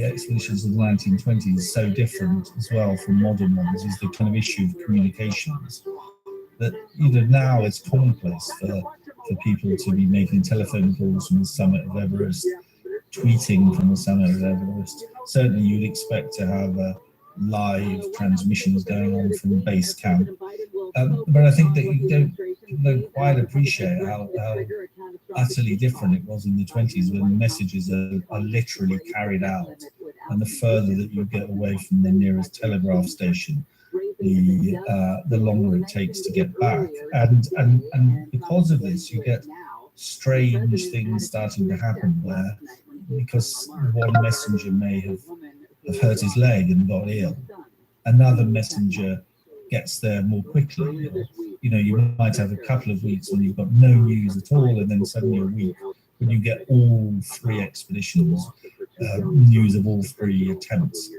expeditions of the 1920s so different as well from modern ones is the kind of issue of communications. That now it's commonplace for people to be making telephone calls from the summit of Everest, tweeting from the summit of Everest. Certainly you'd expect to have live transmissions going on from base camp. But I think that people don't quite appreciate how utterly different it was in the 20s when messages are literally carried out. And the further that you get away from the nearest telegraph station, the longer it takes to get back. And because of this, you get strange things starting to happen where, because one messenger may have hurt his leg and got ill, another messenger gets there more quickly. You might have a couple of weeks when you've got no news at all, and then suddenly a week when you get all three expeditions, news of all three attempts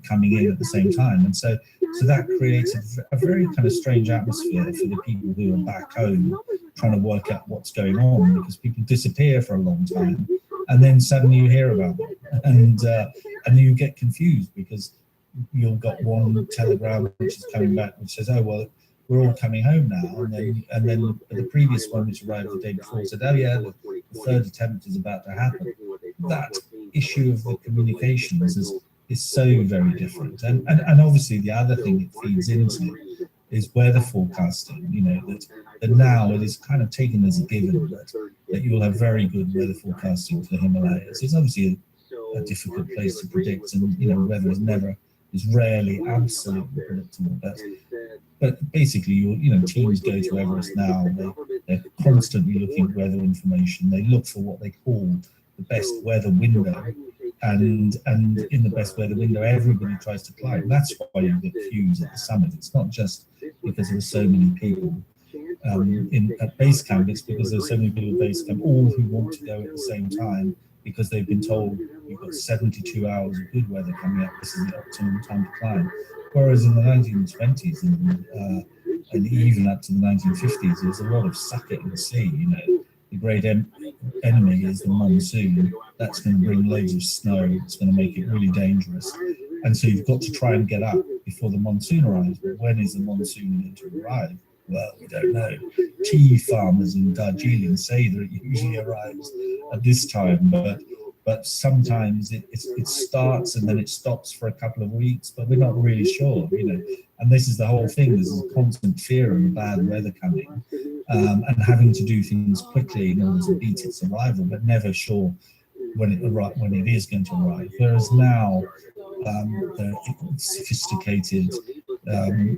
coming in at the same time. And so that creates a very kind of strange atmosphere for the people who are back home trying to work out what's going on, because people disappear for a long time and then suddenly you hear about them, and you get confused because you've got one telegram which is coming back which says, oh well, we're all coming home now, and then the previous one which arrived the day before said, oh yeah, the third attempt is about to happen. That issue of the communications is so very different. And obviously the other thing it feeds into is weather forecasting. You know, that now it is kind of taken as a given that you will have very good weather forecasting for the Himalayas. It's obviously a difficult place to predict, and you know, weather is rarely absolutely predictable. But basically, teams go to Everest now. They're constantly looking at weather information. They look for what they call the best weather window, and in the best weather window, everybody tries to climb. That's why you get queues at the summit. It's not just because there are so many people at base camp. It's because there's so many people at base camp, all who want to go at the same time, because they've been told you've got 72 hours of good weather coming up. This is the optimum time to climb. Whereas in the 1920s and even up to the 1950s, there's a lot of suck it and see. You know, the great enemy is the monsoon. That's going to bring loads of snow. It's going to make it really dangerous. And so you've got to try and get up before the monsoon arrives. But when is the monsoon going to arrive? Well, we don't know. Tea farmers in Darjeeling say that it usually arrives at this time, but sometimes it starts and then it stops for a couple of weeks, but we're not really sure, you know. And this is the whole thing. There's a constant fear of the bad weather coming, and having to do things quickly in order to beat its arrival, but never sure when it is going to arrive. Whereas now, the sophisticated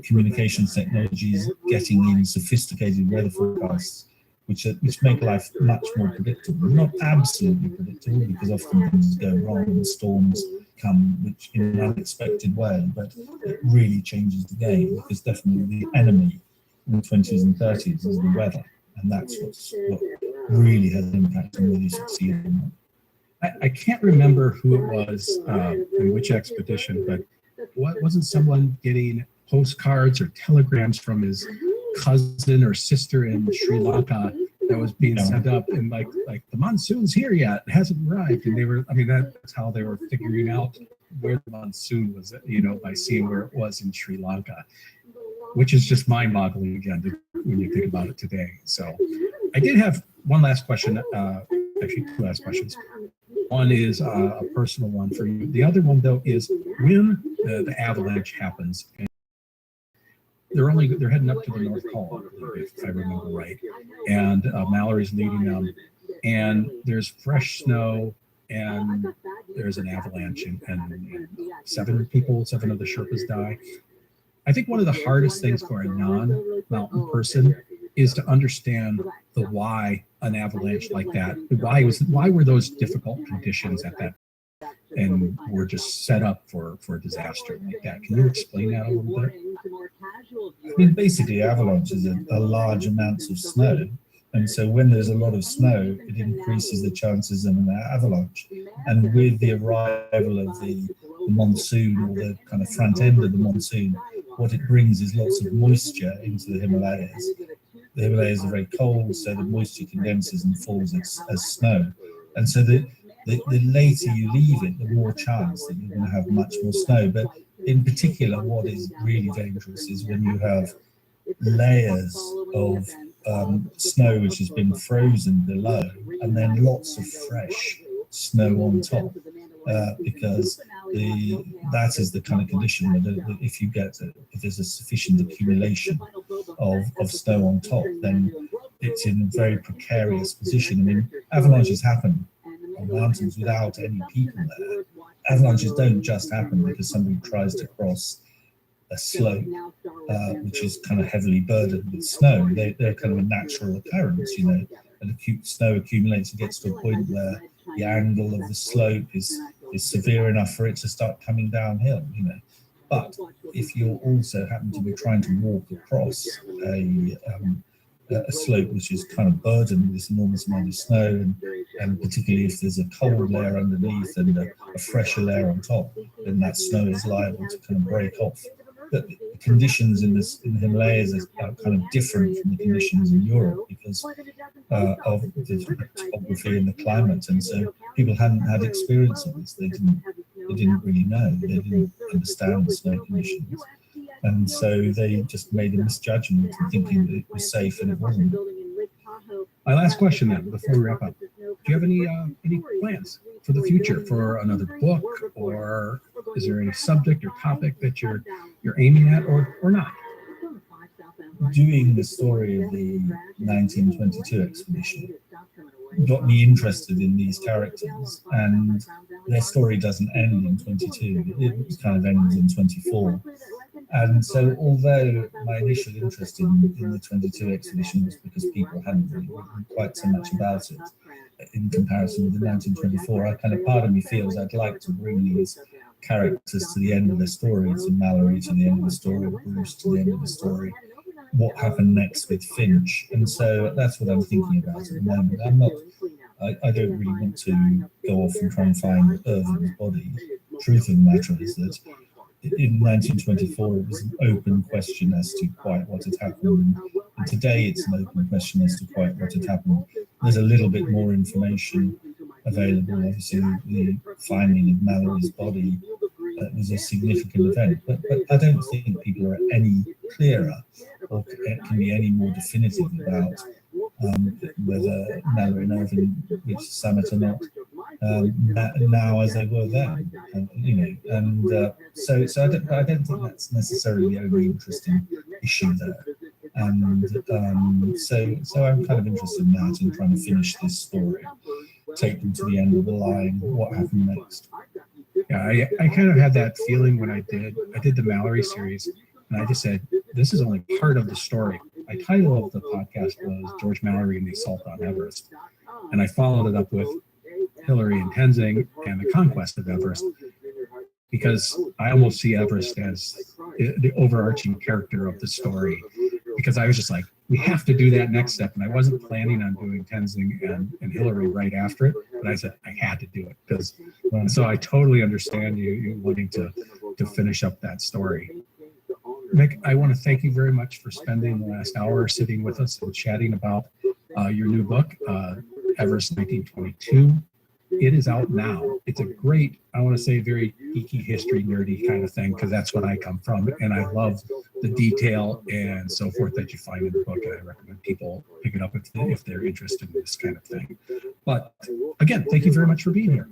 communications technologies getting in sophisticated weather forecasts, which make life much more predictable. Not absolutely predictable, because often things go wrong and storms come which in an unexpected way, but it really changes the game, because definitely the enemy in the 20s and 30s is the weather, and that's what really has an impact on whether you succeed or not. I can't remember who it was in which expedition, but wasn't someone getting postcards or telegrams from his cousin or sister in Sri Lanka that was being sent up, and like the monsoon's here yet, it hasn't arrived, and that's how they were figuring out where the monsoon was, you know, by seeing where it was in Sri Lanka, which is just mind-boggling again when you think about it today. So I did have one last question, actually two last questions. One is a personal one for you. The other one, though, is when the avalanche happens, and they're heading up to the North Pole, if I remember right, and Mallory's leading them, and there's fresh snow, and there's an avalanche, and 7 of the Sherpas die. I think one of the hardest things for a non-mountain person is to understand the why an avalanche like that. Why were those difficult conditions at that, and were just set up for a disaster like that? Can you explain that a little bit? I mean, basically, avalanches are large amounts of snow, and so when there's a lot of snow, it increases the chances of an avalanche. And with the arrival of the monsoon, or the kind of front end of the monsoon, what it brings is lots of moisture into the Himalayas. The Himalayas are very cold, so the moisture condenses and falls as snow. And so the later you leave it, the more chance that you're going to have much more snow. But in particular, what is really dangerous is when you have layers of snow which has been frozen below, and then lots of fresh snow on top, because that is the kind of condition that if there's a sufficient accumulation of snow on top, then it's in a very precarious position. I mean, avalanches happen on mountains without any people there. Avalanches don't just happen because somebody tries to cross a slope which is kind of heavily burdened with snow. They're kind of a natural occurrence, you know. And snow accumulates and gets to a point where the angle of the slope is severe enough for it to start coming downhill, you know. But if you also happen to be trying to walk across a slope which is kind of burdened with this enormous amount of snow, and particularly if there's a cold layer underneath and a fresher layer on top, then that snow is liable to kind of break off. But the conditions in the Himalayas are kind of different from the conditions in Europe because of the topography and the climate, and so people hadn't had experience of this. They didn't really know. They didn't understand the snow conditions, and so they just made a misjudgment thinking that it was safe, and it wasn't. My last question then, before we wrap up: do you have any plans for the future, for another book or Is there any subject or topic that you're aiming at or not? Doing the story of the 1922 expedition got me interested in these characters, and their story doesn't end in 22, it kind of ends in 24. And so although my initial interest in the 22 expedition was because people hadn't really written quite so much about it in comparison with the 1924, part of me feels I'd like to bring these characters to the end of the story, to Mallory to the end of the story, Bruce to the end of the story, what happened next with Finch. And so that's what I'm thinking about at the moment. I don't really want to go off and try and find Irvin's body. Truth of the matter is that in 1924 it was an open question as to quite what had happened, and today it's an open question as to quite what had happened. There's a little bit more information available. Obviously the finding of Mallory's body was a significant event, but I don't think people are any clearer or can be any more definitive about whether Mallory and Irvin reached the summit or not now as they were then, so I don't think that's necessarily the only interesting issue there, and so I'm kind of interested in that and trying to finish this story, take them to the end of the line, what happened next. Yeah, I kind of had that feeling when I did the Mallory series, and I just said, this is only part of the story. My title of the podcast was George Mallory and the Assault on Everest, and I followed it up with Hillary and Tenzing and the Conquest of Everest, because I almost see Everest as the overarching character of the story, because I was just like, we have to do that next step, and I wasn't planning on doing Tenzing and Hillary right after it, but I said I had to do it, so I totally understand you wanting to finish up that story. Mick, I want to thank you very much for spending the last hour sitting with us and chatting about your new book, Everest 1922. It is out now. It's a great, I want to say, very geeky, history, nerdy kind of thing, because that's what I come from. And I love the detail and so forth that you find in the book. And I recommend people pick it up if they're interested in this kind of thing. But again, thank you very much for being here.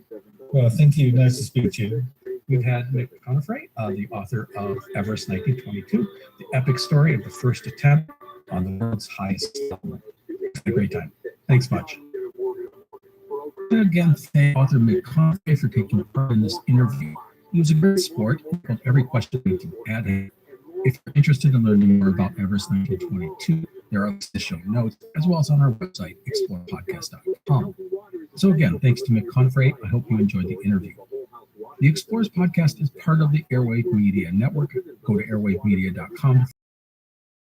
Well, thank you. Nice to speak to you. We've had Mick Conifray, the author of Everest 1922, the epic story of the first attempt on the world's highest mountain. It's a great time. Thanks much. And again, thank author Mick Conifray for taking part in this interview. He was a great sport and put every question into at him. If you're interested in learning more about Everest 1922, there are the show notes, as well as on our website, explorepodcast.com. So again, thanks to Mick Conifray. I hope you enjoyed the interview. The Explorers Podcast is part of the Airwave Media Network. Go to airwavemedia.com for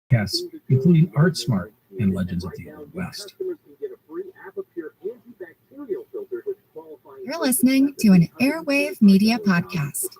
podcasts, including Art Smart and Legends of the Old West. You're listening to an Airwave Media Podcast.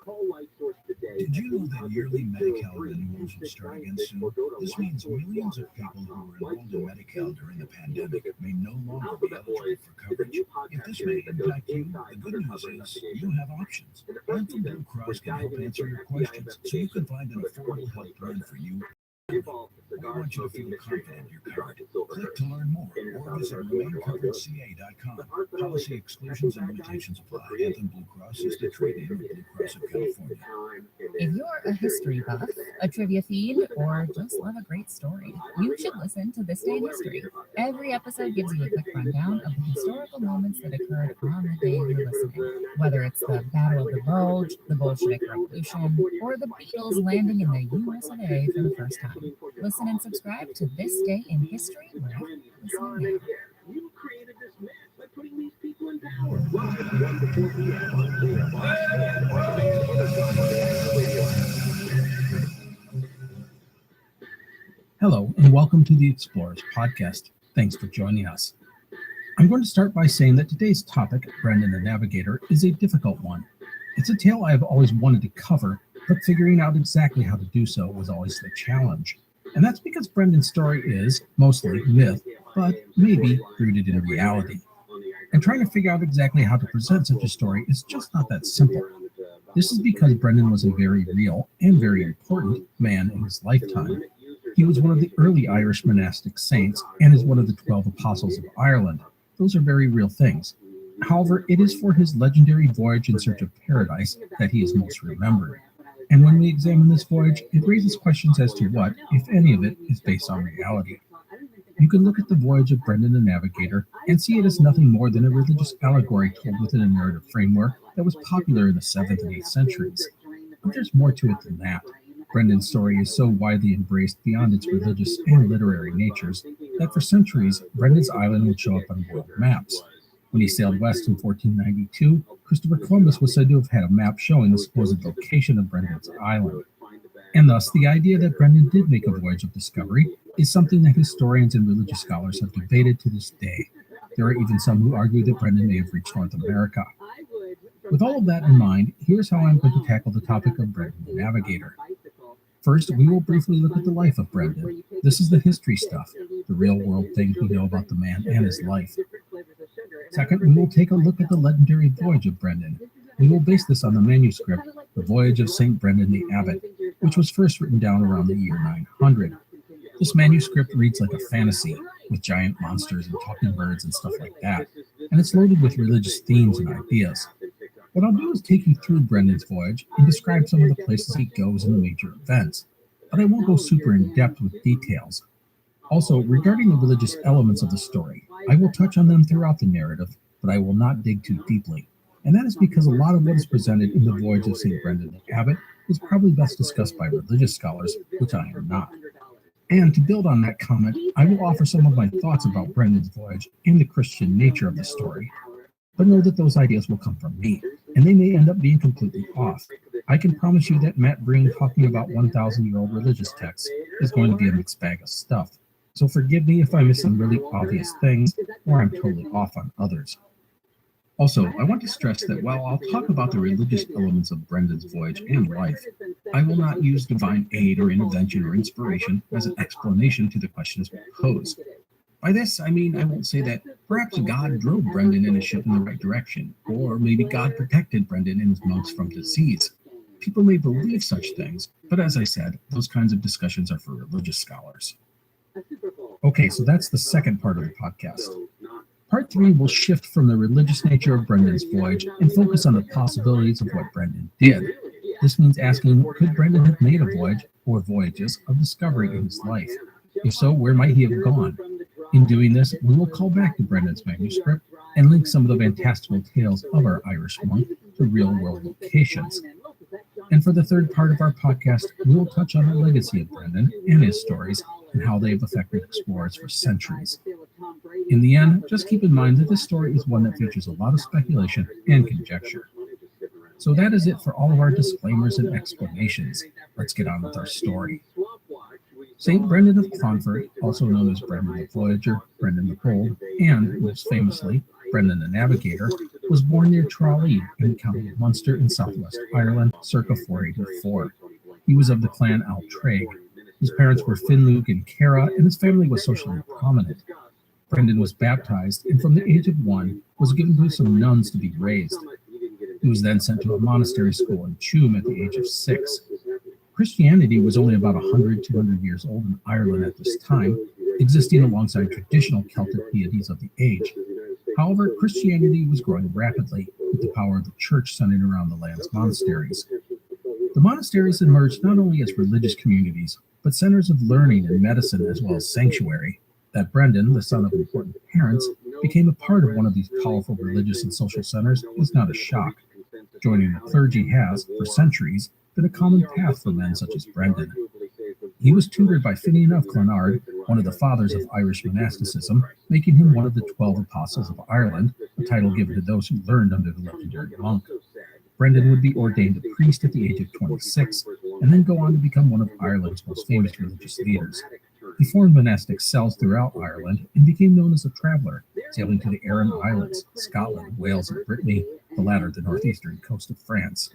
Did you know that yearly Medi-Cal renewals will start again soon? This means millions of people who were enrolled in Medi-Cal during the pandemic may no longer be eligible for coverage. If this may impact you, the good news is you have options. Anthem Blue Cross can help answer your questions so you can find an affordable health plan for you. We want you to feel confident you're covered. Click to learn more or visit remaincoveredca.com. Policy exclusions and limitations apply. Anthem Blue Cross is the trade name of Blue Cross of California. If you're a history buff, a trivia fiend, or just love a great story, you should listen to This Day in History. Every episode gives you a quick rundown of the historical moments that occurred on the day you're listening. Whether it's the Battle of the Bulge, the Bolshevik Revolution, or the Beatles landing in the US of A for the first time. Listen and subscribe to This Day in History wherever you listen now. You created this mess by putting these people in power. 1 to 4 p.m. Hello, and welcome to the Explorers Podcast. Thanks for joining us. I'm going to start by saying that today's topic, Brendan the Navigator, is a difficult one. It's a tale I have always wanted to cover, but figuring out exactly how to do so was always the challenge. And that's because Brendan's story is mostly myth, but maybe rooted in reality. And trying to figure out exactly how to present such a story is just not that simple. This is because Brendan was a very real and very important man in his lifetime. He was one of the early Irish monastic saints and is one of the 12 apostles of Ireland. Those are very real things. However, it is for his legendary voyage in search of paradise that he is most remembered. And when we examine this voyage, it raises questions as to what, if any of it, is based on reality. You can look at the voyage of Brendan the Navigator and see it as nothing more than a religious allegory told within a narrative framework that was popular in the 7th and 8th centuries. But there's more to it than that. Brendan's story is so widely embraced beyond its religious and literary natures that for centuries, Brendan's island would show up on world maps. When he sailed west in 1492, Christopher Columbus was said to have had a map showing the supposed location of Brendan's island. And thus, the idea that Brendan did make a voyage of discovery is something that historians and religious scholars have debated to this day. There are even some who argue that Brendan may have reached North America. With all of that in mind, here's how I'm going to tackle the topic of Brendan the Navigator. First, we will briefly look at the life of Brendan. This is the history stuff, the real-world things we know about the man and his life. Second, we will take a look at the legendary voyage of Brendan. We will base this on the manuscript, The Voyage of St. Brendan the Abbot, which was first written down around the year 900. This manuscript reads like a fantasy, with giant monsters and talking birds and stuff like that, and it's loaded with religious themes and ideas. What I'll do is take you through Brendan's voyage and describe some of the places he goes and the major events, but I won't go super in-depth with details. Also, regarding the religious elements of the story, I will touch on them throughout the narrative, but I will not dig too deeply. And that is because a lot of what is presented in the Voyage of St. Brendan the Abbot is probably best discussed by religious scholars, which I am not. And to build on that comment, I will offer some of my thoughts about Brendan's voyage and the Christian nature of the story. But know that those ideas will come from me, and they may end up being completely off. I can promise you that Matt Breen talking about 1,000-year-old religious texts is going to be a mixed bag of stuff. So forgive me if I miss some really obvious things, or I'm totally off on others. Also, I want to stress that while I'll talk about the religious elements of Brendan's voyage and life, I will not use divine aid or intervention or inspiration as an explanation to the questions posed. By this, I mean I won't say that perhaps God drove Brendan in a ship in the right direction, or maybe God protected Brendan and his monks from disease. People may believe such things, but as I said, those kinds of discussions are for religious scholars. Okay, so that's the second part of the podcast. Part 3 will shift from the religious nature of Brendan's voyage and focus on the possibilities of what Brendan did. This means asking, could Brendan have made a voyage or voyages of discovery in his life? If so, where might he have gone? In doing this, we will call back to Brendan's manuscript and link some of the fantastical tales of our Irish monk to real-world locations. And for the third part of our podcast, we will touch on the legacy of Brendan and his stories and how they have affected explorers for centuries. In the end, just keep in mind that this story is one that features a lot of speculation and conjecture. So that is it for all of our disclaimers and explanations. Let's get on with our story. St. Brendan of Clonfert, also known as Brendan the Voyager, Brendan the Bold, and, most famously, Brendan the Navigator, was born near Tralee in the county of Munster in southwest Ireland, circa 484. He was of the clan Altraig. His parents were Finlug and Cara, and his family was socially prominent. Brendan was baptized, and from the age of 1, was given to some nuns to be raised. He was then sent to a monastery school in Tuam at the age of 6. Christianity was only about 100-200 years old in Ireland at this time, existing alongside traditional Celtic deities of the age. However, Christianity was growing rapidly, with the power of the church centered around the land's monasteries. The monasteries emerged not only as religious communities, but centers of learning and medicine as well as sanctuary. That Brendan, the son of important parents, became a part of one of these powerful religious and social centers is not a shock. Joining the clergy has, for centuries, been a common path for men such as Brendan. He was tutored by Finian of Clonard, one of the fathers of Irish monasticism, making him one of the 12 Apostles of Ireland, a title given to those who learned under the legendary monk. Brendan would be ordained a priest at the age of 26, and then go on to become one of Ireland's most famous religious leaders. He formed monastic cells throughout Ireland and became known as a traveler, sailing to the Aran Islands, Scotland, Wales, and Brittany, the latter the northeastern coast of France.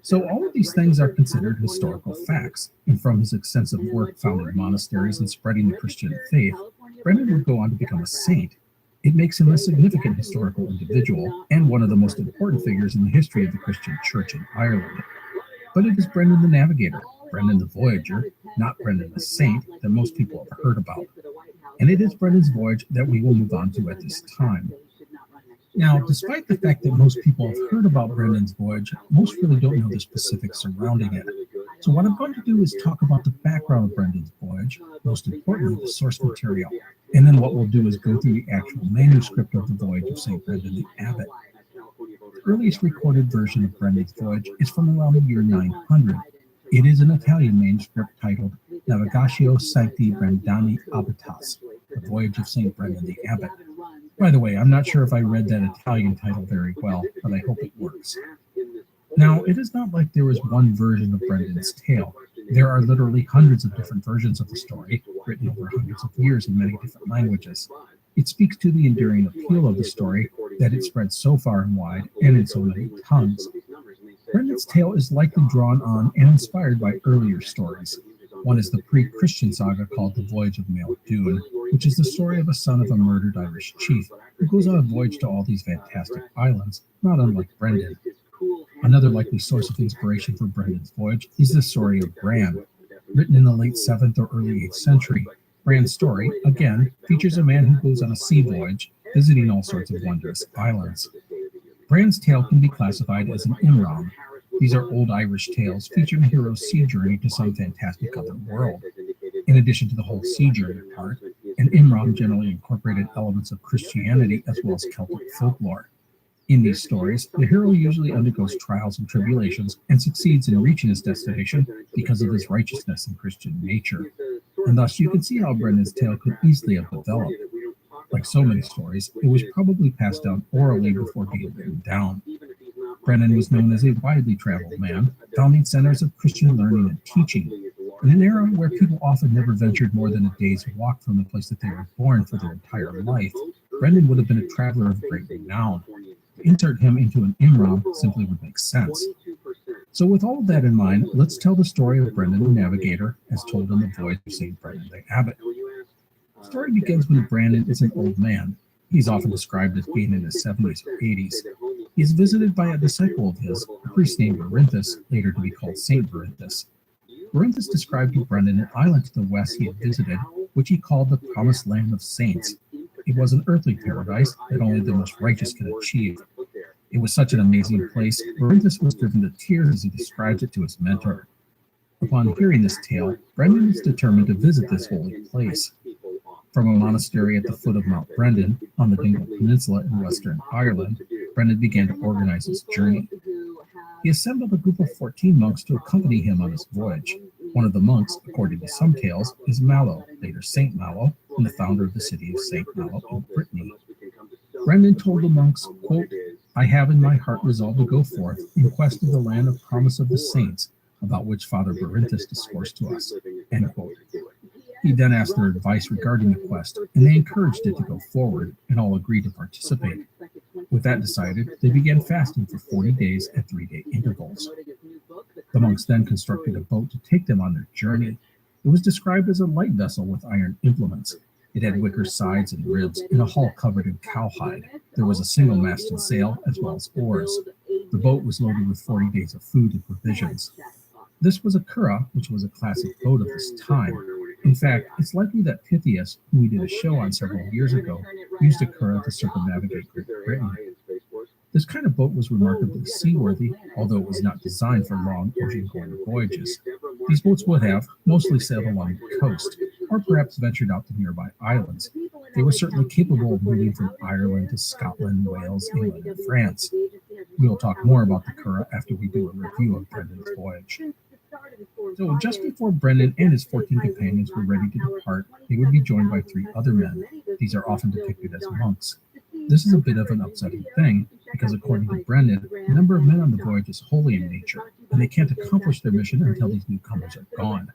So all of these things are considered historical facts, and from his extensive work founding monasteries and spreading the Christian faith, Brendan would go on to become a saint. It makes him a significant historical individual and one of the most important figures in the history of the Christian Church in Ireland. But it is Brendan the Navigator, Brendan the Voyager, not Brendan the Saint, that most people have heard about. And it is Brendan's voyage that we will move on to at this time. Now, despite the fact that most people have heard about Brendan's voyage, most really don't know the specifics surrounding it. So what I'm going to do is talk about the background of Brendan's voyage, most importantly, the source material. And then what we'll do is go through the actual manuscript of the voyage of St. Brendan the Abbot. The earliest recorded version of Brendan's voyage is from around the year 900. It is an Italian manuscript titled Navigatio Sancti Brendani Abbatis, the Voyage of St. Brendan the Abbot. By the way, I'm not sure if I read that Italian title very well, but I hope it works. Now, it is not like there is one version of Brendan's tale. There are literally hundreds of different versions of the story, written over hundreds of years in many different languages. It speaks to the enduring appeal of the story that it spread so far and wide and in so many tongues. Brendan's tale is likely drawn on and inspired by earlier stories. One is the pre-Christian saga called The Voyage of Mael Doone, which is the story of a son of a murdered Irish chief who goes on a voyage to all these fantastic islands, not unlike Brendan. Another likely source of inspiration for Brendan's voyage is the story of Bran. Written in the late 7th or early 8th century, Bran's story, again, features a man who goes on a sea voyage, visiting all sorts of wondrous islands. Bran's tale can be classified as an imram. These are old Irish tales featuring a hero's sea journey to some fantastic other world. In addition to the whole sea journey part, an imram generally incorporated elements of Christianity as well as Celtic folklore. In these stories, the hero usually undergoes trials and tribulations and succeeds in reaching his destination because of his righteousness and Christian nature. And thus you can see how Brendan's tale could easily have developed. Like so many stories, it was probably passed down orally before being written down. Brendan was known as a widely traveled man, founding centers of Christian learning and teaching. In an era where people often never ventured more than a day's walk from the place that they were born for their entire life, Brendan would have been a traveler of great renown. To insert him into an imram simply would make sense. So with all of that in mind, let's tell the story of Brendan the Navigator as told in the Voyage of St. Brendan the Abbot. The story begins when Brendan is an old man. He's often described as being in his 70s or 80s. He is visited by a disciple of his, a priest named Berinthus, later to be called Saint Berinthus. Berinthus described to Brendan an island to the west he had visited, which he called the Promised Land of Saints. It was an earthly paradise that only the most righteous could achieve. It was such an amazing place, Berinthus was driven to tears as he described it to his mentor. Upon hearing this tale, Brendan was determined to visit this holy place. From a monastery at the foot of Mount Brendan, on the Dingle Peninsula in Western Ireland, Brendan began to organize his journey. He assembled a group of 14 monks to accompany him on his voyage. One of the monks, according to some tales, is Mallow, later Saint Mallow, and the founder of the city of Saint Mallow in Brittany. Brendan told the monks, quote, "I have in my heart resolved to go forth in quest of the land of promise of the saints, about which Father Berinthus discoursed to us," end quote. He then asked their advice regarding the quest, and they encouraged it to go forward, and all agreed to participate. With that decided, they began fasting for 40 days at 3-day intervals. The monks then constructed a boat to take them on their journey. It was described as a light vessel with iron implements. It had wicker sides and ribs, and a hull covered in cowhide. There was a single mast and sail, as well as oars. The boat was loaded with 40 days of food and provisions. This was a curragh, which was a classic boat of this time. In fact, it's likely that Pythias, who we did a show on several years ago, used a curragh to circumnavigate Great Britain. This kind of boat was remarkably seaworthy, although it was not designed for long ocean-going voyages. These boats would have mostly sailed along the coast, or perhaps ventured out to nearby islands. They were certainly capable of moving from Ireland to Scotland, Wales, England, and France. We'll talk more about the curragh after we do a review of Brendan's voyage. So just before Brendan and his 14 companions were ready to depart, they would be joined by 3 other men. These are often depicted as monks. This is a bit of an upsetting thing, because according to Brendan, the number of men on the voyage is holy in nature, and they can't accomplish their mission until these newcomers are gone.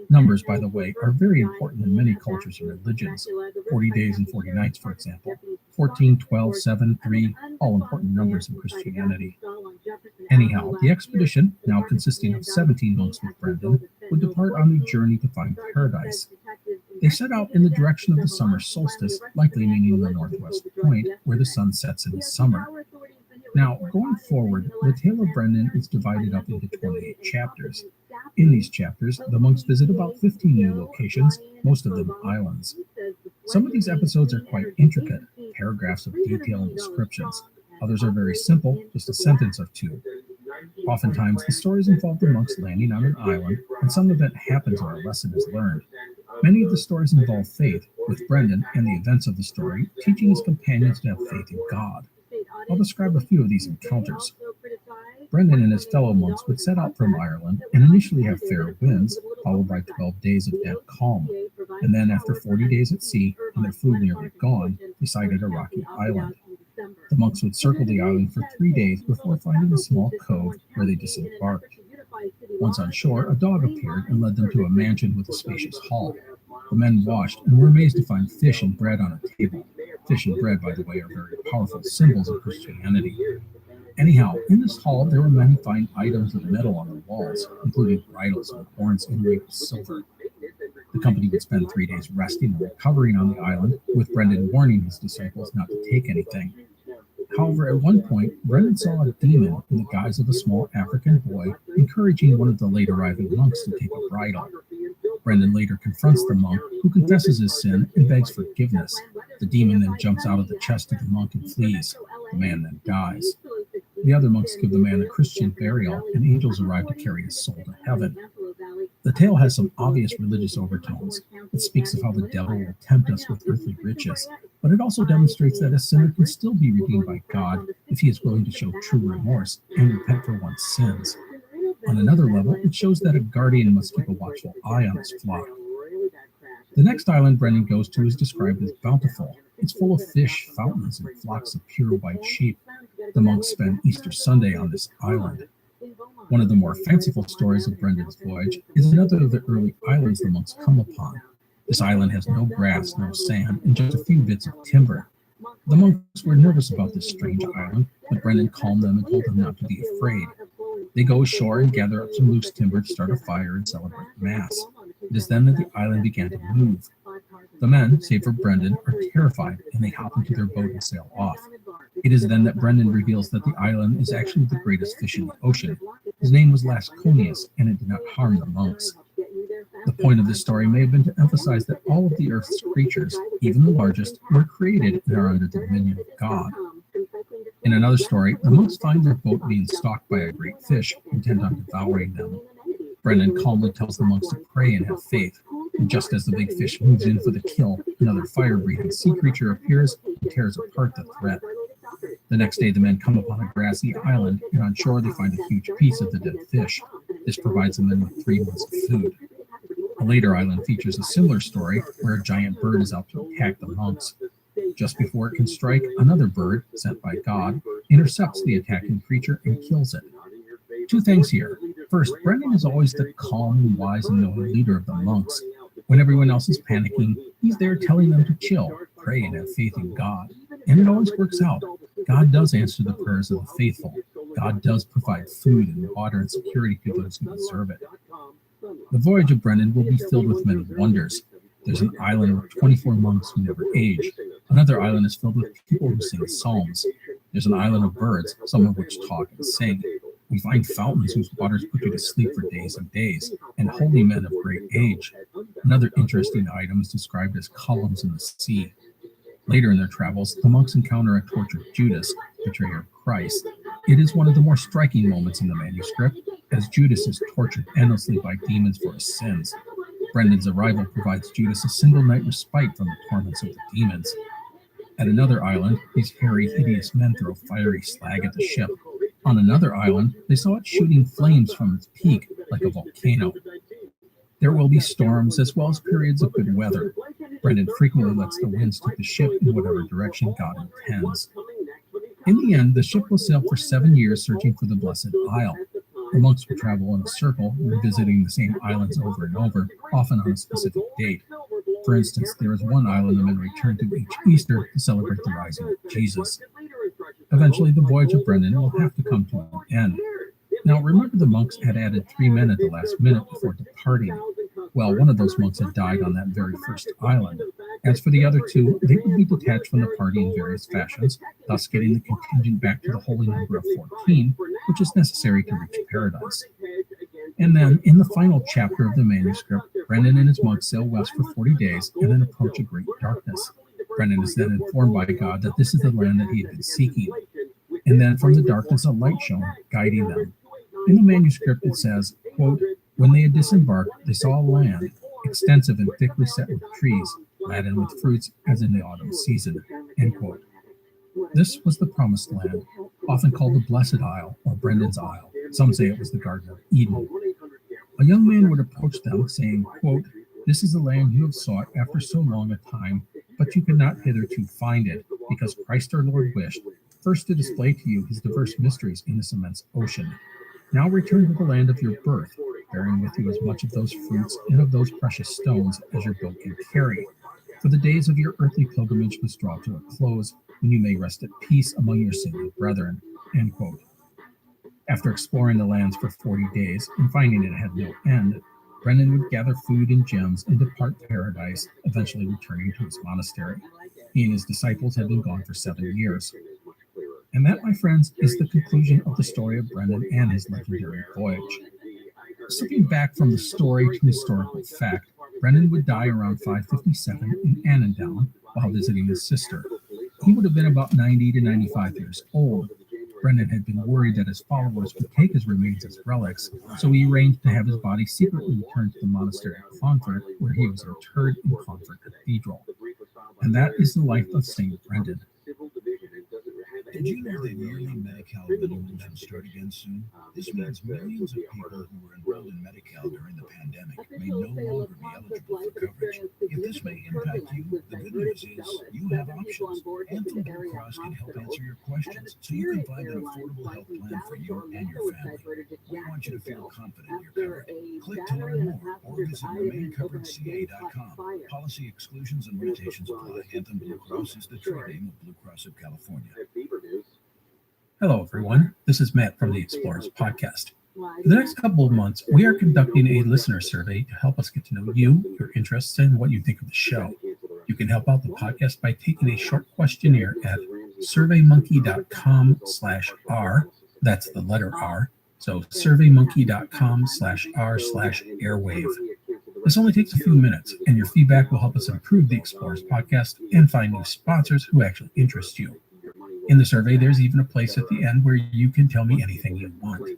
Numbers, by the way, are very important in many cultures and religions. 40 days and 40 nights, for example. 14, 12, 7, 3, all important numbers in Christianity. Anyhow, the expedition, now consisting of 17 monks with Brendan, would depart on their journey to find paradise. They set out in the direction of the summer solstice, likely meaning the northwest point, where the sun sets in the summer. Now, going forward, the tale of Brendan is divided up into 28 chapters. In these chapters, the monks visit about 15 new locations, most of them islands. Some of these episodes are quite intricate. paragraphs of detail and descriptions. Others are very simple, just a sentence or two. Oftentimes, the stories involve the monks landing on an island, and some event happens or a lesson is learned. Many of the stories involve faith, with Brendan and the events of the story teaching his companions to have faith in God. I'll describe a few of these encounters. Brendan and his fellow monks would set out from Ireland and initially have fair winds, followed by 12 days of dead calm. And then, after 40 days at sea and their food nearly gone, they sighted a rocky island. The monks would circle the island for 3 days before finding a small cove where they disembarked. Once on shore, a dog appeared and led them to a mansion with a spacious hall. The men washed and were amazed to find fish and bread on a table. Fish and bread, by the way, are very powerful symbols of Christianity. Anyhow, in this hall, there were many fine items of metal on the walls, including bridles and horns inlaid with silver. The company would spend 3 days resting and recovering on the island, with Brendan warning his disciples not to take anything. However, at one point, Brendan saw a demon in the guise of a small African boy encouraging one of the late arriving monks to take a bridle. Brendan later confronts the monk, who confesses his sin and begs forgiveness. The demon then jumps out of the chest of the monk and flees. The man then dies. The other monks give the man a Christian burial, and angels arrive to carry his soul to heaven. The tale has some obvious religious overtones. It speaks of how the devil will tempt us with earthly riches, but it also demonstrates that a sinner can still be redeemed by God if he is willing to show true remorse and repent for one's sins. On another level, it shows that a guardian must keep a watchful eye on his flock. The next island Brendan goes to is described as bountiful. It's full of fish, fountains, and flocks of pure white sheep. The monks spend Easter Sunday on this island. One of the more fanciful stories of Brendan's voyage is another of the early islands the monks come upon. This island has no grass, no sand, and just a few bits of timber. The monks were nervous about this strange island, but Brendan calmed them and told them not to be afraid. They go ashore and gather up some loose timber to start a fire and celebrate Mass. It is then that the island began to move. The men, save for Brendan, are terrified, and they hop into their boat and sail off. It is then that Brendan reveals that the island is actually the greatest fish in the ocean. His name was Lasconius, and it did not harm the monks. The point of this story may have been to emphasize that all of the earth's creatures, even the largest, were created and are under the dominion of God. In another story, the monks find their boat being stalked by a great fish, intent on devouring them. Brendan calmly tells the monks to pray and have faith, and just as the big fish moves in for the kill, another fire-breathing sea creature appears and tears apart the threat. The next day, the men come upon a grassy island, and on shore they find a huge piece of the dead fish. This provides the men with 3 months of food. A later island features a similar story where a giant bird is out to attack the monks. Just before it can strike, another bird, sent by God, intercepts the attacking creature and kills it. 2 things here. First, Brendan is always the calm and wise and knowing leader of the monks. When everyone else is panicking, he's there telling them to chill, pray, and have faith in God. And it always works out. God does answer the prayers of the faithful. God does provide food and water and security to those who deserve it. The voyage of Brendan will be filled with many wonders. There's an island with 24 monks who never age. Another island is filled with people who sing psalms. There's an island of birds, some of which talk and sing. We find fountains whose waters put you to sleep for days and days, and holy men of great age. Another interesting item is described as columns in the sea. Later in their travels, the monks encounter a tortured Judas, betrayer of Christ. It is one of the more striking moments in the manuscript, as Judas is tortured endlessly by demons for his sins. Brendan's arrival provides Judas a single night respite from the torments of the demons. At another island, these hairy, hideous men throw fiery slag at the ship. On another island, they saw it shooting flames from its peak like a volcano. There will be storms as well as periods of good weather. Brendan frequently lets the winds take the ship in whatever direction God intends. In the end, the ship will sail for 7 years searching for the Blessed Isle. The monks will travel in a circle, revisiting the same islands over and over, often on a specific date. For instance, there is one island the men return to each Easter to celebrate the rising of Jesus. Eventually, the voyage of Brendan will have to come to an end. Now, remember the monks had added 3 men at the last minute before departing. Well, one of those monks had died on that very first island. As for the other 2, they would be detached from the party in various fashions, thus getting the contingent back to the holy number of 14, which is necessary to reach paradise. And then, in the final chapter of the manuscript, Brendan and his monks sail west for 40 days and then approach a great darkness. Brendan is then informed by God that this is the land that he had been seeking. And then from the darkness a light shone, guiding them. In the manuscript it says, quote, "When they had disembarked, they saw a land, extensive and thickly set with trees, laden with fruits as in the autumn season," end quote. This was the promised land, often called the Blessed Isle or Brendan's Isle. Some say it was the Garden of Eden. A young man would approach them saying, quote, "This is the land you have sought after so long a time, but you could not hitherto find it, because Christ our Lord wished first to display to you his diverse mysteries in this immense ocean. Now return to the land of your birth, bearing with you as much of those fruits and of those precious stones as your boat can carry. For the days of your earthly pilgrimage must draw to a close, when you may rest at peace among your saintly brethren," end quote. After exploring the lands for 40 days and finding it had no end, Brendan would gather food and gems and depart paradise, eventually returning to his monastery. He and his disciples had been gone for 7 years. And that, my friends, is the conclusion of the story of Brendan and his legendary voyage. Stepping back from the story to historical fact, Brendan would die around 557 in Annandale while visiting his sister. He would have been about 90 to 95 years old. Brendan had been worried that his followers would take his remains as relics, so he arranged to have his body secretly returned to the monastery of Clonfert, where he was interred in Clonfert Cathedral. And that is the life of Saint Brendan. Did you know that yearly Medi-Cal renewals will start again soon? This means millions of people who were enrolled in Medi-Cal during the pandemic may no longer be eligible for coverage. If this may impact you, the good news is you have options. Anthem Blue Cross can help answer your questions so you can find an affordable health plan for you and your family. We want you to feel confident you're covered. Click to learn more or visit remaincoveredca.com. Policy exclusions and limitations apply. Anthem Blue Cross is the trade name of Blue Cross of California. Hello, everyone. This is Matt from the Explorers Podcast. For the next couple of months, we are conducting a listener survey to help us get to know you, your interests, and what you think of the show. You can help out the podcast by taking a short questionnaire at surveymonkey.com/r. That's the letter R. So surveymonkey.com/r/airwave. This only takes a few minutes, and your feedback will help us improve the Explorers Podcast and find new sponsors who actually interest you. In the survey, there's even a place at the end where you can tell me anything you want.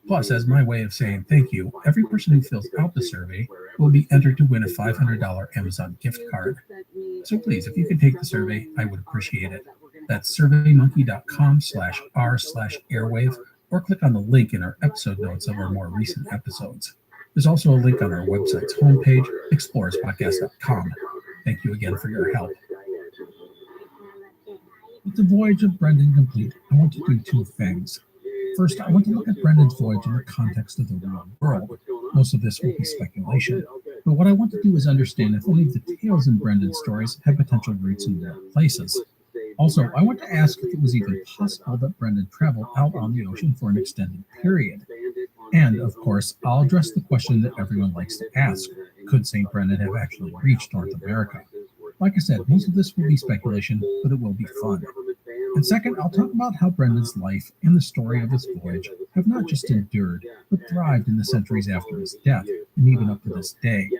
Plus, as my way of saying thank you, every person who fills out the survey will be entered to win a $500 Amazon gift card. So please, if you can take the survey, I would appreciate it. That's surveymonkey.com/r/airwave, or click on the link in our episode notes of our more recent episodes. There's also a link on our website's homepage, explorerspodcast.com. Thank you again for your help. With the voyage of Brendan complete, I want to do two things. First, I want to look at Brendan's voyage in the context of the real world. Most of this will be speculation, but what I want to do is understand if any of the tales in Brendan's stories have potential roots in real places. Also, I want to ask if it was even possible that Brendan traveled out on the ocean for an extended period. And, of course, I'll address the question that everyone likes to ask: could St. Brendan have actually reached North America? Like I said, most of this will be speculation, but it will be fun. And second, I'll talk about how Brendan's life and the story of his voyage have not just endured, but thrived in the centuries after his death, and even up to this day.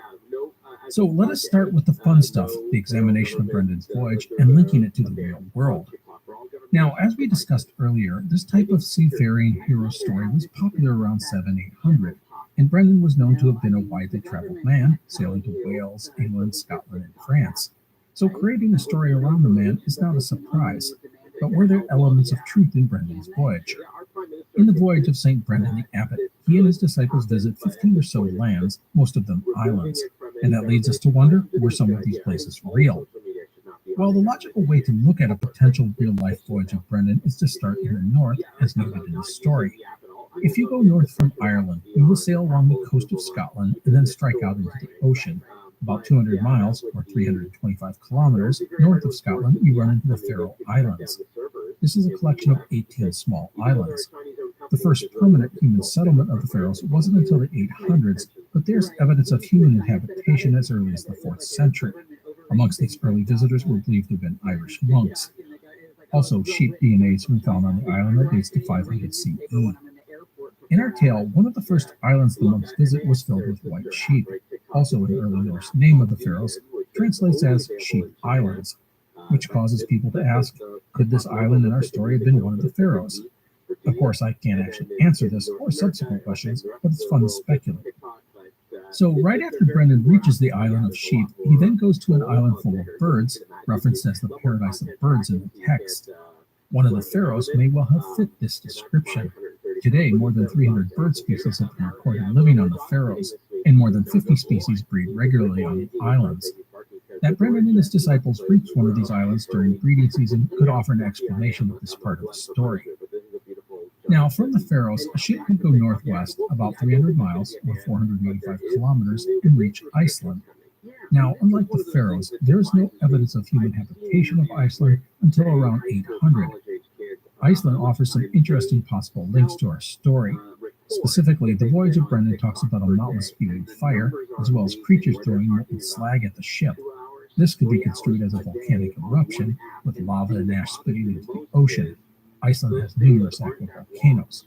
So let us start with the fun stuff, the examination of Brendan's voyage, and linking it to the real world. Now, as we discussed earlier, this type of seafaring hero story was popular around 700-800, and Brendan was known to have been a widely traveled man, sailing to Wales, England, Scotland, and France. So creating a story around the man is not a surprise, but were there elements of truth in Brendan's voyage? In the voyage of St. Brendan the Abbot, he and his disciples visit 15 or so lands, most of them islands, and that leads us to wonder, were some of these places real? Well, the logical way to look at a potential real-life voyage of Brendan is to start in the north, as noted in the story. If you go north from Ireland, you will sail along the coast of Scotland and then strike out into the ocean. About 200 miles, or 325 kilometers, north of Scotland, you run into the Faroe Islands. This is a collection of 18 small islands. The first permanent human settlement of the Faroes wasn't until the 800s, but there's evidence of human habitation as early as the 4th century. Amongst these early visitors were believed to have been Irish monks. Also, sheep DNA has been found on the island that dates to 500 CE. In our tale, one of the first islands the monks visit was filled with white sheep. Also, an early Norse name of the Faroes translates as Sheep Islands. which causes people to ask, could this island in our story have been one of the pharaohs? Of course, I can't actually answer this or subsequent questions, but it's fun to speculate. So right after Brendan reaches the island of sheep, he then goes to an island full of birds, referenced as the paradise of birds in the text. One of the pharaohs may well have fit this description. Today, more than 300 bird species have been recorded living on the Faroes, and more than 50 species breed regularly on the islands. That Brendan and his disciples reached one of these islands during breeding season could offer an explanation of this part of the story. Now, from the Faroes, a ship could go northwest about 300 miles or 485 kilometers and reach Iceland. Now, unlike the Faroes, there is no evidence of human habitation of Iceland until around 800. Iceland offers some interesting possible links to our story. Specifically, the voyage of Brendan talks about a mountain spewing fire, as well as creatures throwing molten slag at the ship. This could be construed as a volcanic eruption, with lava and ash spitting into the ocean. Iceland has numerous active volcanoes.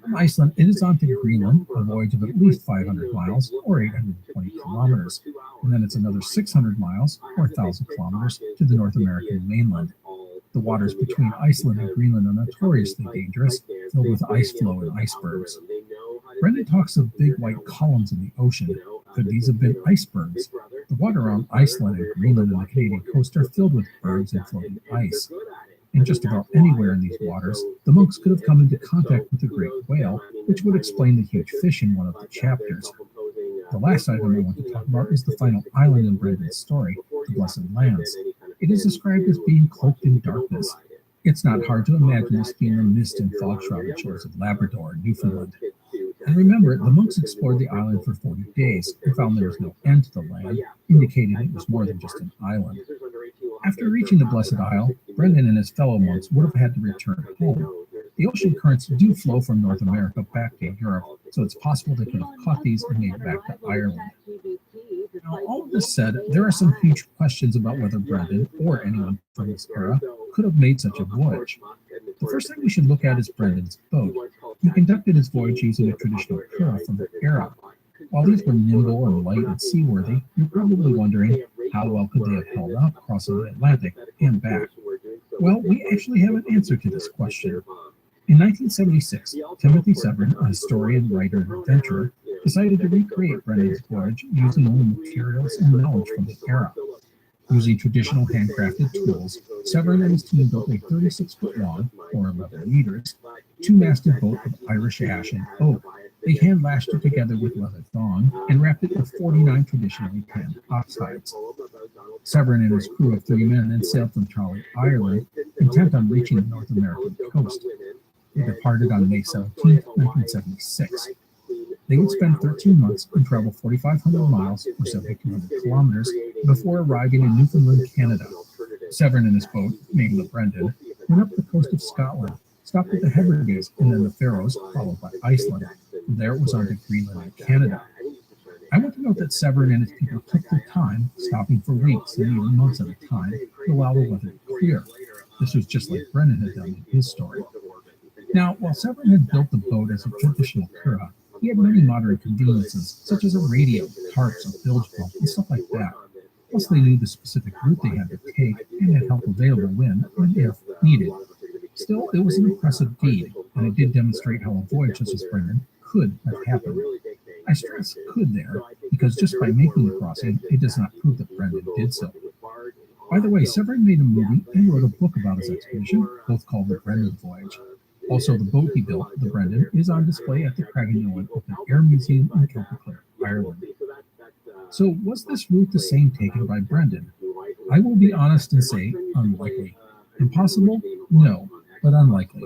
From Iceland, it is on to Greenland, a voyage of at least 500 miles, or 820 kilometers, and then it's another 600 miles, or 1,000 kilometers, to the North American mainland. The waters between Iceland and Greenland are notoriously dangerous, filled with ice flow and icebergs. Brendan talks of big white columns in the ocean. Could these have been icebergs? The water around Iceland and Greenland and the Canadian coast are filled with bergs and floating ice. And just about anywhere in these waters, the monks could have come into contact with a great whale, which would explain the huge fish in one of the chapters. The last item I want to talk about is the final island in Brendan's story, the Blessed Lands. It is described as being cloaked in darkness. It's not hard to imagine this being the mist and fog-shrouded shores of Labrador and Newfoundland. And remember, the monks explored the island for 40 days and found there was no end to the land, indicating it was more than just an island. After reaching the Blessed Isle, Brendan and his fellow monks would have had to return home. The ocean currents do flow from North America back to Europe, so it's possible they could have caught these and made it back to Ireland. Now, all of this said, there are some huge questions about whether Brendan, or anyone from this era, could have made such a voyage. The first thing we should look at is Brendan's boat. He conducted his voyage using a traditional curragh from the era. While these were nimble and light and seaworthy, you're probably wondering, how well could they have held up crossing the Atlantic and back? Well, we actually have an answer to this question. In 1976, Timothy Severin, a historian, writer, and adventurer, decided to recreate Brendan's voyage using only materials and knowledge from the era. Using traditional handcrafted tools, Severin and his team built a 36-foot-long, or 11 meters, two-masted boat of Irish ash and oak. They hand-lashed it together with leather thong and wrapped it with 49 traditionally tanned ox hides. Severin and his crew of 3 men then sailed from Tralee, Ireland, intent on reaching the North American coast. They departed on May 17, 1976. They would spend 13 months and travel 4,500 miles, or 7,200 kilometers, before arriving in Newfoundland, Canada. Severin and his boat, named the Brendan, went up the coast of Scotland, stopped at the Hebrides and then the Faroes, followed by Iceland. From there it was on to Greenland and Canada. I want to note that Severin and his people took their time, stopping for weeks and even months at a time, to allow the weather to clear. This was just like Brendan had done in his story. Now, while Severin had built the boat as a traditional curragh, he had many modern conveniences, such as a radio, tarps, a bilge pump, and stuff like that. Plus, they knew the specific route they had to take and had help available when and if needed. Still, it was an impressive deed, and it did demonstrate how a voyage such as Brendan could have happened. I stress could there, because just by making the crossing, it does not prove that Brendan did so. By the way, Severin made a movie and wrote a book about his expedition, both called The Brendan Voyage. Also, the boat he built, the Brendan, is on display at the Craignawan Open Air Museum in Kilpaclare, Ireland. So, was this route the same taken by Brendan? I will be honest and say unlikely. Impossible? No, but unlikely.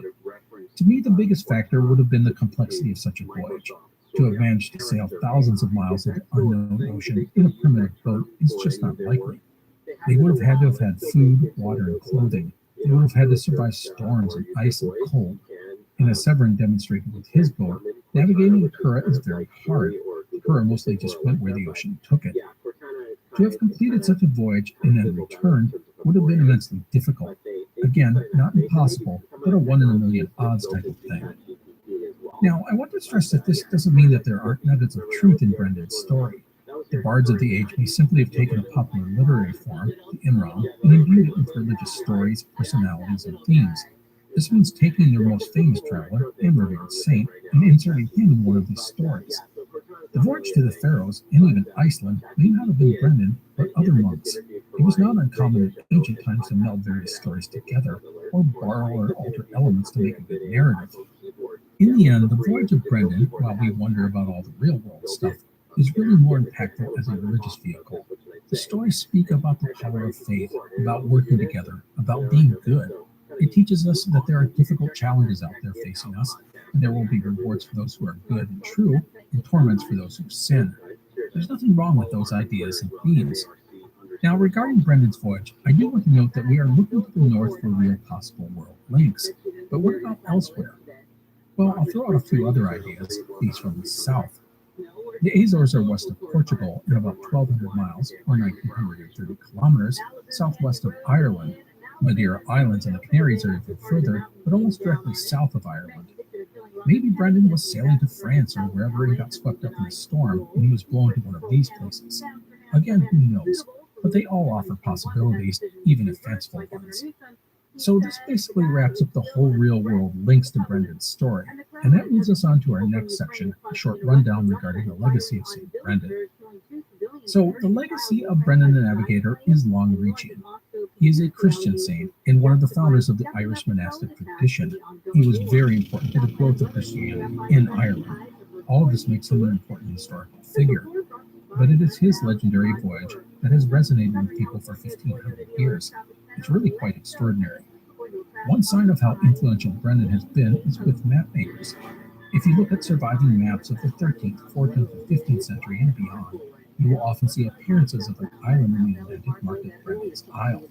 To me, the biggest factor would have been the complexity of such a voyage. To have managed to sail thousands of miles into unknown ocean in a primitive boat is just not likely. They would have had to have had food, water, and clothing. They would have had to survive storms and ice and cold. And as Severin demonstrated with his boat, navigating the curragh is very hard. The curragh mostly just went where the ocean took it. To have completed such a voyage and then returned would have been immensely difficult. Again, not impossible, but a 1 in a million odds type of thing. Now, I want to stress that this doesn't mean that there aren't nuggets of truth in Brendan's story. The bards of the age may simply have taken a popular literary form, the Imram, and imbued it with religious stories, personalities, and themes. This means taking their most famous traveler and revered saint and inserting him in one of these stories. The voyage to the Faroes and even Iceland may not have been Brendan, but other monks. It was not uncommon in ancient times to meld various stories together, or borrow or alter elements to make a good narrative. In the end, the voyage of Brendan, while we wonder about all the real-world stuff, is really more impactful as a religious vehicle. The stories speak about the power of faith, about working together, about being good. It teaches us that there are difficult challenges out there facing us, and there will be rewards for those who are good and true, and torments for those who sin. There's nothing wrong with those ideas and themes. Now, regarding Brendan's voyage, I do want to note that we are looking to the north for real possible world links. But what about elsewhere? Well, I'll throw out a few other ideas, these from the south. The Azores are west of Portugal and about 1,200 miles, or 1,930 kilometers, southwest of Ireland. Madeira Islands and the Canaries are even further, but almost directly south of Ireland. Maybe Brendan was sailing to France or wherever he got swept up in a storm, and he was blown to one of these places. Again, who knows? But they all offer possibilities, even if fanciful ones. So this basically wraps up the whole real-world links to Brendan's story, and that leads us on to our next section, a short rundown regarding the legacy of St. Brendan. So the legacy of Brendan the Navigator is long-reaching. He is a Christian saint and one of the founders of the Irish monastic tradition. He was very important to the growth of Christianity in Ireland. All of this makes him an important historical figure. But it is his legendary voyage that has resonated with people for 1,500 years. It's really quite extraordinary. One sign of how influential Brendan has been is with map makers. If you look at surviving maps of the 13th, 14th, and 15th century and beyond, you will often see appearances of an island in the Atlantic marked as Brendan's Isle.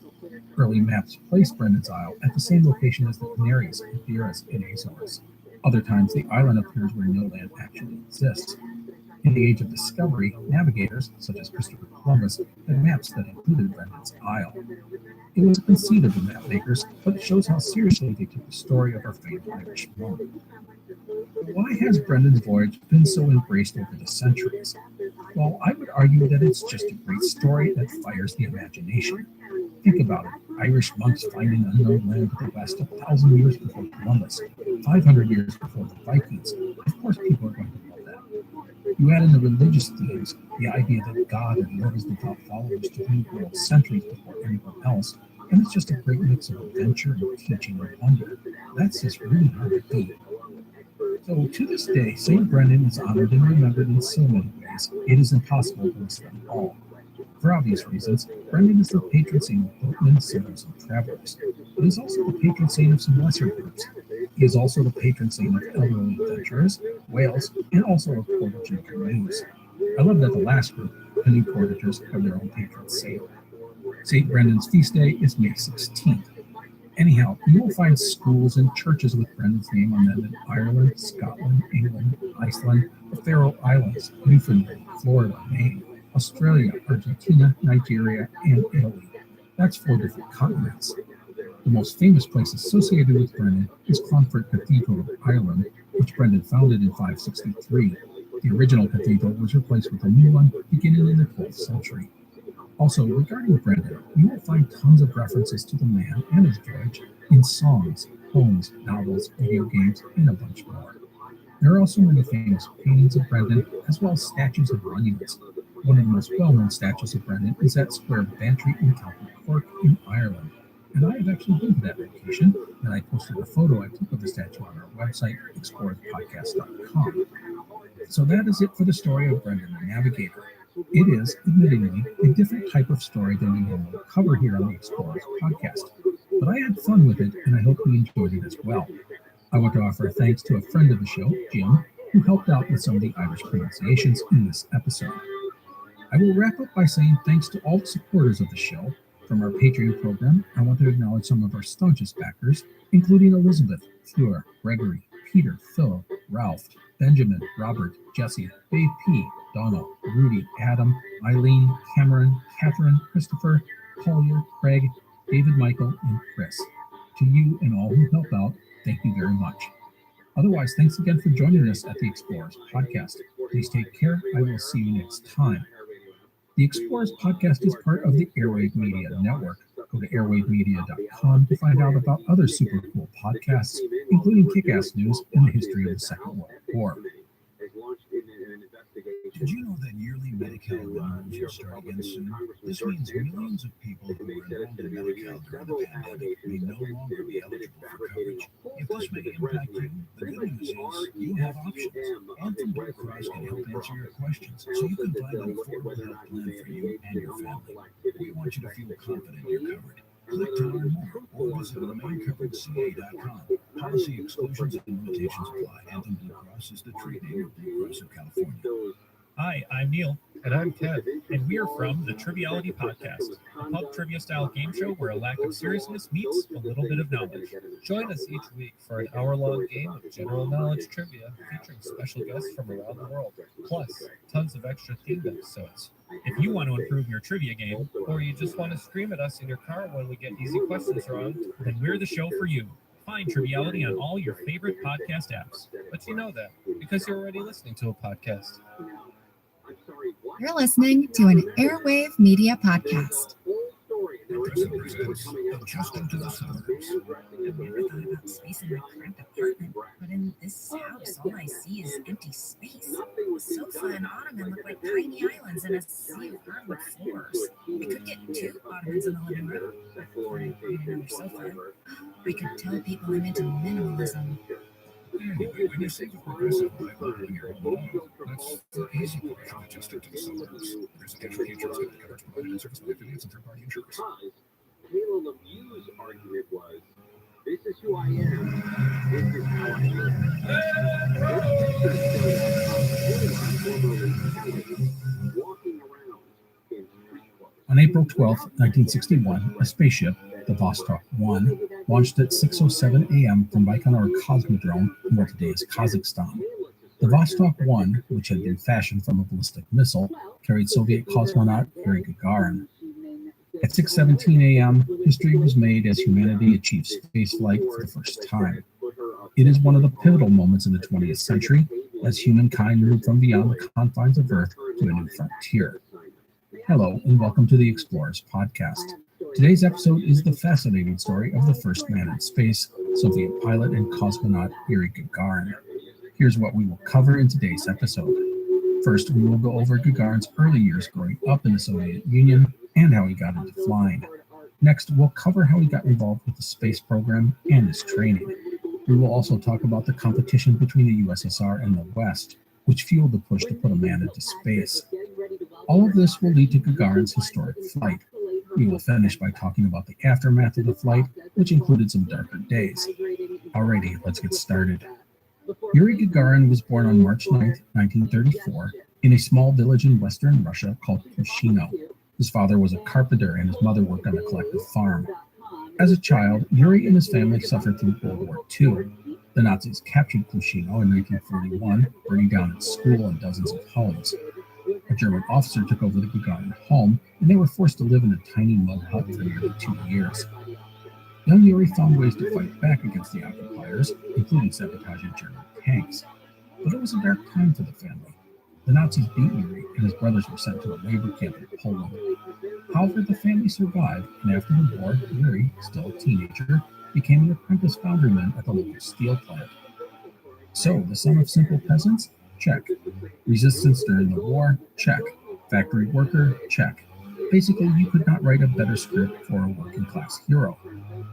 Early maps place Brendan's Isle at the same location as the Canaries, Madeiras, and Azores. Other times, the island appears where no land actually exists. In the age of discovery, navigators, such as Christopher Columbus, had maps that included Brendan's Isle. It was a conceit of the map makers, but it shows how seriously they took the story of our famed Irish monk. Why has Brendan's voyage been so embraced over the centuries? Well, I would argue that it's just a great story that fires the imagination. Think about it. Irish monks finding unknown land to the west 1,000 years before Columbus, 500 years before the Vikings. Of course, people are going to love that. You add in the religious themes, the idea that God and love is without followers to new world centuries before anyone else, and it's just a great mix of adventure and teaching and wonder. That's just really hard to beat. So to this day, St. Brendan is honored and remembered in so many ways, it is impossible to list them all. For obvious reasons, Brendan is the patron saint of boatmen, sailors, and travelers. He is also the patron saint of some lesser groups. He is also the patron saint of elderly adventurers, whales, and also of portage and canoes. I love that the last group, canoe portagers, have their own patron saint. St. Brendan's feast day is May 16th. Anyhow, you will find schools and churches with Brendan's name on them in Ireland, Scotland, England, Iceland, the Faroe Islands, Newfoundland, Florida, Maine, Australia, Argentina, Nigeria, and Italy. That's 4 different continents. The most famous place associated with Brendan is Clonfert Cathedral of Ireland, which Brendan founded in 563. The original cathedral was replaced with a new one beginning in the 12th century. Also, regarding Brendan, you will find tons of references to the man and his voyage in songs, poems, novels, video games, and a bunch more. There are also many famous paintings of Brendan, as well as statues and monuments. One of the most well-known statues of Brendan is at Square Bantry in County Cork in Ireland. And I have actually been to that location, and I posted a photo I took of the statue on our website, explorerspodcast.com. So that is it for the story of Brendan the Navigator. It is, admittingly, a different type of story than we normally cover here on the Explorers podcast. But I had fun with it, and I hope you enjoyed it as well. I want to offer thanks to a friend of the show, Jim, who helped out with some of the Irish pronunciations in this episode. I will wrap up by saying thanks to all the supporters of the show. From our Patreon program, I want to acknowledge some of our staunchest backers, including Elizabeth, Fleur, Gregory, Peter, Phil, Ralph, Benjamin, Robert, Jesse, Dave P., Donald, Rudy, Adam, Eileen, Cameron, Catherine, Christopher, Collier, Craig, David Michael, and Chris. To you and all who help out, thank you very much. Otherwise, thanks again for joining us at the Explorers Podcast. Please take care. I will see you next time. The Explorers podcast is part of the Airwave Media Network. Go to airwavemedia.com to find out about other super cool podcasts, including kick-ass news and the history of the Second World War. Did you know that yearly Medi-Cal renewals will start again soon? This means millions of people who were enrolled in Medi-Cal during the pandemic may no longer be eligible for coverage. If this may impact you, the good news is you have options. Anthem Blue Cross can help answer your questions so you can find an affordable health plan for you and your family. We want you to feel confident you're covered. Click to learn more or visit remaincoveredca.com. Policy exclusions and limitations apply. Anthem Blue Cross is the trade name of Blue Cross of California. Hi, I'm Neil. And I'm Ted. And we are from the Triviality Podcast, a pub trivia-style game show where a lack of seriousness meets a little bit of knowledge. Join us each week for an hour-long game of general knowledge trivia featuring special guests from around the world, plus tons of extra themed episodes. If you want to improve your trivia game, or you just want to scream at us in your car when we get easy questions wrong, then we're the show for you. Find Triviality on all your favorite podcast apps. But you know that, because you're already listening to a podcast. You're listening to an Airwave Media Podcast. Present presents Adjusting to the Suburbs. I've never thought about space in my cramped apartment, but in this house, all I see is empty space. The sofa and ottoman look like tiny islands in a sea of hardwood floors. We could get 2 ottomans in the living room. Another sofa. I could tell people I'm into minimalism. Anyway, when you think of progressive by building your own home, that's the easy portion of Adjusting to the Suburbs. There's additional features that coverage provided and service by affiliates and third-party insurers. Halo Lemieux's argument was, this is who I am, this is how I live. Walking around in street clothes. On April 12, 1961, a spaceship, the Vostok 1, launched at 6:07 a.m. from Baikonur Cosmodrome in what today is Kazakhstan. The Vostok 1, which had been fashioned from a ballistic missile, carried Soviet cosmonaut Yuri Gagarin. At 6:17 a.m., history was made as humanity achieved spaceflight for the first time. It is one of the pivotal moments in the 20th century as humankind moved from beyond the confines of Earth to a new frontier. Hello, and welcome to the Explorers Podcast. Today's episode is the fascinating story of the first man in space, Soviet pilot and cosmonaut Yuri Gagarin. Here's what we will cover in today's episode. First, we will go over Gagarin's early years growing up in the Soviet Union and how he got into flying. Next, we'll cover how he got involved with the space program and his training. We will also talk about the competition between the USSR and the West, which fueled the push to put a man into space. All of this will lead to Gagarin's historic flight. We will finish by talking about the aftermath of the flight, which included some darker days. Alrighty, let's get started. Yuri Gagarin was born on March 9, 1934, in a small village in western Russia called Kushino. His father was a carpenter and his mother worked on a collective farm. As a child, Yuri and his family suffered through World War II. The Nazis captured Kushino in 1941, burning down its school and dozens of homes. A German officer took over the Gagarin home, and they were forced to live in a tiny mud hut for nearly 2 years. Young Yuri found ways to fight back against the occupiers, including sabotaging German tanks. But it was a dark time for the family. The Nazis beat Yuri, and his brothers were sent to a labor camp in Poland. However, the family survived, and after the war, Yuri, still a teenager, became an apprentice foundryman at the local steel plant. So, the son of simple peasants? Check. Resistance during the war? Check. Factory worker? Check. Basically, you could not write a better script for a working-class hero.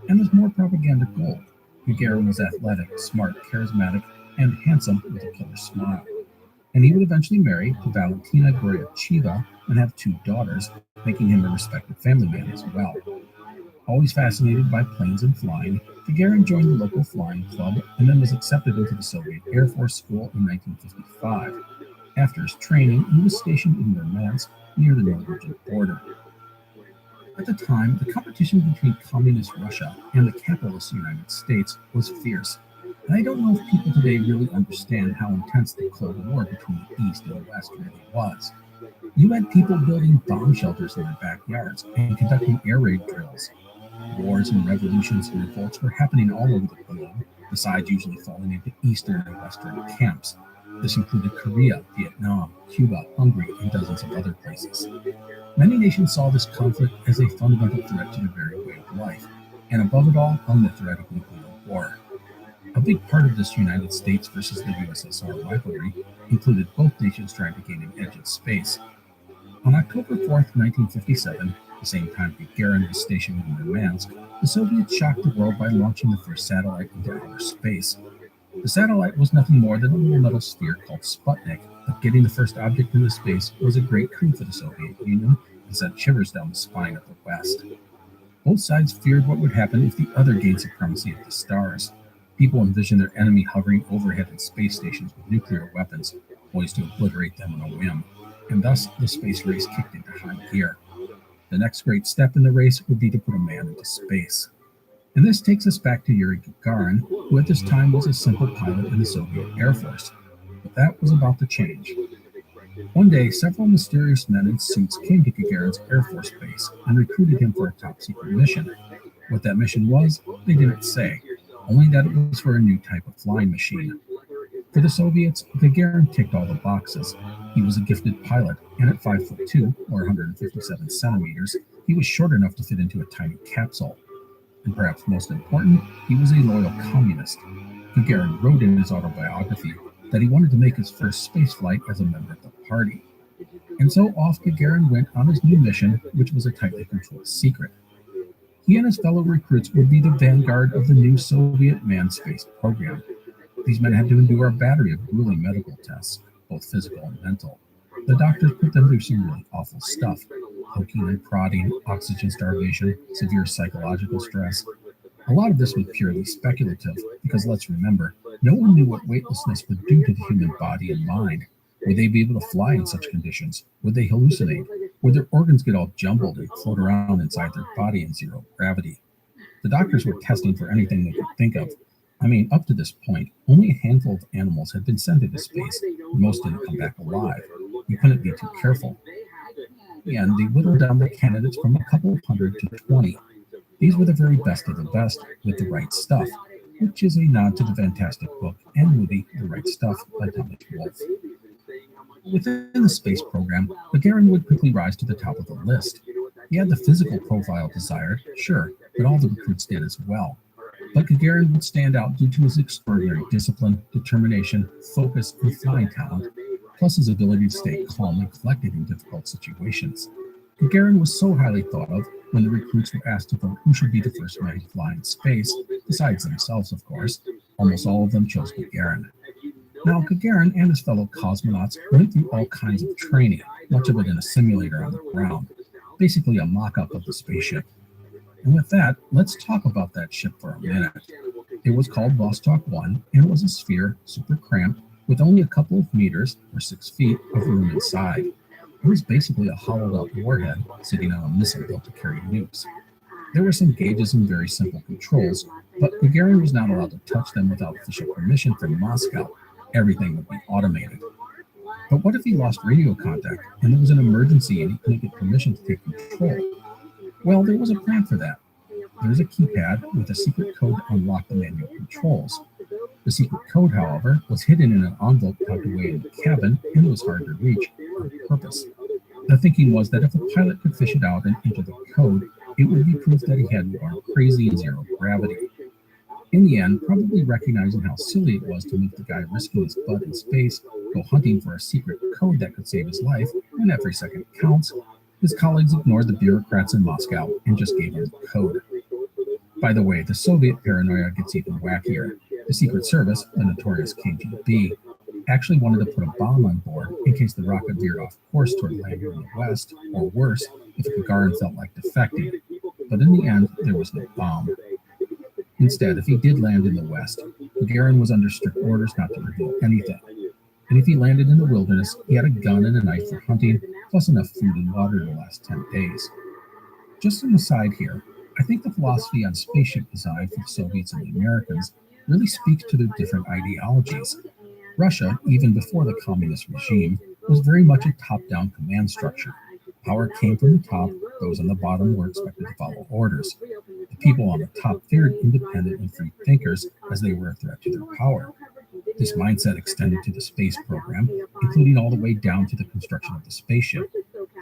And there's more propaganda gold. Gagarin was athletic, smart, charismatic, and handsome with a killer smile. And he would eventually marry to Valentina Goryacheva and have 2 daughters, making him a respected family man as well. Always fascinated by planes and flying, Gagarin joined the local flying club and then was accepted into the Soviet Air Force School in 1955. After his training, he was stationed in Murmansk near the Norwegian border. At the time, the competition between communist Russia and the capitalist United States was fierce. And I don't know if people today really understand how intense the Cold War between the East and the West really was. You had people building bomb shelters in their backyards and conducting air raid drills. Wars and revolutions and revolts were happening all over the globe, besides usually falling into Eastern and Western camps. This included Korea, Vietnam, Cuba, Hungary, and dozens of other places. Many nations saw this conflict as a fundamental threat to their very way of life, and above it all hung the threat of nuclear war. A big part of this United States versus the USSR rivalry included both nations trying to gain an edge in space. On October 4th, 1957, the same time Gagarin was stationed in Murmansk, the Soviets shocked the world by launching the first satellite into outer space. The satellite was nothing more than a little metal sphere called Sputnik, but getting the first object into space was a great coup for the Soviet Union and sent shivers down the spine of the West. Both sides feared what would happen if the other gained supremacy of the stars. People envisioned their enemy hovering overhead in space stations with nuclear weapons, poised to obliterate them on a whim, and thus the space race kicked into high gear. The next great step in the race would be to put a man into space. And this takes us back to Yuri Gagarin, who at this time was a simple pilot in the Soviet Air Force. But that was about to change. One day, several mysterious men in suits came to Gagarin's Air Force base and recruited him for a top-secret mission. What that mission was, they didn't say, only that it was for a new type of flying machine. For the Soviets, Gagarin ticked all the boxes. He was a gifted pilot, and at 5'2", or 157 centimeters, he was short enough to fit into a tiny capsule. And perhaps most important, he was a loyal communist. Gagarin wrote in his autobiography that he wanted to make his first space flight as a member of the party. And so off Gagarin went on his new mission, which was a tightly controlled secret. He and his fellow recruits would be the vanguard of the new Soviet manned space program. These men had to endure a battery of grueling medical tests, both physical and mental. The doctors put them through some really awful stuff: poking and prodding, oxygen starvation, severe psychological stress. A lot of this was purely speculative, because let's remember, no one knew what weightlessness would do to the human body and mind. Would they be able to fly in such conditions? Would they hallucinate? Would their organs get all jumbled and float around inside their body in zero gravity? The doctors were testing for anything they could think of. I mean, up to this point, only a handful of animals had been sent into space, and most didn't come back alive. You couldn't be too careful. And they whittled down the candidates from a couple of hundred to 20. These were the very best of the best, with the right stuff, which is a nod to the fantastic book and movie The Right Stuff by Thomas Wolfe. Within the space program, Gagarin would quickly rise to the top of the list. He had the physical profile desired, sure, but all the recruits did as well. But Gagarin would stand out due to his extraordinary discipline, determination, focus, and flying talent, plus his ability to stay calm and collected in difficult situations. Gagarin was so highly thought of, when the recruits were asked to vote who should be the first man to fly in space, besides themselves, of course, almost all of them chose Gagarin. Now, Gagarin and his fellow cosmonauts went through all kinds of training, much of it in a simulator on the ground, basically a mock-up of the spaceship. And with that, let's talk about that ship for a minute. It was called Vostok 1, and it was a sphere, super cramped, with only a couple of meters, or 6 feet, of room inside. It was basically a hollowed-out warhead sitting on a missile built to carry nukes. There were some gauges and very simple controls, but Gagarin was not allowed to touch them without official permission from Moscow. Everything would be automated. But what if he lost radio contact, and there was an emergency and he couldn't get permission to take control? Well, there was a plan for that. There was a keypad with a secret code to unlock the manual controls. The secret code, however, was hidden in an envelope tucked away in the cabin and was hard to reach on purpose. The thinking was that if a pilot could fish it out and enter the code, it would be proof that he hadn't gone crazy in zero gravity. In the end, probably recognizing how silly it was to make the guy risking his butt in space go hunting for a secret code that could save his life when every second counts, his colleagues ignored the bureaucrats in Moscow and just gave him the code. By the way, the Soviet paranoia gets even wackier. The Secret Service, the notorious KGB, actually wanted to put a bomb on board in case the rocket veered off course toward landing in the West, or worse, if Gagarin felt like defecting. But in the end, there was no bomb. Instead, if he did land in the West, Gagarin was under strict orders not to reveal anything. And if he landed in the wilderness, he had a gun and a knife for hunting, plus enough food and water to last 10 days. Just an aside here, I think the philosophy on spaceship design for the Soviets and the Americans really speaks to their different ideologies. Russia, even before the communist regime, was very much a top-down command structure. Power came from the top, those on the bottom were expected to follow orders. The people on the top feared independent and free thinkers as they were a threat to their power. This mindset extended to the space program, including all the way down to the construction of the spaceship.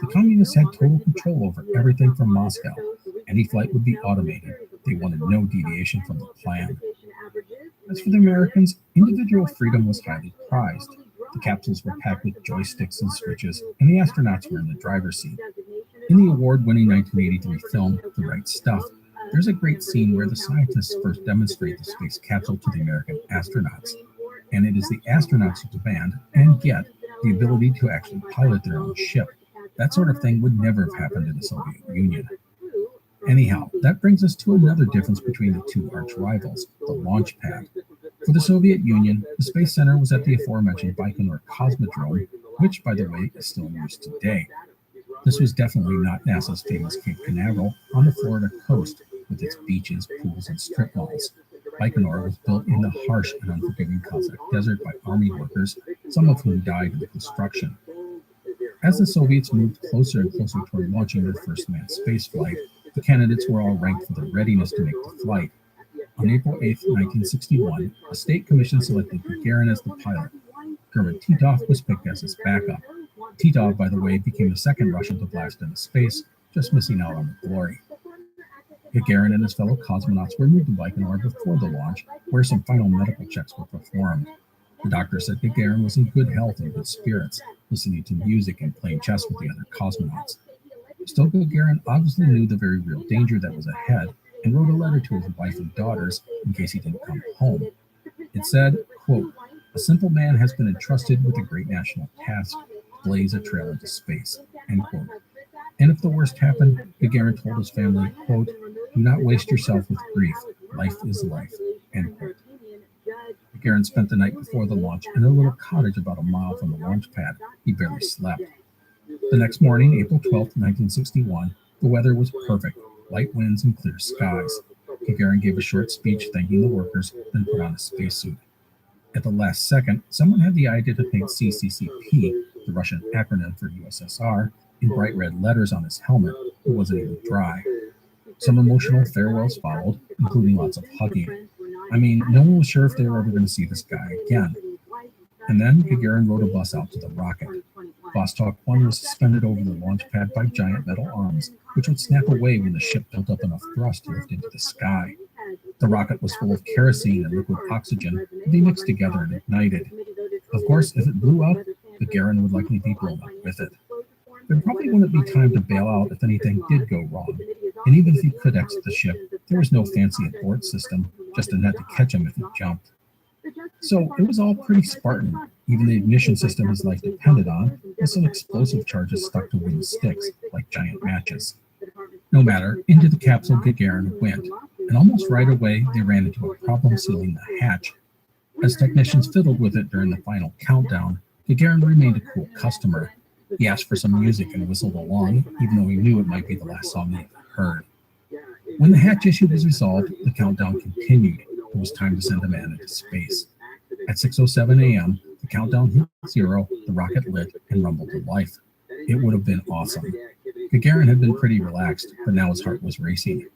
The communists had total control over everything from Moscow. Any flight would be automated. They wanted no deviation from the plan. As for the Americans, individual freedom was highly prized. The capsules were packed with joysticks and switches, and the astronauts were in the driver's seat. In the award-winning 1983 film, The Right Stuff, there's a great scene where the scientists first demonstrate the space capsule to the American astronauts. And it is the astronauts who demand, and get, the ability to actually pilot their own ship. That sort of thing would never have happened in the Soviet Union. Anyhow, that brings us to another difference between the two arch rivals, the launch pad. For the Soviet Union, the Space Center was at the aforementioned Baikonur Cosmodrome, which, by the way, is still in use today. This was definitely not NASA's famous Cape Canaveral on the Florida coast, with its beaches, pools, and strip malls. Baikonur was built in the harsh and unforgiving Kazakh desert by army workers, some of whom died in the construction. As the Soviets moved closer and closer toward launching their first manned spaceflight, the candidates were all ranked for their readiness to make the flight. On April 8, 1961, a state commission selected Gagarin as the pilot. German Titov was picked as his backup. Titov, by the way, became the second Russian to blast into space, just missing out on the glory. Gagarin and his fellow cosmonauts were moved to Baikonur before the launch, where some final medical checks were performed. The doctor said Gagarin was in good health and good spirits, listening to music and playing chess with the other cosmonauts. Still, Gagarin obviously knew the very real danger that was ahead and wrote a letter to his wife and daughters in case he didn't come home. It said, quote, "A simple man has been entrusted with a great national task, to blaze a trail into space," end quote. And if the worst happened, Gagarin told his family, quote, "Do not waste yourself with grief. Life is life," end quote. Gagarin spent the night before the launch in a little cottage about a mile from the launch pad. He barely slept. The next morning, April 12, 1961, the weather was perfect, light winds and clear skies. Gagarin gave a short speech thanking the workers, then put on a spacesuit. At the last second, someone had the idea to paint CCCP, the Russian acronym for USSR, in bright red letters on his helmet. It wasn't even dry. Some emotional farewells followed, including lots of hugging. I mean, no one was sure if they were ever going to see this guy again. And then Gagarin rode a bus out to the rocket. Vostok 1 was suspended over the launch pad by giant metal arms, which would snap away when the ship built up enough thrust to lift into the sky. The rocket was full of kerosene and liquid oxygen. They mixed together and ignited. Of course, if it blew up, Gagarin would likely be blown up with it. There probably wouldn't be time to bail out if anything did go wrong. And even if he could exit the ship, there was no fancy abort system, just a net to catch him if he jumped. So it was all pretty Spartan. Even the ignition system his life depended on, with some explosive charges stuck to wooden sticks, like giant matches. No matter, into the capsule Gagarin went, and almost right away they ran into a problem sealing the hatch. As technicians fiddled with it during the final countdown, Gagarin remained a cool customer. He asked for some music and whistled along, even though he knew it might be the last song he ever heard. When the hatch issue was resolved, the countdown continued. It was time to send a man into space. At 6:07 a.m., the countdown hit 0, the rocket lit, and rumbled to life. It would have been awesome. Gagarin had been pretty relaxed, but now his heart was racing.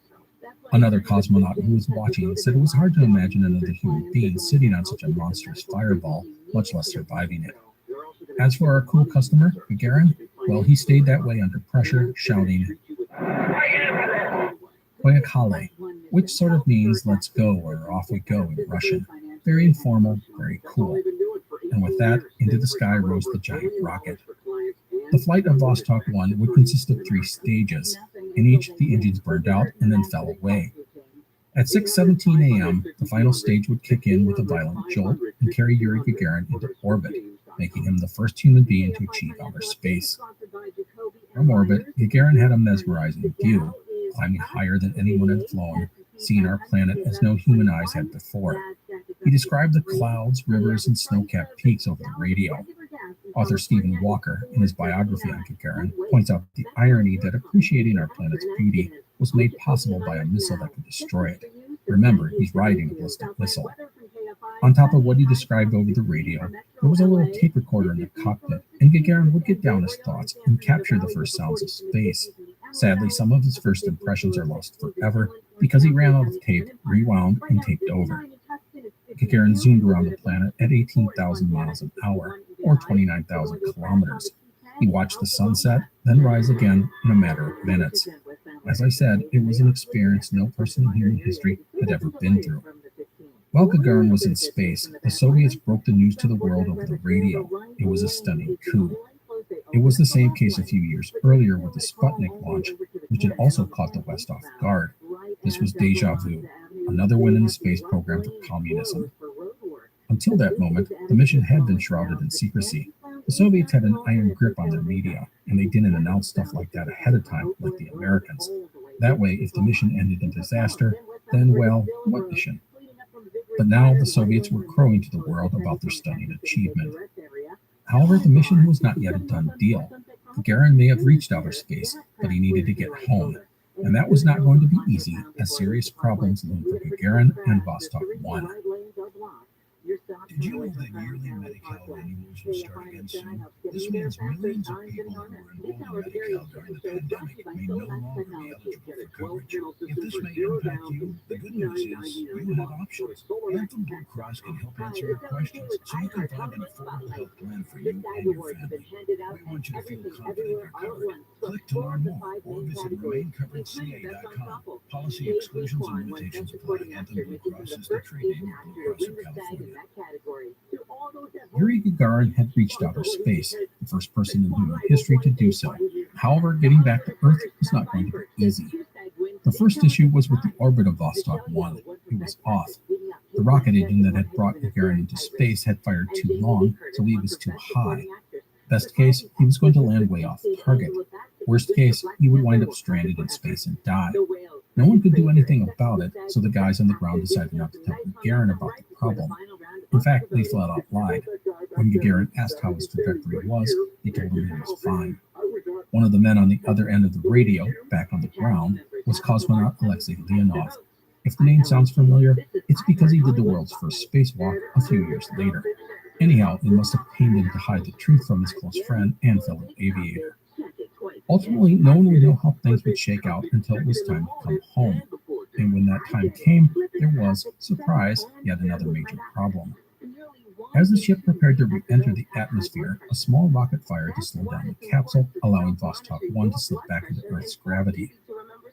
Another cosmonaut who was watching said it was hard to imagine another human being sitting on such a monstrous fireball, much less surviving it. As for our cool customer, Gagarin, well, he stayed that way under pressure, shouting, "Poyakhale," which sort of means "let's go" or "off we go" in Russian. Very informal, very cool. And with that, into the sky rose the giant rocket. The flight of Vostok 1 would consist of 3 stages. In each, the engines burned out and then fell away. At 6:17 a.m., the final stage would kick in with a violent jolt and carry Yuri Gagarin into orbit, making him the first human being to achieve outer space. From orbit, Gagarin had a mesmerizing view, climbing higher than anyone had flown, seeing our planet as no human eyes had before. He described the clouds, rivers, and snow-capped peaks over the radio. Author Stephen Walker, in his biography on Gagarin, points out the irony that appreciating our planet's beauty was made possible by a missile that could destroy it. Remember, he's riding a ballistic missile. On top of what he described over the radio, there was a little tape recorder in the cockpit, and Gagarin would get down his thoughts and capture the first sounds of space. Sadly, some of his first impressions are lost forever because he ran out of tape, rewound, and taped over. Gagarin zoomed around the planet at 18,000 miles an hour, or 29,000 kilometers. He watched the sunset, then rise again in a matter of minutes. As I said, it was an experience no person in human history had ever been through. While Gagarin was in space, the Soviets broke the news to the world over the radio. It was a stunning coup. It was the same case a few years earlier with the Sputnik launch, which had also caught the West off guard. This was deja vu, another win in the space program for communism. Until that moment, the mission had been shrouded in secrecy. The Soviets had an iron grip on their media, and they didn't announce stuff like that ahead of time like the Americans. That way, if the mission ended in disaster, then, well, what mission? But now the Soviets were crowing to the world about their stunning achievement. However, the mission was not yet a done deal. Gagarin may have reached outer space, but he needed to get home. And that was not going to be easy, as serious problems loomed for Gagarin and Vostok 1. Did you know that yearly Medi-Cal renewals will start again soon? This means millions of people who were enrolled in Medi-Cal during the pandemic may no longer be eligible for coverage. If this may impact you, the good news is you have options. Anthem Blue Cross can help answer your questions so you can find an affordable health plan for you and your family. We want you to feel confident you're covered. Click to learn more or visit RemainCoveredCA.com. Policy exclusions and limitations apply. Anthem Blue Cross is the trade name of Blue Cross of California. Yuri Gagarin had reached outer space, the first person in human history to do so. However, getting back to Earth was not going to be easy. The first issue was with the orbit of Vostok 1. It was off. The rocket engine that had brought Gagarin into space had fired too long, so he was too high. Best case, he was going to land way off target. Worst case, he would wind up stranded in space and die. No one could do anything about it, so the guys on the ground decided not to tell Gagarin about the problem. In fact, they flat out lied. When Gagarin asked how his trajectory was, they told him he was fine. One of the men on the other end of the radio, back on the ground, was cosmonaut Alexei Leonov. If the name sounds familiar, it's because he did the world's first spacewalk a few years later. Anyhow, it must have pained him to hide the truth from his close friend and fellow aviator. Ultimately, no one would know how things would shake out until it was time to come home. And when that time came, there was, surprise, yet another major problem. As the ship prepared to re-enter the atmosphere, a small rocket fired to slow down the capsule, allowing Vostok 1 to slip back into Earth's gravity.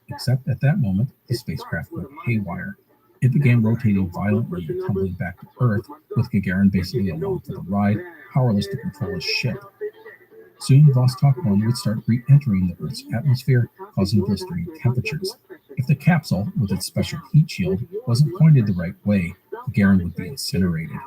Except at that moment, the spacecraft went haywire. It began rotating violently and tumbling back to Earth, with Gagarin basically along for the ride, powerless to control his ship. Soon, Vostok 1 would start re-entering the Earth's atmosphere, causing blistering temperatures. If the capsule, with its special heat shield, wasn't pointed the right way, Gagarin would be incinerated.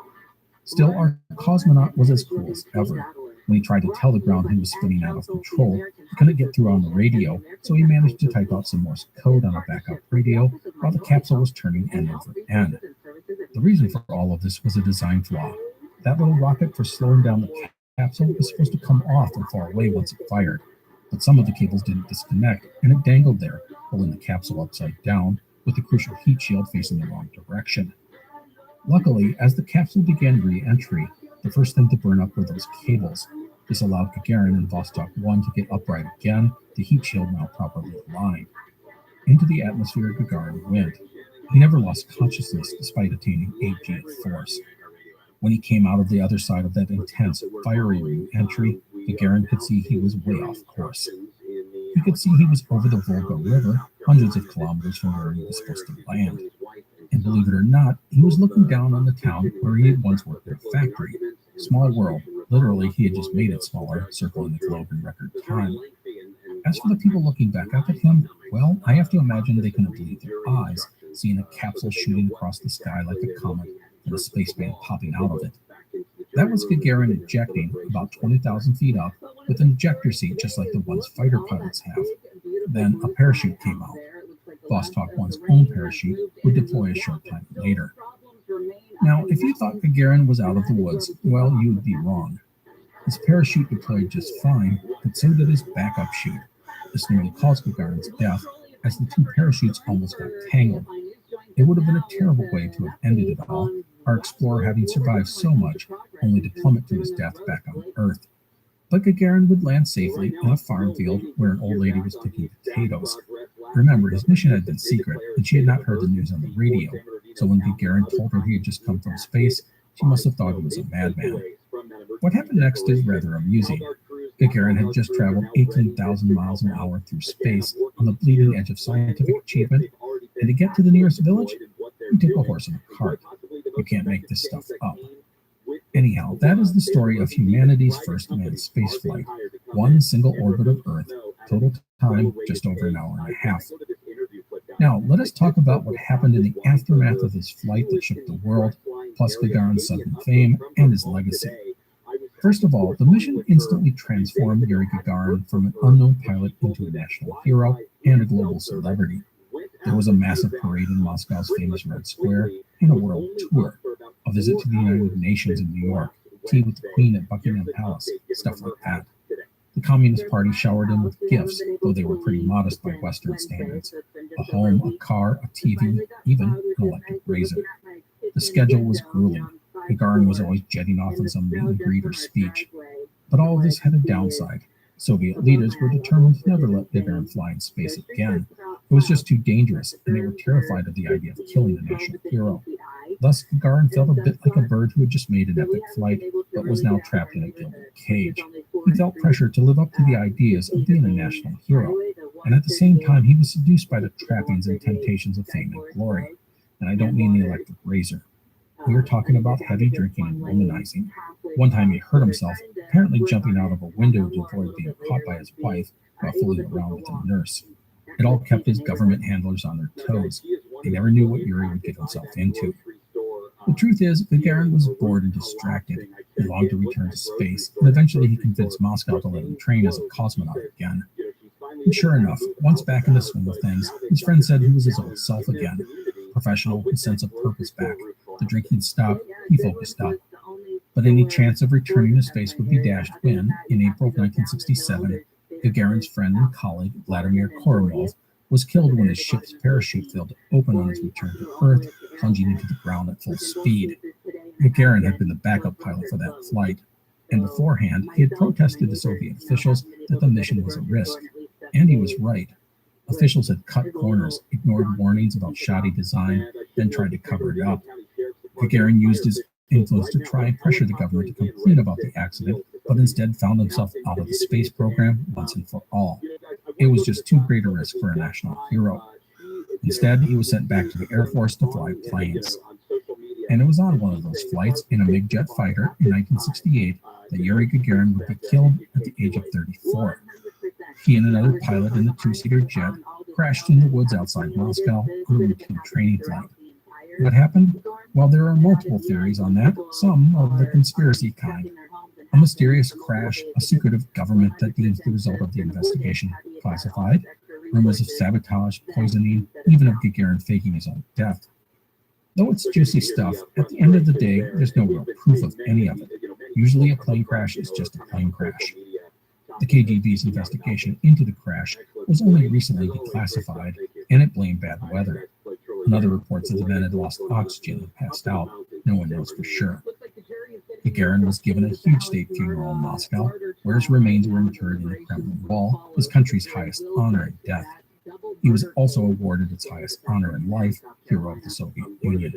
Still, our cosmonaut was as cool as ever. When he tried to tell the ground he was spinning out of control, he couldn't get through on the radio, so he managed to type out some Morse code on a backup radio while the capsule was turning end over end. The reason for all of this was a design flaw. That little rocket for slowing down the capsule was supposed to come off and fall away once it fired, but some of the cables didn't disconnect, and it dangled there, pulling the capsule upside down, with the crucial heat shield facing the wrong direction. Luckily, as the capsule began re-entry, the first thing to burn up were those cables. This allowed Gagarin and Vostok 1 to get upright again, the heat shield now properly aligned. Into the atmosphere Gagarin went. He never lost consciousness despite attaining 8G of force. When he came out of the other side of that intense, fiery re-entry, Gagarin could see he was way off course. He could see he was over the Volga River, hundreds of kilometers from where he was supposed to land. And believe it or not, he was looking down on the town where he had once worked at a factory. Small world. Literally, he had just made it smaller, circling the globe in record time. As for the people looking back up at him, well, I have to imagine they couldn't believe their eyes, seeing a capsule shooting across the sky like a comet and a spaceman popping out of it. That was Gagarin ejecting about 20,000 feet up with an ejector seat just like the ones fighter pilots have. Then a parachute came out. Vostok 1's own parachute would deploy a short time later. Now, if you thought Gagarin was out of the woods, well, you would be wrong. His parachute deployed just fine, but so did his backup chute. This nearly caused Gagarin's death, as the two parachutes almost got tangled. It would have been a terrible way to have ended it all, our explorer having survived so much, only to plummet to his death back on Earth. But Gagarin would land safely in a farm field where an old lady was picking potatoes. Remember, his mission had been secret, and she had not heard the news on the radio, so when Gagarin told her he had just come from space, she must have thought he was a madman. What happened next is rather amusing. Gagarin had just traveled 18,000 miles an hour through space on the bleeding edge of scientific achievement, and to get to the nearest village, you take a horse and a cart. You can't make this stuff up. Anyhow, that is the story of humanity's first manned spaceflight. One single orbit of Earth, total time just over an hour and a half. Now, let us talk about what happened in the aftermath of this flight that shook the world, plus Gagarin's sudden fame and his legacy. First of all, the mission instantly transformed Yuri Gagarin from an unknown pilot into a national hero and a global celebrity. There was a massive parade in Moscow's famous Red Square and a world tour, a visit to the United Nations in New York, tea with the Queen at Buckingham Palace, stuff like that. The Communist Party showered him with gifts, though they were pretty modest by Western standards. A home, a car, a TV, even an electric razor. The schedule was grueling. Gagarin was always jetting off in some meet and greet or speech. But all of this had a downside. Soviet leaders were determined to never let Gagarin fly in space again. It was just too dangerous, and they were terrified of the idea of killing a national hero. Thus, Gagarin felt a bit like a bird who had just made an epic flight, but was now trapped in a gilded cage. He felt pressure to live up to the ideas of being a national hero, and at the same time, he was seduced by the trappings and temptations of fame and glory. And I don't mean the electric razor. We are talking about heavy drinking and womanizing. One time he hurt himself, apparently jumping out of a window to avoid being caught by his wife while fooling around with a nurse. It all kept his government handlers on their toes. They never knew what Yuri would get himself into. The truth is, Gagarin was bored and distracted. He longed to return to space, and eventually he convinced Moscow to let him train as a cosmonaut again. And sure enough, once back in the swing of things, his friend said he was his old self again. Professional, his sense of purpose back. The drinking stopped, he focused up. But any chance of returning to space would be dashed when, in April of 1967, Gagarin's friend and colleague, Vladimir Korolev, was killed when his ship's parachute failed to open on his return to Earth, plunging into the ground at full speed. Gagarin had been the backup pilot for that flight, and beforehand, he had protested to Soviet officials that the mission was a risk. And he was right. Officials had cut corners, ignored warnings about shoddy design, then tried to cover it up. Gagarin used his influence to try and pressure the government to complain about the accident, but instead found himself out of the space program once and for all. It was just too great a risk for a national hero. Instead, he was sent back to the Air Force to fly planes. And it was on one of those flights in a MiG jet fighter in 1968 that Yuri Gagarin would be killed at the age of 34. He and another pilot in the two-seater jet crashed in the woods outside Moscow on a routine training flight. What happened? Well, there are multiple theories on that, some of the conspiracy kind. A mysterious crash, a secretive government that deems the result of the investigation classified, rumors of sabotage, poisoning, even of Gagarin faking his own death. Though it's juicy stuff, at the end of the day, there's no real proof of any of it. Usually a plane crash is just a plane crash. The KGB's investigation into the crash was only recently declassified, and it blamed bad weather. Another report said the men had lost oxygen and passed out. No one knows for sure. Gagarin was given a huge state funeral in Moscow, where his remains were interred in the Kremlin Wall, his country's highest honor in death. He was also awarded its highest honor in life, Hero of the Soviet Union.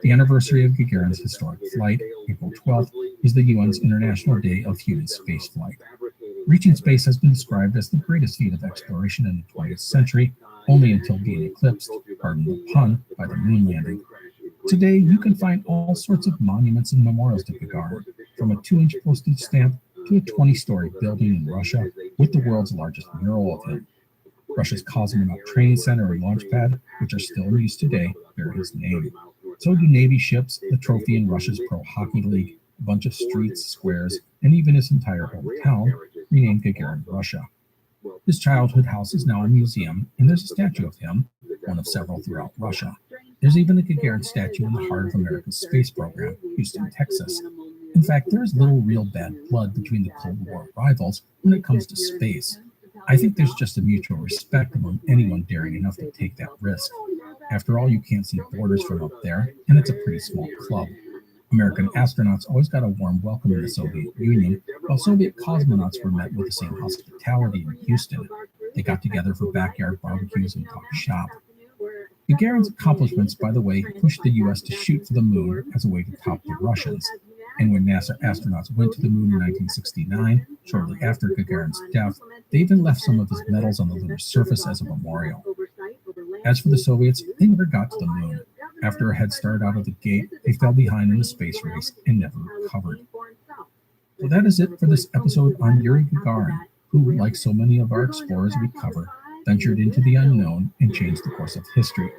The anniversary of Gagarin's historic flight, April 12th, is the UN's International Day of Human Spaceflight. Reaching space has been described as the greatest feat of exploration in the 20th century, only until being eclipsed, pardon the pun, by the moon landing. Today, you can find all sorts of monuments and memorials to Gagarin, from a 2-inch postage stamp to a 20-story building in Russia with the world's largest mural of him. Russia's Cosmonaut Training Center and Launchpad, which are still in use today, bear his name. So do Navy ships, the trophy in Russia's Pro Hockey League, a bunch of streets, squares, and even his entire hometown, renamed Gagarin, Russia. His childhood house is now a museum, and there's a statue of him, one of several throughout Russia. There's even a Gagarin statue in the heart of America's space program, Houston, Texas. In fact, there is little real bad blood between the Cold War rivals when it comes to space. I think there's just a mutual respect among anyone daring enough to take that risk. After all, you can't see borders from up there, and it's a pretty small club. American astronauts always got a warm welcome in the Soviet Union, while Soviet cosmonauts were met with the same hospitality in Houston. They got together for backyard barbecues and talked shop. Gagarin's accomplishments, by the way, pushed the U.S. to shoot for the moon as a way to top the Russians. And when NASA astronauts went to the moon in 1969, shortly after Gagarin's death, they even left some of his medals on the lunar surface as a memorial. As for the Soviets, they never got to the moon. After a head start out of the gate, they fell behind in the space race and never recovered. So that is it for this episode on Yuri Gagarin, who, like so many of our explorers we cover, ventured into the unknown and changed the course of history.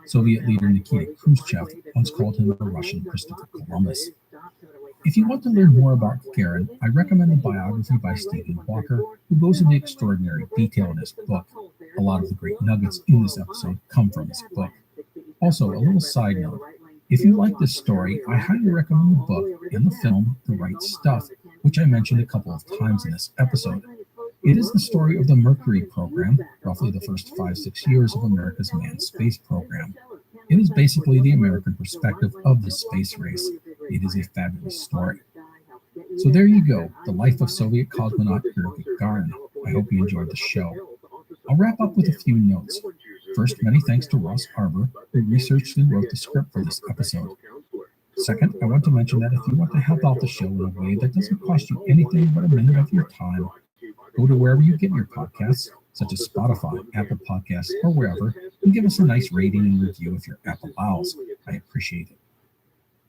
Soviet leader Nikita Khrushchev once called him a Russian Christopher Columbus. If you want to learn more about Gagarin, I recommend the biography by Stephen Walker, who goes into extraordinary detail in his book. A lot of the great nuggets in this episode come from his book. Also, a little side note, if you like this story, I highly recommend the book and the film, The Right Stuff, which I mentioned a couple of times in this episode. It is the story of the Mercury program, roughly the first 5-6 years of America's manned space program. It is basically the American perspective of the space race. It is a fabulous story. So there you go, the life of Soviet cosmonaut Yuri Gagarin. I hope you enjoyed the show. I'll wrap up with a few notes. First, many thanks to Ross Arbor, who researched and wrote the script for this episode. Second, I want to mention that if you want to help out the show in a way that doesn't cost you anything but a minute of your time, go to wherever you get your podcasts, such as Spotify, Apple Podcasts, or wherever, and give us a nice rating and review if your app allows. I appreciate it.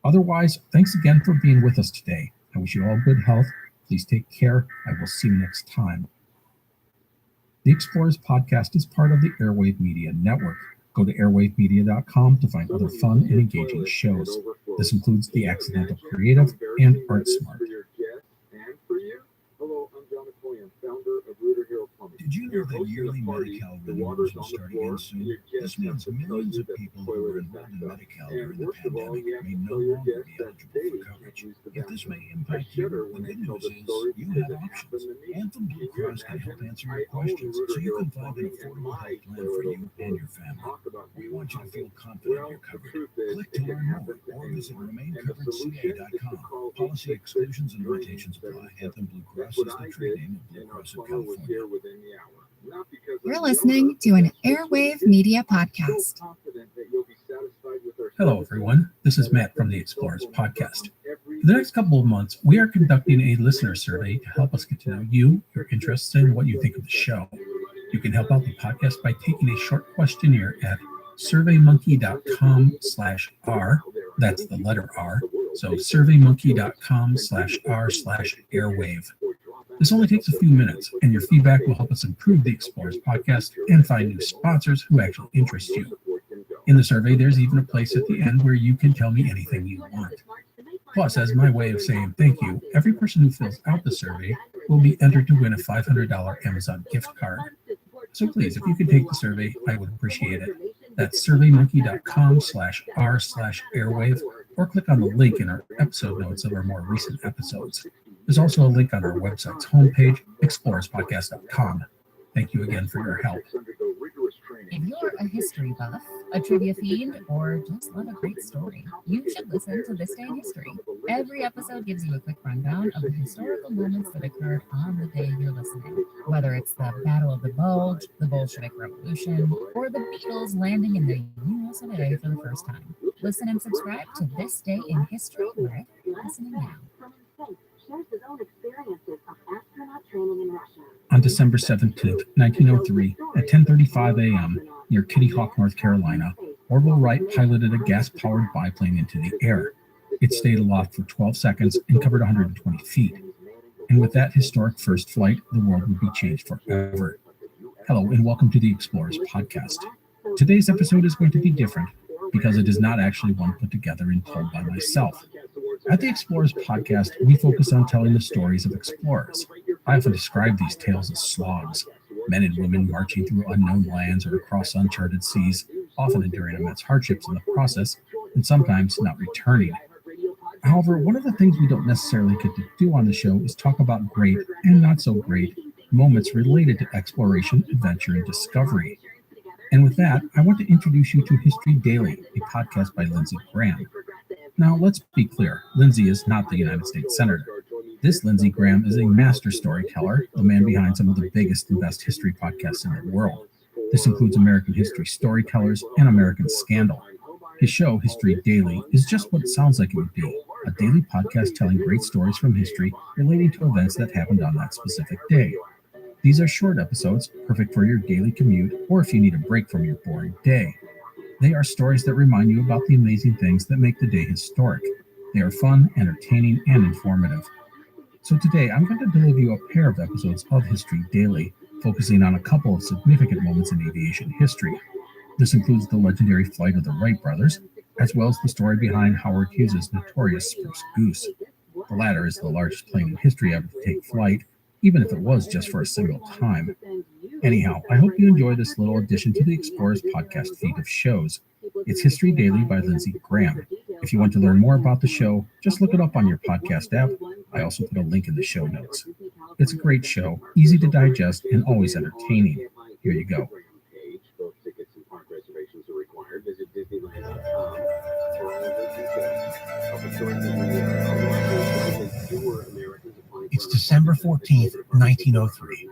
Otherwise, thanks again for being with us today. I wish you all good health. Please take care. I will see you next time. The Explorers Podcast is part of the Airwave Media Network. Go to airwavemedia.com to find other fun and engaging shows. This includes The Accidental Creative and Art Smart. Did you know that yearly Medi-Cal renewals will start again soon? This means millions of people who were enrolled in Medi-Cal during the pandemic may no longer be eligible for coverage. If this may impact you, the good news is you have options. Anthem Blue Cross can help answer your questions so you can find an affordable health plan for you and your family. We want you to feel confident you're covered. Click to learn more or visit remaincoveredca.com. Policy exclusions and limitations apply. Anthem Blue Cross is the trade name of Blue Cross of California. You're listening to an Airwave Media Podcast. Hello, everyone. This is Matt from the Explorers Podcast. For the next couple of months, we are conducting a listener survey to help us get to know you, your interests, and what you think of the show. You can help out the podcast by taking a short questionnaire at surveymonkey.com/r. That's the letter R. So surveymonkey.com/r/airwave. This only takes a few minutes, and your feedback will help us improve the Explorers Podcast and find new sponsors who actually interest you. In the survey, there's even a place at the end where you can tell me anything you want. Plus, as my way of saying thank you, every person who fills out the survey will be entered to win a $500 Amazon gift card. So please, if you could take the survey, I would appreciate it. That's surveymonkey.com/r/airwave, or click on the link in our episode notes of our more recent episodes. There's also a link on our website's homepage, explorerspodcast.com. Thank you again for your help. If you're a history buff, a trivia fiend, or just love a great story, you should listen to This Day in History. Every episode gives you a quick rundown of the historical moments that occurred on the day you're listening. Whether it's the Battle of the Bulge, the Bolshevik Revolution, or the Beatles landing in the US of A for the first time. Listen and subscribe to This Day in History wherever you're listening now. On December 17th, 1903, at 10:35 a.m., near Kitty Hawk, North Carolina, Orville Wright piloted a gas-powered biplane into the air. It stayed aloft for 12 seconds and covered 120 feet. And with that historic first flight, the world would be changed forever. Hello, and welcome to the Explorers Podcast. Today's episode is going to be different because it is not actually one put together and told by myself. At the Explorers Podcast, we focus on telling the stories of explorers. I often describe these tales as slogs, men and women marching through unknown lands or across uncharted seas, often enduring immense hardships in the process, and sometimes not returning. However, one of the things we don't necessarily get to do on the show is talk about great and not so great moments related to exploration, adventure, and discovery. And with that, I want to introduce you to History Daily, a podcast by Lindsey Graham. Now, let's be clear, Lindsey is not the United States Senator. This Lindsey Graham is a master storyteller, the man behind some of the biggest and best history podcasts in the world. This includes American History Storytellers and American Scandal. His show, History Daily, is just what it sounds like it would be, a daily podcast telling great stories from history relating to events that happened on that specific day. These are short episodes, perfect for your daily commute or if you need a break from your boring day. They are stories that remind you about the amazing things that make the day historic. They are fun, entertaining, and informative. So today, I'm going to deliver you a pair of episodes of History Daily, focusing on a couple of significant moments in aviation history. This includes the legendary flight of the Wright brothers, as well as the story behind Howard Hughes' notorious Spruce Goose. The latter is the largest plane in history ever to take flight, even if it was just for a single time. Anyhow, I hope you enjoy this little addition to the Explorers podcast feed of shows. It's History Daily by Lindsey Graham. If you want to learn more about the show, just look it up on your podcast app. I also put a link in the show notes. It's a great show, easy to digest, and always entertaining. Here you go. It's December 14th, 1903.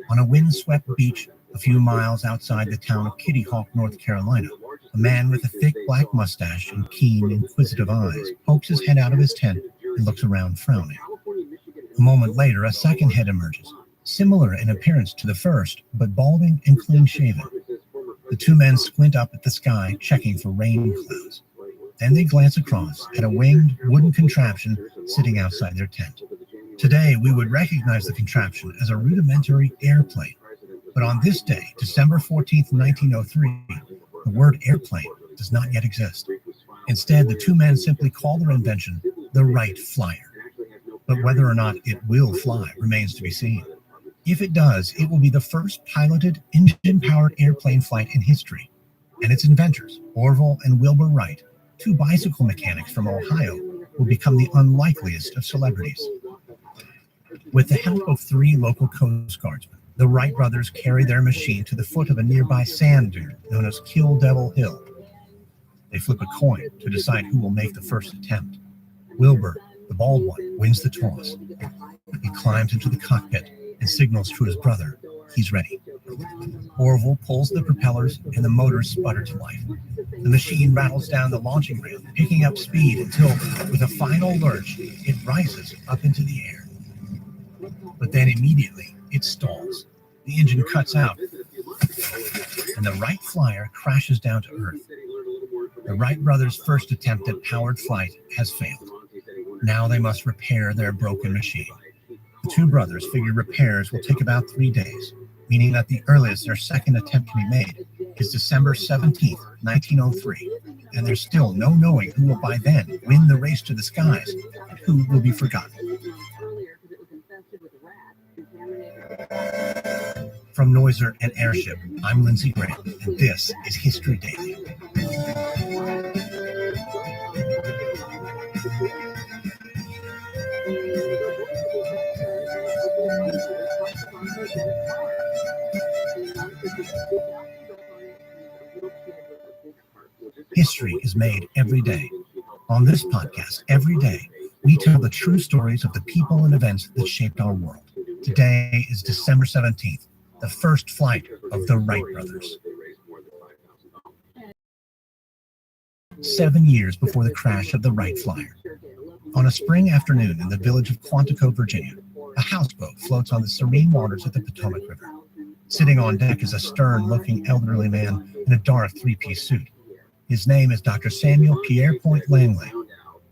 On a windswept beach a few miles outside the town of Kitty Hawk, North Carolina, a man with a thick black mustache and keen, inquisitive eyes pokes his head out of his tent and looks around frowning. A moment later, a second head emerges, similar in appearance to the first, but balding and clean-shaven. The two men squint up at the sky, checking for rain clouds. Then they glance across at a winged wooden contraption sitting outside their tent. Today, we would recognize the contraption as a rudimentary airplane. But on this day, December 14th, 1903, the word airplane does not yet exist. Instead, the two men simply call their invention the Wright Flyer. But whether or not it will fly remains to be seen. If it does, it will be the first piloted, engine-powered airplane flight in history. And its inventors, Orville and Wilbur Wright, two bicycle mechanics from Ohio, will become the unlikeliest of celebrities. With the help of three local Coast Guardsmen, the Wright brothers carry their machine to the foot of a nearby sand dune known as Kill Devil Hill. They flip a coin to decide who will make the first attempt. Wilbur, the bald one, wins the toss. He climbs into the cockpit and signals to his brother he's ready. Orville pulls the propellers and the motors sputter to life. The machine rattles down the launching ramp, picking up speed until, with a final lurch, it rises up into the air. But then immediately, it stalls. The engine cuts out, and the Wright Flyer crashes down to Earth. The Wright brothers' first attempt at powered flight has failed. Now they must repair their broken machine. The two brothers figure repairs will take about 3 days, meaning that the earliest their second attempt can be made is December 17th, 1903, and there's still no knowing who will by then win the race to the skies and who will be forgotten. From Noiser and Airship, I'm Lindsey Graham, and this is History Daily. History is made every day. On this podcast, every day, we tell the true stories of the people and events that shaped our world. Today is December 17th, the first flight of the Wright brothers. 7 years before the crash of the Wright Flyer. On a spring afternoon in the village of Quantico, Virginia, a houseboat floats on the serene waters of the Potomac River. Sitting on deck is a stern-looking elderly man in a dark three-piece suit. His name is Dr. Samuel Pierpont Langley.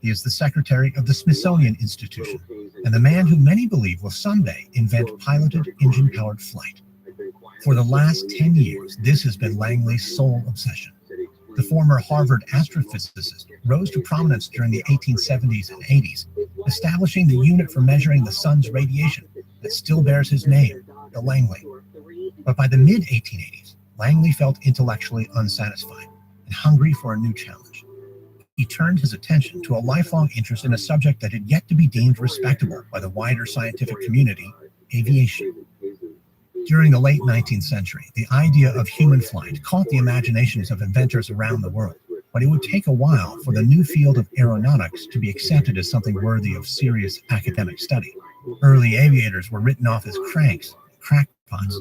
He is the secretary of the Smithsonian Institution and the man who many believe will someday invent piloted engine-powered flight. For the last 10 years, this has been Langley's sole obsession. The former Harvard astrophysicist rose to prominence during the 1870s and 80s, establishing the unit for measuring the sun's radiation that still bears his name, the Langley. But by the mid-1880s, Langley felt intellectually unsatisfied and hungry for a new challenge. He turned his attention to a lifelong interest in a subject that had yet to be deemed respectable by the wider scientific community, aviation. During the late 19th century, the idea of human flight caught the imaginations of inventors around the world, but it would take a while for the new field of aeronautics to be accepted as something worthy of serious academic study. Early aviators were written off as cranks, crackpots.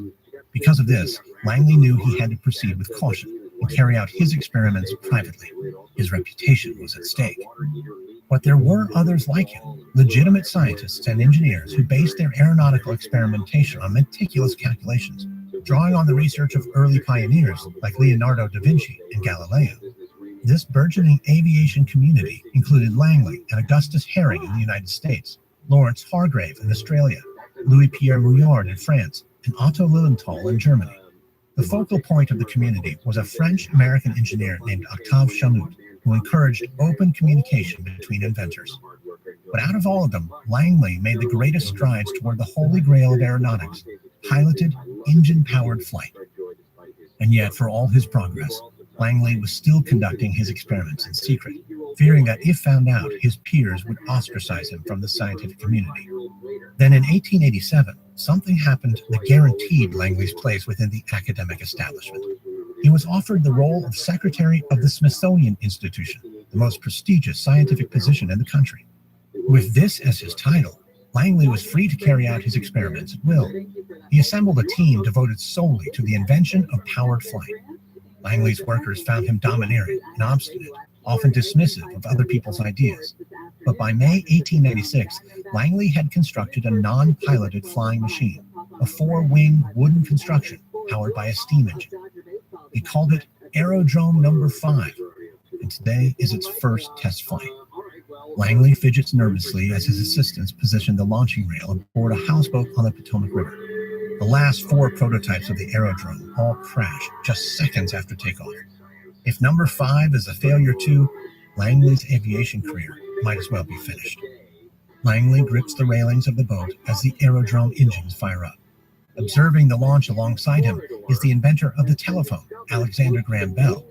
Because of this, Langley knew he had to proceed with caution. and carry out his experiments privately. His reputation was at stake. But there were others like him, legitimate scientists and engineers who based their aeronautical experimentation on meticulous calculations, drawing on the research of early pioneers like Leonardo da Vinci and Galileo. This burgeoning aviation community included Langley and Augustus Herring in the United States, Lawrence Hargrave in Australia, Louis-Pierre Mouillard in France, and Otto Lilienthal in Germany. The focal point of the community was a French-American engineer named Octave Chanute, who encouraged open communication between inventors. But out of all of them, Langley made the greatest strides toward the holy grail of aeronautics, piloted, engine-powered flight. And yet, for all his progress, Langley was still conducting his experiments in secret, fearing that if found out, his peers would ostracize him from the scientific community. Then in 1887, something happened that guaranteed Langley's place within the academic establishment. He was offered the role of secretary of the Smithsonian Institution, the most prestigious scientific position in the country. With this as his title, Langley was free to carry out his experiments at will. He assembled a team devoted solely to the invention of powered flight. Langley's workers found him domineering and obstinate, often dismissive of other people's ideas. But by May 1896, Langley had constructed a non-piloted flying machine, a four-winged wooden construction powered by a steam engine. He called it Aerodrome Number 5, and today is its first test flight. Langley fidgets nervously as his assistants position the launching rail aboard a houseboat on the Potomac River. The last four prototypes of the aerodrome all crash just seconds after takeoff. If number 5 is a failure too, Langley's aviation career might as well be finished. Langley grips the railings of the boat as the aerodrome engines fire up. Observing the launch alongside him is the inventor of the telephone, Alexander Graham Bell.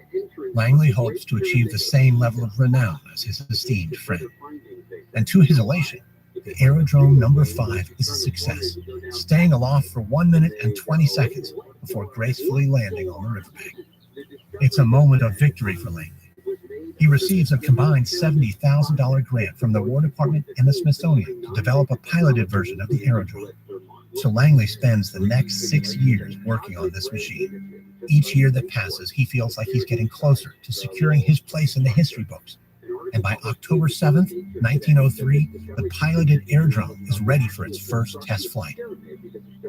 Langley hopes to achieve the same level of renown as his esteemed friend. And to his elation, the aerodrome number 5 is a success, staying aloft for 1 minute and 20 seconds before gracefully landing on the riverbank. It's a moment of victory for Langley. He receives a combined $70,000 grant from the War Department and the Smithsonian to develop a piloted version of the aerodrome. So Langley spends the next 6 years working on this machine. Each year that passes, he feels like he's getting closer to securing his place in the history books. And by October 7th, 1903, the piloted aerodrome is ready for its first test flight.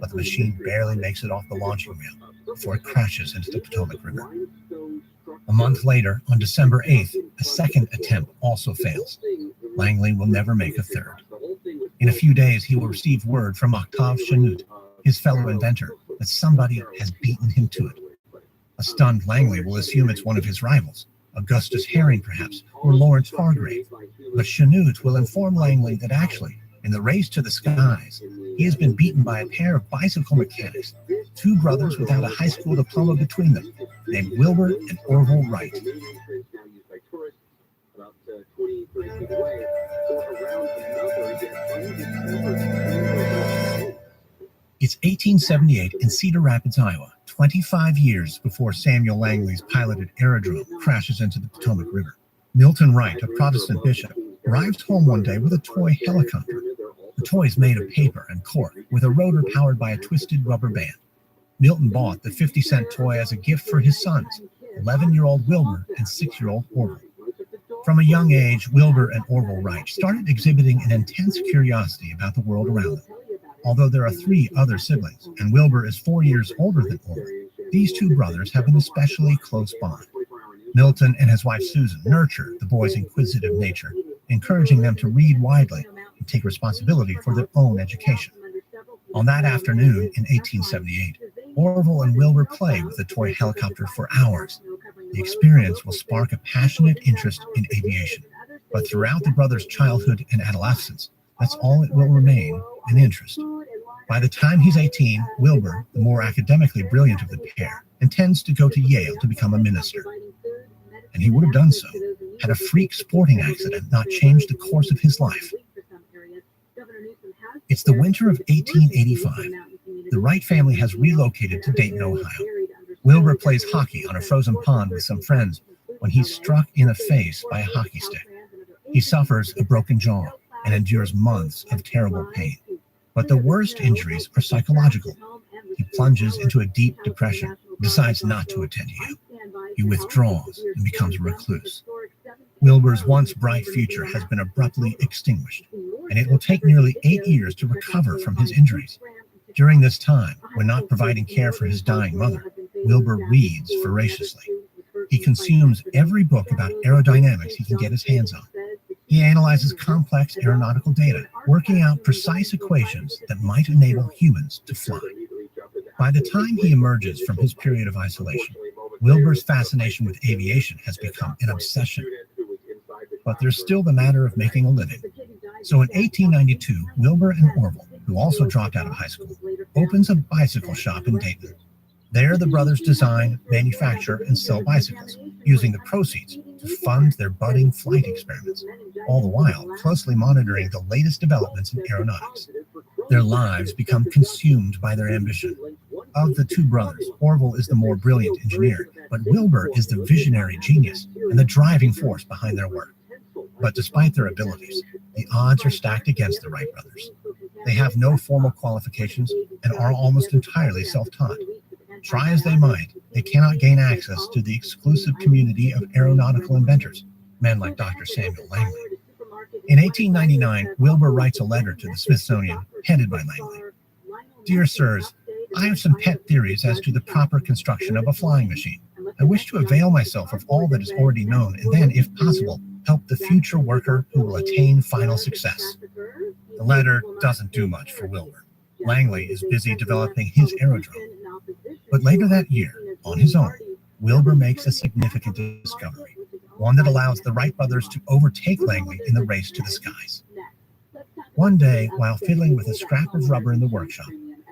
But the machine barely makes it off the launching rail before it crashes into the Potomac River. A month later, on December 8th, a second attempt also fails. Langley will never make a third. In a few days, he will receive word from Octave Chanute, his fellow inventor, that somebody has beaten him to it. A stunned Langley will assume it's one of his rivals, Augustus Herring perhaps, or Lawrence Hargrave. But Chanute will inform Langley that actually, in the race to the skies, he has been beaten by a pair of bicycle mechanics, two brothers without a high school diploma between them, named Wilbur and Orville Wright. It's 1878 in Cedar Rapids, Iowa, 25 years before Samuel Langley's piloted aerodrome crashes into the Potomac River. Milton Wright, a Protestant bishop, arrives home one day with a toy helicopter. The toy is made of paper and cork with a rotor powered by a twisted rubber band. Milton bought the 50-cent toy as a gift for his sons, 11-year-old Wilbur and 6-year-old Orville. From a young age, Wilbur and Orville Wright started exhibiting an intense curiosity about the world around them. Although there are 3 other siblings, and Wilbur is 4 years older than Orville, these two brothers have an especially close bond. Milton and his wife Susan nurture the boys' inquisitive nature, encouraging them to read widely and take responsibility for their own education. On that afternoon in 1878, Orville and Wilbur play with the toy helicopter for hours. The experience will spark a passionate interest in aviation, but throughout the brothers' childhood and adolescence, that's all it will remain, an interest. By the time he's 18, Wilbur, the more academically brilliant of the pair, intends to go to Yale to become a minister. And he would have done so had a freak sporting accident not changed the course of his life. It's the winter of 1885. The Wright family has relocated to Dayton, Ohio. Wilbur plays hockey on a frozen pond with some friends when he's struck in the face by a hockey stick. He suffers a broken jaw and endures months of terrible pain. But the worst injuries are psychological. He plunges into a deep depression, decides not to attend Yale. He withdraws and becomes a recluse. Wilbur's once bright future has been abruptly extinguished, and it will take nearly 8 years to recover from his injuries. During this time, when not providing care for his dying mother, Wilbur reads voraciously. He consumes every book about aerodynamics he can get his hands on. He analyzes complex aeronautical data, working out precise equations that might enable humans to fly. By the time he emerges from his period of isolation, Wilbur's fascination with aviation has become an obsession. But there's still the matter of making a living. So in 1892, Wilbur and Orville, who also dropped out of high school, opens a bicycle shop in Dayton. There, the brothers design, manufacture, and sell bicycles, using the proceeds to fund their budding flight experiments, all the while closely monitoring the latest developments in aeronautics. Their lives become consumed by their ambition. Of the two brothers, Orville is the more brilliant engineer, but Wilbur is the visionary genius and the driving force behind their work. But despite their abilities, the odds are stacked against the Wright brothers. They have no formal qualifications and are almost entirely self-taught. Try as they might, they cannot gain access to the exclusive community of aeronautical inventors, men like Dr. Samuel Langley. In 1899, Wilbur writes a letter to the Smithsonian, headed by Langley. Dear sirs, I have some pet theories as to the proper construction of a flying machine. I wish to avail myself of all that is already known and then, if possible, help the future worker who will attain final success. The letter doesn't do much for Wilbur. Langley is busy developing his aerodrome. But later that year, on his own, Wilbur makes a significant discovery, one that allows the Wright brothers to overtake Langley in the race to the skies. One day, while fiddling with a scrap of rubber in the workshop,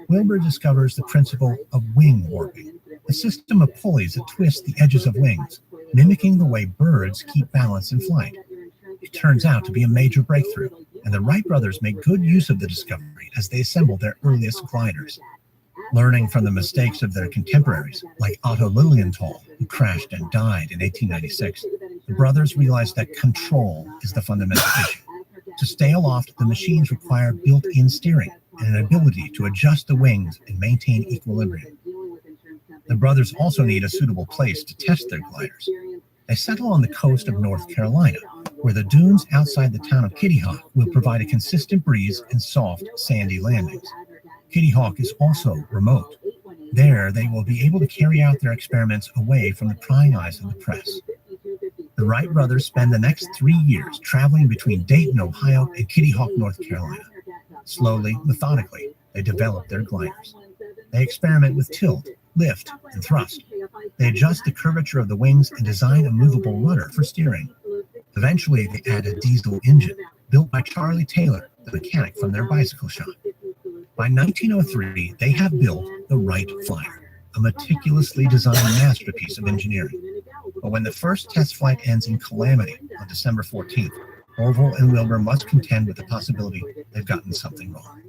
Wilbur discovers the principle of wing warping, a system of pulleys that twist the edges of wings, mimicking the way birds keep balance in flight. It turns out to be a major breakthrough, and the Wright brothers make good use of the discovery as they assemble their earliest gliders. Learning from the mistakes of their contemporaries, like Otto Lilienthal, who crashed and died in 1896, the brothers realized that control is the fundamental issue. To stay aloft, the machines require built-in steering and an ability to adjust the wings and maintain equilibrium. The brothers also need a suitable place to test their gliders. They settle on the coast of North Carolina, where the dunes outside the town of Kitty Hawk will provide a consistent breeze and soft, sandy landings. Kitty Hawk is also remote. There, they will be able to carry out their experiments away from the prying eyes of the press. The Wright brothers spend the next 3 years traveling between Dayton, Ohio, and Kitty Hawk, North Carolina. Slowly, methodically, they develop their gliders. They experiment with tilt, lift, and thrust. They adjust the curvature of the wings and design a movable rudder for steering. Eventually, they add a diesel engine, built by Charlie Taylor, the mechanic from their bicycle shop. By 1903, they have built the Wright Flyer, a meticulously designed masterpiece of engineering. But when the first test flight ends in calamity on December 14th, Orville and Wilbur must contend with the possibility they've gotten something wrong.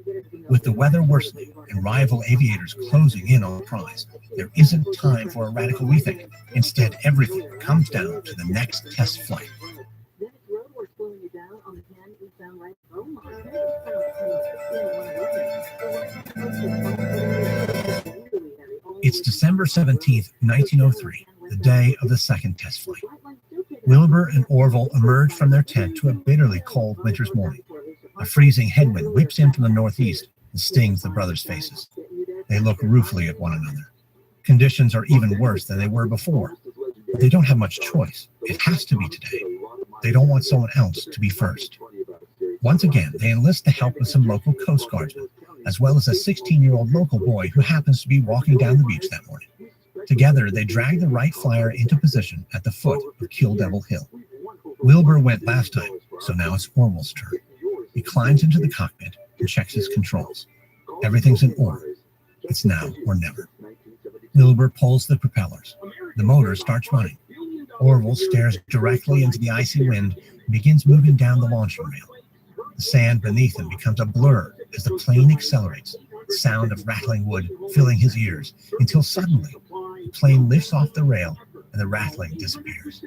With the weather worsening and rival aviators closing in on the prize, there isn't time for a radical rethink. Instead, everything comes down to the next test flight. It's December 17th, 1903, the day of the second test flight. Wilbur and Orville emerge from their tent to a bitterly cold winter's morning. A freezing headwind whips in from the northeast and stings the brothers' faces. They look ruefully at one another. Conditions are even worse than they were before. But they don't have much choice. It has to be today. They don't want someone else to be first. Once again, they enlist the help of some local Coast Guardsmen, as well as a 16-year-old local boy who happens to be walking down the beach that morning. Together, they drag the Wright Flyer into position at the foot of Kill Devil Hill. Wilbur went last time, so now it's Orville's turn. He climbs into the cockpit and checks his controls. Everything's in order. It's now or never. Wilbur pulls the propellers. The motor starts running. Orville stares directly into the icy wind and begins moving down the launching rail. The sand beneath him becomes a blur as the plane accelerates, the sound of rattling wood filling his ears, until suddenly the plane lifts off the rail and the rattling disappears.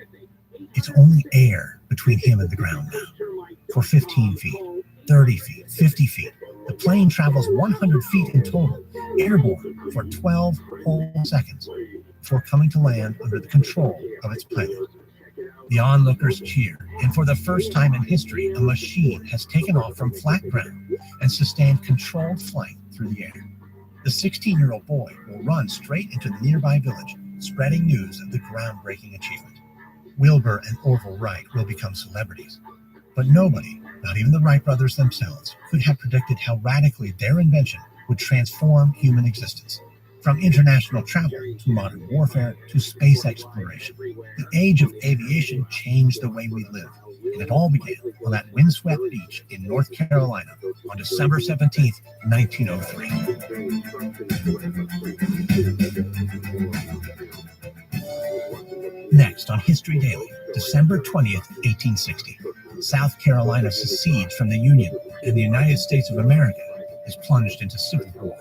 It's only air between him and the ground now. For 15 feet, 30 feet, 50 feet, the plane travels 100 feet in total, airborne for 12 whole seconds. before coming to land under the control of its pilot. The onlookers cheer, and for the first time in history, a machine has taken off from flat ground and sustained controlled flight through the air. The 16-year-old boy will run straight into the nearby village, spreading news of the groundbreaking achievement. Wilbur and Orville Wright will become celebrities. But nobody, not even the Wright brothers themselves, could have predicted how radically their invention would transform human existence. From international travel to modern warfare to space exploration, the age of aviation changed the way we live. And it all began on that windswept beach in North Carolina on December 17th, 1903. Next on History Daily, December 20th, 1860. South Carolina secedes from the Union, and the United States of America is plunged into civil war.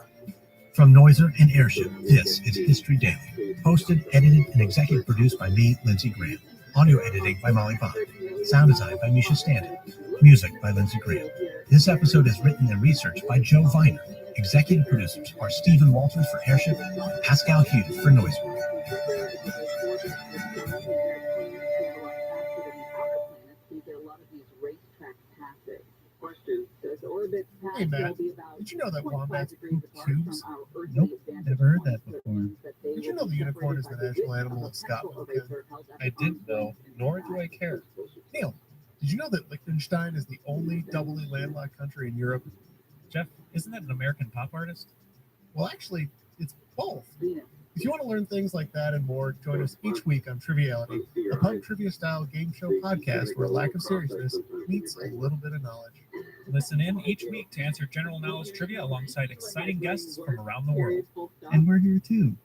From Noiser and Airship, this is History Daily. Hosted, edited, and executive produced by me, Lindsey Graham. Audio editing by Molly Bond. Sound design by Misha Stanton. Music by Lindsey Graham. This episode is written and researched by Joe Viner. Executive producers are Stephen Walters for Airship and Pascal Hughes for Noiser. Hey Matt, did you know that wombats poop tubes? Nope, never heard that before. Did you know the unicorn is the national animal of Scotland? I didn't know, nor do I care. Neil, did you know that Liechtenstein is the only doubly landlocked country in Europe? Jeff, isn't that an American pop artist? Well, actually, it's both. If you want to learn things like that and more, join us each week on Triviality, a pub trivia-style game show podcast where a lack of seriousness meets a little bit of knowledge. Listen in each week to answer general knowledge trivia alongside exciting guests from around the world. And we're here too.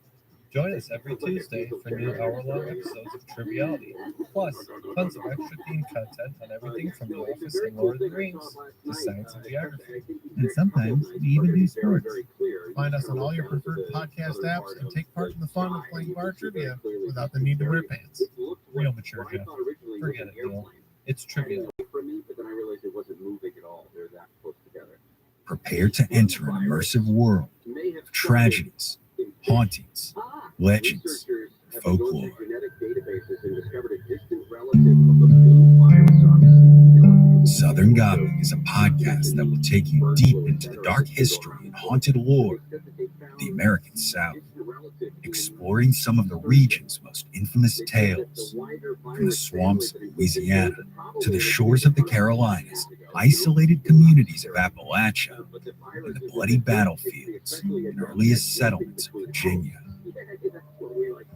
Join us every Tuesday for new hour-long episodes of Triviality, plus tons of extra themed content on everything from The Office and Lord of the Rings to science and geography. And sometimes we even do sports. Find us on all your preferred podcast apps and take part in the fun of playing bar trivia without the need to wear pants. Real mature, Jeff. Forget it, Neil. It's trivial. Prepare to enter an immersive world of tragedies, hauntings, legends, folklore. Southern Gothic is a podcast that will take you deep into the dark history and haunted lore of the American South, exploring some of the region's most infamous tales. From the swamps of Louisiana to the shores of the Carolinas, isolated communities of Appalachia, and the bloody battlefields and earliest settlements of Virginia.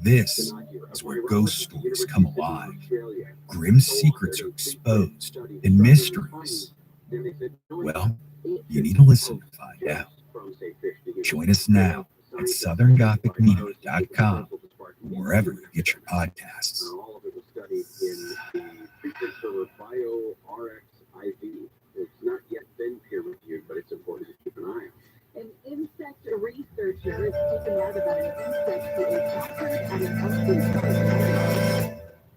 This is where ghost stories come alive, grim secrets are exposed, and mysteries, well, you need to listen to find out. Join us now at southerngothicmedia.com, wherever you get your podcasts. It's not yet been peer reviewed, but it's important to keep an eye on. An insect researcher is speaking out about an insect he encountered at an upstate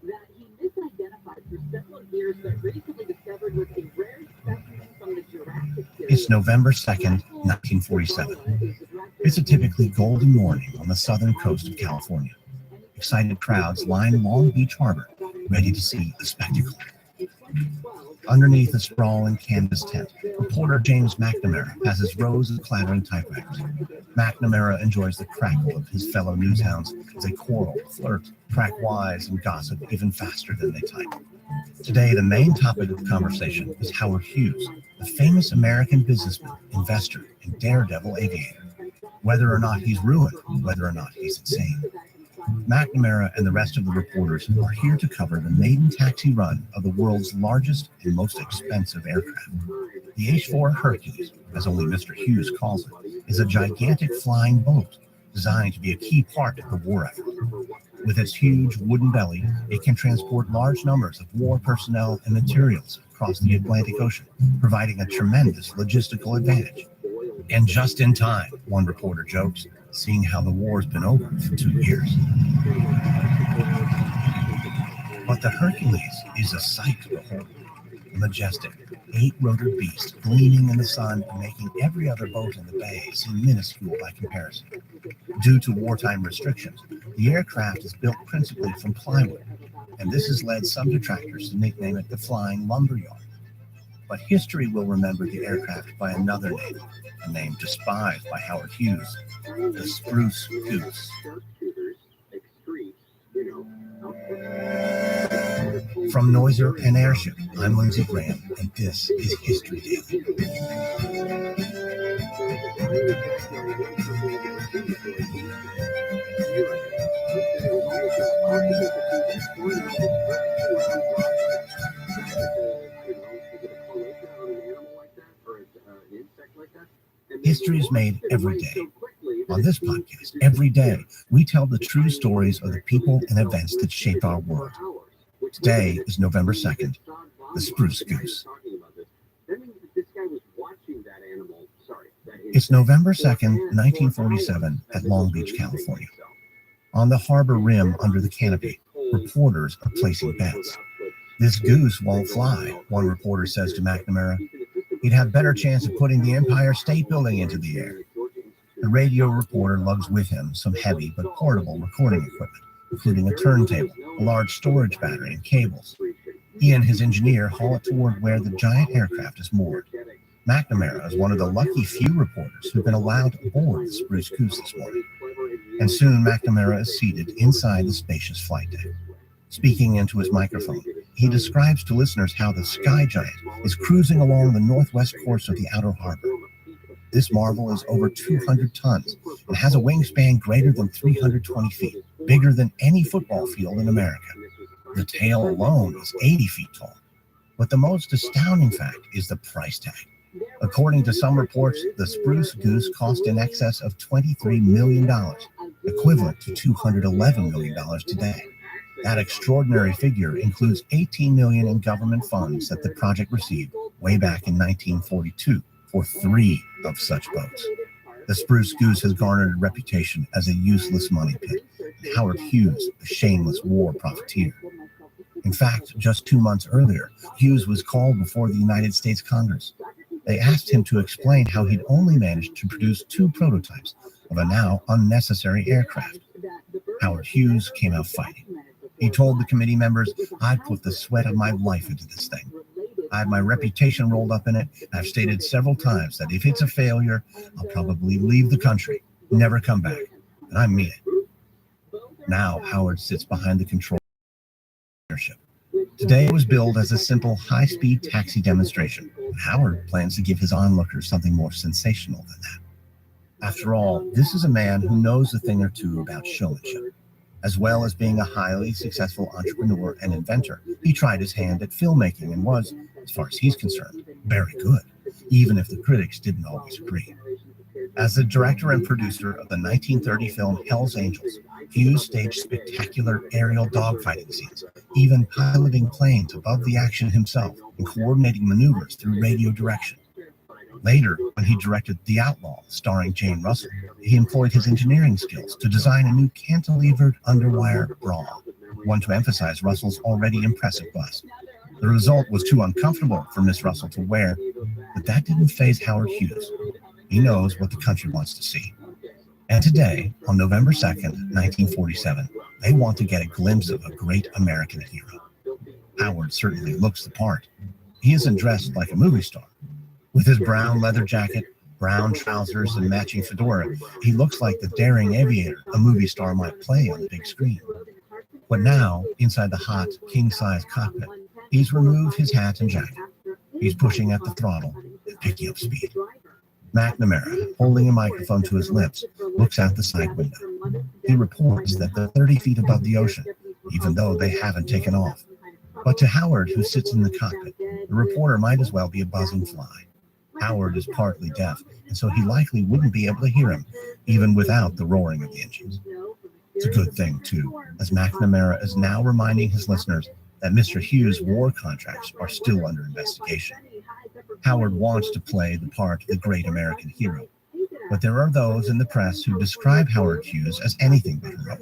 that he misidentified for several years, but recently discovered was a rare specimen from the Jurassic period. It's November 2nd, 1947. It's a typically golden morning on the southern coast of California. Excited crowds line Long Beach Harbor, ready to see the spectacle. Underneath a sprawling canvas tent, reporter James McNamara has his rows of clattering typewriters. McNamara enjoys the crackle of his fellow newshounds as they quarrel, flirt, crack wise, and gossip even faster than they type. Today, the main topic of conversation is Howard Hughes, the famous American businessman, investor, and daredevil aviator. Whether or not he's ruined, whether or not he's insane. McNamara and the rest of the reporters are here to cover the maiden taxi run of the world's largest and most expensive aircraft. The H-4 Hercules, as only Mr. Hughes calls it, is a gigantic flying boat designed to be a key part of the war effort. With its huge wooden belly, it can transport large numbers of war personnel and materials across the Atlantic Ocean, providing a tremendous logistical advantage. And just in time, one reporter jokes, seeing how the war's been over for 2 years. But the Hercules is a sight to behold. A majestic, 8-rotored beast gleaming in the sun and making every other boat in the bay seem minuscule by comparison. Due to wartime restrictions, The aircraft is built principally from plywood, and this has led some detractors to nickname it the Flying Lumberyard. But history will remember the aircraft by another name, a name despised by Howard Hughes, the Spruce Goose. From Noiser and Airship, I'm Lindsey Graham, and this is History Daily. History is made every day. On this podcast, every day, we tell the true stories of the people and events that shape our world. Today is November 2nd, the Spruce Goose. It's November 2nd, 1947, at Long Beach, California. On the harbor rim under the canopy, reporters are placing bets. This goose won't fly, one reporter says to McNamara. He'd have better chance of putting the Empire State Building into the air. The radio reporter lugs with him some heavy but portable recording equipment, including a turntable, a large storage battery, and cables. He and his engineer haul it toward where the giant aircraft is moored. McNamara is one of the lucky few reporters who've been allowed aboard the Spruce Goose this morning. And soon McNamara is seated inside the spacious flight deck. Speaking into his microphone, he describes to listeners how the Sky Giant is cruising along the northwest course of the outer harbor. This marvel is over 200 tons and has a wingspan greater than 320 feet, bigger than any football field in America. The tail alone is 80 feet tall. But the most astounding fact is the price tag. According to some reports, the Spruce Goose cost in excess of $23 million, equivalent to $211 million today. That extraordinary figure includes $18 million in government funds that the project received way back in 1942 for 3 of such boats. The Spruce Goose has garnered a reputation as a useless money pit, and Howard Hughes, a shameless war profiteer. In fact, just 2 months earlier, Hughes was called before the United States Congress. They asked him to explain how he'd only managed to produce 2 prototypes of a now unnecessary aircraft. Howard Hughes came out fighting. He told the committee members, "I've put the sweat of my life into this thing. I have my reputation rolled up in it. I've stated several times that if it's a failure, I'll probably leave the country, never come back. And I mean it." Now Howard sits behind the control airship. Today it was billed as a simple high-speed taxi demonstration, but Howard plans to give his onlookers something more sensational than that. After all, this is a man who knows a thing or two about showmanship. As well as being a highly successful entrepreneur and inventor, he tried his hand at filmmaking and was, as far as he's concerned, very good, even if the critics didn't always agree. As the director and producer of the 1930 film Hell's Angels, Hughes staged spectacular aerial dogfighting scenes, even piloting planes above the action himself and coordinating maneuvers through radio direction. Later, when he directed The Outlaw, starring Jane Russell, he employed his engineering skills to design a new cantilevered underwire bra, one to emphasize Russell's already impressive bust. The result was too uncomfortable for Miss Russell to wear, but that didn't faze Howard Hughes. He knows what the country wants to see. And today, on November 2nd, 1947, they want to get a glimpse of a great American hero. Howard certainly looks the part. He isn't dressed like a movie star. With his brown leather jacket, brown trousers, and matching fedora, he looks like the daring aviator a movie star might play on the big screen. But now, inside the hot, king-size cockpit, he's removed his hat and jacket. He's pushing at the throttle and picking up speed. McNamara, holding a microphone to his lips, looks out the side window. He reports that they're 30 feet above the ocean, even though they haven't taken off. But to Howard, who sits in the cockpit, the reporter might as well be a buzzing fly. Howard is partly deaf, and so he likely wouldn't be able to hear him, even without the roaring of the engines. It's a good thing, too, as McNamara is now reminding his listeners that Mr. Hughes' war contracts are still under investigation. Howard wants to play the part of the great American hero, but there are those in the press who describe Howard Hughes as anything but heroic.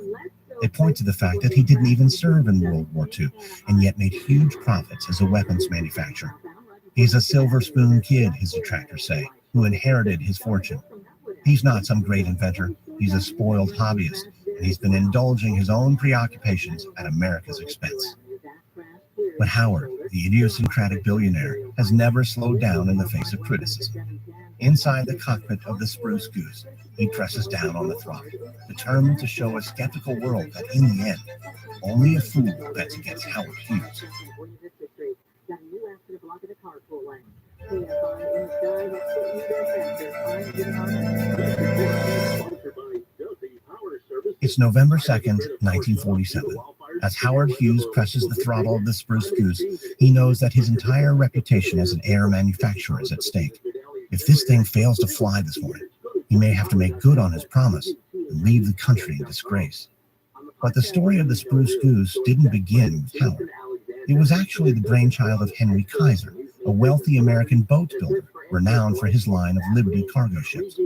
They point to the fact that he didn't even serve in World War II, and yet made huge profits as a weapons manufacturer. He's a silver spoon kid, his detractors say, who inherited his fortune. He's not some great inventor. He's a spoiled hobbyist, and he's been indulging his own preoccupations at America's expense. But Howard, the idiosyncratic billionaire, has never slowed down in the face of criticism. Inside the cockpit of the Spruce Goose, he presses down on the throttle, determined to show a skeptical world that in the end, only a fool bets against Howard Hughes. It's November 2nd, 1947. As Howard Hughes presses the throttle of the Spruce Goose, he knows that his entire reputation as an air manufacturer is at stake. If this thing fails to fly this morning, he may have to make good on his promise and leave the country in disgrace. But the story of the Spruce Goose didn't begin with Howard. It was actually the brainchild of Henry Kaiser, a wealthy American boat builder renowned for his line of Liberty cargo ships.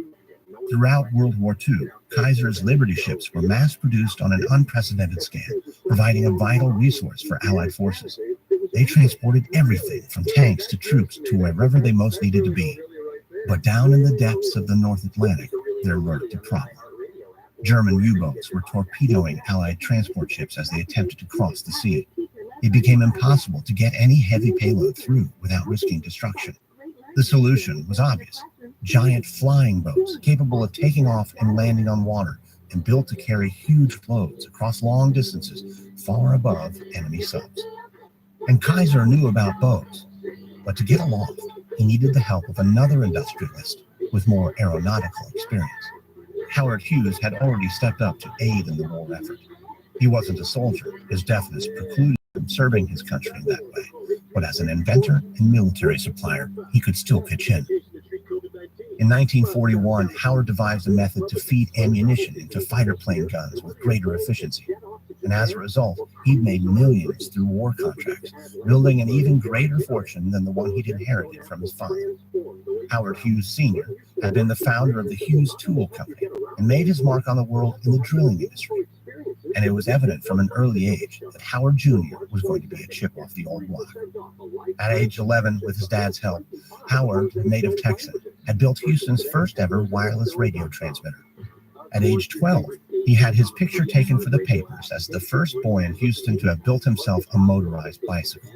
Throughout World War II, Kaiser's Liberty ships were mass-produced on an unprecedented scale, providing a vital resource for Allied forces. They transported everything from tanks to troops to wherever they most needed to be. But down in the depths of the North Atlantic, there lurked a problem. German U-boats were torpedoing Allied transport ships as they attempted to cross the sea. It became impossible to get any heavy payload through without risking destruction. The solution was obvious. Giant flying boats capable of taking off and landing on water and built to carry huge loads across long distances far above enemy subs. And Kaiser knew about boats, but to get aloft, he needed the help of another industrialist with more aeronautical experience. Howard Hughes had already stepped up to aid in the war effort. He wasn't a soldier. His deafness precluded him serving his country in that way. But as an inventor and military supplier, he could still pitch in. In 1941, Howard devised a method to feed ammunition into fighter plane guns with greater efficiency. And as a result, he'd made millions through war contracts, building an even greater fortune than the one he'd inherited from his father. Howard Hughes Sr. had been the founder of the Hughes Tool Company and made his mark on the world in the drilling industry. And it was evident from an early age that Howard Jr. was going to be a chip off the old block. At age 11, with his dad's help, Howard, a native Texan, had built Houston's first ever wireless radio transmitter. At age 12, he had his picture taken for the papers as the first boy in Houston to have built himself a motorized bicycle.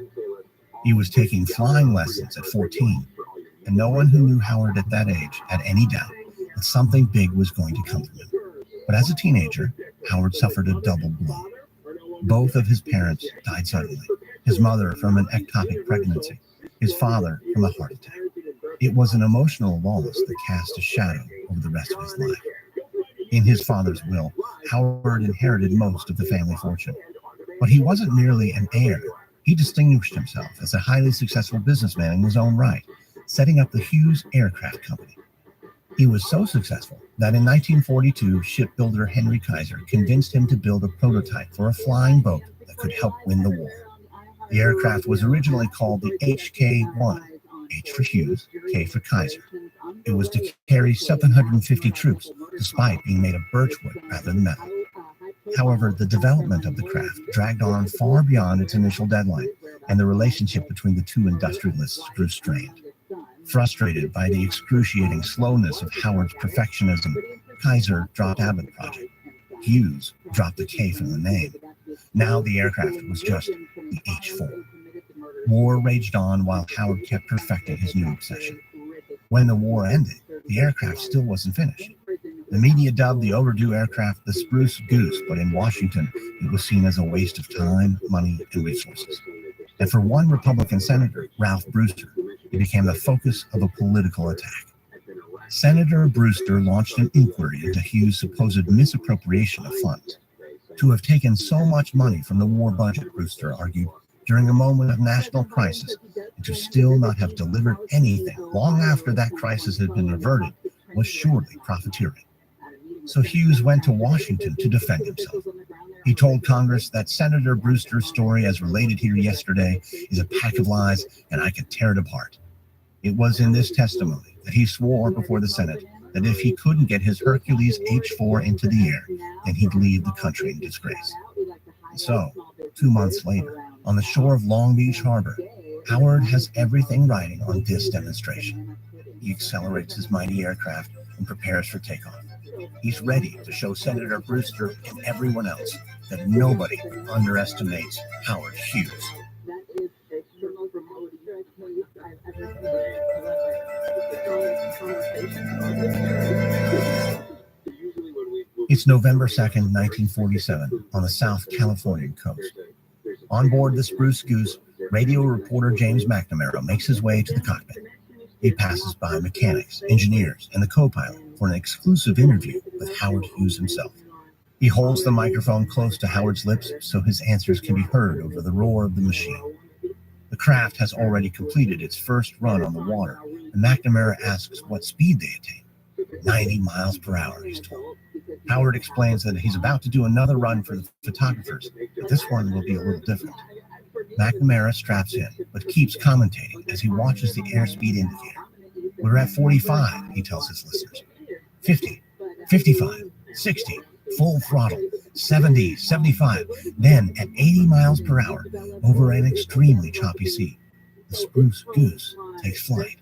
He was taking flying lessons at 14, and no one who knew Howard at that age had any doubt that something big was going to come from him. But as a teenager, Howard suffered a double blow. Both of his parents died suddenly, his mother from an ectopic pregnancy, his father from a heart attack. It was an emotional loss that cast a shadow over the rest of his life. In his father's will, Howard inherited most of the family fortune. But he wasn't merely an heir. He distinguished himself as a highly successful businessman in his own right, setting up the Hughes Aircraft Company. He was so successful that in 1942, shipbuilder Henry Kaiser convinced him to build a prototype for a flying boat that could help win the war. The aircraft was originally called the HK-1, H for Hughes, K for Kaiser. It was to carry 750 troops, despite being made of birchwood rather than metal. However, the development of the craft dragged on far beyond its initial deadline, and the relationship between the two industrialists grew strained. Frustrated by the excruciating slowness of Howard's perfectionism, Kaiser dropped out of the project. Hughes dropped the K from the name. Now the aircraft was just the H-4. War raged on while Howard kept perfecting his new obsession. When the war ended, the aircraft still wasn't finished. The media dubbed the overdue aircraft the Spruce Goose, but in Washington, it was seen as a waste of time, money, and resources. And for one Republican senator, Ralph Brewster, it became the focus of a political attack. Senator Brewster launched an inquiry into Hughes' supposed misappropriation of funds. To have taken so much money from the war budget, Brewster argued, during a moment of national crisis, and to still not have delivered anything long after that crisis had been averted, was surely profiteering. So Hughes went to Washington to defend himself. He told Congress that Senator Brewster's story, as related here yesterday, is a pack of lies, and I can tear it apart. It was in this testimony that he swore before the Senate that if he couldn't get his Hercules H-4 into the air, then he'd leave the country in disgrace. And so, 2 months later, on the shore of Long Beach Harbor, Howard has everything riding on this demonstration. He accelerates his mighty aircraft and prepares for takeoff. He's ready to show Senator Brewster and everyone else that nobody underestimates Howard Hughes. That is the most remote case I've ever seen. It's November 2nd, 1947, on the South Californian coast. On board the Spruce Goose, radio reporter James McNamara makes his way to the cockpit. He passes by mechanics, engineers, and the co-pilot for an exclusive interview with Howard Hughes himself. He holds the microphone close to Howard's lips so his answers can be heard over the roar of the machine. The craft has already completed its first run on the water, and McNamara asks what speed they attain. 90 miles per hour, he's told. Howard explains that he's about to do another run for the photographers, but this one will be a little different. McNamara straps in, but keeps commentating as he watches the airspeed indicator. We're at 45, he tells his listeners. 50, 55, 60, full throttle, 70, 75, then at 80 miles per hour over an extremely choppy sea. The Spruce Goose takes flight.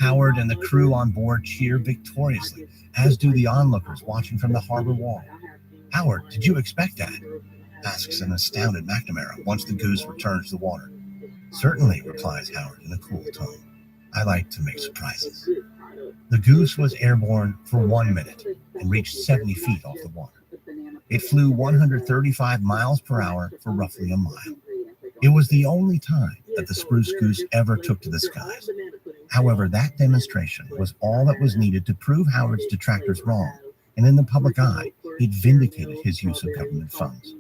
Howard and the crew on board cheer victoriously, as do the onlookers watching from the harbor wall. Howard, did you expect that? Asks an astounded McNamara once the Goose returns to the water. Certainly, replies Howard in a cool tone. I like to make surprises. The Goose was airborne for 1 minute and reached 70 feet off the water. It flew 135 miles per hour for roughly a mile. It was the only time that the Spruce Goose ever took to the skies. However, that demonstration was all that was needed to prove Howard's detractors wrong, and in the public eye, it vindicated his use of government funds.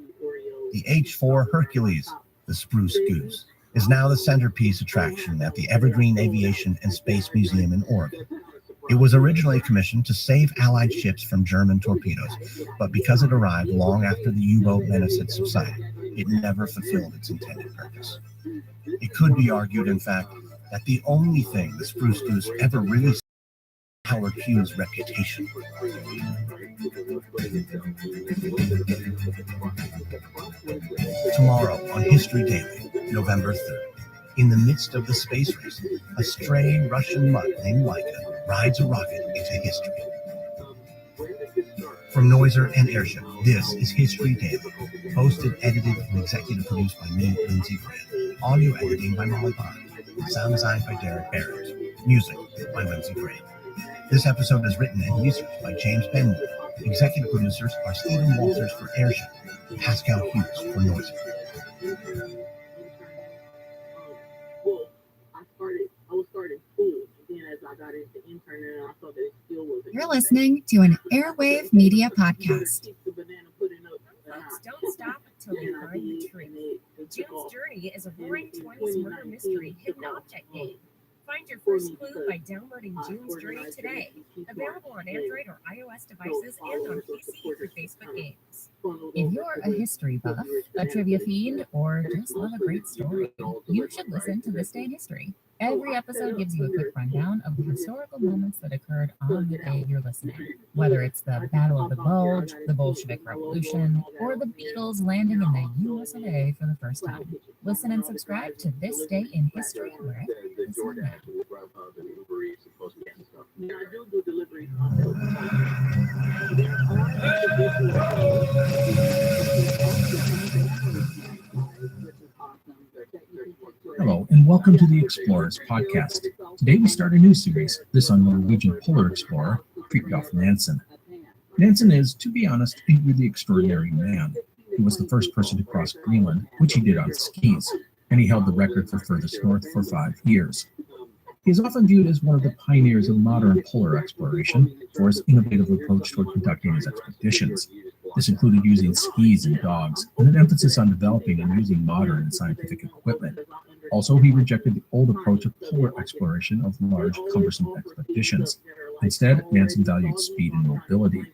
The H-4 Hercules, the Spruce Goose, is now the centerpiece attraction at the Evergreen Aviation and Space Museum in Oregon. It was originally commissioned to save Allied ships from German torpedoes, but because it arrived long after the U-boat menace had subsided, it never fulfilled its intended purpose. It could be argued, in fact, that the only thing the Spruce Goose ever really saved was Howard Hughes' reputation. Tomorrow on History Daily, November 3rd, in the midst of the space race, a stray Russian mutt named Laika rides a rocket into history. From Noiser and Airship, this is History Daily, hosted, edited, and executive produced by me, Lindsay Grant. Audio editing by Molly Bond. Sound design by Derek Barrett. Music by Lindsay Grant. This episode is written and researched by James Benwood. Executive producers are Stephen Walters for Airship and Pascal Hughes for Noiser. I was starting school, and then as I got into internet, I saw that it still wasn't. You're listening to an Airwave Media podcast. Folks don't stop until they find the truth. June's Journey is a roaring 20s murder mystery hidden object game. Find your first clue by downloading June's Journey today. Available on Android or iOS devices and on PC through Facebook Games. If you're a history buff, a trivia fiend, or just love a great story, you should listen to This Day in History. Every episode gives you a quick rundown of the historical moments that occurred on the day you're listening. Whether it's the Battle of the Bulge, the Bolshevik Revolution, or the Beatles landing in the US of A for the first time. Listen and subscribe to This Day in History wherever you listen now. Yeah, I do deliveries. Hello, and welcome to the Explorers Podcast. Today we start a new series, this on Norwegian polar explorer, Fridtjof Nansen. Nansen is, to be honest, a really extraordinary man. He was the first person to cross Greenland, which he did on skis, and he held the record for furthest north for 5 years. He is often viewed as one of the pioneers of modern polar exploration for his innovative approach toward conducting his expeditions. This included using skis and dogs, and an emphasis on developing and using modern and scientific equipment. Also, he rejected the old approach of polar exploration of large, cumbersome expeditions. Instead, Nansen valued speed and mobility.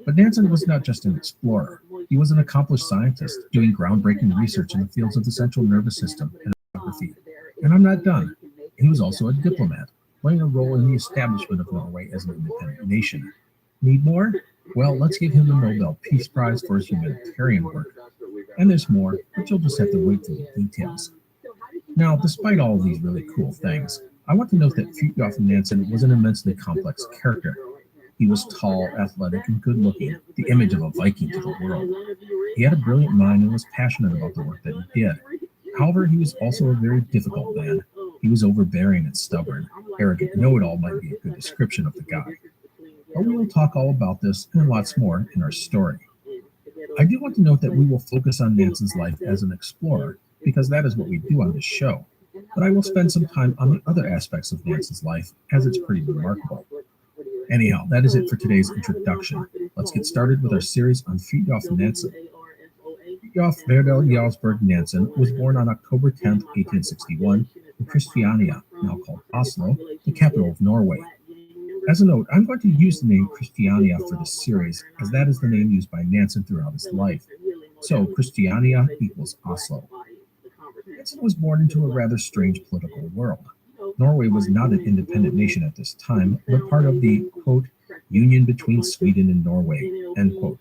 But Nansen was not just an explorer. He was an accomplished scientist, doing groundbreaking research in the fields of the central nervous system and geography. And I'm not done. He was also a diplomat, playing a role in the establishment of Norway as an independent nation. Need more? Well, let's give him the Nobel Peace Prize for his humanitarian work. And there's more, but you'll just have to wait for the details. Now, despite all of these really cool things, I want to note that Fridtjof Nansen was an immensely complex character. He was tall, athletic, and good-looking, the image of a Viking to the world. He had a brilliant mind and was passionate about the work that he did. However, he was also a very difficult man. He was overbearing and stubborn. Arrogant know-it-all might be a good description of the guy. But we will talk all about this and lots more in our story. I do want to note that we will focus on Nansen's life as an explorer, because that is what we do on this show. But I will spend some time on the other aspects of Nansen's life, as it's pretty remarkable. Anyhow, that is it for today's introduction. Let's get started with our series on Fridtjof Nansen. Fridtjof Verdal Jarlsberg Nansen was born on October 10, 1861, in Christiania, now called Oslo, the capital of Norway. As a note, I'm going to use the name Christiania for this series, as that is the name used by Nansen throughout his life. So, Christiania equals Oslo. Nansen was born into a rather strange political world. Norway was not an independent nation at this time, but part of the, quote, union between Sweden and Norway, end quote.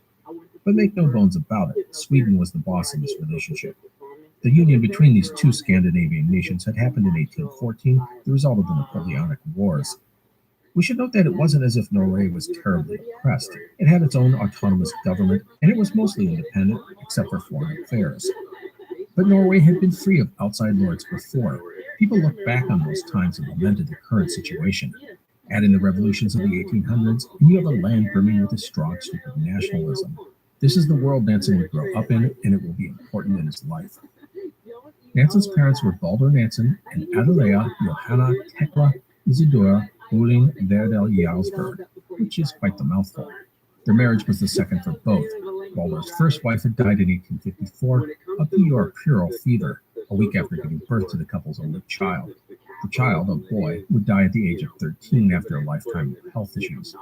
But make no bones about it, Sweden was the boss in this relationship. The union between these two Scandinavian nations had happened in 1814, the result of the Napoleonic Wars. We should note that it wasn't as if Norway was terribly oppressed. It had its own autonomous government, and it was mostly independent, except for foreign affairs. But Norway had been free of outside lords before. People look back on those times and lamented the current situation. Add in the revolutions of the 1800s, and you have a land brimming with a strong streak of nationalism. This is the world Nansen would grow up in, and it will be important in his life. Nansen's parents were Baldur Nansen and Adelea Johanna Tekla Isidora Uling Verdal Jarlsberg, which is quite the mouthful. Their marriage was the second for both. Baldur's first wife had died in 1854 of puerperal fever, a week after giving birth to the couple's only child. The child, a boy, would die at the age of 13 after a lifetime of health issues.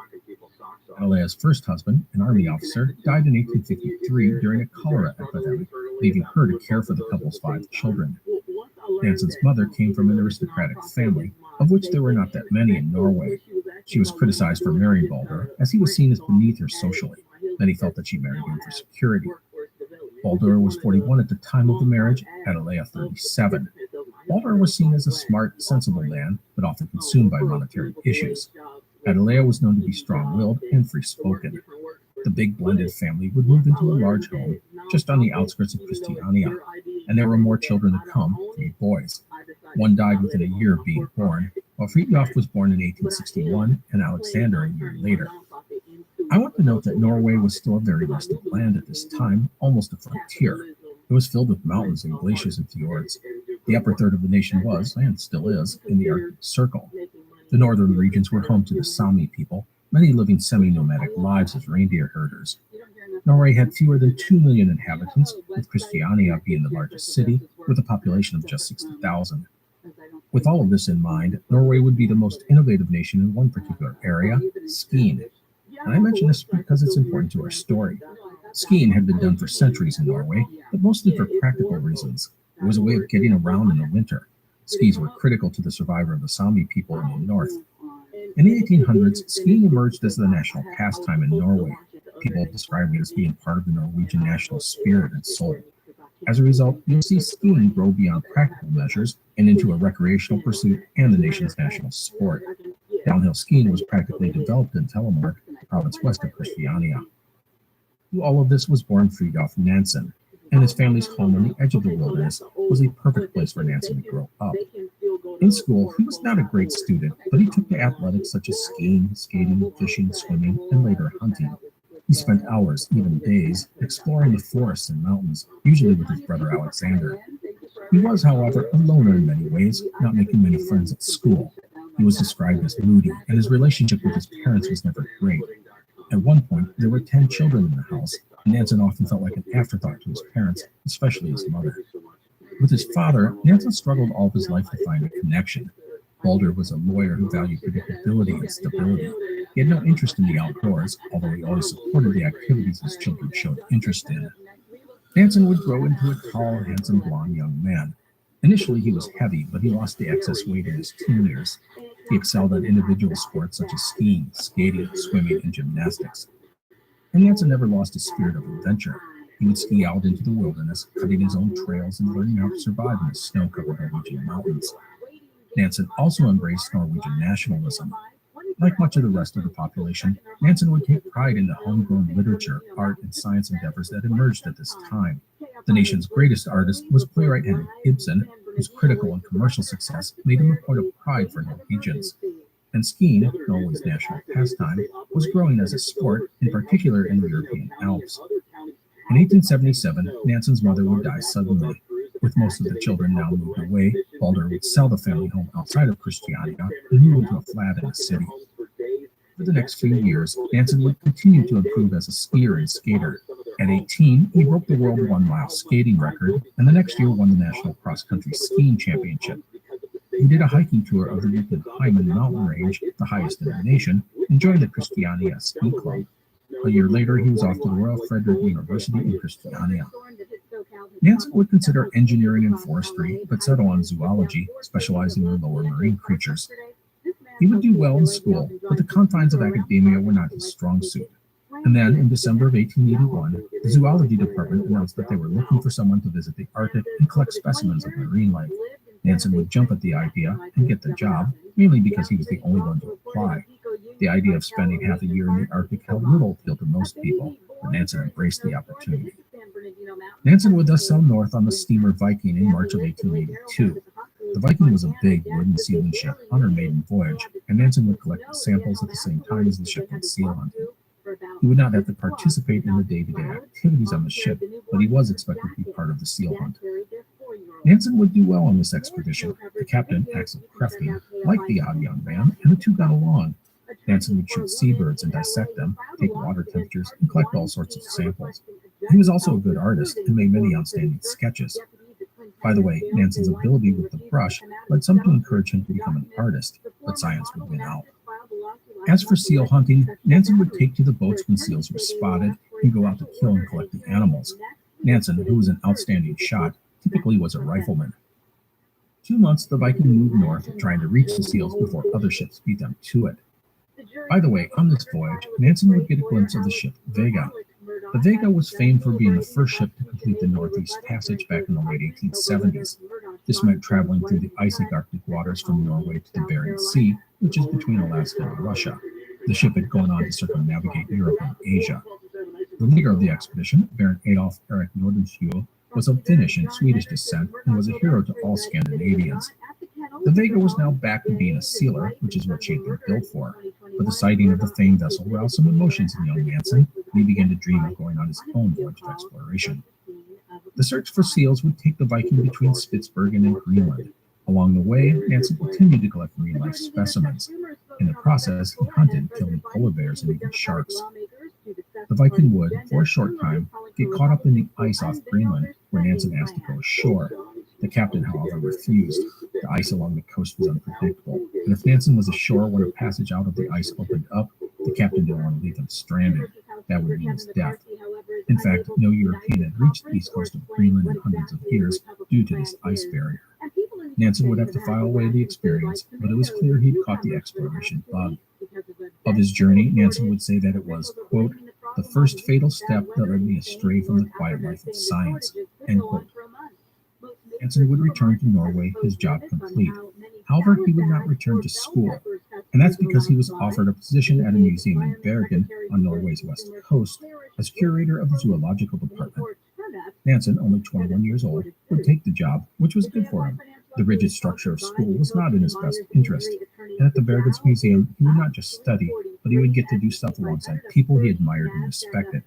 Adelea's first husband, an army officer, died in 1853 during a cholera epidemic, leaving her to care for the couple's 5 children. Nansen's mother came from an aristocratic family, of which there were not that many in Norway. She was criticized for marrying Baldur, as he was seen as beneath her socially. Many felt that she married him for security. Baldur was 41 at the time of the marriage, Adelea 37. Baldur was seen as a smart, sensible man, but often consumed by monetary issues. Adelea was known to be strong-willed and free-spoken. The big blended family would move into a large home just on the outskirts of Christiania, and there were more children to come, 3 boys. One died within a year of being born, while Fridtjof was born in 1861 and Alexander a year later. I want to note that Norway was still a very rustic land at this time, almost a frontier. It was filled with mountains and glaciers and fjords. The upper third of the nation was, and still is, in the Arctic Circle. The northern regions were home to the Sami people, many living semi-nomadic lives as reindeer herders. Norway had fewer than 2 million inhabitants, with Christiania being the largest city, with a population of just 60,000. With all of this in mind, Norway would be the most innovative nation in one particular area, skiing. And I mention this because it's important to our story. Skiing had been done for centuries in Norway, but mostly for practical reasons. It was a way of getting around in the winter. Skis were critical to the survival of the Sami people in the north. In the 1800s, skiing emerged as the national pastime in Norway. People described it as being part of the Norwegian national spirit and soul. As a result, you'll see skiing grow beyond practical measures and into a recreational pursuit and the nation's national sport. Downhill skiing was practically developed in Telemark, the province west of Christiania. Through all of this was born Fridtjof Nansen, and his family's home on the edge of the wilderness was a perfect place for Nansen to grow up. In school, he was not a great student, but he took to athletics such as skiing, skating, fishing, swimming, and later hunting. He spent hours, even days, exploring the forests and mountains, usually with his brother Alexander. He was, however, a loner in many ways, not making many friends at school. He was described as moody, and his relationship with his parents was never great. At one point, there were 10 children in the house, and Nansen often felt like an afterthought to his parents, especially his mother. With his father, Nansen struggled all of his life to find a connection. Baldur was a lawyer who valued predictability and stability. He had no interest in the outdoors, although he always supported the activities his children showed interest in. Nansen would grow into a tall, handsome, blond young man. Initially, he was heavy, but he lost the excess weight in his teen years. He excelled at individual sports such as skiing, skating, swimming, and gymnastics. And Nansen never lost his spirit of adventure. He would ski out into the wilderness, cutting his own trails and learning how to survive in the snow-covered Norwegian mountains. Nansen also embraced Norwegian nationalism. Like much of the rest of the population, Nansen would take pride in the homegrown literature, art, and science endeavors that emerged at this time. The nation's greatest artist was playwright Henry Ibsen, whose critical and commercial success made him a point of pride for Norwegians. And skiing, Norway's national pastime, was growing as a sport, in particular in the European Alps. In 1877, Nansen's mother would die suddenly. With most of the children now moved away, Balder would sell the family home outside of Christiania and move into a flat in the city. For the next few years, Nansen would continue to improve as a skier and skater. At 18, he broke the world 1-mile skating record, and the next year won the National Cross-Country Skiing Championship. He did a hiking tour of the Yukon Hyman mountain range, the highest in the nation, and joined the Christiania Ski Club. A year later, he was off to the Royal Frederick University in Christiania. Nansen would consider engineering and forestry, but settle on zoology, specializing in lower marine creatures. He would do well in school, but the confines of academia were not his strong suit. And then, in December of 1881, the zoology department announced that they were looking for someone to visit the Arctic and collect specimens of marine life. Nansen would jump at the idea and get the job, mainly because he was the only one to apply. The idea of spending half a year in the Arctic held little appeal to most people, but Nansen embraced the opportunity. Nansen would thus sail north on the steamer Viking in March of 1882. The Viking was a big wooden sealing ship on her maiden voyage, and Nansen would collect the samples at the same time as the ship went seal hunting. He would not have to participate in the day-to-day activities on the ship, but he was expected to be part of the seal hunt. Nansen would do well on this expedition. The captain, Axel Krefting, liked the odd young man, and the two got along. Nansen would shoot seabirds and dissect them, take water temperatures, and collect all sorts of samples. He was also a good artist and made many outstanding sketches. By the way, Nansen's ability with the brush led some to encourage him to become an artist, but science would win out. As for seal hunting, Nansen would take to the boats when seals were spotted and go out to kill and collect the animals. Nansen, who was an outstanding shot, typically was a rifleman. 2 months, the Viking moved north, trying to reach the seals before other ships beat them to it. By the way, on this voyage, Nansen would get a glimpse of the ship Vega. The Vega was famed for being the first ship to complete the Northeast Passage back in the late 1870s. This meant traveling through the icy Arctic waters from Norway to the Bering Sea, which is between Alaska and Russia. The ship had gone on to circumnavigate Europe and Asia. The leader of the expedition, Baron Adolf Erik Nordenskjöld, was of Finnish and Swedish descent and was a hero to all Scandinavians. The Vega was now back to being a sealer, which is what she had been built for. But the sighting of the famed vessel roused some emotions in young Nansen, and he began to dream of going on his own voyage of exploration. The search for seals would take the Viking between Spitsbergen and Greenland. Along the way, Nansen continued to collect marine life specimens. In the process, he hunted, killing polar bears and even sharks. The Viking would, for a short time, get caught up in the ice off Greenland, where Nansen asked to go ashore. The captain, however, refused. The ice along the coast was unpredictable, and if Nansen was ashore when a passage out of the ice opened up, the captain didn't want to leave him stranded. That would mean his death. In fact, no European had reached the east coast of Greenland in hundreds of years due to this ice barrier. Nansen would have to file away the experience, but it was clear he'd caught the exploration bug. Of his journey, Nansen would say that it was, quote, the first fatal step that led me astray from the quiet life of science, end quote. Nansen would return to Norway, his job complete. However, he would not return to school, and that's because he was offered a position at a museum in Bergen on Norway's west coast as curator of the zoological department. Nansen, only 21 years old, would take the job, which was good for him. The rigid structure of school was not in his best interest, and at the Bergen's museum, he would not just study, but he would get to do stuff alongside people he admired and respected.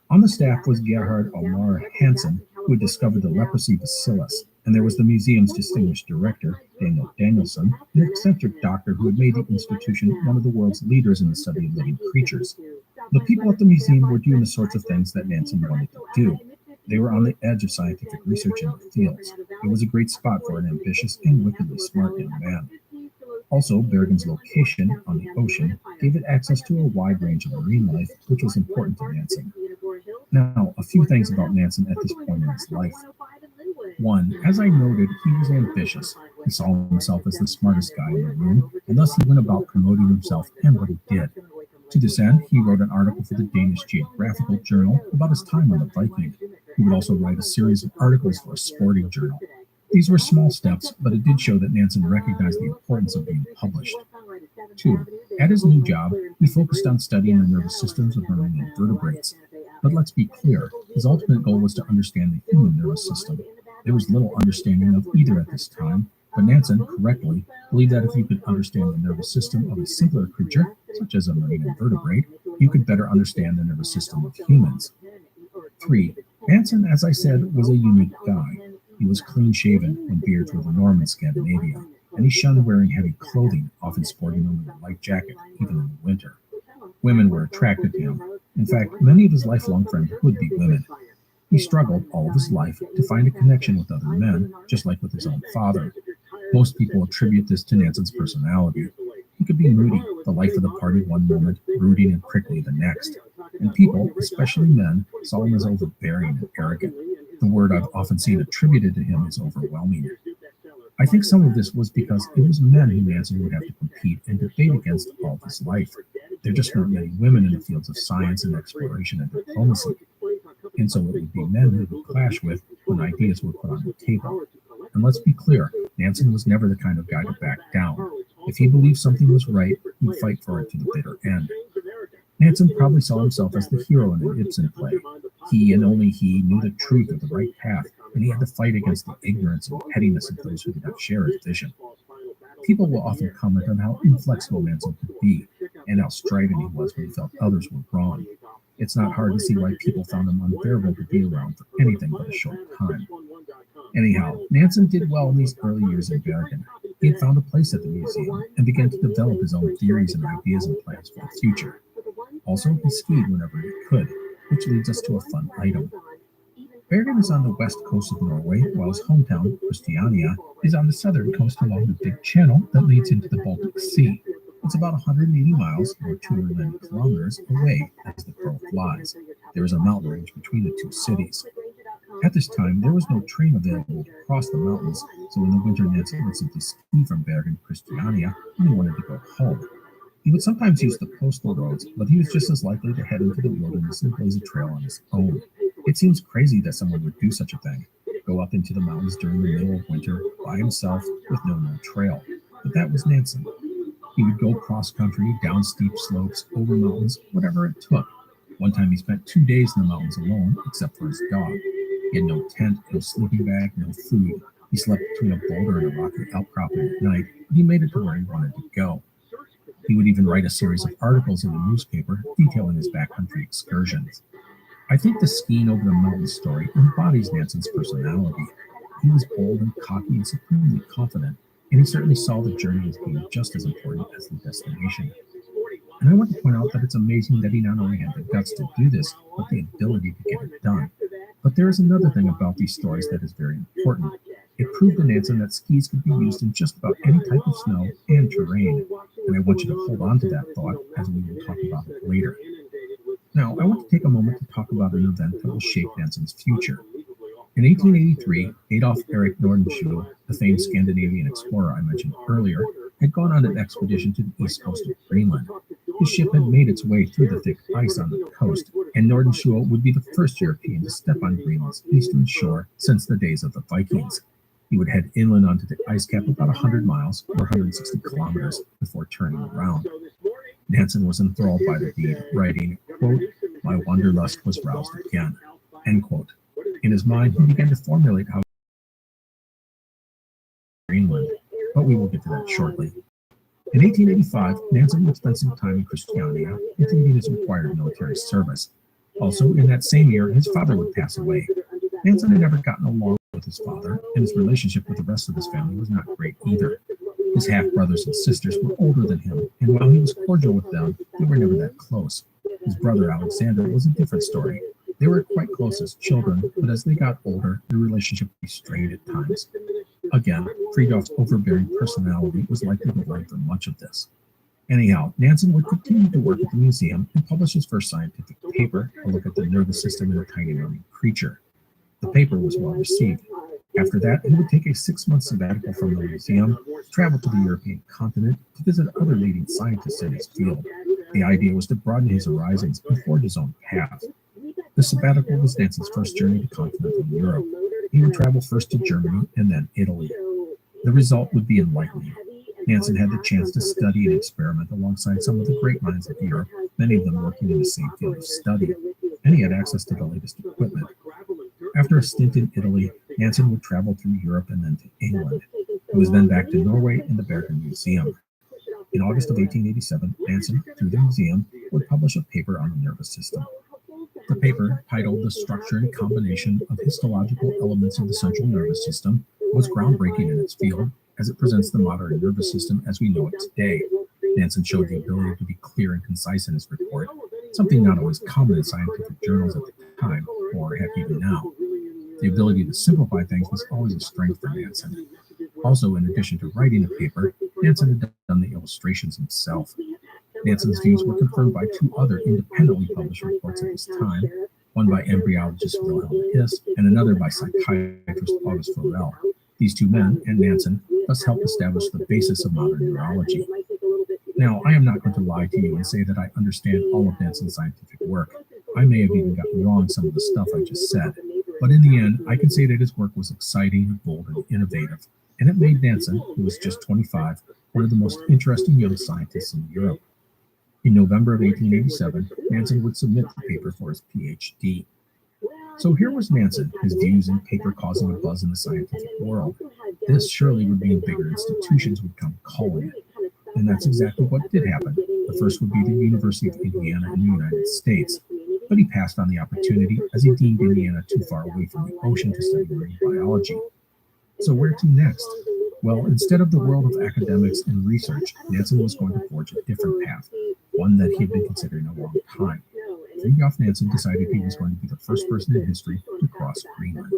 On the staff was Gerhard Omar Hansen, who had discovered the leprosy bacillus, and there was the museum's distinguished director, Daniel Danielson, an eccentric doctor who had made the institution one of the world's leaders in the study of living creatures. The people at the museum were doing the sorts of things that Nansen wanted to do. They were on the edge of scientific research in their fields. It was a great spot for an ambitious and wickedly smart young man. Also, Bergen's location on the ocean gave it access to a wide range of marine life, which was important to Nansen. Now, a few things about Nansen at this point in his life. 1, as I noted, he was ambitious. He saw himself as the smartest guy in the room, and thus he went about promoting himself and what he did. To this end, he wrote an article for the Danish Geographical Journal about his time on the Viking. He would also write a series of articles for a sporting journal. These were small steps, but it did show that Nansen recognized the importance of being published. 2, At his new job, he focused on studying the nervous systems of marine invertebrates. But let's be clear, his ultimate goal was to understand the human nervous system. There was little understanding of either at this time, but Nansen, correctly, believed that if you could understand the nervous system of a simpler creature, such as a marine invertebrate, you could better understand the nervous system of humans. 3. Nansen, as I said, was a unique guy. He was clean-shaven when beards were the norm in Scandinavia, and he shunned wearing heavy clothing, often sporting only a light jacket, even in the winter. Women were attracted to him. In fact, many of his lifelong friends would be women. He struggled all of his life to find a connection with other men, just like with his own father. Most people attribute this to Nansen's personality. He could be moody, the life of the party one moment, brooding and prickly the next. And people, especially men, saw him as overbearing and arrogant. The word I've often seen attributed to him is overwhelming. I think some of this was because it was men who Nansen would have to compete and debate against all of his life. There just weren't many women in the fields of science and exploration and diplomacy. And so it would be men who would clash with when ideas were put on the table. And let's be clear, Nansen was never the kind of guy to back down. If he believed something was right, he'd fight for it to the bitter end. Nansen probably saw himself as the hero in an Ibsen play. He and only he knew the truth of the right path, and he had to fight against the ignorance and pettiness of those who did not share his vision. People will often comment on how inflexible Nansen could be, and how strident he was when he felt others were wrong. It's not hard to see why people found him unbearable to be around for anything but a short time. Anyhow, Nansen did well in these early years in Bergen. He had found a place at the museum and began to develop his own theories and ideas and plans for the future. Also, he skied whenever he could, which leads us to a fun item. Bergen is on the west coast of Norway, while his hometown, Christiania, is on the southern coast along the big channel that leads into the Baltic Sea. It's about 180 miles, or 290 kilometers, away as the crow flies. There is a mountain range between the two cities. At this time, there was no train available to cross the mountains, so in the winter Nansen would simply ski from Bergen to Christiania when he wanted to go home. He would sometimes use the coastal roads, but he was just as likely to head into the wilderness and blaze a trail on his own. It seems crazy that someone would do such a thing, go up into the mountains during the middle of winter by himself with no known trail. But that was Nansen. He would go cross-country, down steep slopes, over mountains, whatever it took. One time he spent 2 days in the mountains alone, except for his dog. He had no tent, no sleeping bag, no food. He slept between a boulder and a rocky outcropping at night, but he made it to where he wanted to go. He would even write a series of articles in the newspaper detailing his backcountry excursions. I think the skiing over the mountain story embodies Nansen's personality. He was bold and cocky and supremely confident, and he certainly saw the journey as being just as important as the destination. And I want to point out that it's amazing that he not only had the guts to do this, but the ability to get it done. But there is another thing about these stories that is very important. It proved to Nansen that skis could be used in just about any type of snow and terrain, and I want you to hold on to that thought as we will talk about it later. Now, I want to take a moment to talk about an event that will shape Nansen's future. In 1883, Adolf Erik Nordenskiöld, the famed Scandinavian explorer I mentioned earlier, had gone on an expedition to the east coast of Greenland. His ship had made its way through the thick ice on the coast, and Nordenskiöld would be the first European to step on Greenland's eastern shore since the days of the Vikings. He would head inland onto the ice cap about 100 miles, or 160 kilometers, before turning around. Nansen was enthralled by the deed, writing, quote, "My wanderlust was roused again," end quote. In his mind, he began to formulate how Greenland, but we will get to that shortly. In 1885, Nansen would spend some time in Christiania, completing his required military service. Also, in that same year, his father would pass away. Nansen had never gotten along with his father, and his relationship with the rest of his family was not great either. His half-brothers and sisters were older than him, and while he was cordial with them, they were never that close. His brother Alexander was a different story. They were quite close as children, but as they got older, their relationship was strained at times. Again, Fridtjof's overbearing personality was likely to blame for much of this. Anyhow, Nansen would continue to work at the museum and publish his first scientific paper, a look at the nervous system in a tiny marine creature. The paper was well received. After that, he would take a 6-month sabbatical from the museum, travel to the European continent to visit other leading scientists in his field. The idea was to broaden his horizons and forge his own path. The sabbatical was Nansen's first journey to continental Europe. He would travel first to Germany and then Italy. The result would be enlightening. Nansen had the chance to study and experiment alongside some of the great minds of Europe, many of them working in the same field of study, and he had access to the latest equipment. After a stint in Italy, Nansen would travel through Europe and then to England. He was then back to Norway in the Bergen Museum. In August of 1887, Nansen, through the museum, would publish a paper on the nervous system. The paper, titled The Structure and Combination of Histological Elements of the Central Nervous System, was groundbreaking in its field, as it presents the modern nervous system as we know it today. Nansen showed the ability to be clear and concise in his report, something not always common in scientific journals at the time, or heck, even now. The ability to simplify things was always a strength for Nansen. Also, in addition to writing the paper, Nansen had done the illustrations himself. Nansen's views were confirmed by two other independently published reports at this time, one by embryologist Wilhelm His and another by psychiatrist August Forel. These two men and Nansen thus helped establish the basis of modern neurology. Now, I am not going to lie to you and say that I understand all of Nansen's scientific work. I may have even gotten wrong some of the stuff I just said, but in the end, I can say that his work was exciting, bold, and innovative, and it made Nansen, who was just 25, one of the most interesting young scientists in Europe. In November of 1887, Nansen would submit the paper for his PhD. So here was Nansen, his views and paper causing a buzz in the scientific world. This surely would mean bigger institutions would come calling it. And that's exactly what did happen. The first would be the University of Indiana in the United States. But he passed on the opportunity as he deemed Indiana too far away from the ocean to study marine biology. So where to next? Well, instead of the world of academics and research, Nansen was going to forge a different path, one that he had been considering a long time. Fridtjof Nansen decided he was going to be the first person in history to cross Greenland.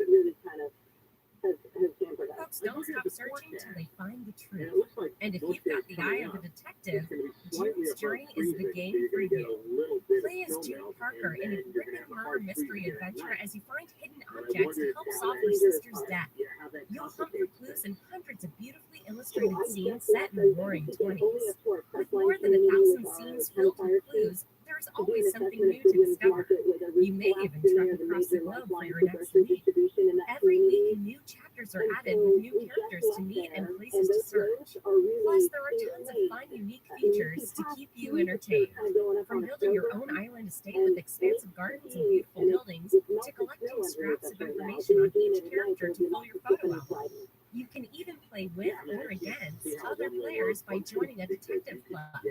Folks don't stop searching till they find the truth. And if you've got the eye of a detective, June's Journey is the game for you. Play as June Parker in a gripping murder mystery adventure as you find hidden objects to help solve your sister's death. You'll hunt for clues in hundreds of beautifully illustrated scenes set in the roaring 20s. With more than 1,000 scenes filled with clues, there's always something new to discover. You may even trek across the globe for your next lead. Every week, new chapters are added with new characters to meet and places to search. Plus, there are tons of fun, unique features to keep you entertained. From building your own island estate with expansive gardens and beautiful buildings, to collecting scraps of information on each character to fill your photo album. You can even play with or against other players by joining a detective club.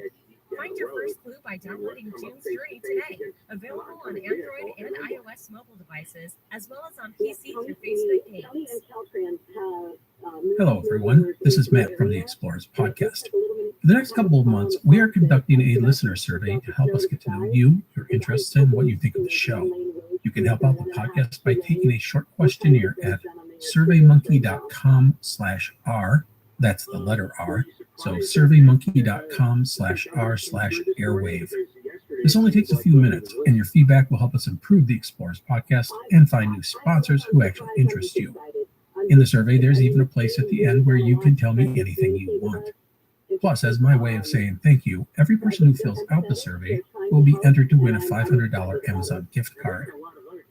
Find your first clue by downloading June's Journey today. Available on Android and iOS mobile devices, as well as on PC through Facebook Games. Hello, everyone. This is Matt from the Explorers Podcast. For the next couple of months, we are conducting a listener survey to help us get to know you, your interests, and what you think of the show. You can help out the podcast by taking a short questionnaire at surveymonkey.com/r. That's the letter R. So surveymonkey.com/r/airwave. This only takes a few minutes, and your feedback will help us improve the Explorers Podcast and find new sponsors who actually interest you. In the survey, there's even a place at the end where you can tell me anything you want. Plus, as my way of saying thank you, every person who fills out the survey will be entered to win a $500 Amazon gift card.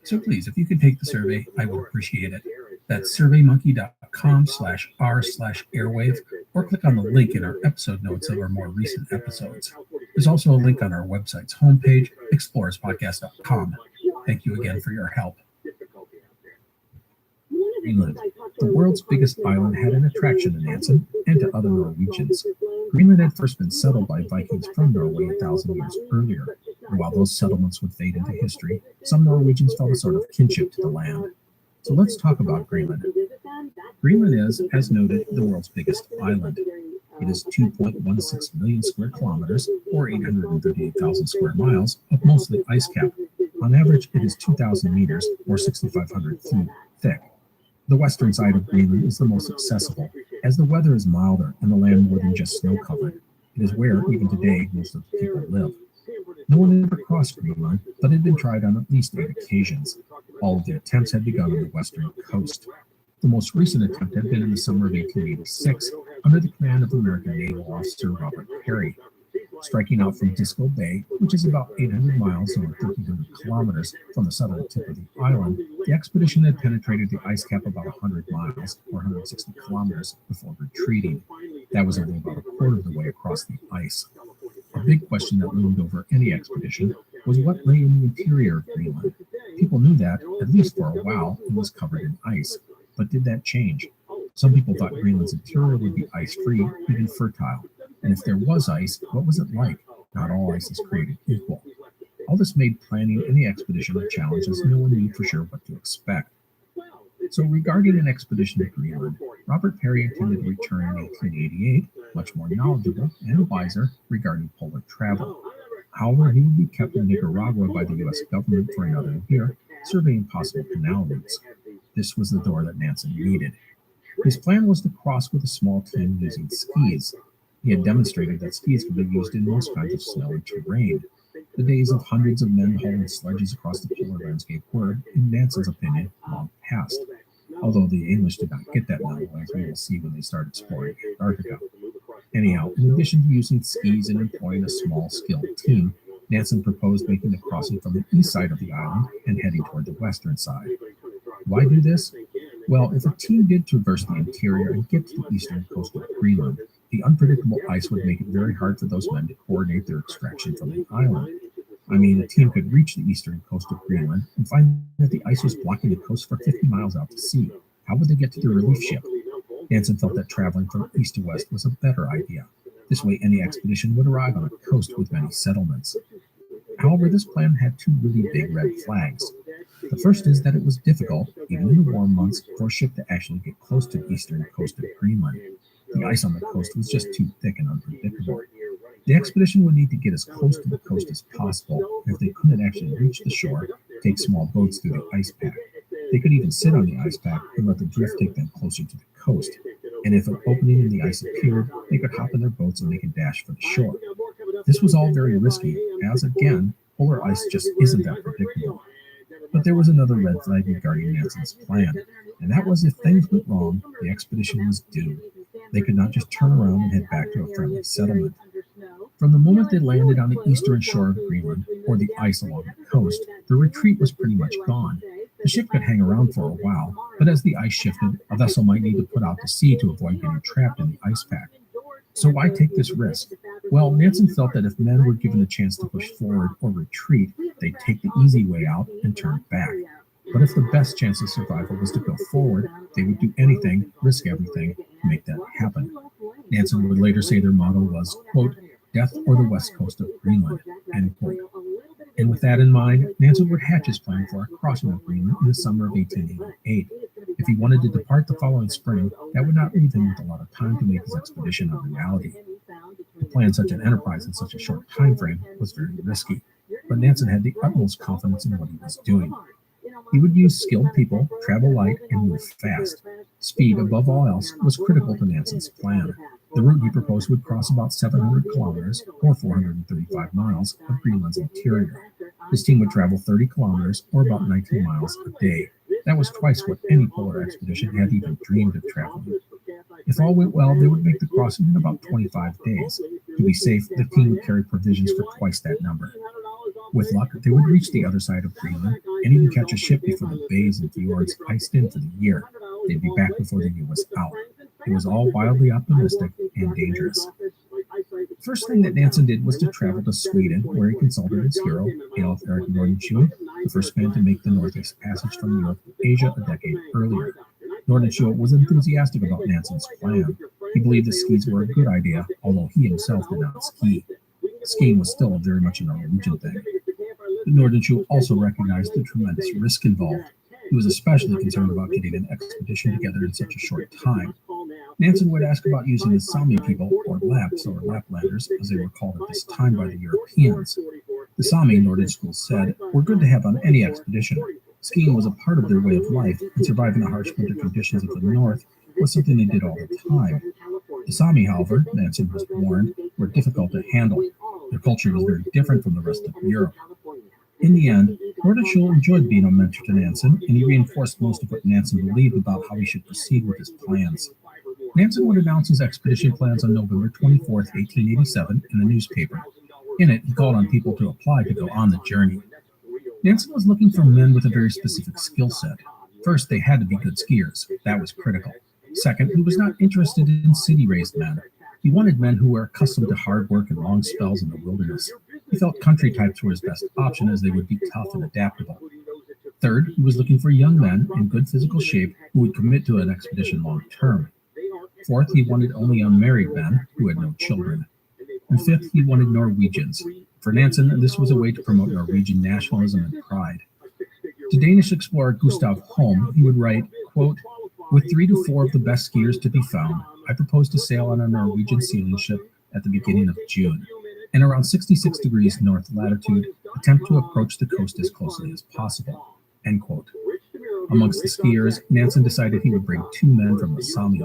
So please, if you could take the survey, I would appreciate it. That's surveymonkey.com/r/airwave, or click on the link in our episode notes of our more recent episodes. There's also a link on our website's homepage, explorerspodcast.com. Thank you again for your help. Greenland, the world's biggest island, had an attraction to Nansen and to other Norwegians. Greenland had first been settled by Vikings from Norway 1,000 years earlier, and while those settlements would fade into history, some Norwegians felt a sort of kinship to the land. So let's talk about Greenland. Greenland is, as noted, the world's biggest island. It is 2.16 million square kilometers, or 838,000 square miles, of mostly ice cap. On average, it is 2,000 meters, or 6,500 feet, thick. The western side of Greenland is the most accessible, as the weather is milder and the land more than just snow-covered. It is where, even today, most of the people live. No one ever crossed Greenland, but it had been tried on at least 8 occasions. All of the attempts had begun on the western coast. The most recent attempt had been in the summer of 1886, under the command of American naval officer Robert Peary. Striking out from Disco Bay, which is about 800 miles or 1,300 kilometers from the southern tip of the island, the expedition had penetrated the ice cap about 100 miles or 160 kilometers before retreating. That was only about a quarter of the way across the ice. A big question that loomed over any expedition was what lay in the interior of Greenland. People knew that, at least for a while, it was covered in ice. But did that change? Some people thought Greenland's interior would be ice-free, even fertile. And if there was ice, what was it like? Not all ice is created equal. All this made planning any expedition a challenge, as no one knew for sure what to expect. So regarding an expedition to Greenland, Robert Peary intended to return in 1888, much more knowledgeable and wiser regarding polar travel. However, he would be kept in Nicaragua by the U.S. government for another year, surveying possible canal routes. This was the door that Nansen needed. His plan was to cross with a small team using skis. He had demonstrated that skis could be used in most kinds of snowy terrain. The days of hundreds of men hauling sledges across the polar landscape were, in Nansen's opinion, long past. Although the English did not get that memo, as we will see when they start exploring Antarctica. Anyhow, in addition to using skis and employing a small, skilled team, Nansen proposed making the crossing from the east side of the island and heading toward the western side. Why do this? Well, if a team did traverse the interior and get to the eastern coast of Greenland, the unpredictable ice would make it very hard for those men to coordinate their extraction from the island. I mean, a team could reach the eastern coast of Greenland and find that the ice was blocking the coast for 50 miles out to sea. How would they get to the relief ship? Nansen felt that traveling from east to west was a better idea. This way, any expedition would arrive on a coast with many settlements. However, this plan had two really big red flags. The first is that it was difficult, even in the warm months, for a ship to actually get close to the eastern coast of Greenland. The ice on the coast was just too thick and unpredictable. The expedition would need to get as close to the coast as possible, and if they couldn't actually reach the shore, take small boats through the ice pack. They could even sit on the ice pack and let the drift take them closer to the coast. And if an opening in the ice appeared, they could hop in their boats and make a dash for the shore. This was all very risky, as again, polar ice just isn't that predictable. But there was another red flag regarding Nansen's plan, and that was if things went wrong, the expedition was doomed. They could not just turn around and head back to a friendly settlement. From the moment they landed on the eastern shore of Greenland, or the ice along the coast, the retreat was pretty much gone. The ship could hang around for a while, but as the ice shifted, a vessel might need to put out to sea to avoid getting trapped in the ice pack. So why take this risk? Well, Nansen felt that if men were given a chance to push forward or retreat, they'd take the easy way out and turn back. But if the best chance of survival was to go forward, they would do anything, risk everything, to make that happen. Nansen would later say their motto was, quote, "Death or the west coast of Greenland," end quote. And with that in mind, Nansen would hatch his plan for a crossing of Greenland in the summer of 1888. If he wanted to depart the following spring, that would not leave him with a lot of time to make his expedition a reality. To plan such an enterprise in such a short time frame was very risky, but Nansen had the utmost confidence in what he was doing. He would use skilled people, travel light, and move fast. Speed, above all else, was critical to Nansen's plan. The route he proposed would cross about 700 kilometers, or 435 miles, of Greenland's interior. His team would travel 30 kilometers, or about 19 miles a day. That was twice what any polar expedition had even dreamed of traveling. If all went well, they would make the crossing in about 25 days. To be safe, the team would carry provisions for twice that number. With luck, they would reach the other side of Greenland and even catch a ship before the bays and fjords iced in for the year. They'd be back before the year was out. It was all wildly optimistic and dangerous. The first thing that Nansen did was to travel to Sweden, where he consulted his hero, Alf Erik Nordenskiöld, the first man to make the Northeast Passage from Europe to Asia a decade earlier. Nordenskiöld was enthusiastic about Nansen's plan. He believed the skis were a good idea, although he himself did not ski. Skiing was still very much a Norwegian thing. But Nordenskiöld also recognized the tremendous risk involved. He was especially concerned about getting an expedition together in such a short time. Nansen would ask about using the Sami people, or Lapps, or Laplanders, as they were called at this time by the Europeans. The Sami, Nordenskiöld said, were good to have on any expedition. Skiing was a part of their way of life, and surviving the harsh winter conditions of the north was something they did all the time. The Sami, however, Nansen was warned, were difficult to handle. Their culture was very different from the rest of Europe. In the end, Nordenskiöld enjoyed being a mentor to Nansen, and he reinforced most of what Nansen believed about how he should proceed with his plans. Nansen would announce his expedition plans on November 24, 1887, in the newspaper. In it, he called on people to apply to go on the journey. Nansen was looking for men with a very specific skill set. First, they had to be good skiers. That was critical. Second, he was not interested in city-raised men. He wanted men who were accustomed to hard work and long spells in the wilderness. He felt country types were his best option as they would be tough and adaptable. Third, he was looking for young men in good physical shape who would commit to an expedition long term. Fourth, he wanted only unmarried men who had no children. And fifth, he wanted Norwegians. For Nansen, this was a way to promote Norwegian nationalism and pride. To Danish explorer Gustav Holm, he would write, quote, "With 3 to 4 of the best skiers to be found, I propose to sail on a Norwegian sealing ship at the beginning of June, and around 66 degrees north latitude, attempt to approach the coast as closely as possible." End quote. Amongst the skiers, Nansen decided he would bring 2 men from the Sami.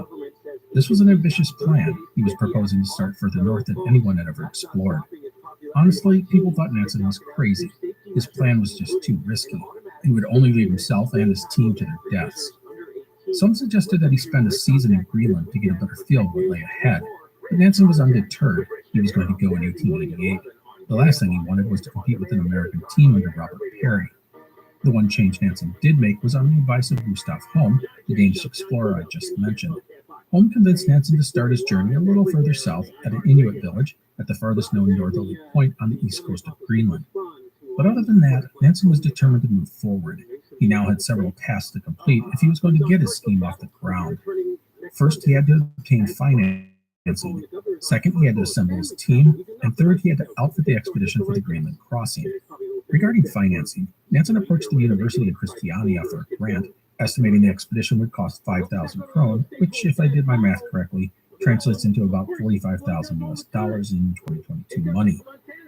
This was an ambitious plan. He was proposing to start further north than anyone had ever explored. Honestly, people thought Nansen was crazy. His plan was just too risky. He would only leave himself and his team to their deaths. Some suggested that he spend a season in Greenland to get a better feel of what lay ahead, but Nansen was undeterred. He was going to go in 1888. The last thing he wanted was to compete with an American team under Robert Peary. The one change Nansen did make was on the advice of Gustav Holm, the Danish explorer I just mentioned. Holm convinced Nansen to start his journey a little further south at an Inuit village at the farthest known northerly point on the east coast of Greenland. But other than that, Nansen was determined to move forward. He now had several tasks to complete if he was going to get his scheme off the ground. First, he had to obtain financing. Second, he had to assemble his team. And third, he had to outfit the expedition for the Greenland crossing. Regarding financing, Nansen approached the University of Christiania for a grant, estimating the expedition would cost 5,000 krone, which, if I did my math correctly, translates into about $45,000 in 2022 money.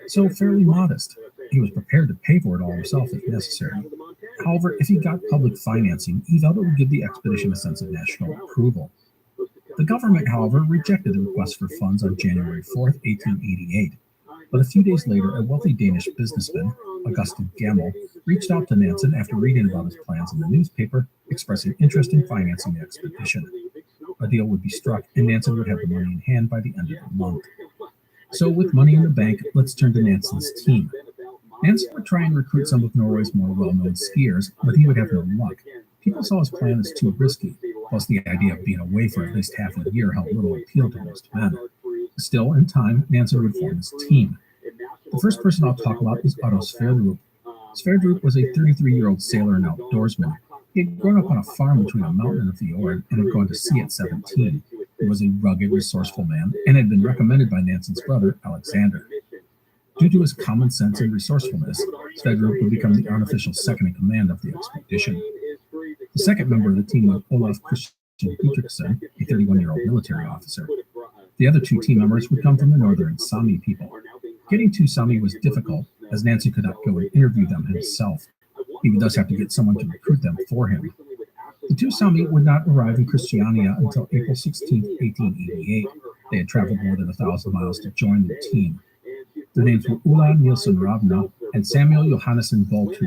So fairly modest. He was prepared to pay for it all himself if necessary. However, if he got public financing, he felt it would give the expedition a sense of national approval. The government, however, rejected the request for funds on January 4th, 1888. But a few days later, a wealthy Danish businessman, Augustin Gammel, reached out to Nansen after reading about his plans in the newspaper, expressing interest in financing the expedition. A deal would be struck, and Nansen would have the money in hand by the end of the month. So with money in the bank, let's turn to Nansen's team. Nansen would try and recruit some of Norway's more well-known skiers, but he would have no luck. People saw his plan as too risky, plus the idea of being away for at least half a year held little appeal to most men. Still, in time, Nansen would form his team. The first person I'll talk about is Otto Sverdrup. Sverdrup was a 33-year-old sailor and outdoorsman. He had grown up on a farm between a mountain and a fjord and had gone to sea at 17. He was a rugged, resourceful man and had been recommended by Nansen's brother, Alexander. Due to his common sense and resourcefulness, Sverdrup would become the unofficial second-in-command of the expedition. The second member of the team was Olaf Christian Dietrichson, a 31-year-old military officer. The other 2 team members would come from the northern Sami people. Getting to Sami was difficult, as Nansen could not go and interview them himself. He would thus have to get someone to recruit them for him. The 2 Sami would not arrive in Christiania until April 16, 1888. They had traveled more than 1,000 miles to join the team. Their names were Ulla Nielsen Ravna and Samuel Johannesson Voltu.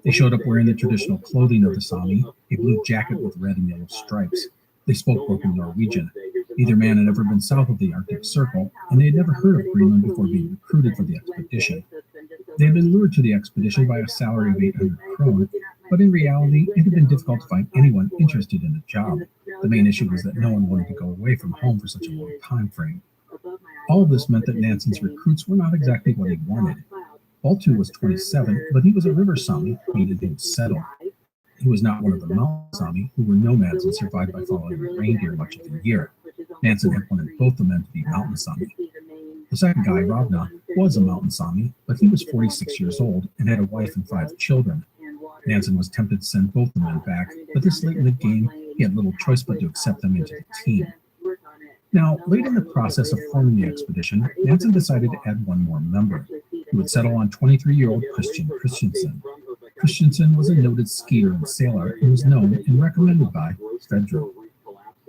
They showed up wearing the traditional clothing of the Sami, a blue jacket with red and yellow stripes. They spoke broken Norwegian. Neither man had ever been south of the Arctic Circle, and they had never heard of Greenland before being recruited for the expedition. They had been lured to the expedition by a salary of 800 krone, but in reality, it had been difficult to find anyone interested in the job. The main issue was that no one wanted to go away from home for such a long time frame. All of this meant that Nansen's recruits were not exactly what he wanted. Voltu was 27, but he was a river Sami who needed to settle. He was not one of the mountain Sami who were nomads and survived by following reindeer much of the year. Nansen had wanted both the men to be mountain Sami. The second guy, Ravna, was a mountain Sami, but he was 46 years old and had a wife and 5 children. Nansen was tempted to send both the men back, but this late in the game, he had little choice but to accept them into the team. Now, late in the process of forming the expedition, Nansen decided to add one more member. He would settle on 23-year-old Christian Christensen. Christensen was a noted skier and sailor and was known and recommended by Sverdrup.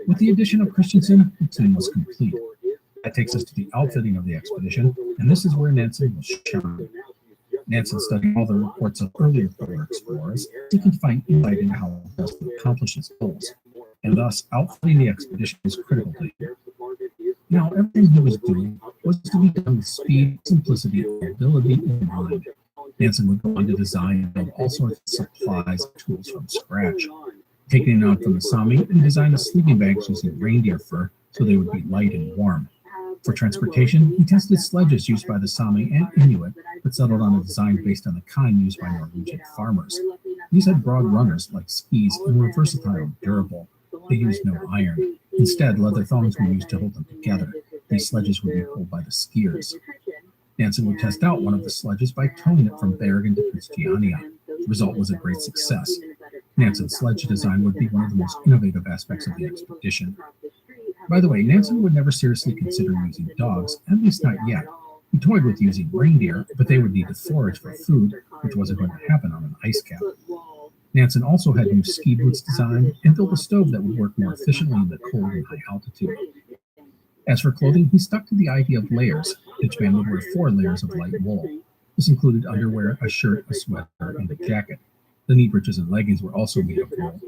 With the addition of Christensen, the team was complete. That takes us to the outfitting of the expedition, and this is where Nansen was shine. Nansen studied all the reports of earlier polar explorers, seeking to find insight into how best to accomplish his goals, and thus outfitting the expedition was critical to him. Now, everything he was doing was to be done with speed, simplicity, and ability in mind. Nansen would go on to design and build all sorts of supplies and tools from scratch. Taking it on from the Sami, he designed the sleeping bags using reindeer fur so they would be light and warm. For transportation, he tested sledges used by the Sami and Inuit, but settled on a design based on the kind used by Norwegian farmers. These had broad runners like skis and were versatile and durable. They used no iron. Instead, leather thongs were used to hold them together. These sledges would be pulled by the skiers. Nansen would test out one of the sledges by towing it from Bergen to Christiania. The result was a great success. Nansen's sledge design would be one of the most innovative aspects of the expedition. By the way, Nansen would never seriously consider using dogs, at least not yet. He toyed with using reindeer, but they would need to forage for food, which wasn't going to happen on an ice cap. Nansen also had new ski boots designed and built a stove that would work more efficiently in the cold and high altitude. As for clothing, he stuck to the idea of layers. Each man would wear 4 layers of light wool. This included underwear, a shirt, a sweater, and a jacket. The knee breeches and leggings were also made of wool.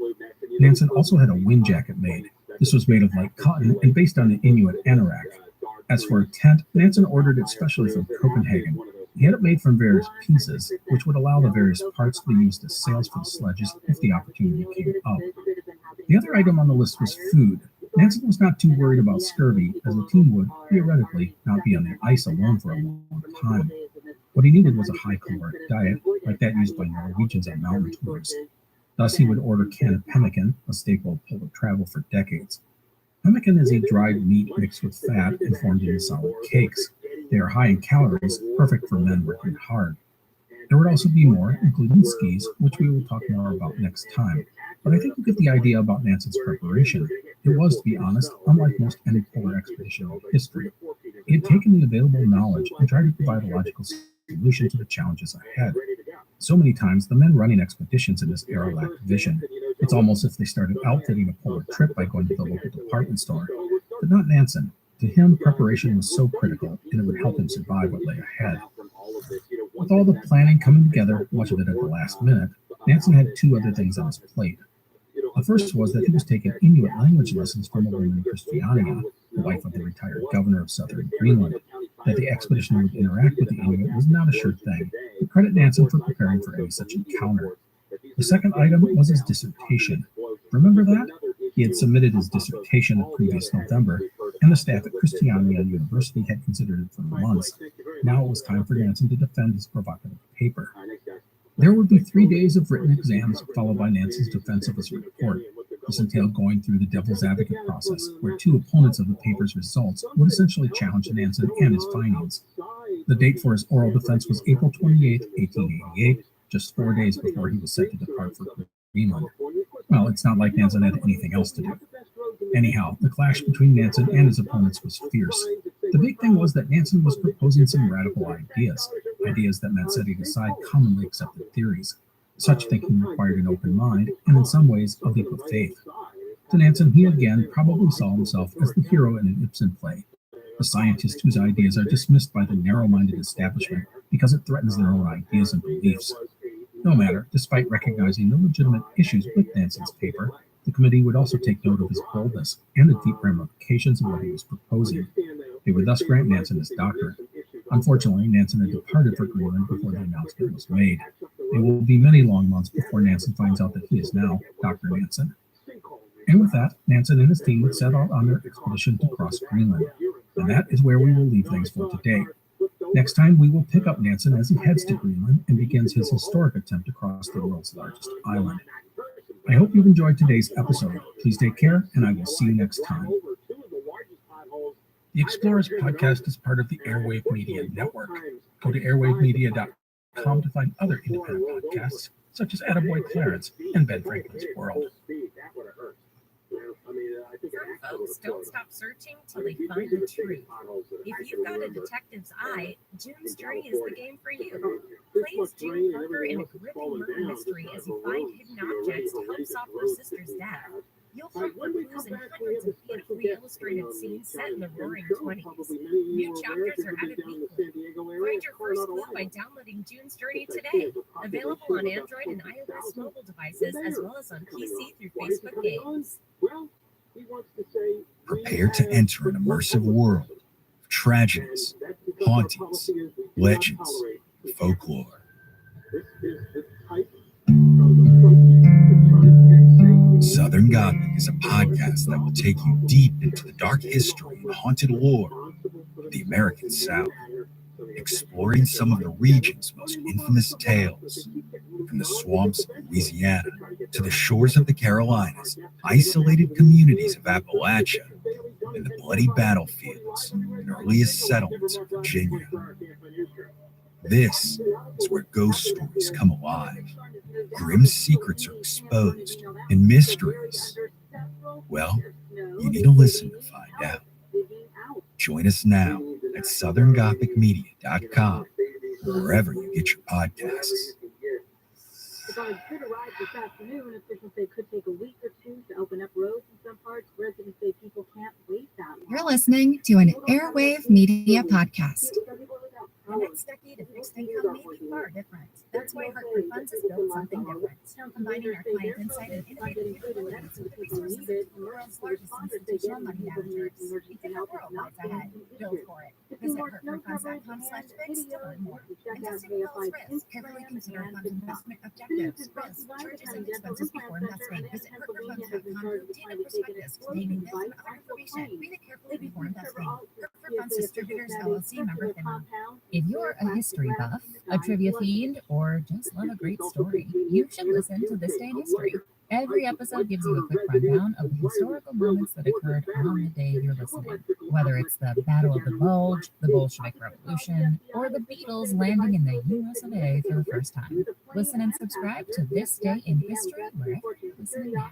Nansen also had a wind jacket made. This was made of light cotton and based on the Inuit anorak. As for a tent, Nansen ordered it specially from Copenhagen. He had it made from various pieces, which would allow the various parts to be used as sails for the sledges if the opportunity came up. The other item on the list was food. Nansen was not too worried about scurvy, as the team would, theoretically, not be on the ice alone for a long time. What he needed was a high-caloric diet, like that used by Norwegians on mountain tours. Thus, he would order canned pemmican, a staple of polar travel for decades. Pemmican is a dried meat mixed with fat and formed into solid cakes. They are high in calories, perfect for men working hard. There would also be more, including skis, which we will talk more about next time. But I think you get the idea about Nansen's preparation. It was, to be honest, unlike most any polar expedition in history. He had taken the available knowledge and tried to provide a logical solution to the challenges ahead. So many times, the men running expeditions in this era lacked vision. It's almost as if they started outfitting a polar trip by going to the local department store. But not Nansen. To him, preparation was so critical, and it would help him survive what lay ahead. With all the planning coming together, much of it at the last minute, Nansen had 2 other things on his plate. The first was that he was taking Inuit language lessons from a woman in Christiania, the wife of the retired governor of southern Greenland. That the expedition would interact with the Inuit was not a sure thing, but credit Nansen for preparing for any such encounter. The second item was his dissertation. Remember that? He had submitted his dissertation the previous November, and the staff at Christiania University had considered it for months. Now it was time for Nansen to defend his provocative paper. There would be 3 days of written exams, followed by Nansen's defense of his report. This entailed going through the devil's advocate process, where 2 opponents of the paper's results would essentially challenge Nansen and his findings. The date for his oral defense was April 28, 1888, just 4 days before he was set to depart for Greenland. Well, it's not like Nansen had anything else to do. Anyhow, the clash between Nansen and his opponents was fierce. The big thing was that Nansen was proposing some radical ideas that meant setting aside commonly accepted theories. Such thinking required an open mind, and in some ways, a leap of faith. To Nansen, he again probably saw himself as the hero in an Ibsen play, a scientist whose ideas are dismissed by the narrow-minded establishment because it threatens their own ideas and beliefs. No matter, despite recognizing the legitimate issues with Nansen's paper, the committee would also take note of his boldness and the deep ramifications of what he was proposing. They would thus grant Nansen his doctorate. Unfortunately, Nansen had departed for Greenland before the announcement was made. It will be many long months before Nansen finds out that he is now Dr. Nansen. And with that, Nansen and his team would set out on their expedition to cross Greenland. And that is where we will leave things for today. Next time, we will pick up Nansen as he heads to Greenland and begins his historic attempt to cross the world's largest island. I hope you've enjoyed today's episode. Please take care, and I will see you next time. The Explorers podcast is part of the Airwave Media Network. Go to airwavemedia.com to find other independent podcasts, such as Attaboy Clarence and Ben Franklin's World. Some folks don't stop searching till they find the truth. If you've got a detective's eye, June's Journey is the game for you. Play as June Parker in a gripping murder mystery as you find hidden objects to help solve her sister's death. You'll find clues in hundreds of beautifully illustrated scenes set in the roaring 20s. New chapters are added weekly. Find your first clue by downloading June's Journey today. Available on Android and iOS mobile devices, as well as on PC through Facebook Games. Prepare to enter an immersive world of tragedies, hauntings, legends, folklore. Southern Gothic is a podcast that will take you deep into the dark history and haunted lore the American South, exploring some of the region's most infamous tales. From the swamps of Louisiana to the shores of the Carolinas, isolated communities of Appalachia, and the bloody battlefields and earliest settlements of Virginia. This is where ghost stories come alive, grim secrets are exposed, and mysteries, well, you need to listen to find out. Join us now at southerngothicmedia.com or wherever you get your podcasts. The guards could arrive this afternoon. Officials say it could take a week or two to open up roads in some parts. Residents say people can't wait that long. You're listening to an Airwave Media podcast. The next decade of fixed income may be far different. That's why Hartford Funds has built something different. Combining our client insight and innovative capabilities with the resources of the world's largest institutional money managers. A different world lies ahead. Build for it. Visit hartfordfunds.com/fix to learn more. Investing involves risk. Carefully consider fund investment objectives, risks, charges, and expenses before investing. Visit hartfordfunds.com to obtain a prospectus containing this and other information. Read it carefully before investing. Hartford Funds Distributors, LLC, member FINRA. If you're a history buff, a trivia fiend, or just love a great story, you should listen to This Day in History. Every episode gives you a quick rundown of the historical moments that occurred on the day you're listening. Whether it's the Battle of the Bulge, the Bolshevik Revolution, or the Beatles landing in the US of A for the first time. Listen and subscribe to This Day in History wherever you're listening now.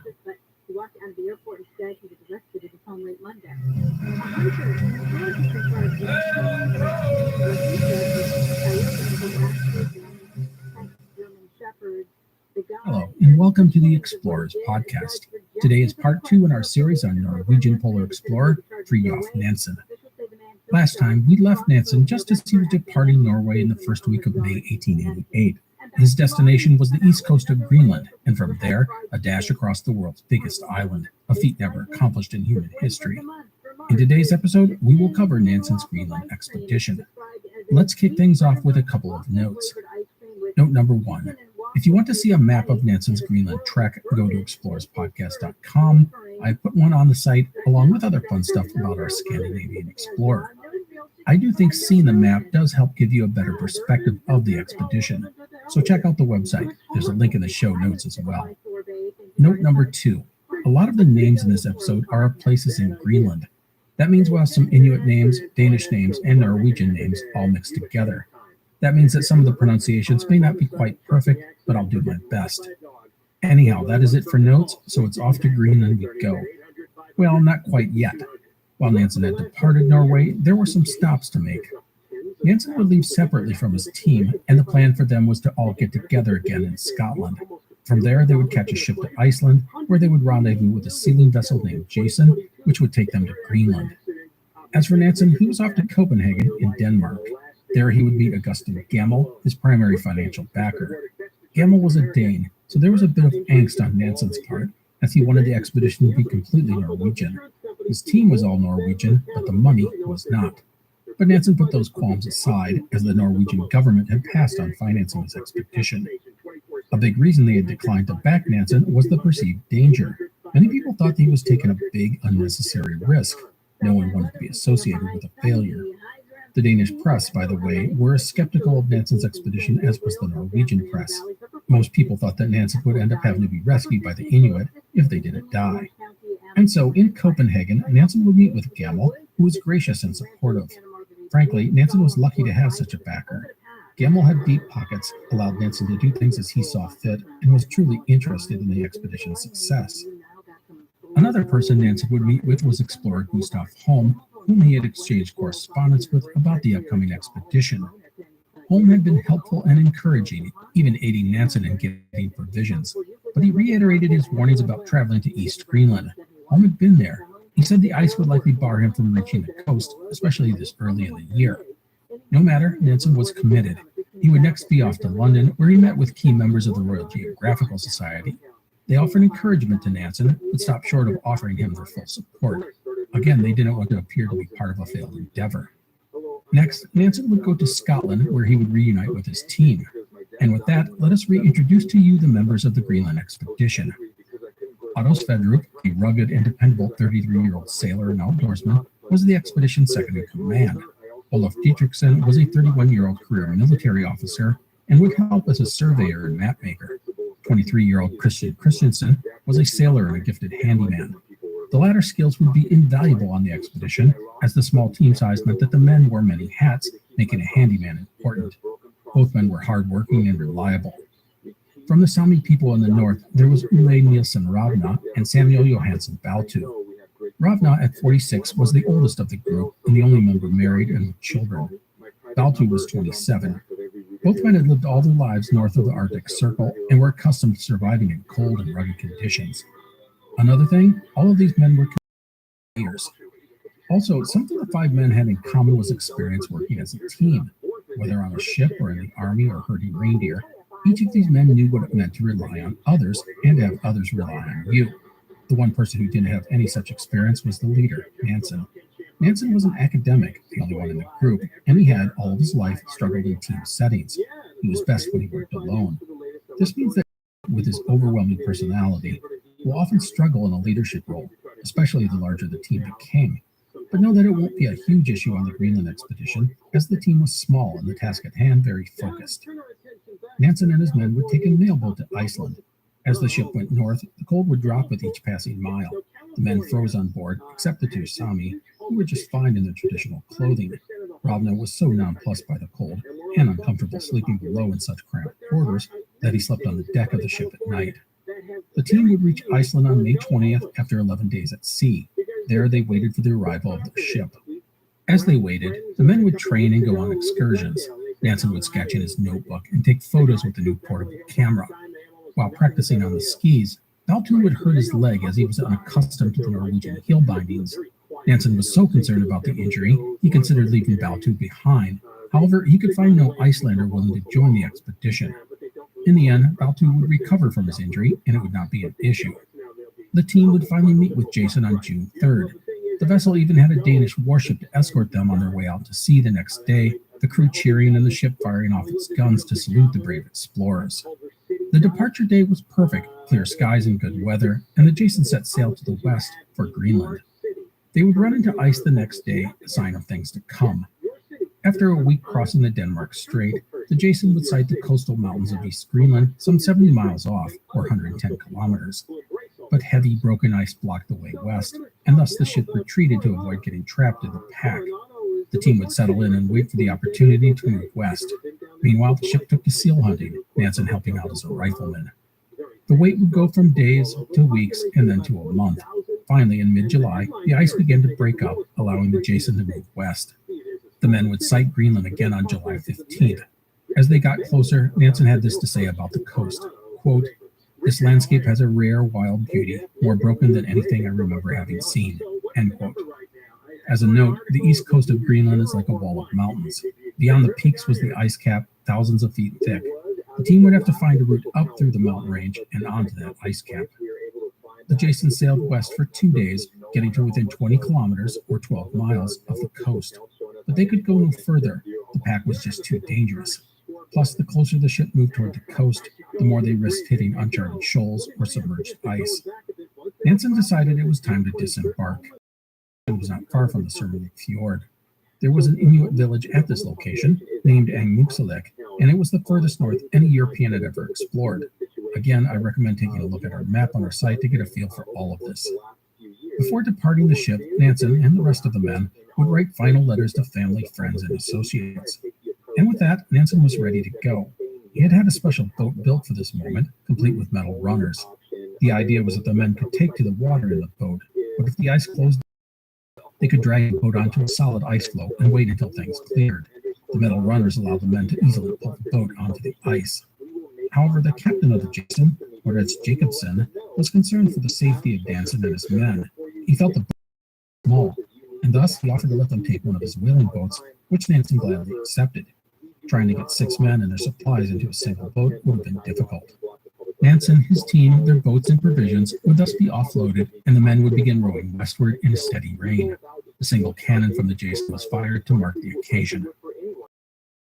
He walked out of the airport instead. He was arrested at his home late Monday. Hello, and welcome to the Explorers podcast. Today is part 2 in our series on Norwegian polar explorer Fridtjof Nansen. Last time, we left Nansen just as he was departing Norway in the first week of May 1888. His destination was the east coast of Greenland, and from there, a dash across the world's biggest island, a feat never accomplished in human history. In today's episode, we will cover Nansen's Greenland expedition. Let's kick things off with a couple of notes. Note number 1. If you want to see a map of Nansen's Greenland trek, go to explorerspodcast.com. I put one on the site, along with other fun stuff about our Scandinavian explorer. I do think seeing the map does help give you a better perspective of the expedition. So check out the website. There's a link in the show notes as well. Note number 2. A lot of the names in this episode are of places in Greenland. That means we'll have some Inuit names, Danish names, and Norwegian names all mixed together. That means that some of the pronunciations may not be quite perfect, but I'll do my best. Anyhow, that is it for notes, so it's off to Greenland we go. Well, not quite yet. While Nansen had departed Norway, there were some stops to make. Nansen would leave separately from his team, and the plan for them was to all get together again in Scotland. From there, they would catch a ship to Iceland, where they would rendezvous with a sealing vessel named Jason, which would take them to Greenland. As for Nansen, he was off to Copenhagen in Denmark. There he would meet Augustin Gammel, his primary financial backer. Gammel was a Dane, so there was a bit of angst on Nansen's part, as he wanted the expedition to be completely Norwegian. His team was all Norwegian, but the money was not. But Nansen put those qualms aside, as the Norwegian government had passed on financing his expedition. A big reason they had declined to back Nansen was the perceived danger. Many people thought he was taking a big, unnecessary risk. No one wanted to be associated with a failure. The Danish press, by the way, were as skeptical of Nansen's expedition as was the Norwegian press. Most people thought that Nansen would end up having to be rescued by the Inuit if they didn't die. And so, in Copenhagen, Nansen would meet with Gammel, who was gracious and supportive. Frankly, Nansen was lucky to have such a backer. Gammel had deep pockets, allowed Nansen to do things as he saw fit, and was truly interested in the expedition's success. Another person Nansen would meet with was explorer Gustav Holm, whom he had exchanged correspondence with about the upcoming expedition. Holm had been helpful and encouraging, even aiding Nansen in getting provisions, but he reiterated his warnings about traveling to East Greenland. Holm had been there. He said the ice would likely bar him from reaching the coast, especially this early in the year. No matter, Nansen was committed. He would next be off to London, where he met with key members of the Royal Geographical Society. They offered encouragement to Nansen, but stopped short of offering him their full support. Again, they didn't want to appear to be part of a failed endeavor. Next, Nansen would go to Scotland, where he would reunite with his team. And with that, let us reintroduce to you the members of the Greenland expedition. Otto Sverdrup, a rugged and dependable 33-year-old sailor and outdoorsman, was the expedition's second in command. Olaf Dietrichson was a 31-year-old career military officer and would help as a surveyor and mapmaker. 23-year-old Christian Christensen was a sailor and a gifted handyman. The latter skills would be invaluable on the expedition, as the small team size meant that the men wore many hats, making a handyman important. Both men were hardworking and reliable. From the Sami people in the north, there was Ole Nielsen Ravna and Samuel Johansson Baltu. Ravna, at 46, was the oldest of the group and the only member married and with children. Baltu was 27. Both men had lived all their lives north of the Arctic Circle and were accustomed to surviving in cold and rugged conditions. Another thing, all of these men were leaders. Also, something the five men had in common was experience working as a team. Whether on a ship or in the army or herding reindeer, each of these men knew what it meant to rely on others and to have others rely on you. The one person who didn't have any such experience was the leader, Nansen. Nansen was an academic, the only one in the group, and he had all of his life struggled in team settings. He was best when he worked alone. This means that with his overwhelming personality, will often struggle in a leadership role, especially the larger the team became. But know that it won't be a huge issue on the Greenland expedition, as the team was small and the task at hand very focused. Nansen and his men would take a mailboat to Iceland. As the ship went north, the cold would drop with each passing mile. The men froze on board, except the two Sami, who were just fine in their traditional clothing. Ravna was so nonplussed by the cold and uncomfortable sleeping below in such cramped quarters that he slept on the deck of the ship at night. The team would reach Iceland on May 20th after 11 days at sea. There they waited for the arrival of the ship. As they waited, the men would train and go on excursions. Nansen would sketch in his notebook and take photos with the new portable camera. While practicing on the skis, Baltu would hurt his leg as he was unaccustomed to the Norwegian heel bindings. Nansen was so concerned about the injury, he considered leaving Baltu behind. However, he could find no Icelander willing to join the expedition. In the end, Baltu would recover from his injury, and it would not be an issue. The team would finally meet with Jason on June 3rd. The vessel even had a Danish warship to escort them on their way out to sea the next day, the crew cheering and the ship firing off its guns to salute the brave explorers. The departure day was perfect, clear skies and good weather, and the Jason set sail to the west for Greenland. They would run into ice the next day, a sign of things to come. After a week crossing the Denmark Strait, the Jason would sight the coastal mountains of East Greenland, some 70 miles off, or 110 kilometers. But heavy, broken ice blocked the way west, and thus the ship retreated to avoid getting trapped in the pack. The team would settle in and wait for the opportunity to move west. Meanwhile, the ship took to seal hunting, Nansen helping out as a rifleman. The wait would go from days to weeks and then to a month. Finally, in mid-July, the ice began to break up, allowing the Jason to move west. The men would sight Greenland again on July 15th. As they got closer, Nansen had this to say about the coast, quote, "This landscape has a rare, wild beauty, more broken than anything I remember having seen," end quote. As a note, the east coast of Greenland is like a wall of mountains. Beyond the peaks was the ice cap, thousands of feet thick. The team would have to find a route up through the mountain range and onto that ice cap. The Jason sailed west for 2 days, getting to within 20 kilometers or 12 miles of the coast. But they could go no further. The pack was just too dangerous. Plus, the closer the ship moved toward the coast, the more they risked hitting uncharted shoals or submerged ice. Nansen decided it was time to disembark. It was not far from the Surmulvik Fjord. There was an Inuit village at this location, named Angmuksalek, and it was the furthest north any European had ever explored. Again, I recommend taking a look at our map on our site to get a feel for all of this. Before departing the ship, Nansen and the rest of the men would write final letters to family, friends, and associates. And with that, Nansen was ready to go. He had had a special boat built for this moment, complete with metal runners. The idea was that the men could take to the water in the boat, but if the ice closed, they could drag the boat onto a solid ice floe and wait until things cleared. The metal runners allowed the men to easily pull the boat onto the ice. However, the captain of the Jason, Moritz Jacobsen, was concerned for the safety of Nansen and his men. He felt the boat was small, and thus he offered to let them take one of his whaling boats, which Nansen gladly accepted. Trying to get 6 men and their supplies into a single boat would have been difficult. Nansen, his team, their boats, and provisions would thus be offloaded, and the men would begin rowing westward in a steady rain. A single cannon from the Jason was fired to mark the occasion.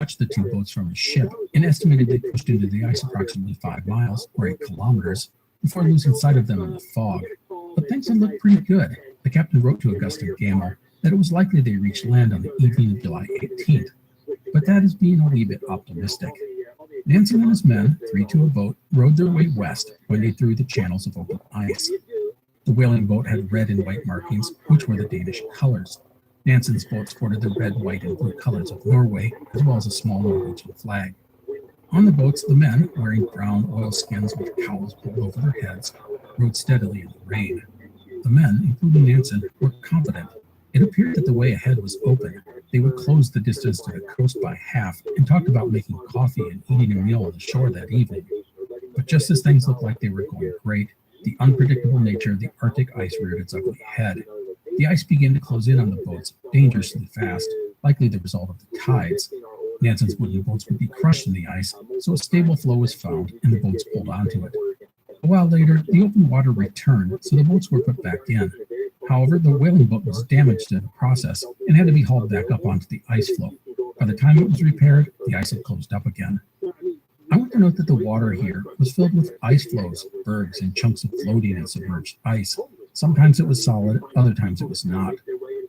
Watched the 2 boats from his ship and estimated they pushed into the ice approximately 5 miles or 8 kilometers before losing sight of them in the fog. But things had looked pretty good. The captain wrote to Augusta Gamel, that it was likely they reached land on the evening of July 18th, but that is being a wee bit optimistic. Nansen and his men, 3 to a boat, rowed their way west, wading through the channels of open ice. The whaling boat had red and white markings, which were the Danish colors. Nansen's boat sported the red, white, and blue colors of Norway, as well as a small Norwegian flag. On the boats, the men, wearing brown oilskins with cowls pulled over their heads, rowed steadily in the rain. The men, including Nansen, were confident. It appeared that the way ahead was open. They would close the distance to the coast by half and talked about making coffee and eating a meal on the shore that evening. But just as things looked like they were going great, the unpredictable nature of the Arctic ice reared its ugly head. The ice began to close in on the boats dangerously fast, likely the result of the tides. Nansen's wooden boats would be crushed in the ice, so a stable flow was found and the boats pulled onto it. A while later, the open water returned, so the boats were put back in. However, the whaling boat was damaged in the process and had to be hauled back up onto the ice floe. By the time it was repaired, the ice had closed up again. I want to note that the water here was filled with ice floes, bergs, and chunks of floating and submerged ice. Sometimes it was solid, other times it was not.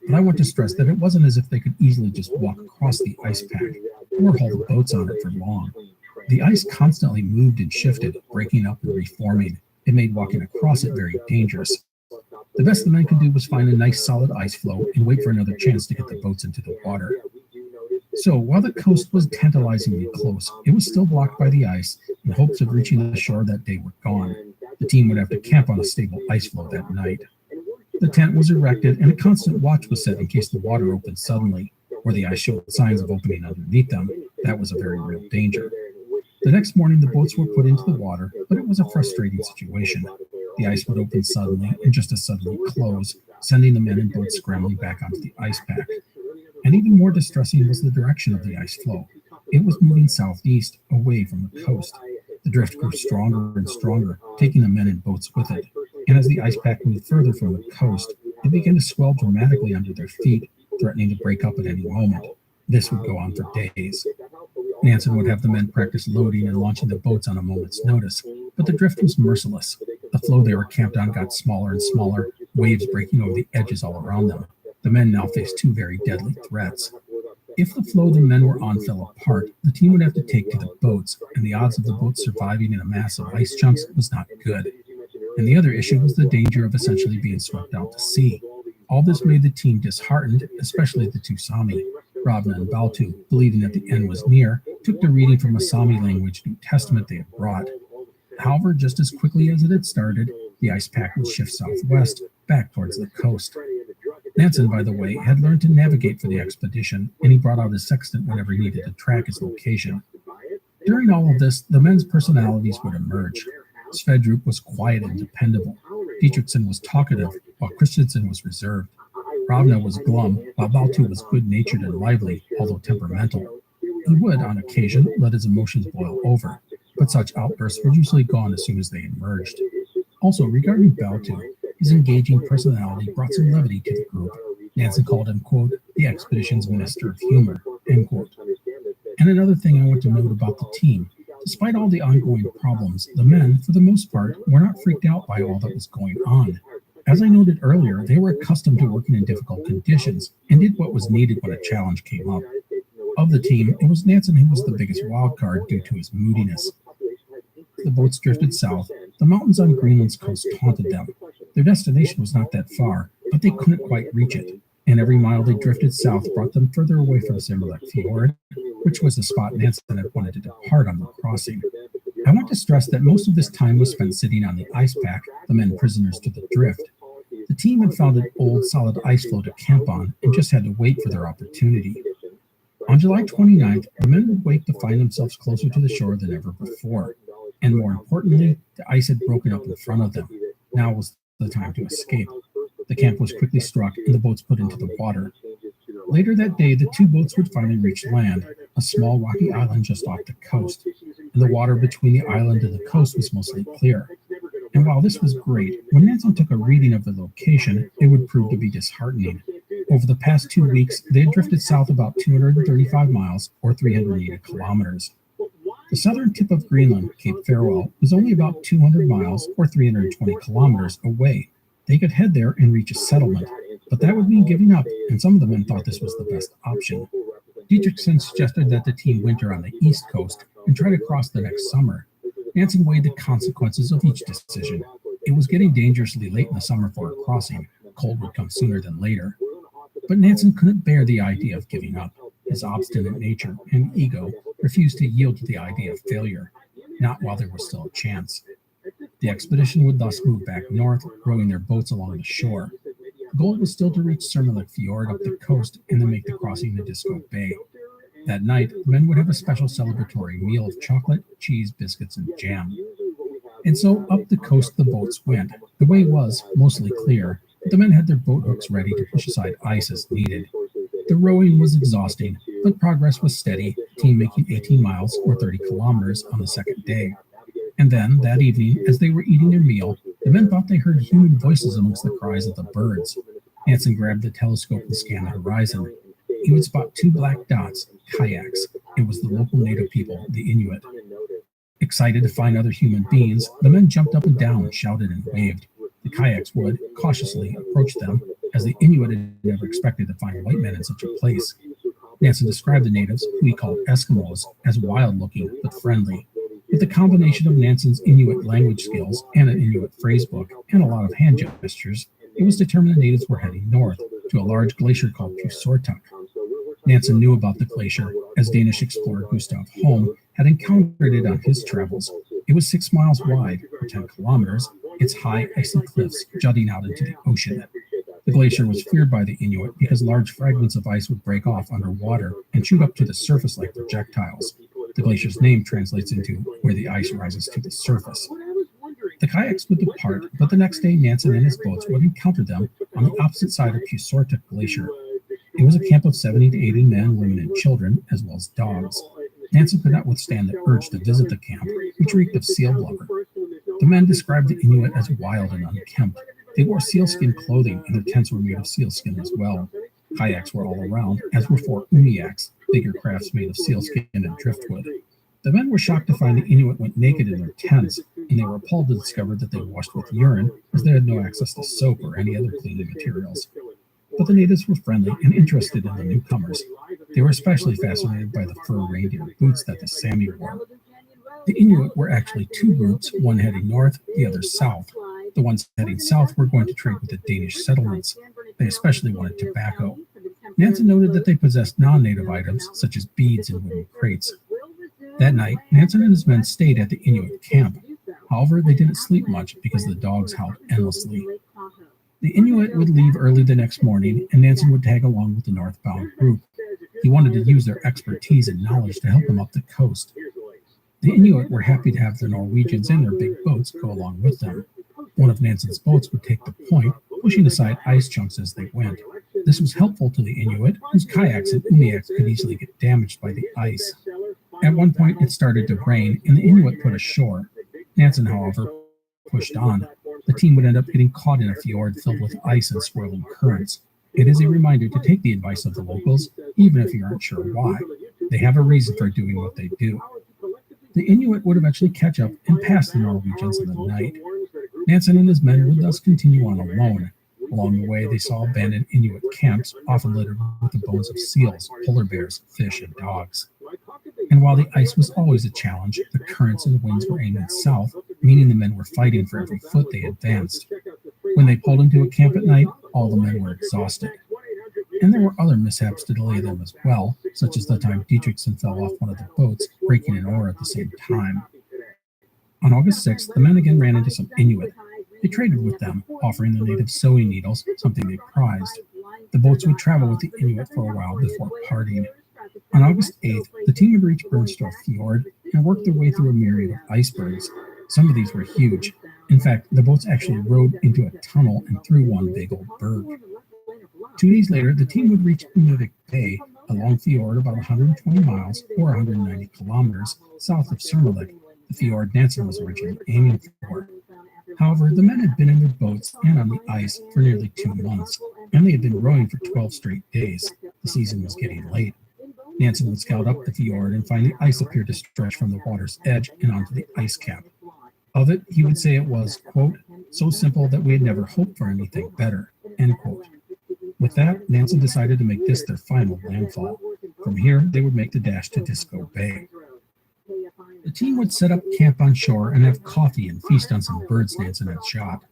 But I want to stress that it wasn't as if they could easily just walk across the ice pack or haul the boats on it for long. The ice constantly moved and shifted, breaking up and reforming. It made walking across it very dangerous. The best the men could do was find a nice solid ice floe and wait for another chance to get the boats into the water. So while the coast was tantalizingly close, it was still blocked by the ice, and hopes of reaching the shore that day were gone. The team would have to camp on a stable ice floe that night. The tent was erected and a constant watch was set in case the water opened suddenly, or the ice showed signs of opening underneath them. That was a very real danger. The next morning, the boats were put into the water, but it was a frustrating situation. The ice would open suddenly and just as suddenly close, sending the men and boats scrambling back onto the ice pack. And even more distressing was the direction of the ice flow. It was moving southeast, away from the coast. The drift grew stronger and stronger, taking the men and boats with it. And as the ice pack moved further from the coast, it began to swell dramatically under their feet, threatening to break up at any moment. This would go on for days. Nansen would have the men practice loading and launching the boats on a moment's notice, but the drift was merciless. The floe they were camped on got smaller and smaller, waves breaking over the edges all around them. The men now faced 2 very deadly threats. If the floe the men were on fell apart, the team would have to take to the boats, and the odds of the boats surviving in a mass of ice chunks was not good. And the other issue was the danger of essentially being swept out to sea. All this made the team disheartened, especially the 2 Sami. Ravna and Baltu, believing that the end was near, took to reading from a Sami language New Testament they had brought. However, just as quickly as it had started, the ice pack would shift southwest, back towards the coast. Nansen, by the way, had learned to navigate for the expedition, and he brought out his sextant whenever he needed to track his location. During all of this, the men's personalities would emerge. Sverdrup was quiet and dependable. Dietrichson was talkative, while Christensen was reserved. Ravna was glum, while Baltu was good-natured and lively, although temperamental. He would, on occasion, let his emotions boil over, but such outbursts were usually gone as soon as they emerged. Also, regarding Baltu, his engaging personality brought some levity to the group. Nansen called him, quote, the expedition's minister of humor, end quote. And another thing I want to note about the team, despite all the ongoing problems, the men, for the most part, were not freaked out by all that was going on. As I noted earlier, they were accustomed to working in difficult conditions and did what was needed when a challenge came up. Of the team, it was Nansen who was the biggest wild card due to his moodiness. The boats drifted south. The mountains on Greenland's coast taunted them. Their destination was not that far, but they couldn't quite reach it. And every mile they drifted south brought them further away from Simmerlek Fjord, which was the spot Nansen had wanted to depart on the crossing. I want to stress that most of this time was spent sitting on the ice pack, the men prisoners to the drift. The team had found an old solid ice floe to camp on and just had to wait for their opportunity. On July 29th, the men would wake to find themselves closer to the shore than ever before. And more importantly, the ice had broken up in front of them. Now was the time to escape. The camp was quickly struck and the boats put into the water. Later that day, the 2 boats would finally reach land, a small rocky island just off the coast. And the water between the island and the coast was mostly clear. And while this was great, when Nansen took a reading of the location, it would prove to be disheartening. Over the past 2 weeks, they had drifted south about 235 miles, or 380 kilometers. The southern tip of Greenland, Cape Farewell, was only about 200 miles, or 320 kilometers away. They could head there and reach a settlement. But that would mean giving up, and some of the men thought this was the best option. Dietrichson suggested that the team winter on the East Coast and try to cross the next summer. Nansen weighed the consequences of each decision. It was getting dangerously late in the summer for a crossing. Cold would come sooner than later. But Nansen couldn't bear the idea of giving up. His obstinate nature and ego refused to yield to the idea of failure, not while there was still a chance. The expedition would thus move back north, rowing their boats along the shore. The goal was still to reach Surmulek Fjord up the coast and then make the crossing to Disco Bay. That night, the men would have a special celebratory meal of chocolate, cheese, biscuits, and jam. And so up the coast the boats went. The way was mostly clear, but the men had their boat hooks ready to push aside ice as needed. The rowing was exhausting, but progress was steady, the team making 18 miles or 30 kilometers on the second day. And then, that evening, as they were eating their meal, the men thought they heard human voices amongst the cries of the birds. Nansen grabbed the telescope and scanned the horizon. He would spot two black dots, kayaks. It was the local native people, the Inuit. Excited to find other human beings, the men jumped up and down, shouted and waved. The kayaks would, cautiously, approach them, as the Inuit had never expected to find white men in such a place. Nansen described the natives, who he called Eskimos, as wild-looking but friendly. With the combination of Nansen's Inuit language skills and an Inuit phrasebook and a lot of hand gestures, it was determined the natives were heading north to a large glacier called Pusortuk. Nansen knew about the glacier, as Danish explorer Gustav Holm had encountered it on his travels. It was 6 miles wide, or 10 kilometers, its high, icy cliffs jutting out into the ocean. The glacier was feared by the Inuit because large fragments of ice would break off underwater and shoot up to the surface like projectiles. The glacier's name translates into where the ice rises to the surface. The kayaks would depart, but the next day Nansen and his boats would encounter them on the opposite side of Pusortuk Glacier. It was a camp of 70 to 80 men, women, and children, as well as dogs. Nansen could not withstand the urge to visit the camp, which reeked of seal blubber. The men described the Inuit as wild and unkempt. They wore sealskin clothing, and their tents were made of sealskin as well. Kayaks were all around, as were 4 umiaks, bigger crafts made of sealskin and driftwood. The men were shocked to find the Inuit went naked in their tents, and they were appalled to discover that they washed with urine, as they had no access to soap or any other cleaning materials. But the natives were friendly and interested in the newcomers. They were especially fascinated by the fur reindeer boots that the Sami wore. The Inuit were actually 2 groups, one heading north, the other south. The ones heading south were going to trade with the Danish settlements. They especially wanted tobacco. Nansen noted that they possessed non-native items, such as beads and wooden crates. That night, Nansen and his men stayed at the Inuit camp. However, they didn't sleep much because the dogs howled endlessly. The Inuit would leave early the next morning, and Nansen would tag along with the northbound group. He wanted to use their expertise and knowledge to help them up the coast. The Inuit were happy to have the Norwegians and their big boats go along with them. One of Nansen's boats would take the point, pushing aside ice chunks as they went. This was helpful to the Inuit, whose kayaks and umiaks could easily get damaged by the ice. At one point, it started to rain, and the Inuit put ashore. Nansen, however, pushed on. The team would end up getting caught in a fjord filled with ice and swirling currents. It is a reminder to take the advice of the locals, even if you aren't sure why. They have a reason for doing what they do. The Inuit would eventually catch up and pass the Norwegians in the night. Nansen and his men would thus continue on alone. Along the way, they saw abandoned Inuit camps, often littered with the bones of seals, polar bears, fish, and dogs. And while the ice was always a challenge, the currents and winds were aiming south, meaning the men were fighting for every foot they advanced. When they pulled into a camp at night, all the men were exhausted. And there were other mishaps to delay them as well, such as the time Dietrichson fell off one of the boats, breaking an oar at the same time. On August 6th, the men again ran into some Inuit. They traded with them, offering the natives sewing needles, something they prized. The boats would travel with the Inuit for a while before parting. On August 8th, the team would reach Bernstorff Fjord and work their way through a myriad of icebergs. Some of these were huge. In fact, the boats actually rode into a tunnel and through one big old berg. 2 days later, the team would reach Univik Bay, a long fjord about 120 miles or 190 kilometers south of Surmulek, the fjord Nansen was originally aiming for. However, the men had been in their boats and on the ice for nearly 2 months, and they had been rowing for 12 straight days. The season was getting late. Nansen would scout up the fjord and find the ice appeared to stretch from the water's edge and onto the ice cap. Of it, he would say it was, quote, so simple that we had never hoped for anything better, end quote. With that, Nansen decided to make this their final landfall. From here, they would make the dash to Disco Bay. The team would set up camp on shore and have coffee and feast on some birds Nansen had shot.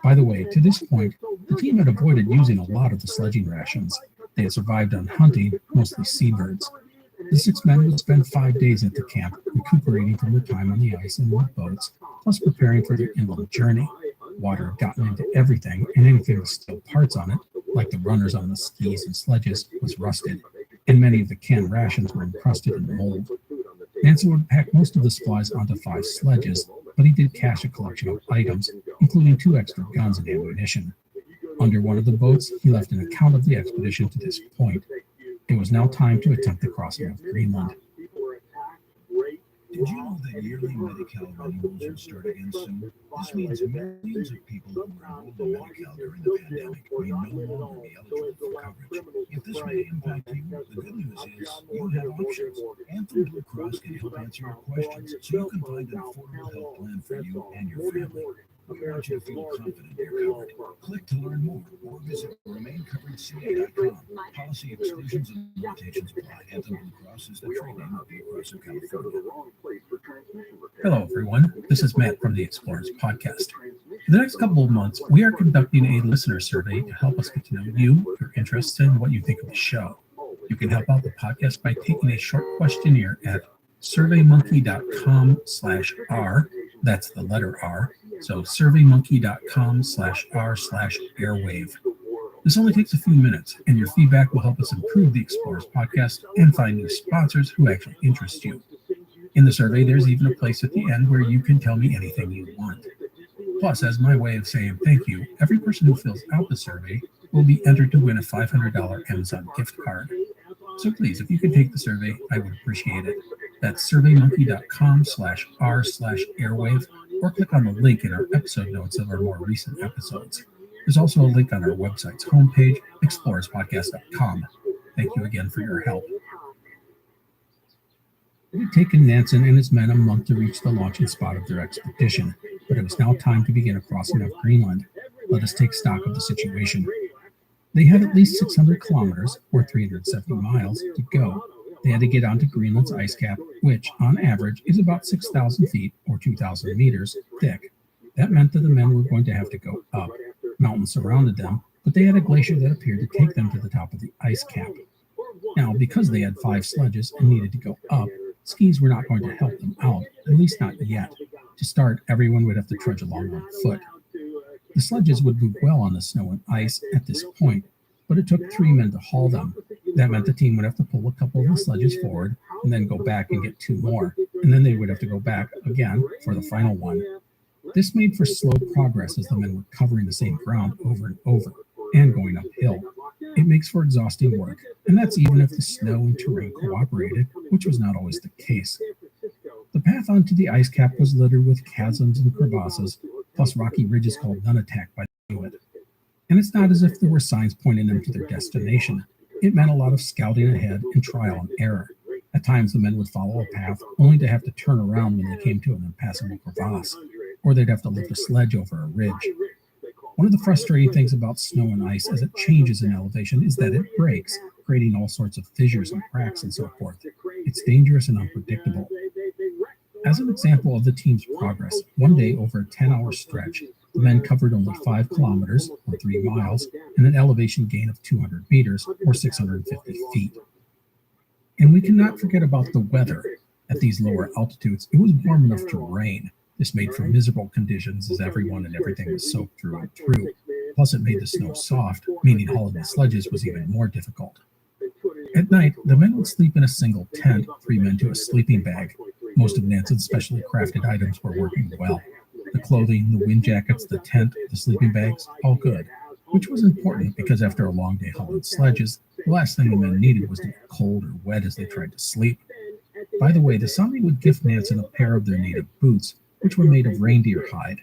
By the way, to this point, the team had avoided using a lot of the sledging rations. They had survived on hunting, mostly seabirds. The 6 men would spend 5 days at the camp, recuperating from their time on the ice and with boats, plus preparing for their inland journey. Water had gotten into everything, and anything with steel parts on it, like the runners on the skis and sledges, was rusted, and many of the canned rations were encrusted in mold. Nansen would pack most of the supplies onto 5 sledges, but he did cache a collection of items, including 2 extra guns and ammunition. Under one of the boats, he left an account of the expedition to this point. It was now time to attempt the crossing of Greenland. Did you know that yearly Medi-Cal renewals will start again soon? This means millions of people who were enrolled in Medi-Cal during the pandemic may no longer be eligible for coverage. If this may impact you, the good news is you have options. Anthem Blue Cross can help answer your questions so you can find an affordable health plan for you and your family. We want you to feel confident you're covered. Click to learn more or visit remaincoveredca.com. Policy exclusions and limitations apply. Anthem Blue Cross is the trade name of Blue Cross of California. Hello, everyone. This is Matt from the Explorers Podcast. For the next couple of months, we are conducting a listener survey to help us get to know you, your interests, and what you think of the show. You can help out the podcast by taking a short questionnaire at surveymonkey.com/r. That's the letter R. So surveymonkey.com/r/airwave. This only takes a few minutes, and your feedback will help us improve the Explorers Podcast and find new sponsors who actually interest you. In the survey, there's even a place at the end where you can tell me anything you want. Plus, as my way of saying thank you, every person who fills out the survey will be entered to win a $500 Amazon gift card. So please, if you could take the survey, I would appreciate it. That's surveymonkey.com/r/airwave, or click on the link in our episode notes of our more recent episodes. There's also a link on our website's homepage, explorerspodcast.com. Thank you again for your help. It had taken Nansen and his men a month to reach the launching spot of their expedition, but it was now time to begin a crossing of Greenland. Let us take stock of the situation. They had at least 600 kilometers, or 370 miles, to go. They had to get onto Greenland's ice cap, which, on average, is about 6,000 feet, or 2,000 meters, thick. That meant that the men were going to have to go up. Mountains surrounded them, but they had a glacier that appeared to take them to the top of the ice cap. Now, because they had 5 sledges and needed to go up, skis were not going to help them out, at least not yet. To start, everyone would have to trudge along on foot. The sledges would move well on the snow and ice at this point, but it took 3 men to haul them. That meant the team would have to pull a couple of the sledges forward and then go back and get 2 more, and then they would have to go back again for the final one. This made for slow progress as the men were covering the same ground over and over and going uphill. It makes for exhausting work, and that's even if the snow and terrain cooperated, which was not always the case. The path onto the ice cap was littered with chasms and crevasses, plus rocky ridges called Nunatak by the Inuit. And it's not as if there were signs pointing them to their destination. It meant a lot of scouting ahead and trial and error. At times, the men would follow a path only to have to turn around when they came to an impassable crevasse, or they'd have to lift a sledge over a ridge. One of the frustrating things about snow and ice as it changes in elevation is that it breaks, creating all sorts of fissures and cracks and so forth. It's dangerous and unpredictable. As an example of the team's progress, one day over a 10-hour stretch, the men covered only 5 kilometers, or 3 miles, and an elevation gain of 200 meters, or 650 feet. And we cannot forget about the weather. At these lower altitudes, it was warm enough to rain. This made for miserable conditions as everyone and everything was soaked through and through. Plus, it made the snow soft, meaning hauling the sledges was even more difficult. At night, the men would sleep in a single tent, 3 men to a sleeping bag. Most of Nansen's specially crafted items were working well. The clothing, the wind jackets, the tent, the sleeping bags, all good. Which was important because after a long day hauling sledges, the last thing the men needed was to get cold or wet as they tried to sleep. By the way, the Sami would gift Nansen a pair of their native boots, which were made of reindeer hide.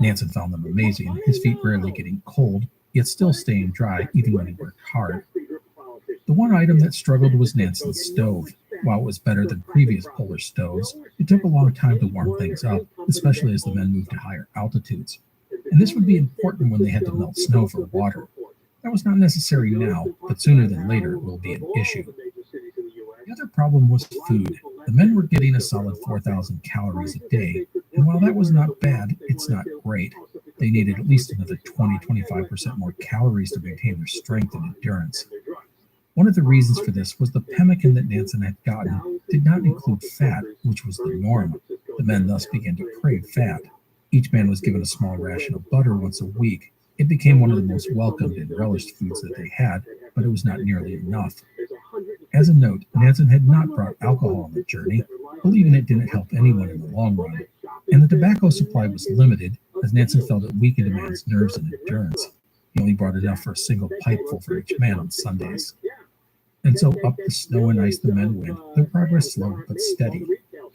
Nansen found them amazing, his feet rarely getting cold, yet still staying dry even when he worked hard. The one item that struggled was Nansen's stove. While it was better than previous polar stoves, it took a long time to warm things up, especially as the men moved to higher altitudes. And this would be important when they had to melt snow for water. That was not necessary now, but sooner than later it will be an issue. The other problem was food. The men were getting a solid 4,000 calories a day, and while that was not bad, it's not great. They needed at least another 20-25% more calories to maintain their strength and endurance. One of the reasons for this was the pemmican that Nansen had gotten did not include fat, which was the norm. The men thus began to crave fat. Each man was given a small ration of butter once a week. It became one of the most welcomed and relished foods that they had, but it was not nearly enough. As a note, Nansen had not brought alcohol on the journey, believing it didn't help anyone in the long run. And the tobacco supply was limited, as Nansen felt it weakened a man's nerves and endurance. He only brought enough for a single pipeful for each man on Sundays. And so up the snow and ice the men went, their progress slow but steady.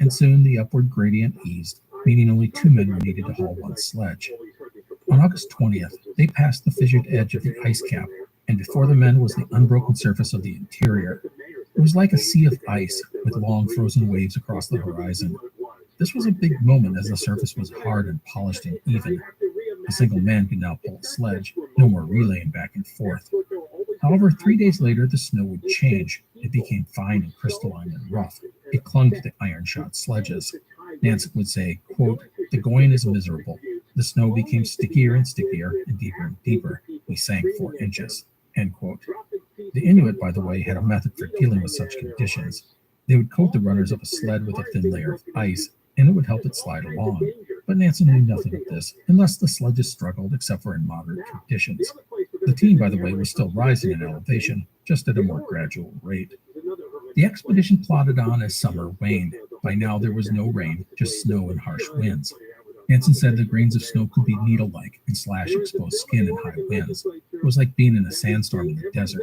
And soon the upward gradient eased, meaning only 2 men were needed to haul one sledge. On August 20th, they passed the fissured edge of the ice cap, and before the men was the unbroken surface of the interior. It was like a sea of ice, with long frozen waves across the horizon. This was a big moment as the surface was hard and polished and even. A single man could now pull a sledge, no more relaying back and forth. However, 3 days later, the snow would change. It became fine and crystalline and rough. It clung to the iron-shod sledges. Nansen would say, quote, "The going is miserable. The snow became stickier and stickier and deeper. We sank 4 inches." End quote. The Inuit, by the way, had a method for dealing with such conditions. They would coat the runners of a sled with a thin layer of ice, and it would help it slide along. But Nansen knew nothing of this, unless the sledges struggled except for in moderate conditions. The team, by the way, was still rising in elevation, just at a more gradual rate. The expedition plodded on as summer waned. By now there was no rain, just snow and harsh winds. Nansen said the grains of snow could be needle-like and slash exposed skin in high winds. It was like being in a sandstorm in the desert.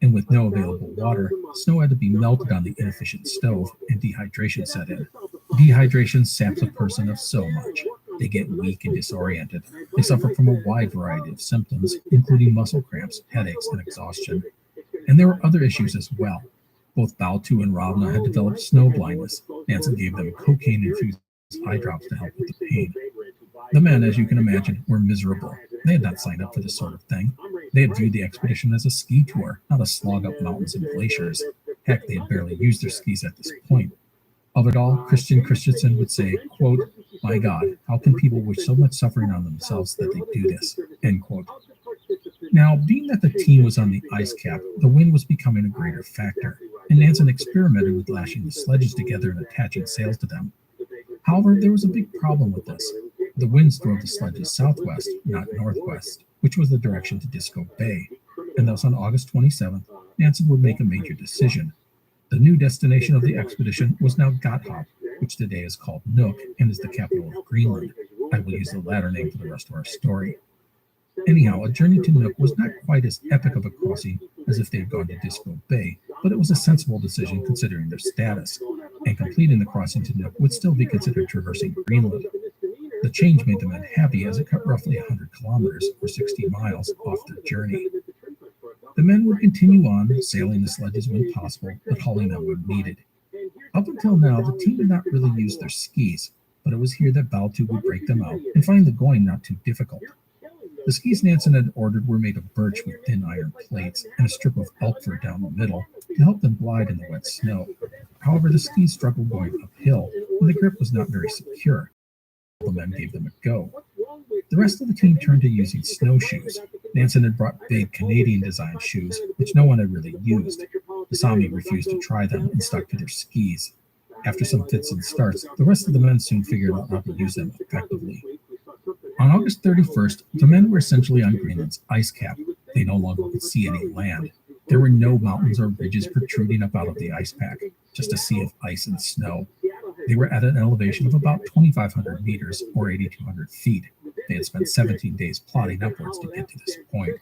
And with no available water, snow had to be melted on the inefficient stove, and dehydration set in. Dehydration saps a person of so much. They get weak and disoriented. They suffer from a wide variety of symptoms, including muscle cramps, headaches, and exhaustion. And there were other issues as well. Both Baltu and Ravna had developed snow blindness. Nansen gave them cocaine-infused eye drops to help with the pain. The men, as you can imagine, were miserable. They had not signed up for this sort of thing. They had viewed the expedition as a ski tour, not a slog up mountains and glaciers. Heck, they had barely used their skis at this point. Of it all, Christian Christensen would say, quote, "My God, how can people wish so much suffering on themselves that they do this?" End quote. Now, being that the team was on the ice cap, the wind was becoming a greater factor, and Nansen experimented with lashing the sledges together and attaching sails to them. However, there was a big problem with this. The winds drove the sledges southwest, not northwest, which was the direction to Disco Bay, and thus on August 27th, Nansen would make a major decision. The new destination of the expedition was now Gotthard, which today is called Nuuk and is the capital of Greenland. I will use the latter name for the rest of our story. Anyhow, a journey to Nuuk was not quite as epic of a crossing as if they had gone to Disco Bay, but it was a sensible decision considering their status, and completing the crossing to Nuuk would still be considered traversing Greenland. The change made the men happy as it cut roughly 100 kilometers or 60 miles off their journey. The men would continue on, sailing the sledges when possible, but hauling them when needed. Up until now, the team had not really used their skis, but it was here that Baltu would break them out and find the going not too difficult. The skis Nansen had ordered were made of birch with thin iron plates and a strip of elk fur down the middle to help them glide in the wet snow. However, the skis struggled going uphill, and the grip was not very secure. The men gave them a go. The rest of the team turned to using snowshoes. Nansen had brought big Canadian-designed shoes, which no one had really used. The Sami refused to try them and stuck to their skis. After some fits and starts, the rest of the men soon figured out how to use them effectively. On August 31st, the men were essentially on Greenland's ice cap. They no longer could see any land. There were no mountains or ridges protruding up out of the ice pack, just a sea of ice and snow. They were at an elevation of about 2,500 meters or 8,200 feet. They had spent 17 days plodding upwards to get to this point.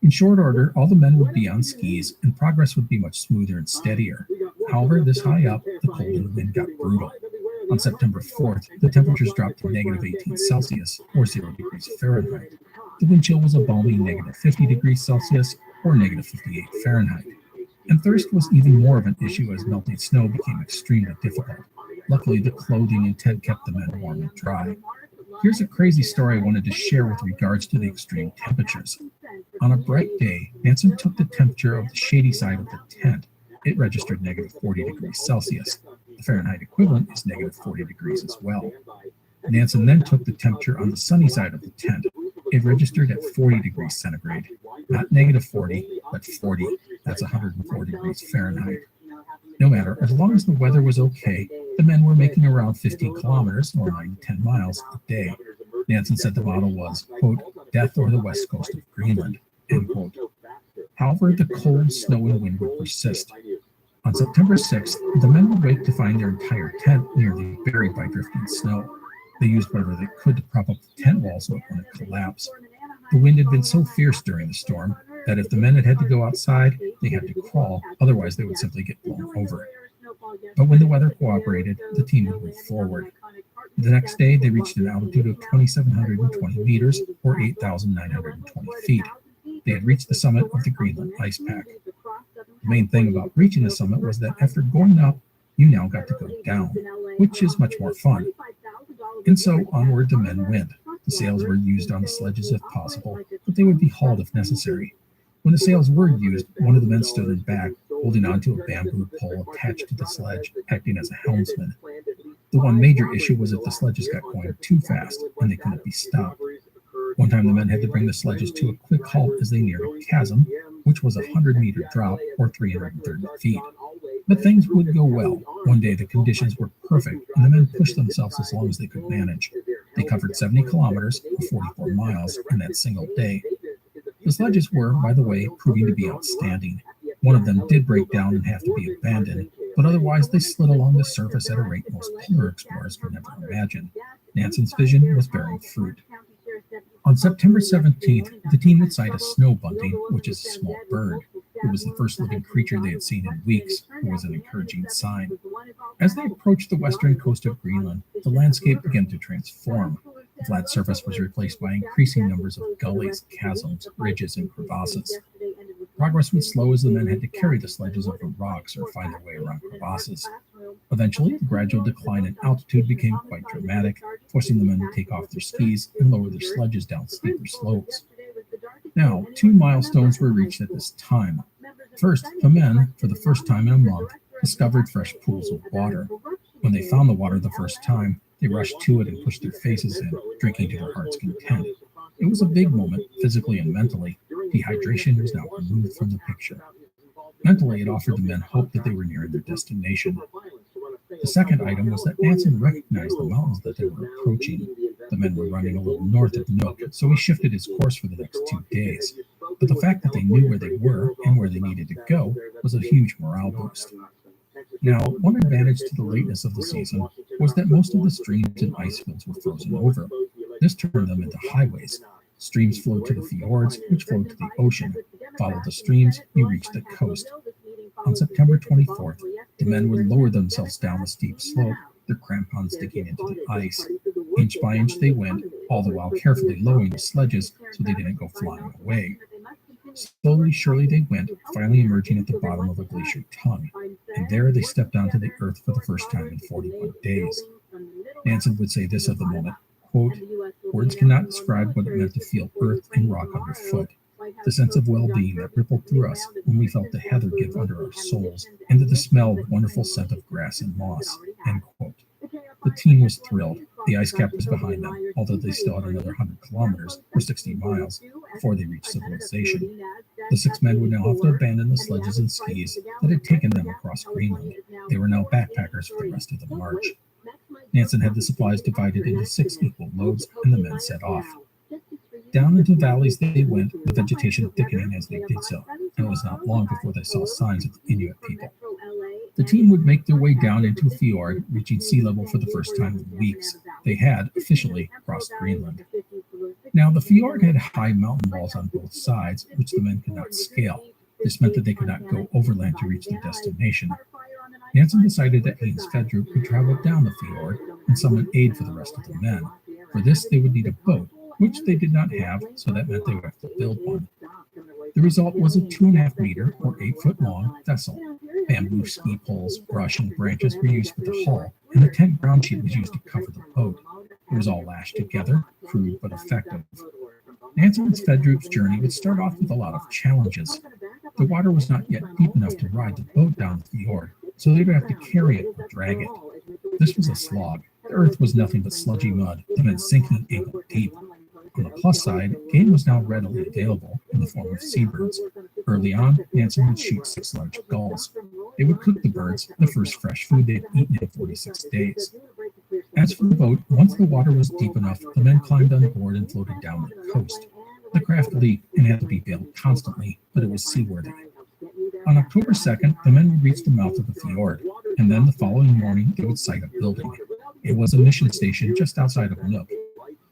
In short order, all the men would be on skis, and progress would be much smoother and steadier. However, this high up, the cold and the wind got brutal. On September 4th, the temperatures dropped to negative 18 Celsius, or 0 degrees Fahrenheit. The wind chill was a balmy negative 50 degrees Celsius, or negative 58 Fahrenheit. And thirst was even more of an issue as melting snow became extremely difficult. Luckily, the clothing and tent kept the men warm and dry. Here's a crazy story I wanted to share with regards to the extreme temperatures. On a bright day, Nansen took the temperature of the shady side of the tent. It registered negative 40 degrees Celsius. The Fahrenheit equivalent is negative 40 degrees as well. Nansen then took the temperature on the sunny side of the tent. It registered at 40 degrees centigrade. Not negative 40, but 40. That's 104 degrees Fahrenheit. No matter, as long as the weather was okay, the men were making around 15 kilometers, or 9 to 10 miles, a day. Nansen said the model was, quote, death or the west coast of Greenland, end quote. However, the cold, snow, and wind would persist. On September 6th, the men would wake to find their entire tent nearly buried by drifting snow. They used whatever they could to prop up the tent wall so it wouldn't collapse. The wind had been so fierce during the storm that if the men had to go outside, they had to crawl, otherwise they would simply get blown over. But when the weather cooperated, the team would move forward. The next day, they reached an altitude of 2,720 meters, or 8,920 feet. They had reached the summit of the Greenland ice pack. The main thing about reaching the summit was that after going up, you now got to go down, which is much more fun. And so onward the men went. The sails were used on the sledges if possible, but they would be hauled if necessary. When the sails were used, one of the men stood in back, holding onto a bamboo pole attached to the sledge, acting as a helmsman. The one major issue was if the sledges got going too fast and they couldn't be stopped. One time the men had to bring the sledges to a quick halt as they neared a chasm, which was a 100-meter drop or 330 feet. But things would go well. One day the conditions were perfect and the men pushed themselves as long as they could manage. They covered 70 kilometers or 44 miles in that single day. The sledges were, by the way, proving to be outstanding. One of them did break down and have to be abandoned, but otherwise they slid along the surface at a rate most polar explorers could never imagine. Nansen's vision was bearing fruit. On September 17th, the team would sight a snow bunting, which is a small bird. It was the first living creature they had seen in weeks. It was an encouraging sign. As they approached the western coast of Greenland, the landscape began to transform. The flat surface was replaced by increasing numbers of gullies, chasms, ridges, and crevasses. Progress was slow as the men had to carry the sledges over rocks or find their way around crevasses. Eventually, the gradual decline in altitude became quite dramatic, forcing the men to take off their skis and lower their sledges down steeper slopes. Now, 2 milestones were reached at this time. First, the men, for the first time in a month, discovered fresh pools of water. When they found the water the first time, they rushed to it and pushed their faces in, drinking to their heart's content. It was a big moment, physically and mentally. Dehydration was now removed from the picture. Mentally, it offered the men hope that they were nearing their destination. The second item was that Nansen recognized the mountains that they were approaching. The men were running a little north of Nook, so he shifted his course for the next 2 days. But the fact that they knew where they were and where they needed to go was a huge morale boost. Now, one advantage to the lateness of the season was that most of the streams and ice fields were frozen over. This turned them into highways. Streams flowed to the fjords, which flowed to the ocean. Follow the streams, you reach the coast. On September 24th, the men would lower themselves down the steep slope, their crampons digging into the ice. Inch by inch they went, all the while carefully lowering the sledges so they didn't go flying away. Slowly, surely they went, finally emerging at the bottom of a glacier tongue. And there they stepped onto the earth for the first time in 41 days. Nansen would say this of the moment, quote, words cannot describe what it meant to feel earth and rock underfoot. The sense of well-being that rippled through us when we felt the heather give under our soles, and the smell of wonderful scent of grass and moss, end quote. The team was thrilled. The ice cap was behind them, although they still had another 100 kilometers, or 60 miles, before they reached civilization. The 6 men would now have to abandon the sledges and skis that had taken them across Greenland. They were now backpackers for the rest of the march. Nansen had the supplies divided into 6 equal loads, and the men set off. Down into valleys they went, the vegetation thickening as they did so, and it was not long before they saw signs of the Inuit people. The team would make their way down into a fjord, reaching sea level for the first time in weeks. They had, officially, crossed Greenland. Now, the fjord had high mountain walls on both sides, which the men could not scale. This meant that they could not go overland to reach their destination. Nansen decided that he and Sverdrup could travel down the fjord and summon aid for the rest of the men. For this, they would need a boat, which they did not have, so that meant they would have to build one. The result was a 2.5 meter or 8 foot long vessel. Bamboo ski poles, brush, and branches were used for the hull, and the tent ground sheet was used to cover the boat. It was all lashed together, crude but effective. Nansen and Svedrup's journey would start off with a lot of challenges. The water was not yet deep enough to ride the boat down the fjord, so they would have to carry it or drag it. This was a slog. The earth was nothing but sludgy mud that meant sinking ankle deep. On the plus side, game was now readily available in the form of seabirds. Early on, Nansen would shoot 6 large gulls. They would cook the birds, the first fresh food they'd eaten in 46 days. As for the boat, once the water was deep enough, the men climbed on board and floated down the coast. The craft leaked and had to be bailed constantly, but it was seaworthy. On October 2nd, the men would reach the mouth of the fjord, and then the following morning they would sight a building. It was a mission station just outside of Nuuk.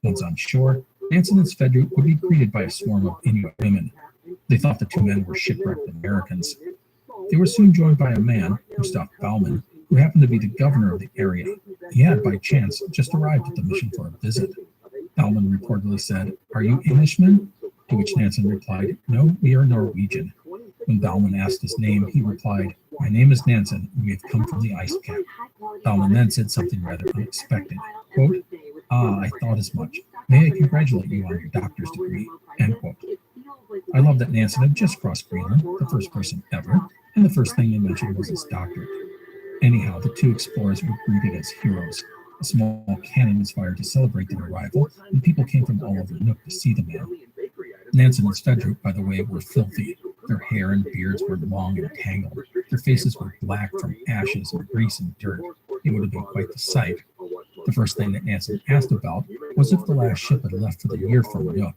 Once on shore, Nansen and Svedrup would be greeted by a swarm of Inuit women. They thought the 2 men were shipwrecked Americans. They were soon joined by a man, Gustav Baumann, who happened to be the governor of the area. He had, by chance, just arrived at the mission for a visit. Baumann reportedly said, "Are you Englishmen?" To which Nansen replied, "No, we are Norwegian." When Baumann asked his name, he replied, "My name is Nansen, and we have come from the ice cap." Baumann then said something rather unexpected. Quote, "Ah, I thought as much. May I congratulate you on your doctor's degree?" End quote. I love that Nansen had just crossed Greenland, the first person ever, and the first thing they mentioned was his doctorate. Anyhow, the 2 explorers were greeted as heroes. A small cannon was fired to celebrate their arrival, and people came from all over Nuuk to see the man. Nansen and Svedrup, by the way, were filthy. Their hair and beards were long and tangled. Their faces were black from ashes and grease and dirt. It would have been quite the sight. The first thing that Nansen asked about was if the last ship had left for the year from Nuuk.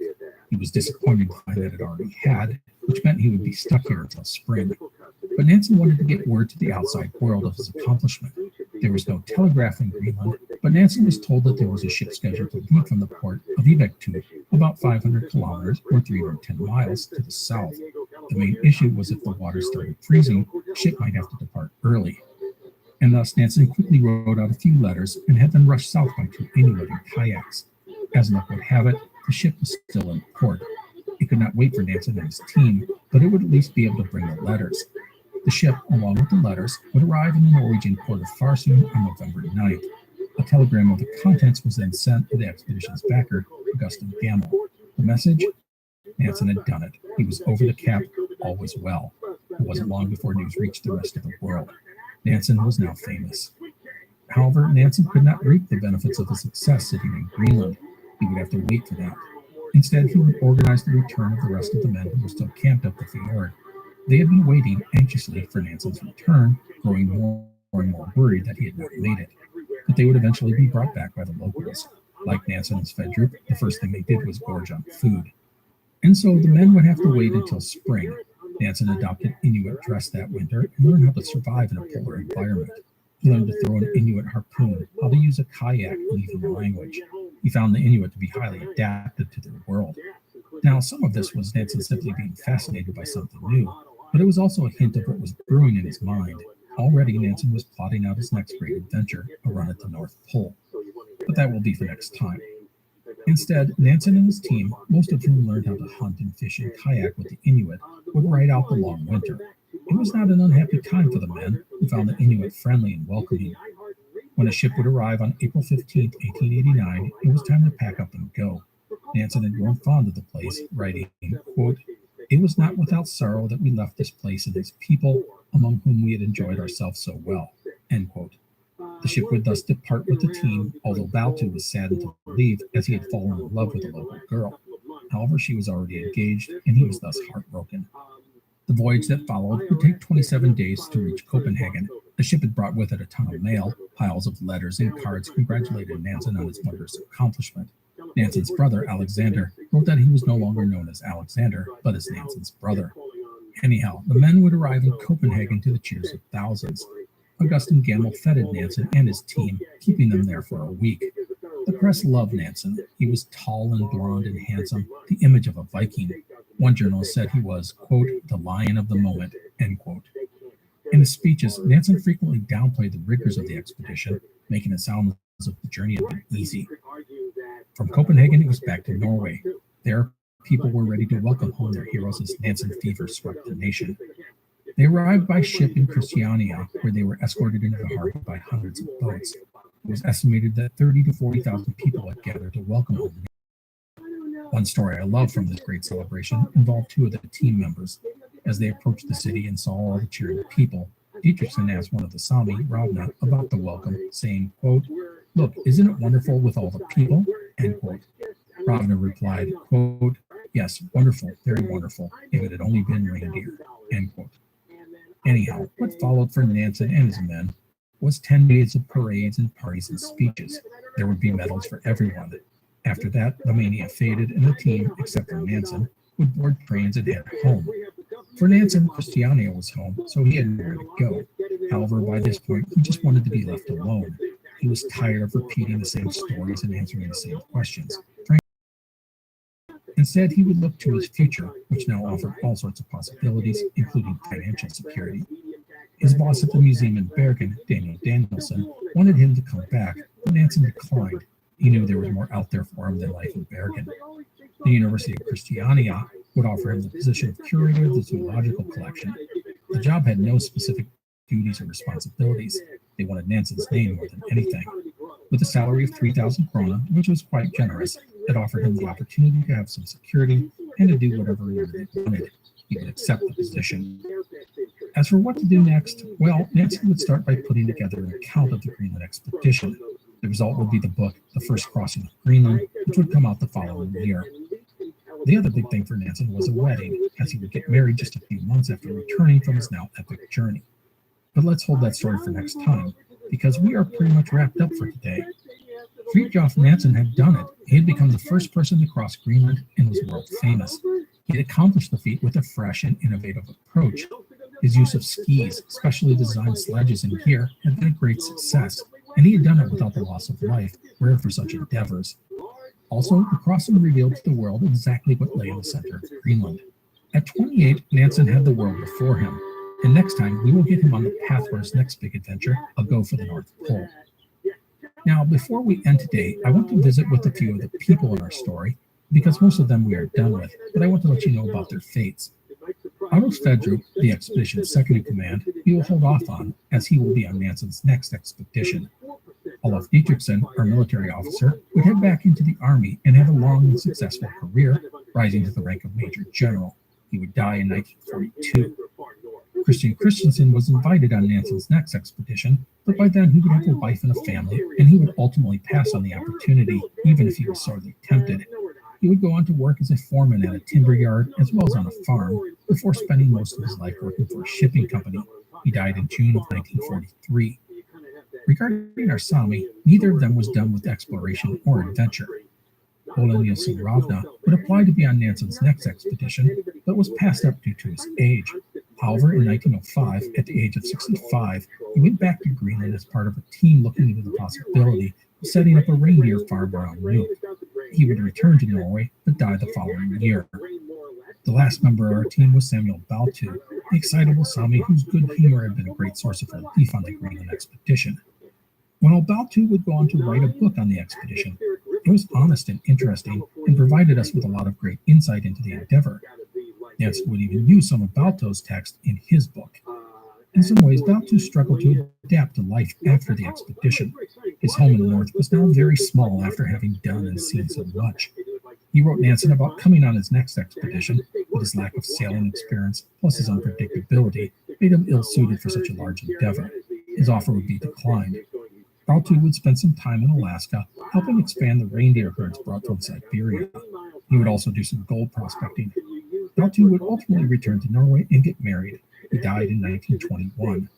He was disappointed to find that it already had, which meant he would be stuck here until spring. But Nansen wanted to get word to the outside world of his accomplishment. There was no telegraph in Greenland, but Nansen was told that there was a ship scheduled to leave from the port of Ivektu, about 500 kilometers or 310 miles to the south. The main issue was if the water started freezing, the ship might have to depart early. And thus Nansen quickly wrote out a few letters and had them rushed south by 2 Inuit in kayaks. As luck would have it, the ship was still in port. It could not wait for Nansen and his team, but it would at least be able to bring the letters. The ship, along with the letters, would arrive in the Norwegian port of Farsund on November 9th. A telegram of the contents was then sent to the expedition's backer, Augustin Gamel. The message? Nansen had done it. He was over the cap, all was well. It wasn't long before news reached the rest of the world. Nansen was now famous. However, Nansen could not reap the benefits of his success sitting in Greenland. He would have to wait for that. Instead, he would organize the return of the rest of the men who were still camped up the fjord. They had been waiting anxiously for Nansen's return, growing more and more worried that he had not made it. But they would eventually be brought back by the locals. Like Nansen and Svedrup, the first thing they did was gorge on food. And so the men would have to wait until spring. Nansen adopted Inuit dress that winter and learned how to survive in a polar environment. He learned to throw an Inuit harpoon, how to use a kayak, and even the language. He found the Inuit to be highly adapted to their world. Now, some of this was Nansen simply being fascinated by something new, but it was also a hint of what was brewing in his mind. Already, Nansen was plotting out his next great adventure, a run at the North Pole. But that will be for next time. Instead, Nansen and his team, most of whom learned how to hunt and fish and kayak with the Inuit, would ride out the long winter. It was not an unhappy time for the men, who found the Inuit friendly and welcoming. When a ship would arrive on April 15, 1889, it was time to pack up and go. Nansen had grown fond of the place, writing, quote, "It was not without sorrow that we left this place and its people, among whom we had enjoyed ourselves so well." End quote. The ship would thus depart with the team, although Baltu was saddened to leave as he had fallen in love with a local girl. However, she was already engaged, and he was thus heartbroken. The voyage that followed would take 27 days to reach Copenhagen. The ship had brought with it a ton of mail, piles of letters and cards congratulating Nansen on his wondrous accomplishment. Nansen's brother, Alexander, wrote that he was no longer known as Alexander, but as Nansen's brother. Anyhow, the men would arrive in Copenhagen to the cheers of thousands. Augustin Gamel feted Nansen and his team, keeping them there for a week. The press loved Nansen. He was tall and blond and handsome, the image of a Viking. One journalist said he was, quote, "the lion of the moment," end quote. In his speeches, Nansen frequently downplayed the rigors of the expedition, making it sound as if the journey had been easy. From Copenhagen, it was back to Norway. There, people were ready to welcome home their heroes as Nansen fever swept the nation. They arrived by ship in Christiania, where they were escorted into the harbor by hundreds of boats. It was estimated that 30 to 40,000 people had gathered to welcome them. One story I love from this great celebration involved two of the team members. As they approached the city and saw all the cheering people, Dietrichson asked one of the Sami, Ravna, about the welcome, saying, quote, "Look, isn't it wonderful with all the people?" End quote. Ravna replied, quote, "Yes, wonderful, very wonderful, if it had only been reindeer." End quote. Anyhow, what followed for Nansen and his men was 10 days of parades and parties and speeches. There would be medals for everyone. After that, the mania faded and the team, except for Nansen, would board trains and head home. For Nansen, Christiania was home, so he had nowhere to go. However, by this point, he just wanted to be left alone. He was tired of repeating the same stories and answering the same questions. Instead, he would look to his future, which now offered all sorts of possibilities, including financial security. His boss at the museum in Bergen, Daniel Danielson, wanted him to come back, but Nansen declined. He knew there was more out there for him than life in Bergen. The University of Christiania would offer him the position of curator of the zoological collection. The job had no specific duties or responsibilities. They wanted Nansen's name more than anything. With a salary of 3,000 krona, which was quite generous, it offered him the opportunity to have some security and to do whatever he wanted. He would accept the position. As for what to do next, well, Nansen would start by putting together an account of the Greenland expedition. The result would be the book, The First Crossing of Greenland, which would come out the following year. The other big thing for Nansen was a wedding, as he would get married just a few months after returning from his now epic journey. But let's hold that story for next time, because we are pretty much wrapped up for today. Fridtjof Nansen had done it. He had become the first person to cross Greenland and was world famous. He had accomplished the feat with a fresh and innovative approach. His use of skis, specially designed sledges and gear, had been a great success, and he had done it without the loss of life, rare for such endeavors. Also, the crossing revealed to the world exactly what lay in the center of Greenland. At 28, Nansen had the world before him, and next time we will get him on the path for his next big adventure, a go for the North Pole. Now, before we end today, I want to visit with a few of the people in our story, because most of them we are done with, but I want to let you know about their fates. Otto Sverdrup, the expedition's second in command, we will hold off on, as he will be on Nansen's next expedition. Olaf Dietrichson, our military officer, would head back into the army and have a long and successful career, rising to the rank of Major General. He would die in 1942. Christian Christensen was invited on Nansen's next expedition, but by then he would have a wife and a family, and he would ultimately pass on the opportunity, even if he was sorely tempted. He would go on to work as a foreman at a timber yard as well as on a farm, before spending most of his life working for a shipping company. He died in June of 1943. Regarding our Sami, neither of them was done with exploration or adventure. Ole Nielsen Ravna would apply to be on Nansen's next expedition, but was passed up due to his age. However, in 1905, at the age of 65, he went back to Greenland as part of a team looking into the possibility of setting up a reindeer farm around Nuuk. He would return to Norway, but died the following year. The last member of our team was Samuel Baltu, the excitable Sami whose good humor had been a great source of relief on the Greenland expedition. While Baltu would go on to write a book on the expedition, it was honest and interesting and provided us with a lot of great insight into the endeavor. Nansen would even use some of Baltu's text in his book. In some ways, Baltu struggled to adapt to life after the expedition. His home in the north was now very small after having done and seen so much. He wrote Nansen about coming on his next expedition, but his lack of sailing experience, plus his unpredictability, made him ill-suited for such a large endeavor. His offer would be declined. Baltu would spend some time in Alaska, helping expand the reindeer herds brought from Siberia. He would also do some gold prospecting. Baltu would ultimately return to Norway and get married. He died in 1921.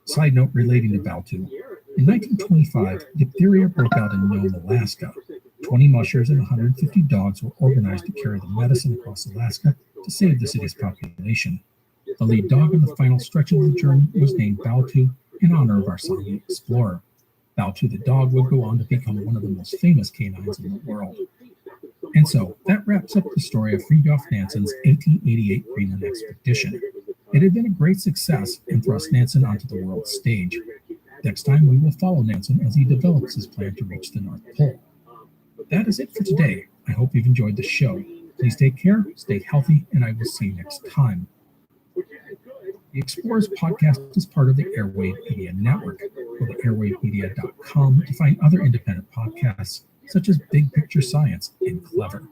Side note relating to Baltu. In 1925, diphtheria broke out in Nome, Alaska. 20 mushers and 150 dogs were organized to carry the medicine across Alaska to save the city's population. The lead dog in the final stretch of the journey was named Baltu in honor of our Sami explorer. Baltu the dog would go on to become one of the most famous canines in the world. And so, that wraps up the story of Fridtjof Nansen's 1888 Greenland expedition. It had been a great success and thrust Nansen onto the world stage. Next time, we will follow Nansen as he develops his plan to reach the North Pole. That is it for today. I hope you've enjoyed the show. Please take care, stay healthy, and I will see you next time. The Explorers podcast is part of the Airwave Media Network. Go to airwavemedia.com to find other independent podcasts, such as Big Picture Science and Clever.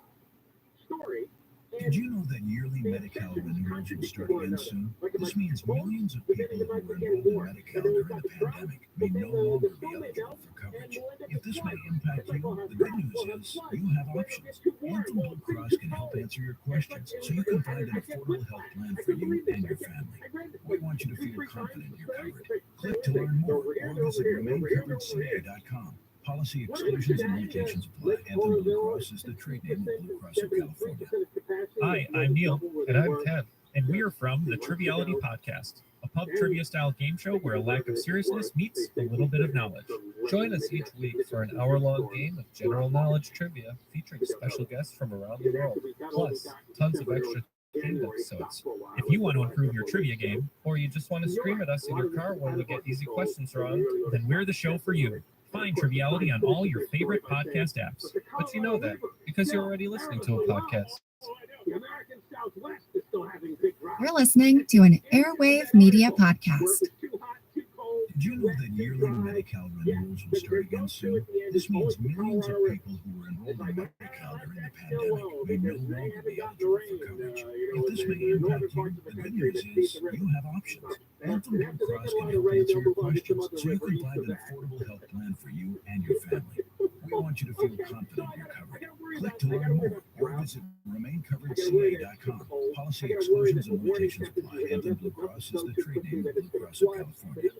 Did you know that yearly Medi-Cal renewals will start again soon? This means millions of people who were enrolled in Medi-Cal during the pandemic may no longer be eligible for coverage. If this may impact you, the good news is you have options. Anthem Blue Cross can help answer your questions so you can find an affordable health plan for you and your family. We want you to feel confident you're covered. Click to learn more or visit remaincoveredca.com. Policy exclusions and limitations apply. Anthem Blue Cross is the trade name of Blue Cross of California. Hi, I'm Neil. And I'm Ted. And we are from the Triviality Podcast, a pub trivia style game show where a lack of seriousness meets a little bit of knowledge. Join us each week for an hour-long game of general knowledge trivia featuring special guests from around the world, plus tons of extra game episodes. If you want to improve your trivia game, or you just want to scream at us in your car when we get easy questions wrong, then we're the show for you. Find Triviality on all your favorite podcast apps. But you know that because you're already listening to a podcast. You're listening to an Airwave Media Podcast. Did you know that yearly Medi-Cal renewals will start again soon? This means millions of people who were enrolled in Medi-Cal during the pandemic may no longer be eligible for coverage. If this may impact you, the good news is you have options. Anthem Blue Cross can help answer your questions so you can find an affordable health plan for you and your family. We want you to feel confident you're covered. Click to learn more or visit remaincoveredca.com. Policy exclusions and limitations apply. Anthem Blue Cross is the trade name of Blue Cross of California.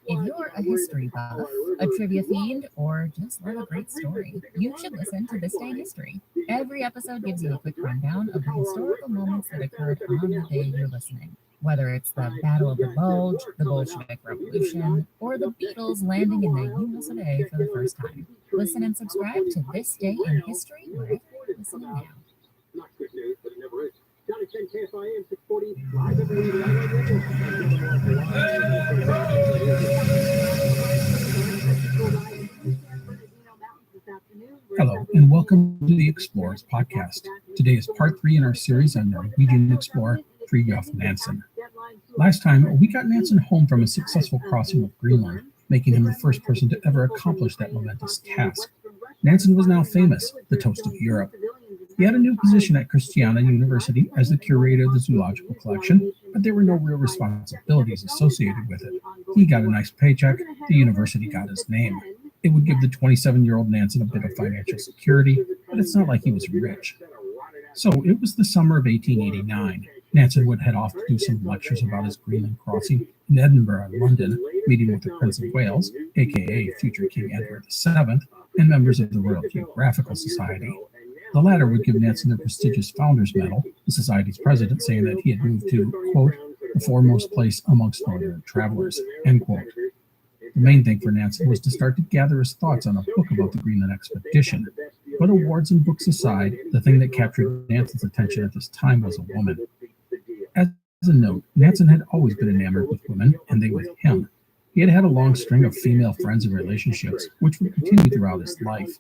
If you're a history buff, a trivia fiend, or just love a great story, you should listen to This Day in History. Every episode gives you a quick rundown of the historical moments that occurred on the day you're listening. Whether it's the Battle of the Bulge, the Bolshevik Revolution, or the Beatles landing in the USA Today for the first time. Listen and subscribe to This Day in History wherever you're listening now. Not good news, but it never is. Johnny 10 KFIM 640 live Hello, and welcome to the Explorers Podcast. Today is part 3 in our series on Norwegian explorer Fridtjof Nansen. Last time, we got Nansen home from a successful crossing of Greenland, making him the first person to ever accomplish that momentous task. Nansen was now famous, the toast of Europe. He had a new position at Christiania University as the curator of the zoological collection, but there were no real responsibilities associated with it. He got a nice paycheck, the university got his name. It would give the 27-year-old Nansen a bit of financial security, but it's not like he was rich. So it was the summer of 1889. Nansen would head off to do some lectures about his Greenland crossing in Edinburgh and London, meeting with the Prince of Wales, aka future King Edward VII, and members of the Royal Geographical Society. The latter would give Nansen the prestigious Founders Medal, the Society's president saying that he had moved to, quote, the foremost place amongst northern travelers, end quote. The main thing for Nansen was to start to gather his thoughts on a book about the Greenland expedition. But awards and books aside, the thing that captured Nansen's attention at this time was a woman. As a note, Nansen had always been enamored with women, and they with him. He had had a long string of female friends and relationships, which would continue throughout his life.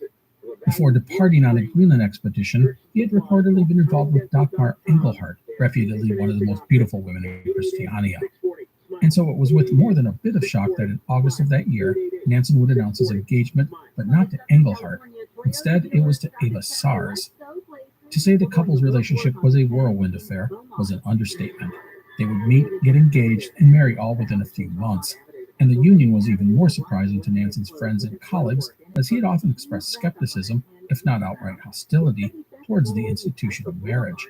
Before departing on a Greenland expedition, he had reportedly been involved with Dagmar Engelhardt, reputedly one of the most beautiful women in Christiania. And so it was with more than a bit of shock that in August of that year, Nansen would announce his engagement, but not to Engelhardt. Instead, it was to Eva Sars. To say the couple's relationship was a whirlwind affair was an understatement. They would meet, get engaged, and marry all within a few months. And the union was even more surprising to Nansen's friends and colleagues, as he had often expressed skepticism, if not outright hostility, towards the institution of marriage.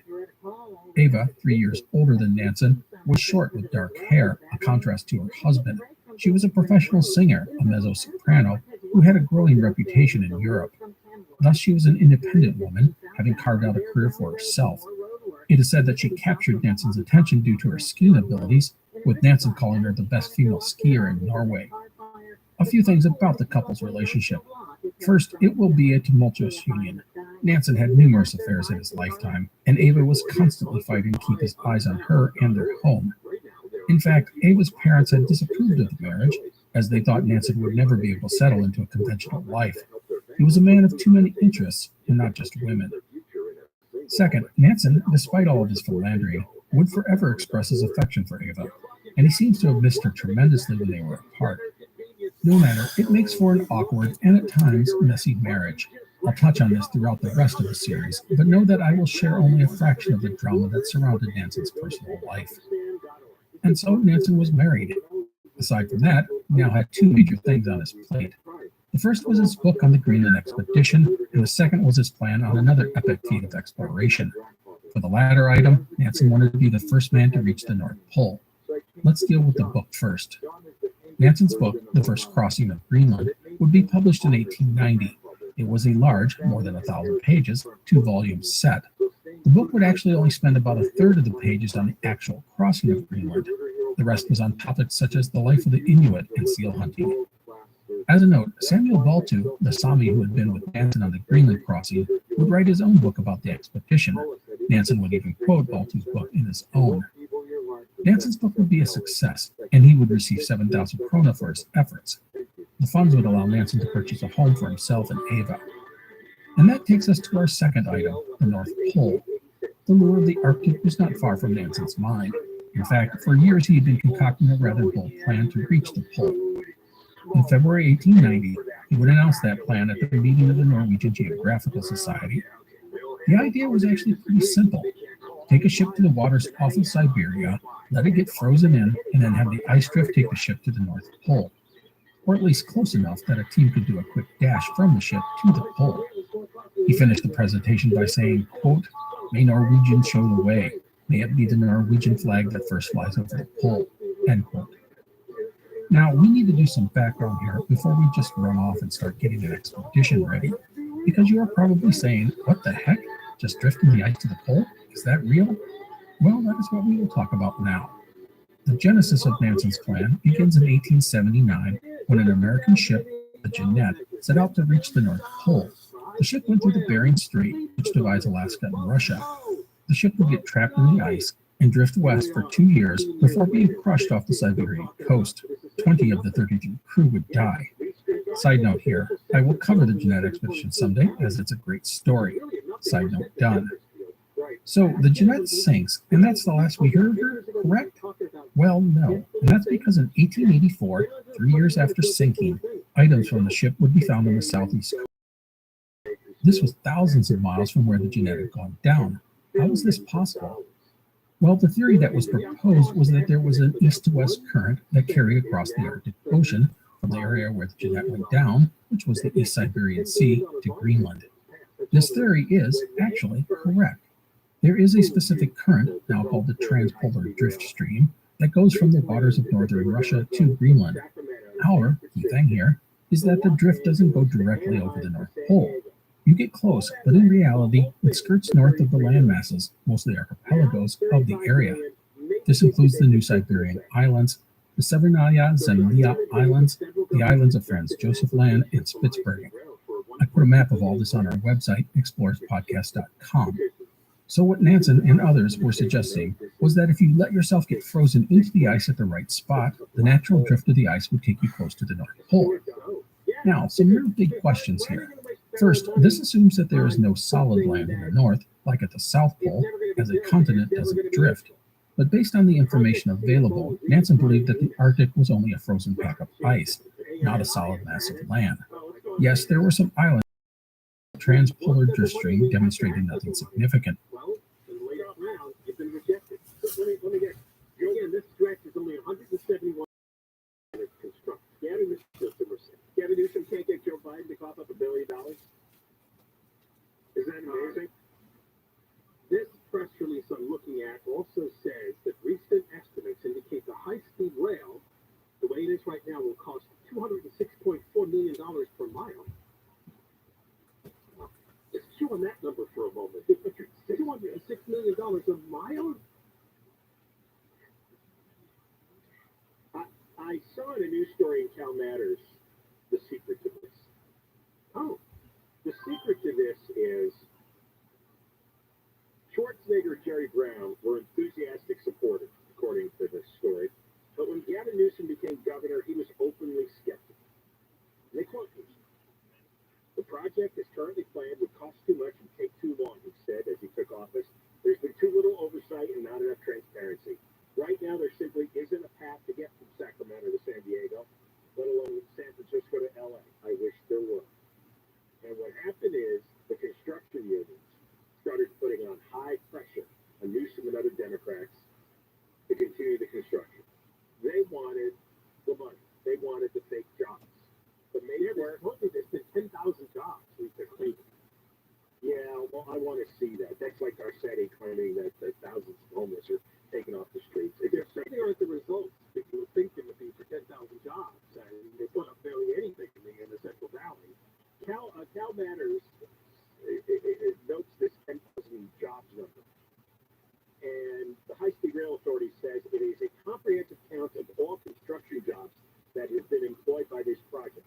Eva, 3 years older than Nansen, was short with dark hair, a contrast to her husband. She was a professional singer, a mezzo-soprano, who had a growing reputation in Europe. Thus, she was an independent woman, having carved out a career for herself. It is said that she captured Nansen's attention due to her skiing abilities, with Nansen calling her the best female skier in Norway. A few things about the couple's relationship. First, it will be a tumultuous union. Nansen had numerous affairs in his lifetime, and Eva was constantly fighting to keep his eyes on her and their home. In fact, Eva's parents had disapproved of the marriage, as they thought Nansen would never be able to settle into a conventional life. He was a man of too many interests, and not just women. Second, Nansen, despite all of his philandering, would forever express his affection for Eva, and he seems to have missed her tremendously when they were apart. No matter, it makes for an awkward and at times messy marriage. I'll touch on this throughout the rest of the series, but know that I will share only a fraction of the drama that surrounded Nansen's personal life. And so Nansen was married. Aside from that, he now had two major things on his plate. The first was his book on the Greenland expedition, and the second was his plan on another epic feat of exploration. For the latter item, Nansen wanted to be the first man to reach the North Pole. Let's deal with the book first. Nansen's book, The First Crossing of Greenland, would be published in 1890. It was a large, more than 1,000 pages, 2-volume set. The book would actually only spend about a third of the pages on the actual crossing of Greenland. The rest was on topics such as the life of the Inuit and seal hunting. As a note, Samuel Baltu, the Sami who had been with Nansen on the Greenland crossing, would write his own book about the expedition. Nansen would even quote Baltu's book in his own. Nansen's book would be a success, and he would receive 7,000 krona for his efforts. The funds would allow Nansen to purchase a home for himself and Eva. And that takes us to our second item, the North Pole. The lure of the Arctic was not far from Nansen's mind. In fact, for years he had been concocting a rather bold plan to reach the pole. In February 1890, he would announce that plan at the meeting of the Norwegian Geographical Society. The idea was actually pretty simple. Take a ship to the waters off of Siberia, let it get frozen in, and then have the ice drift take the ship to the North Pole. Or at least close enough that a team could do a quick dash from the ship to the pole. He finished the presentation by saying, quote, "May Norwegians show the way. May it be the Norwegian flag that first flies over the pole," end quote. Now, we need to do some background here before we just run off and start getting an expedition ready, because you are probably saying, what the heck? Just drifting the ice to the pole? Is that real? Well, that is what we will talk about now. The genesis of Nansen's plan begins in 1879 when an American ship, the Jeannette, set out to reach the North Pole. The ship went through the Bering Strait, which divides Alaska and Russia. The ship would get trapped in the ice and drift west for 2 years before being crushed off the Siberian coast. 20 of the 33 crew would die. Side note here, I will cover the Jeannette expedition someday, as it's a great story. Side note done. So the Jeannette sinks, and that's the last we heard of her, correct? Well, no. And that's because in 1884, 3 years after sinking, items from the ship would be found on the southeast coast. This was thousands of miles from where the Jeannette had gone down. How was this possible? Well, the theory that was proposed was that there was an east to west current that carried across the Arctic Ocean from the area where the Jeannette went down, which was the East Siberian Sea, to Greenland. This theory is actually correct. There is a specific current, now called the transpolar drift stream, that goes from the waters of northern Russia to Greenland. However, key thing here is that the drift doesn't go directly over the North Pole. You get close, but in reality, it skirts north of the landmasses, mostly archipelagos, of the area. This includes the New Siberian Islands, the Severnaya Zemlya Islands, the islands of Franz Josef Land, and Spitsbergen. I put a map of all this on our website, explorerspodcast.com. So what Nansen and others were suggesting was that if you let yourself get frozen into the ice at the right spot, the natural drift of the ice would take you close to the North Pole. Now, some real big questions here. First, this assumes that there is no solid land in the north, like at the South Pole, as a continent doesn't drift. But based on the information available, Nansen believed that the Arctic was only a frozen pack of ice, not a solid mass of land. Yes, there were some islands, but the transpolar drift stream demonstrated nothing significant. This stretch is only 171 constructed. Gavin Newsom can't get Joe Biden to cough up $1 billion. Is that amazing? This press release I'm looking at also says that recent estimates indicate the high-speed rail, the way it is right now, will cost $206.4 million per mile. Just chew on that number for a moment. $206 million a mile? I saw in a news story in Cal Matters the secret to this. Oh, the secret to this is Schwarzenegger and Jerry Brown were enthusiastic supporters, according to this story. But when Gavin Newsom became governor, he was openly skeptical. And they quote him. The project as currently planned would cost too much and take too long, he said as he took office. There's been too little oversight, and that has been employed by this project.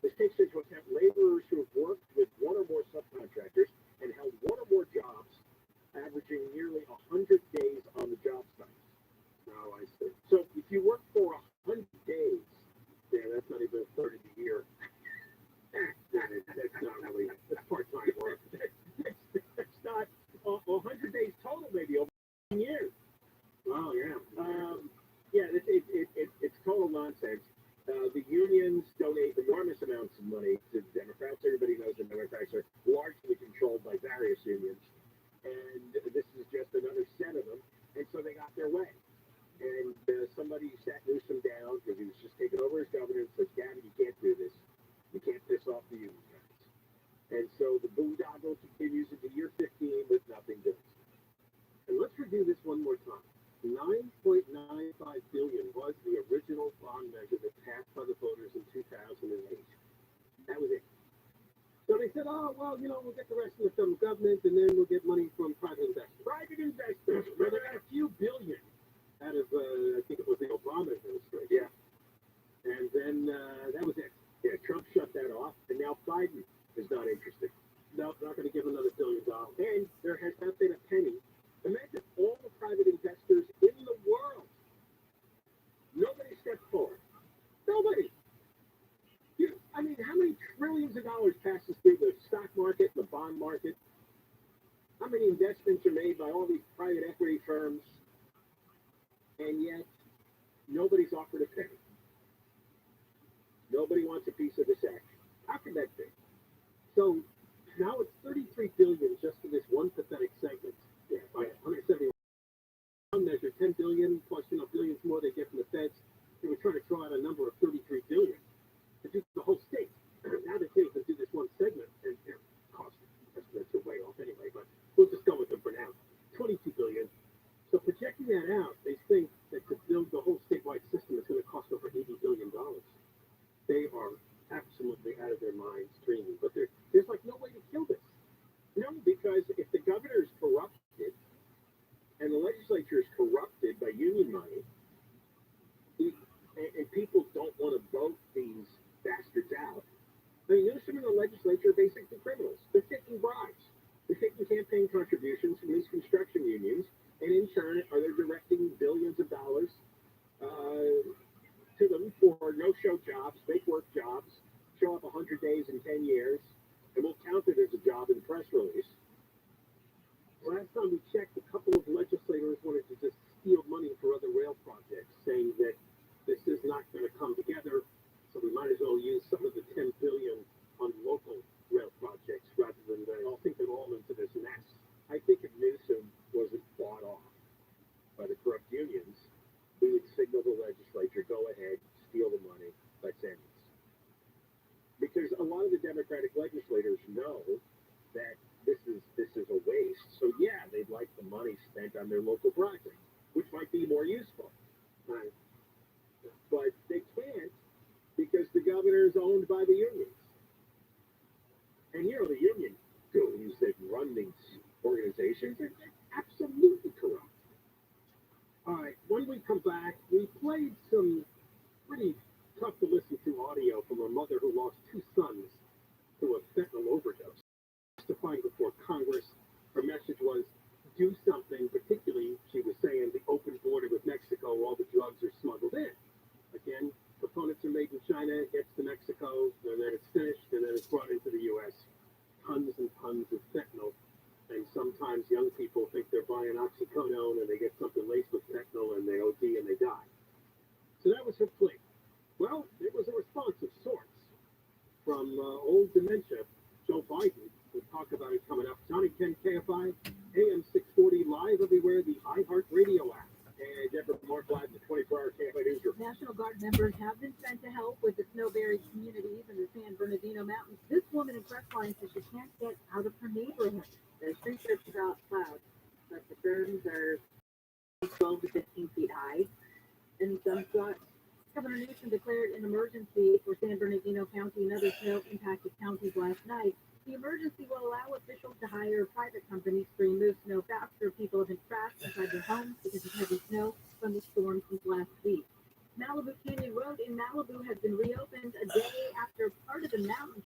This takes into account laborers who have worked with one or more subcontractors and held one or more jobs, averaging nearly 100 days on the job site. Now I see. So if you work for 100 days, yeah, that's not even a third of the year. That's not really, that's part-time work. That's not 100 days total, maybe over 10 years. Oh, yeah. Yeah, it's total nonsense. The unions donate enormous amounts of money to Democrats. Everybody knows the Democrats are largely controlled by various unions. And this is just another set of them. And so they got their way. And somebody sat Newsom down because he was just taking over as governor and said, Gavin, you can't do this. You can't piss off the union guys. And so the boondoggle continues into year 15 with nothing doing. And let's review this one more time. $9.95 billion was the original bond measure that passed by the voters in 2008. That was it. So they said, oh, well, we'll get the rest of the federal government, and then we'll get money from private investors. Private investors, where they got a few billion out of, I think it was the Obama administration. Yeah. And then that was it. Yeah, Trump shut that off, and now Biden is not interested. No, not going to give another $1 billion. And there has not been a penny. Imagine all the private investors in the world. Nobody stepped forward. Nobody. How many trillions of dollars passes through the stock market, the bond market? How many investments are made by all these private equity firms? And yet, nobody's offered a penny. Nobody wants a piece of this action. How can that be? So now it's $33 billion just for this one pathetic segment. Yeah, by 171 measure, $10 billion plus billions more they get from the feds. They were trying to throw out a number of $33 billion to do the whole state. Now they can't even do this one segment, and cost estimates are way off anyway. But we'll just go with them for now. $22 billion. So projecting that out, they think that to build the whole statewide system is going to cost over $80 billion. They are absolutely out of their minds dreaming. But there's like no way to kill this. No, because if the governor is corrupted and the legislature is corrupted by union money, and people don't want to vote these bastards out, Newsom and the legislature are basically criminals. They're taking bribes. They're taking campaign contributions from these construction unions, and in turn, they're directing billions of dollars to them for no-show jobs, fake work jobs, show up 100 days in 10 years, and we'll count it as a job in the press release. Last time we checked, a couple of legislators wanted to just steal money for other rail projects, saying that this is not going to come together, so we might as well use some of the $10 billion on local rail projects rather than I'll sink it all into this mess. I think if Newsom wasn't bought off by the corrupt unions, we would signal the legislature, go ahead, steal the money, let's end this. Because a lot of the Democratic legislators know that this is a waste. So yeah, they'd like the money spent on their local projects, which might be more useful. Right? But they can't because the governor is owned by the unions. And the union goons that run these organizations are absolutely corrupt. All right, when we come back, we played some pretty tough to listen to audio from a mother who lost 2 sons to a fentanyl overdose. Testifying before Congress, her message was, do something, particularly, she was saying, the open border with Mexico, all the drugs are smuggled in. Again, components are made in China, it gets to Mexico, and then it's finished, and then it's brought into the U.S. Tons and tons of fentanyl. And sometimes young people think they're buying oxycodone and they get something laced with fentanyl and they OD and they die. So that was her plea. Well, it was a response of sorts from old dementia, Joe Biden. We'll talk about it coming up. Johnny Ken KFI, AM 640, live everywhere, the iHeartRadio app. And Deborah Mark live in the 24-hour KFI newsroom. National Guard members have been sent to help with the snow-buried communities in the San Bernardino Mountains. This woman in Crestline says she can't get out of her neighborhood. There's 3 trips about clouds, but the burdens are 12 to 15 feet high. And some spots, Governor Newsom declared an emergency for San Bernardino County and other snow-impacted counties last night. The emergency will allow officials to hire private companies to remove snow faster. People have been trapped inside their homes because of heavy snow from the storm since last week. Malibu Canyon Road in in Malibu has been reopened a day